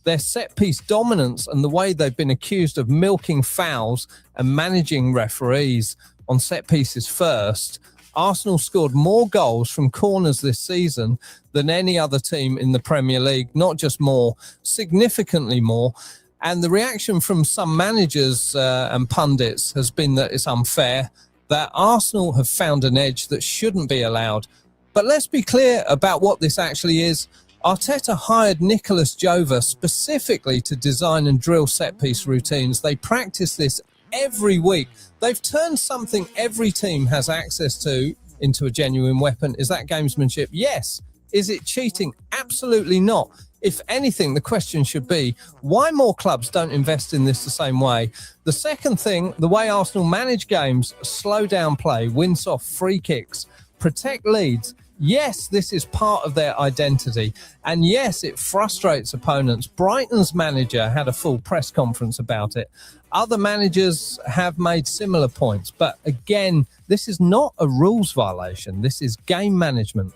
Their set-piece dominance and the way they've been accused of milking fouls and managing referees on set-pieces first. Arsenal scored more goals from corners this season than any other team in the Premier League, not just more, significantly more. And the reaction from some managers and pundits has been that it's unfair, that Arsenal have found an edge that shouldn't be allowed. But let's be clear about what this actually is. Arteta hired Nicolas Jova specifically to design and drill set-piece routines. They practice this every week. They've turned something every team has access to into a genuine weapon. Is that gamesmanship? Yes. Is it cheating? Absolutely not. If anything, the question should be, why more clubs don't invest in this the same way? The second thing, the way Arsenal manage games, slow down play, win soft free kicks, protect leads. Yes, this is part of their identity. And yes, it frustrates opponents. Brighton's manager had a full press conference about it. Other managers have made similar points. But again, this is not a rules violation. This is game management.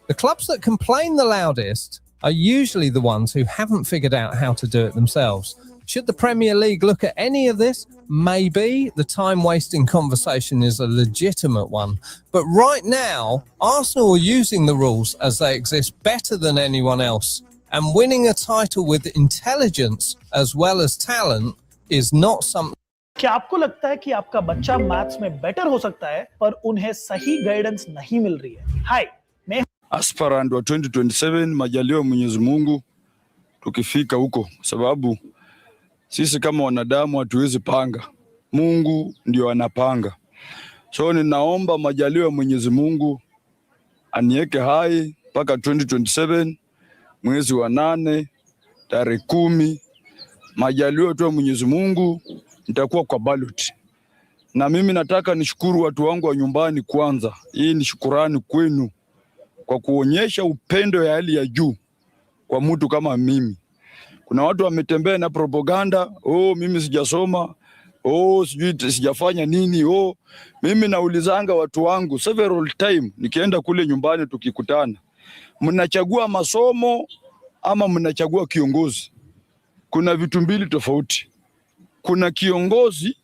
The clubs that complain the loudest are usually the ones who haven't figured out how to do it themselves. Should the Premier League look at any of this? Maybe. The time-wasting conversation is a legitimate one. But right now, Arsenal are using the rules as they exist better than anyone else. And winning a title with intelligence as well as talent is not something. क्या आपको लगता है कि आपका बच्चा मैथ्स में बेटर हो सकता है पर उन्हें सही गाइडेंस नहीं मिल रही है? हाय, मैं aspirant wa 2027, majaliwa Mwenyezi Mungu tukifika huko, sababu sisi kama wanadamu hatuwezi panga, Mungu ndio anapanga. So ninaomba majaliwa Mwenyezi Mungu aniweke hai mpaka 2027 mwezi wa 8 tarehe 10, majaliwa tu Mwenyezi Mungu nitakuwa kwa ballot. Na mimi nataka nishukuru watu wangu wa nyumbani kwanza. Hii ni shukurani kwenu kwa kuonyesha upendo ya hali ya juu kwa mtu kama mimi. Kuna watu wametembea na propaganda, mimi sijasoma, sijui sijafanya nini, mimi naulizanga watu wangu several time nikienda kule nyumbani tukikutana. Mnachagua masomo ama mnachagua kiongozi? Kuna vitu mbili tofauti. Kuna kiongozi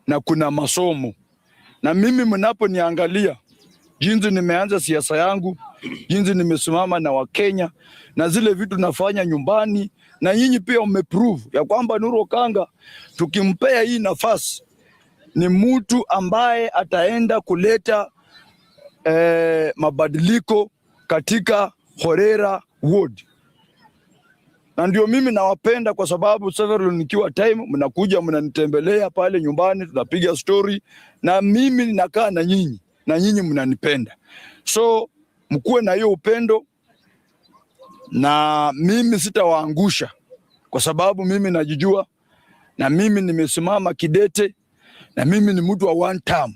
na kuna masomo. Na mimi mnaponiangalia jinsi nimeanza siasa yangu, jinsi nimesimama na Wakenya na zile vitu nafanya nyumbani, na nyinyi pia umeprove ya kwamba Nuru Okanga tukimpea hii nafasi ni mtu ambaye ataenda kuleta mabadiliko katika Horera Ward. Na ndio mimi nawapenda kwa sababu several nikiwa time mnakuja mnanitembelea pale nyumbani, tunapiga story na mimi ninakaa na nyinyi na nyinyi mnanipenda. So mkuwe na hiyo upendo na mimi sitawaangusha kwa sababu mimi najijua na mimi nimesimama kidete na mimi ni mtu wa one term.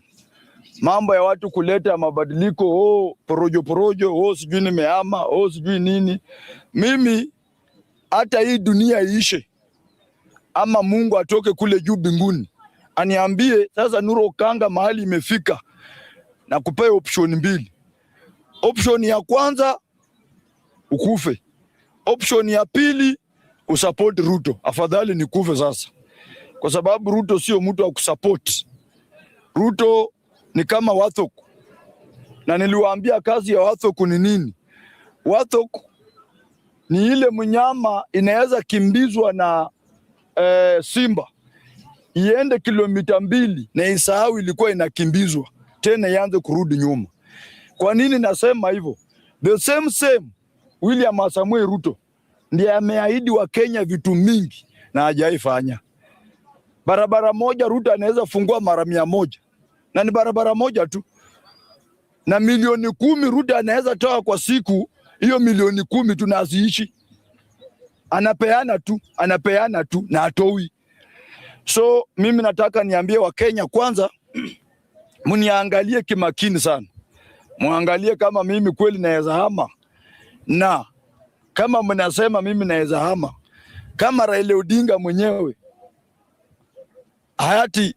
Mambo ya watu kuleta mabadiliko, porojo, sijui nimehama, sijui nini. Mimi hata hii dunia iishe ama Mungu atoke kule juu mbinguni aniambie sasa Nuru Okanga mahali imefika, na kupea option mbili. Option ya kwanza ukufe. Option ya pili usupport Ruto. Afadhali nikufe sasa. Kwa sababu Ruto sio mtu wa kusupport. Ruto ni kama Wathoku. Na niliwaambia kazi ya Wathoku ni nini? Wathoku ni ile mnyama inaweza kimbizwa na simba iende kilomita 2 na isahau ilikuwa inakimbizwa tena ianze kurudi nyuma. Kwa nini nasema hivyo? The same William Samuel Ruto ndiye ameahidi wa Kenya vitu mingi na hajaifanya. Barabara moja Ruto anaweza fungua mara 100 na ni barabara moja tu, na milioni 10 Ruto anaweza toa kwa siku. Hiyo milioni 10 tunaziishi. Anapeana tu na atoi. So mimi nataka niambie wa Kenya kwanza, mniangalie kimakini sana. Muangalie kama mimi kweli naweza hama, na kama mnasema mimi naweza hama, kama Raila Odinga mwenyewe hayati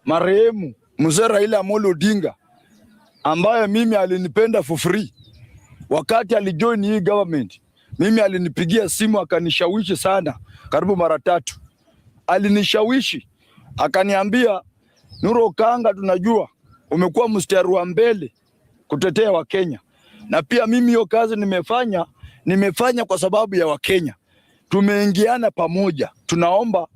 marehemu mzee Raila Amolo Odinga ambaye mimi alinipenda for free wakati alijoin hii government. Mimi alinipigia simu akanishawishi sana karibu mara 3. Alinishawishi akaniambia, Nuru Okanga, tunajua umekuwa mstari wa mbele kutetea Wakenya, na pia mimi hiyo kazi nimefanya kwa sababu ya Wakenya. Tumeingiana pamoja, tunaomba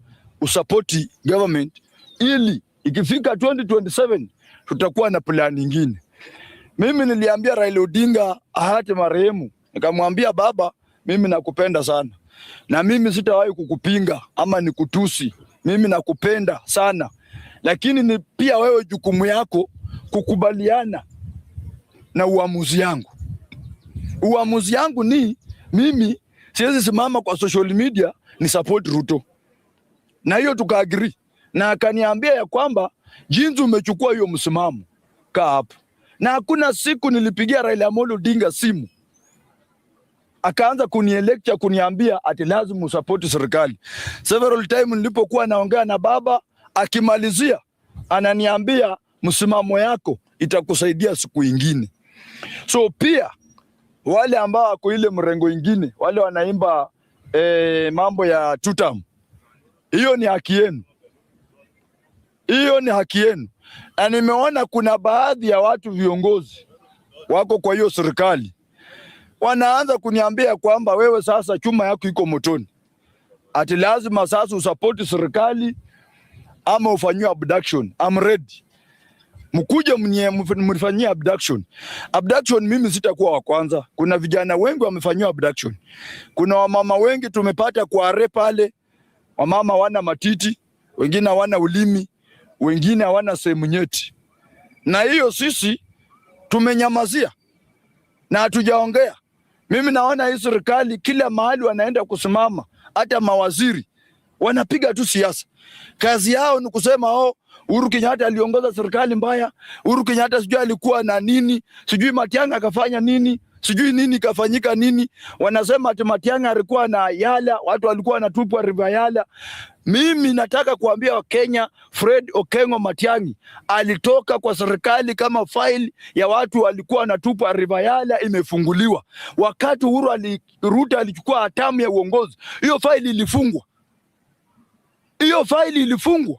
usapoti government ili ikifika 2027 tutakuwa na plan nyingine. Mimi niliambia Raila Odinga ahate marehemu, nikamwambia baba, mimi nakupenda sana na mimi sitawahi kukupinga ama nikutusi. Mimi nakupenda sana, lakini ni pia wewe jukumu yako kukubaliana na uamuzi yangu. Uamuzi yangu ni mimi siwezi simama kwa social media ni support Ruto. Na hiyo tukaagree. Na akaniambia ya kwamba jinsi umechukua hiyo msimamo kaa hapo. Na hakuna siku nilipigia Raila Amolo Odinga simu akaanza kunielekcha kuniambia ati lazima usupport serikali. Several time nilipokuwa naongea na baba akimalizia ananiambia msimamo yako itakusaidia siku ingine. So pia wale ambao wako ile mrengo ingine, wale wanaimba mambo ya tutam, hiyo ni haki yenu. Hiyo ni haki yenu. Na nimeona kuna baadhi ya watu viongozi wako kwa hiyo serikali wanaanza kuniambia kwamba wewe sasa chuma yako iko motoni. Ati lazima sasa usupport serikali ama ufanywe abduction. I'm ready. Mkuje mnifanyie abduction. Abduction mimi sitakuwa wa kwanza. Kuna vijana wengi wamefanywa abduction. Kuna wamama wengi tumepata kwa are pale. Wamama wana matiti, wengine hawana ulimi, wengine hawana sehemu nyeti. Na hiyo sisi tumenyamazia na hatujaongea. Mimi naona hii serikali kila mahali wanaenda kusimama, hata mawaziri wanapiga tu siasa. Kazi yao ni kusema Uhuru Kenyatta aliongoza serikali mbaya, Uhuru Kenyatta sijui alikuwa na nini, sijui Matiang'i akafanya nini, sijui nini kafanyika nini. Wanasema ati Matiang'i alikuwa na Yala, watu walikuwa wanatupwa river Yala. Mimi nataka kuambia Wakenya, Fred Okengo Matiang'i alitoka kwa serikali kama file ya watu walikuwa wanatupwa river Yala imefunguliwa. Wakati Ruto alichukua hatamu ya uongozi, hiyo file ilifungwa. Hiyo file ilifungwa.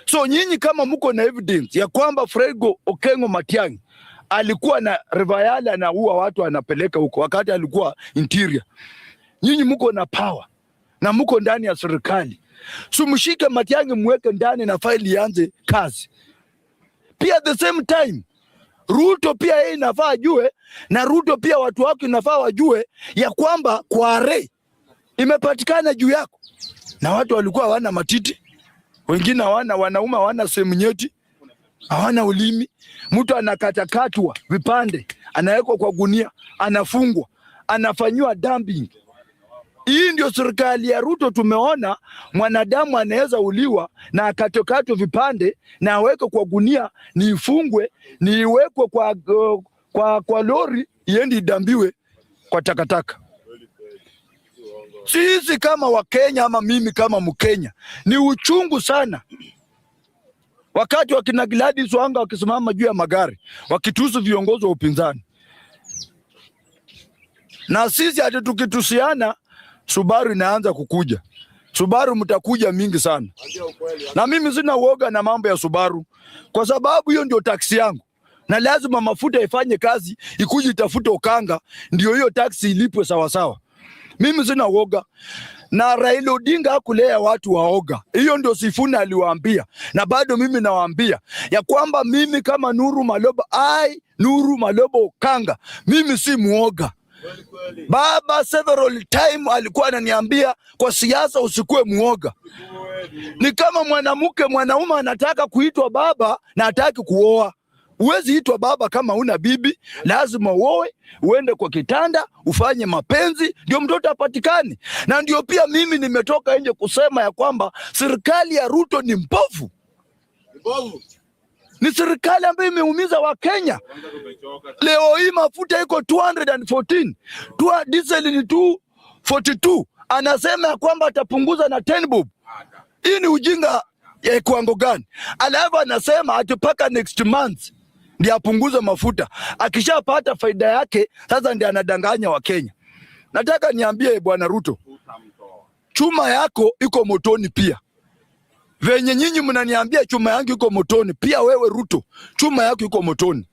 So nyinyi kama mko na evidence ya kwamba Fred Okengo Matiang'i alikuwa na river Yala na huwa watu anapeleka huko wakati alikuwa interior, nyinyi mko na power na mko ndani ya serikali. So mshike Matiang'i mweke ndani na file ianze kazi. Pia at the same time Ruto pia yeye inafaa ajue, na Ruto pia watu wake inafaa wajue ya kwamba kware imepatikana juu yako. Na watu walikuwa hawana matiti, wengine wanaume hawana sehemu nyeti, hawana ulimi. Mtu anakatakatwa vipande, anawekwa kwa gunia, anafungwa, anafanywa dumping. Hii ndio serikali ya Ruto. Tumeona mwanadamu anaweza uliwa na akatokatwa vipande na aweke kwa gunia, ni ifungwe, ni iwekwe kwa lori iende idambiwe kwa takataka. Sisi kama Wakenya ama mimi kama Mkenya ni uchungu sana wakati wakina Gladys Wanga wakisimama juu ya magari wakitusu viongozi wa upinzani. Na sisi hata tukitusiana Subaru inaanza kukuja. Subaru mtakuja mingi sana. Na mimi sina uoga na mambo ya Subaru kwa sababu hiyo ndio taksi yangu. Na lazima mafuta ifanye kazi, ikuje itafute Okanga ndio hiyo taksi ilipwe sawa sawa. Mimi sina uoga. Na Raila Odinga hakulea watu waoga. Hiyo ndio Sifuna aliwaambia. Na bado mimi nawaambia ya kwamba mimi kama Nuru Maloba Okanga, mimi si muoga. Baba several time alikuwa ananiambia kwa siasa usikue muoga. Ni kama mwanaume anataka kuitwa baba na hataki kuoa. Uwezi itwa baba kama una bibi, lazima uoe, uende kwa kitanda, ufanye mapenzi, ndio mtoto apatikane. Na ndio pia mimi nimetoka nje kusema ya kwamba serikali ya Ruto ni mbovu. Ni serikali ambayo imeumiza Wakenya. Leo hii mafuta iko 214, diesel ni 242. Anasema ya kwamba atapunguza na 10 bob. Hii ni ujinga ya kiwango gani? Alafu anasema atapaka next month ndio apunguze mafuta. Akishapata faida yake sasa ndio anadanganya Wakenya. Nataka niambie bwana Ruto, chuma yako iko motoni pia. Venye nyinyi mnaniambia chuma yangu iko motoni, pia wewe Ruto chuma yako iko motoni.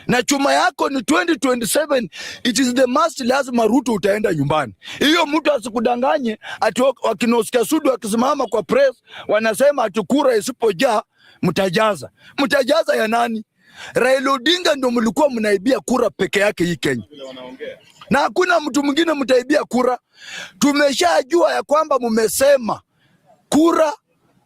Na chuma yako ni 2027, it is the must, lazima Ruto utaenda nyumbani. Hiyo mtu asikudanganye ati wakinosikia Sudu akisimama kwa press wanasema atukura isipojaa mtajaza. Mtajaza ya nani? Raila Odinga ndio mlikuwa mnaibia kura peke yake hii Kenya. Na hakuna mtu mwingine mtaibia kura. Tumeshajua ya kwamba mmesema kura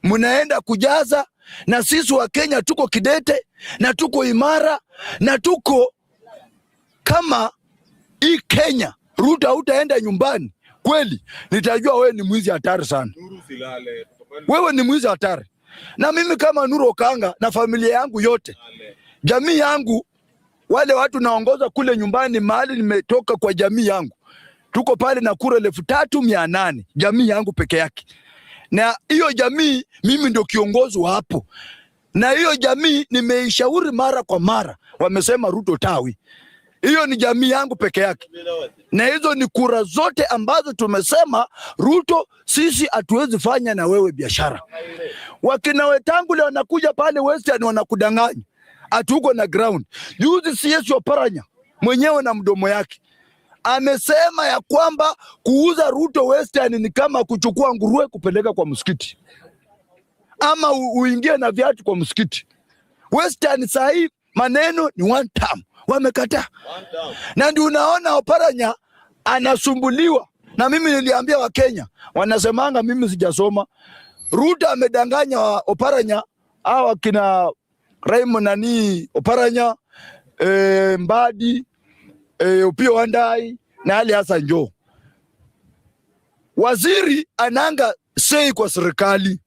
mnaenda kujaza, na sisi wa Kenya tuko kidete na tuko imara na tuko kama hii Kenya. Ruto hautaenda nyumbani ukweli, nitajua wewe ni mwizi hatari sana. Wewe ni mwizi hatari. Na mimi kama Nuru Okanga na familia yangu yote, jamii yangu, wale watu naongoza kule nyumbani mahali nimetoka kwa jamii yangu, tuko pale na kura 3,800 jamii yangu peke yake. Na hiyo jamii mimi ndio kiongozi wa hapo. Na hiyo jamii nimeishauri mara kwa mara, wamesema Ruto tawi. Hiyo ni jamii yangu peke yake. Na hizo ni kura zote ambazo tumesema Ruto, sisi hatuwezi fanya na wewe biashara. Wakina Wetangula wanakuja pale Western wanakudanganya. Atuko na ground. Juzi CS Oparanya mwenyewe na mdomo yake amesema ya kwamba kuuza Ruto Western ni kama kuchukua nguruwe kupeleka kwa msikiti. Ama uingie na viatu kwa msikiti. Western sahi maneno ni one term. Wamekataa. Na ndio unaona Oparanya anasumbuliwa. Na mimi niliambia Wakenya, wanasemanga mimi sijasoma. Ruto amedanganya Oparanya, hawa kina Raymond nani Oparanya, Mbadi, Upio Wandai na Ali Hassan Joho. Waziri ananga sei kwa serikali.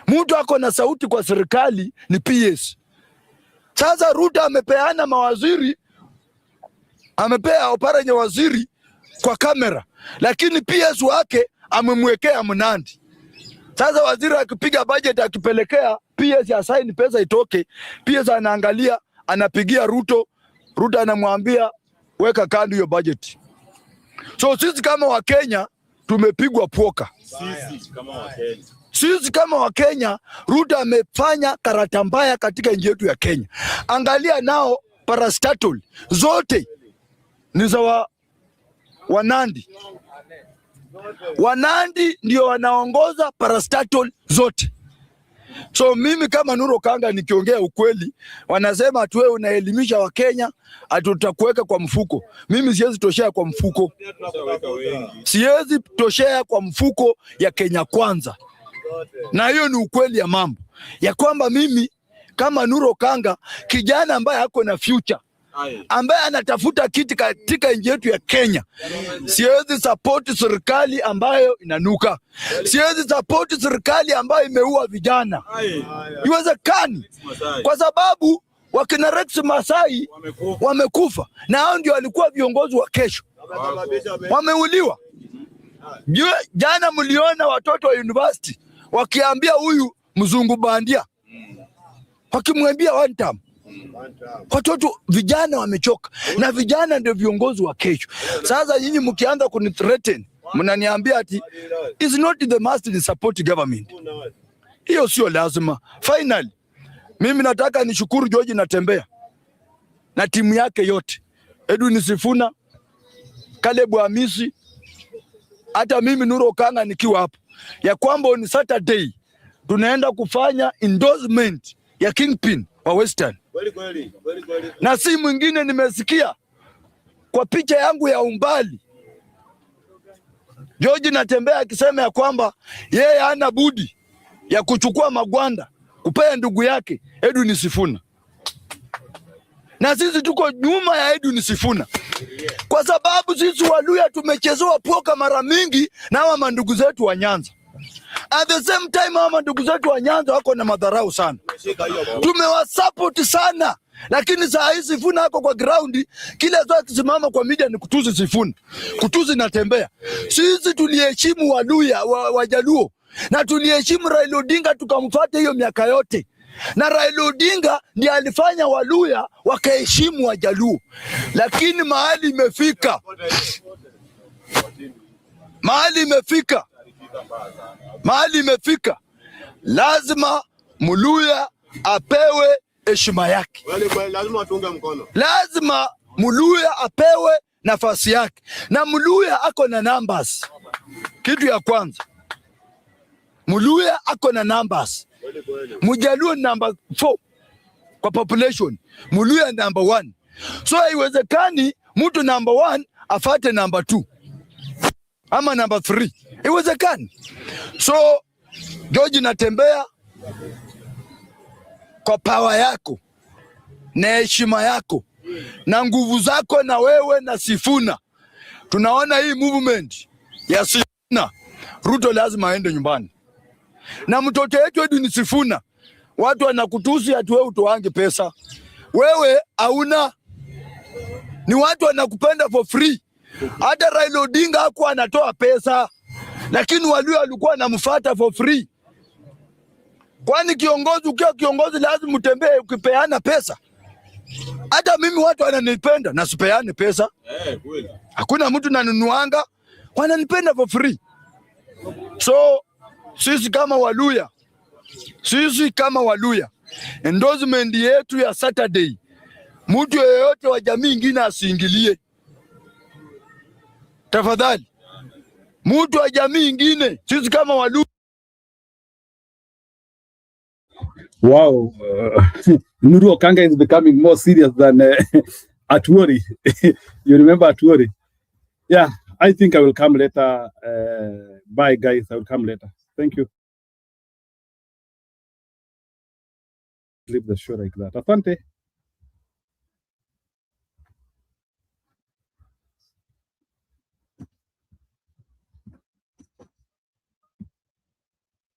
Mtu ako na sauti kwa serikali ni PS. Sasa Ruto amepeana mawaziri, amepea Oparanya waziri kwa kamera, lakini PS wake amemwekea Mnandi. Sasa waziri akipiga budget akipelekea PS asign pesa itoke, PS anaangalia, anapigia Ruto, Ruto anamwambia weka kando hiyo budget. So sisi kama Wakenya tumepigwa poka. Sisi kama Wakenya, Ruto amefanya karata mbaya katika nchi yetu ya Kenya. Angalia nao parastatal zote ni za Wanandi. Wanandi ndio wanaongoza parastatal zote. So mimi kama Nuru Okanga nikiongea ukweli, wanasema tu wewe unaelimisha Wakenya, hatutakuweka kwa mfuko. Mimi siwezi toshea kwa mfuko. Siwezi toshea kwa mfuko ya Kenya Kwanza. Na hiyo ni ukweli ya mambo. Ya kwamba mimi kama Nuru Okanga, kijana ambaye hako na future, ambaye anatafuta kiti katika nchi yetu ya Kenya, siwezi support serikali ambayo inanuka. Siwezi support serikali ambayo imeua vijana. Iwezekani. Kwa sababu wakina Rex Masai wamekufa. Na hao ndio walikuwa viongozi wa kesho. Wameuliwa. Jana mliona watoto wa university wakiambia huyu mzungu bandia. Wakimwambia one time. Watoto vijana wamechoka, na vijana ndio viongozi wa kesho. Sasa nyinyi mkianza kunithreaten, mnaniambia ati is not the must support government. Hiyo sio lazima. Finally, mimi nataka nishukuru George Natembea na timu yake yote. Edwin Sifuna, Caleb Hamisi, hata mimi Nuru Okanga nikiwa hapo, ya kwamba on Saturday tunaenda kufanya endorsement ya Kingpin wa Western. Na si mwingine, nimesikia kwa picha yangu ya umbali George Natembea akisema ya kwamba yeye hana budi ya kuchukua magwanda kupea ndugu yake Edwin Sifuna. Na sisi tuko nyuma ya Edwin Sifuna, kwa sababu sisi Waluya tumechezewa poka mara mingi na hawa mandugu zetu wa Nyanza. At the same time hawa ndugu zetu wa Nyanza wako na madharau sana. Tumewasupport sana, lakini saa hii Sifuna hako kwa ground, kila zote akisimama kwa media ni kutuzi Sifuna, kutuzi Natembea. Sisi tuliheshimu Waluya Wajaluo, na tuliheshimu Raila Odinga, tukamfuata hiyo miaka yote. Na Raila Odinga ndiye alifanya Waluya wakaheshimu Wajaluo. Lakini mahali imefika, lazima Muluya apewe heshima yake. Lazima Muluya apewe nafasi yake. Na Muluya ako na numbers. Kitu ya kwanza, Muluya ako na numbers. Mujaluo number 4 kwa population, Muluya number 1. So haiwezekani mtu number 1 afate number 2 ama number 3. Haiwezekani. So George Natembea, kwa power yako na heshima yako na nguvu zako, na wewe na Sifuna, tunaona hii movement ya Sifuna, Ruto lazima aende nyumbani. Na mtoto wetu Edwin Sifuna, watu wanakutusi ati wewe utoange pesa. Wewe hauna, ni watu wanakupenda for free. Hata Raila Odinga hakuwa anatoa pesa, lakini Waluo walikuwa wanamfuata for free. Kwani kiongozi, ukiwa kiongozi lazima utembee ukipeana pesa? Hata mimi watu wananipenda na sipeane pesa. Hakuna mtu nanunuanga, wananipenda for free. So sisi kama Waluya, endorsement yetu ya Saturday, mtu yeyote wa jamii ingine asiingilie. Tafadhali, mtu wa jamii ingine, sisi kama Waluya. Wow, Nuru Okanga is becoming more serious than Atuori. You remember Atuori? Yeah, I think I will come later. Bye, guys. I will come later. Thank you. Leave the show like that. Asante.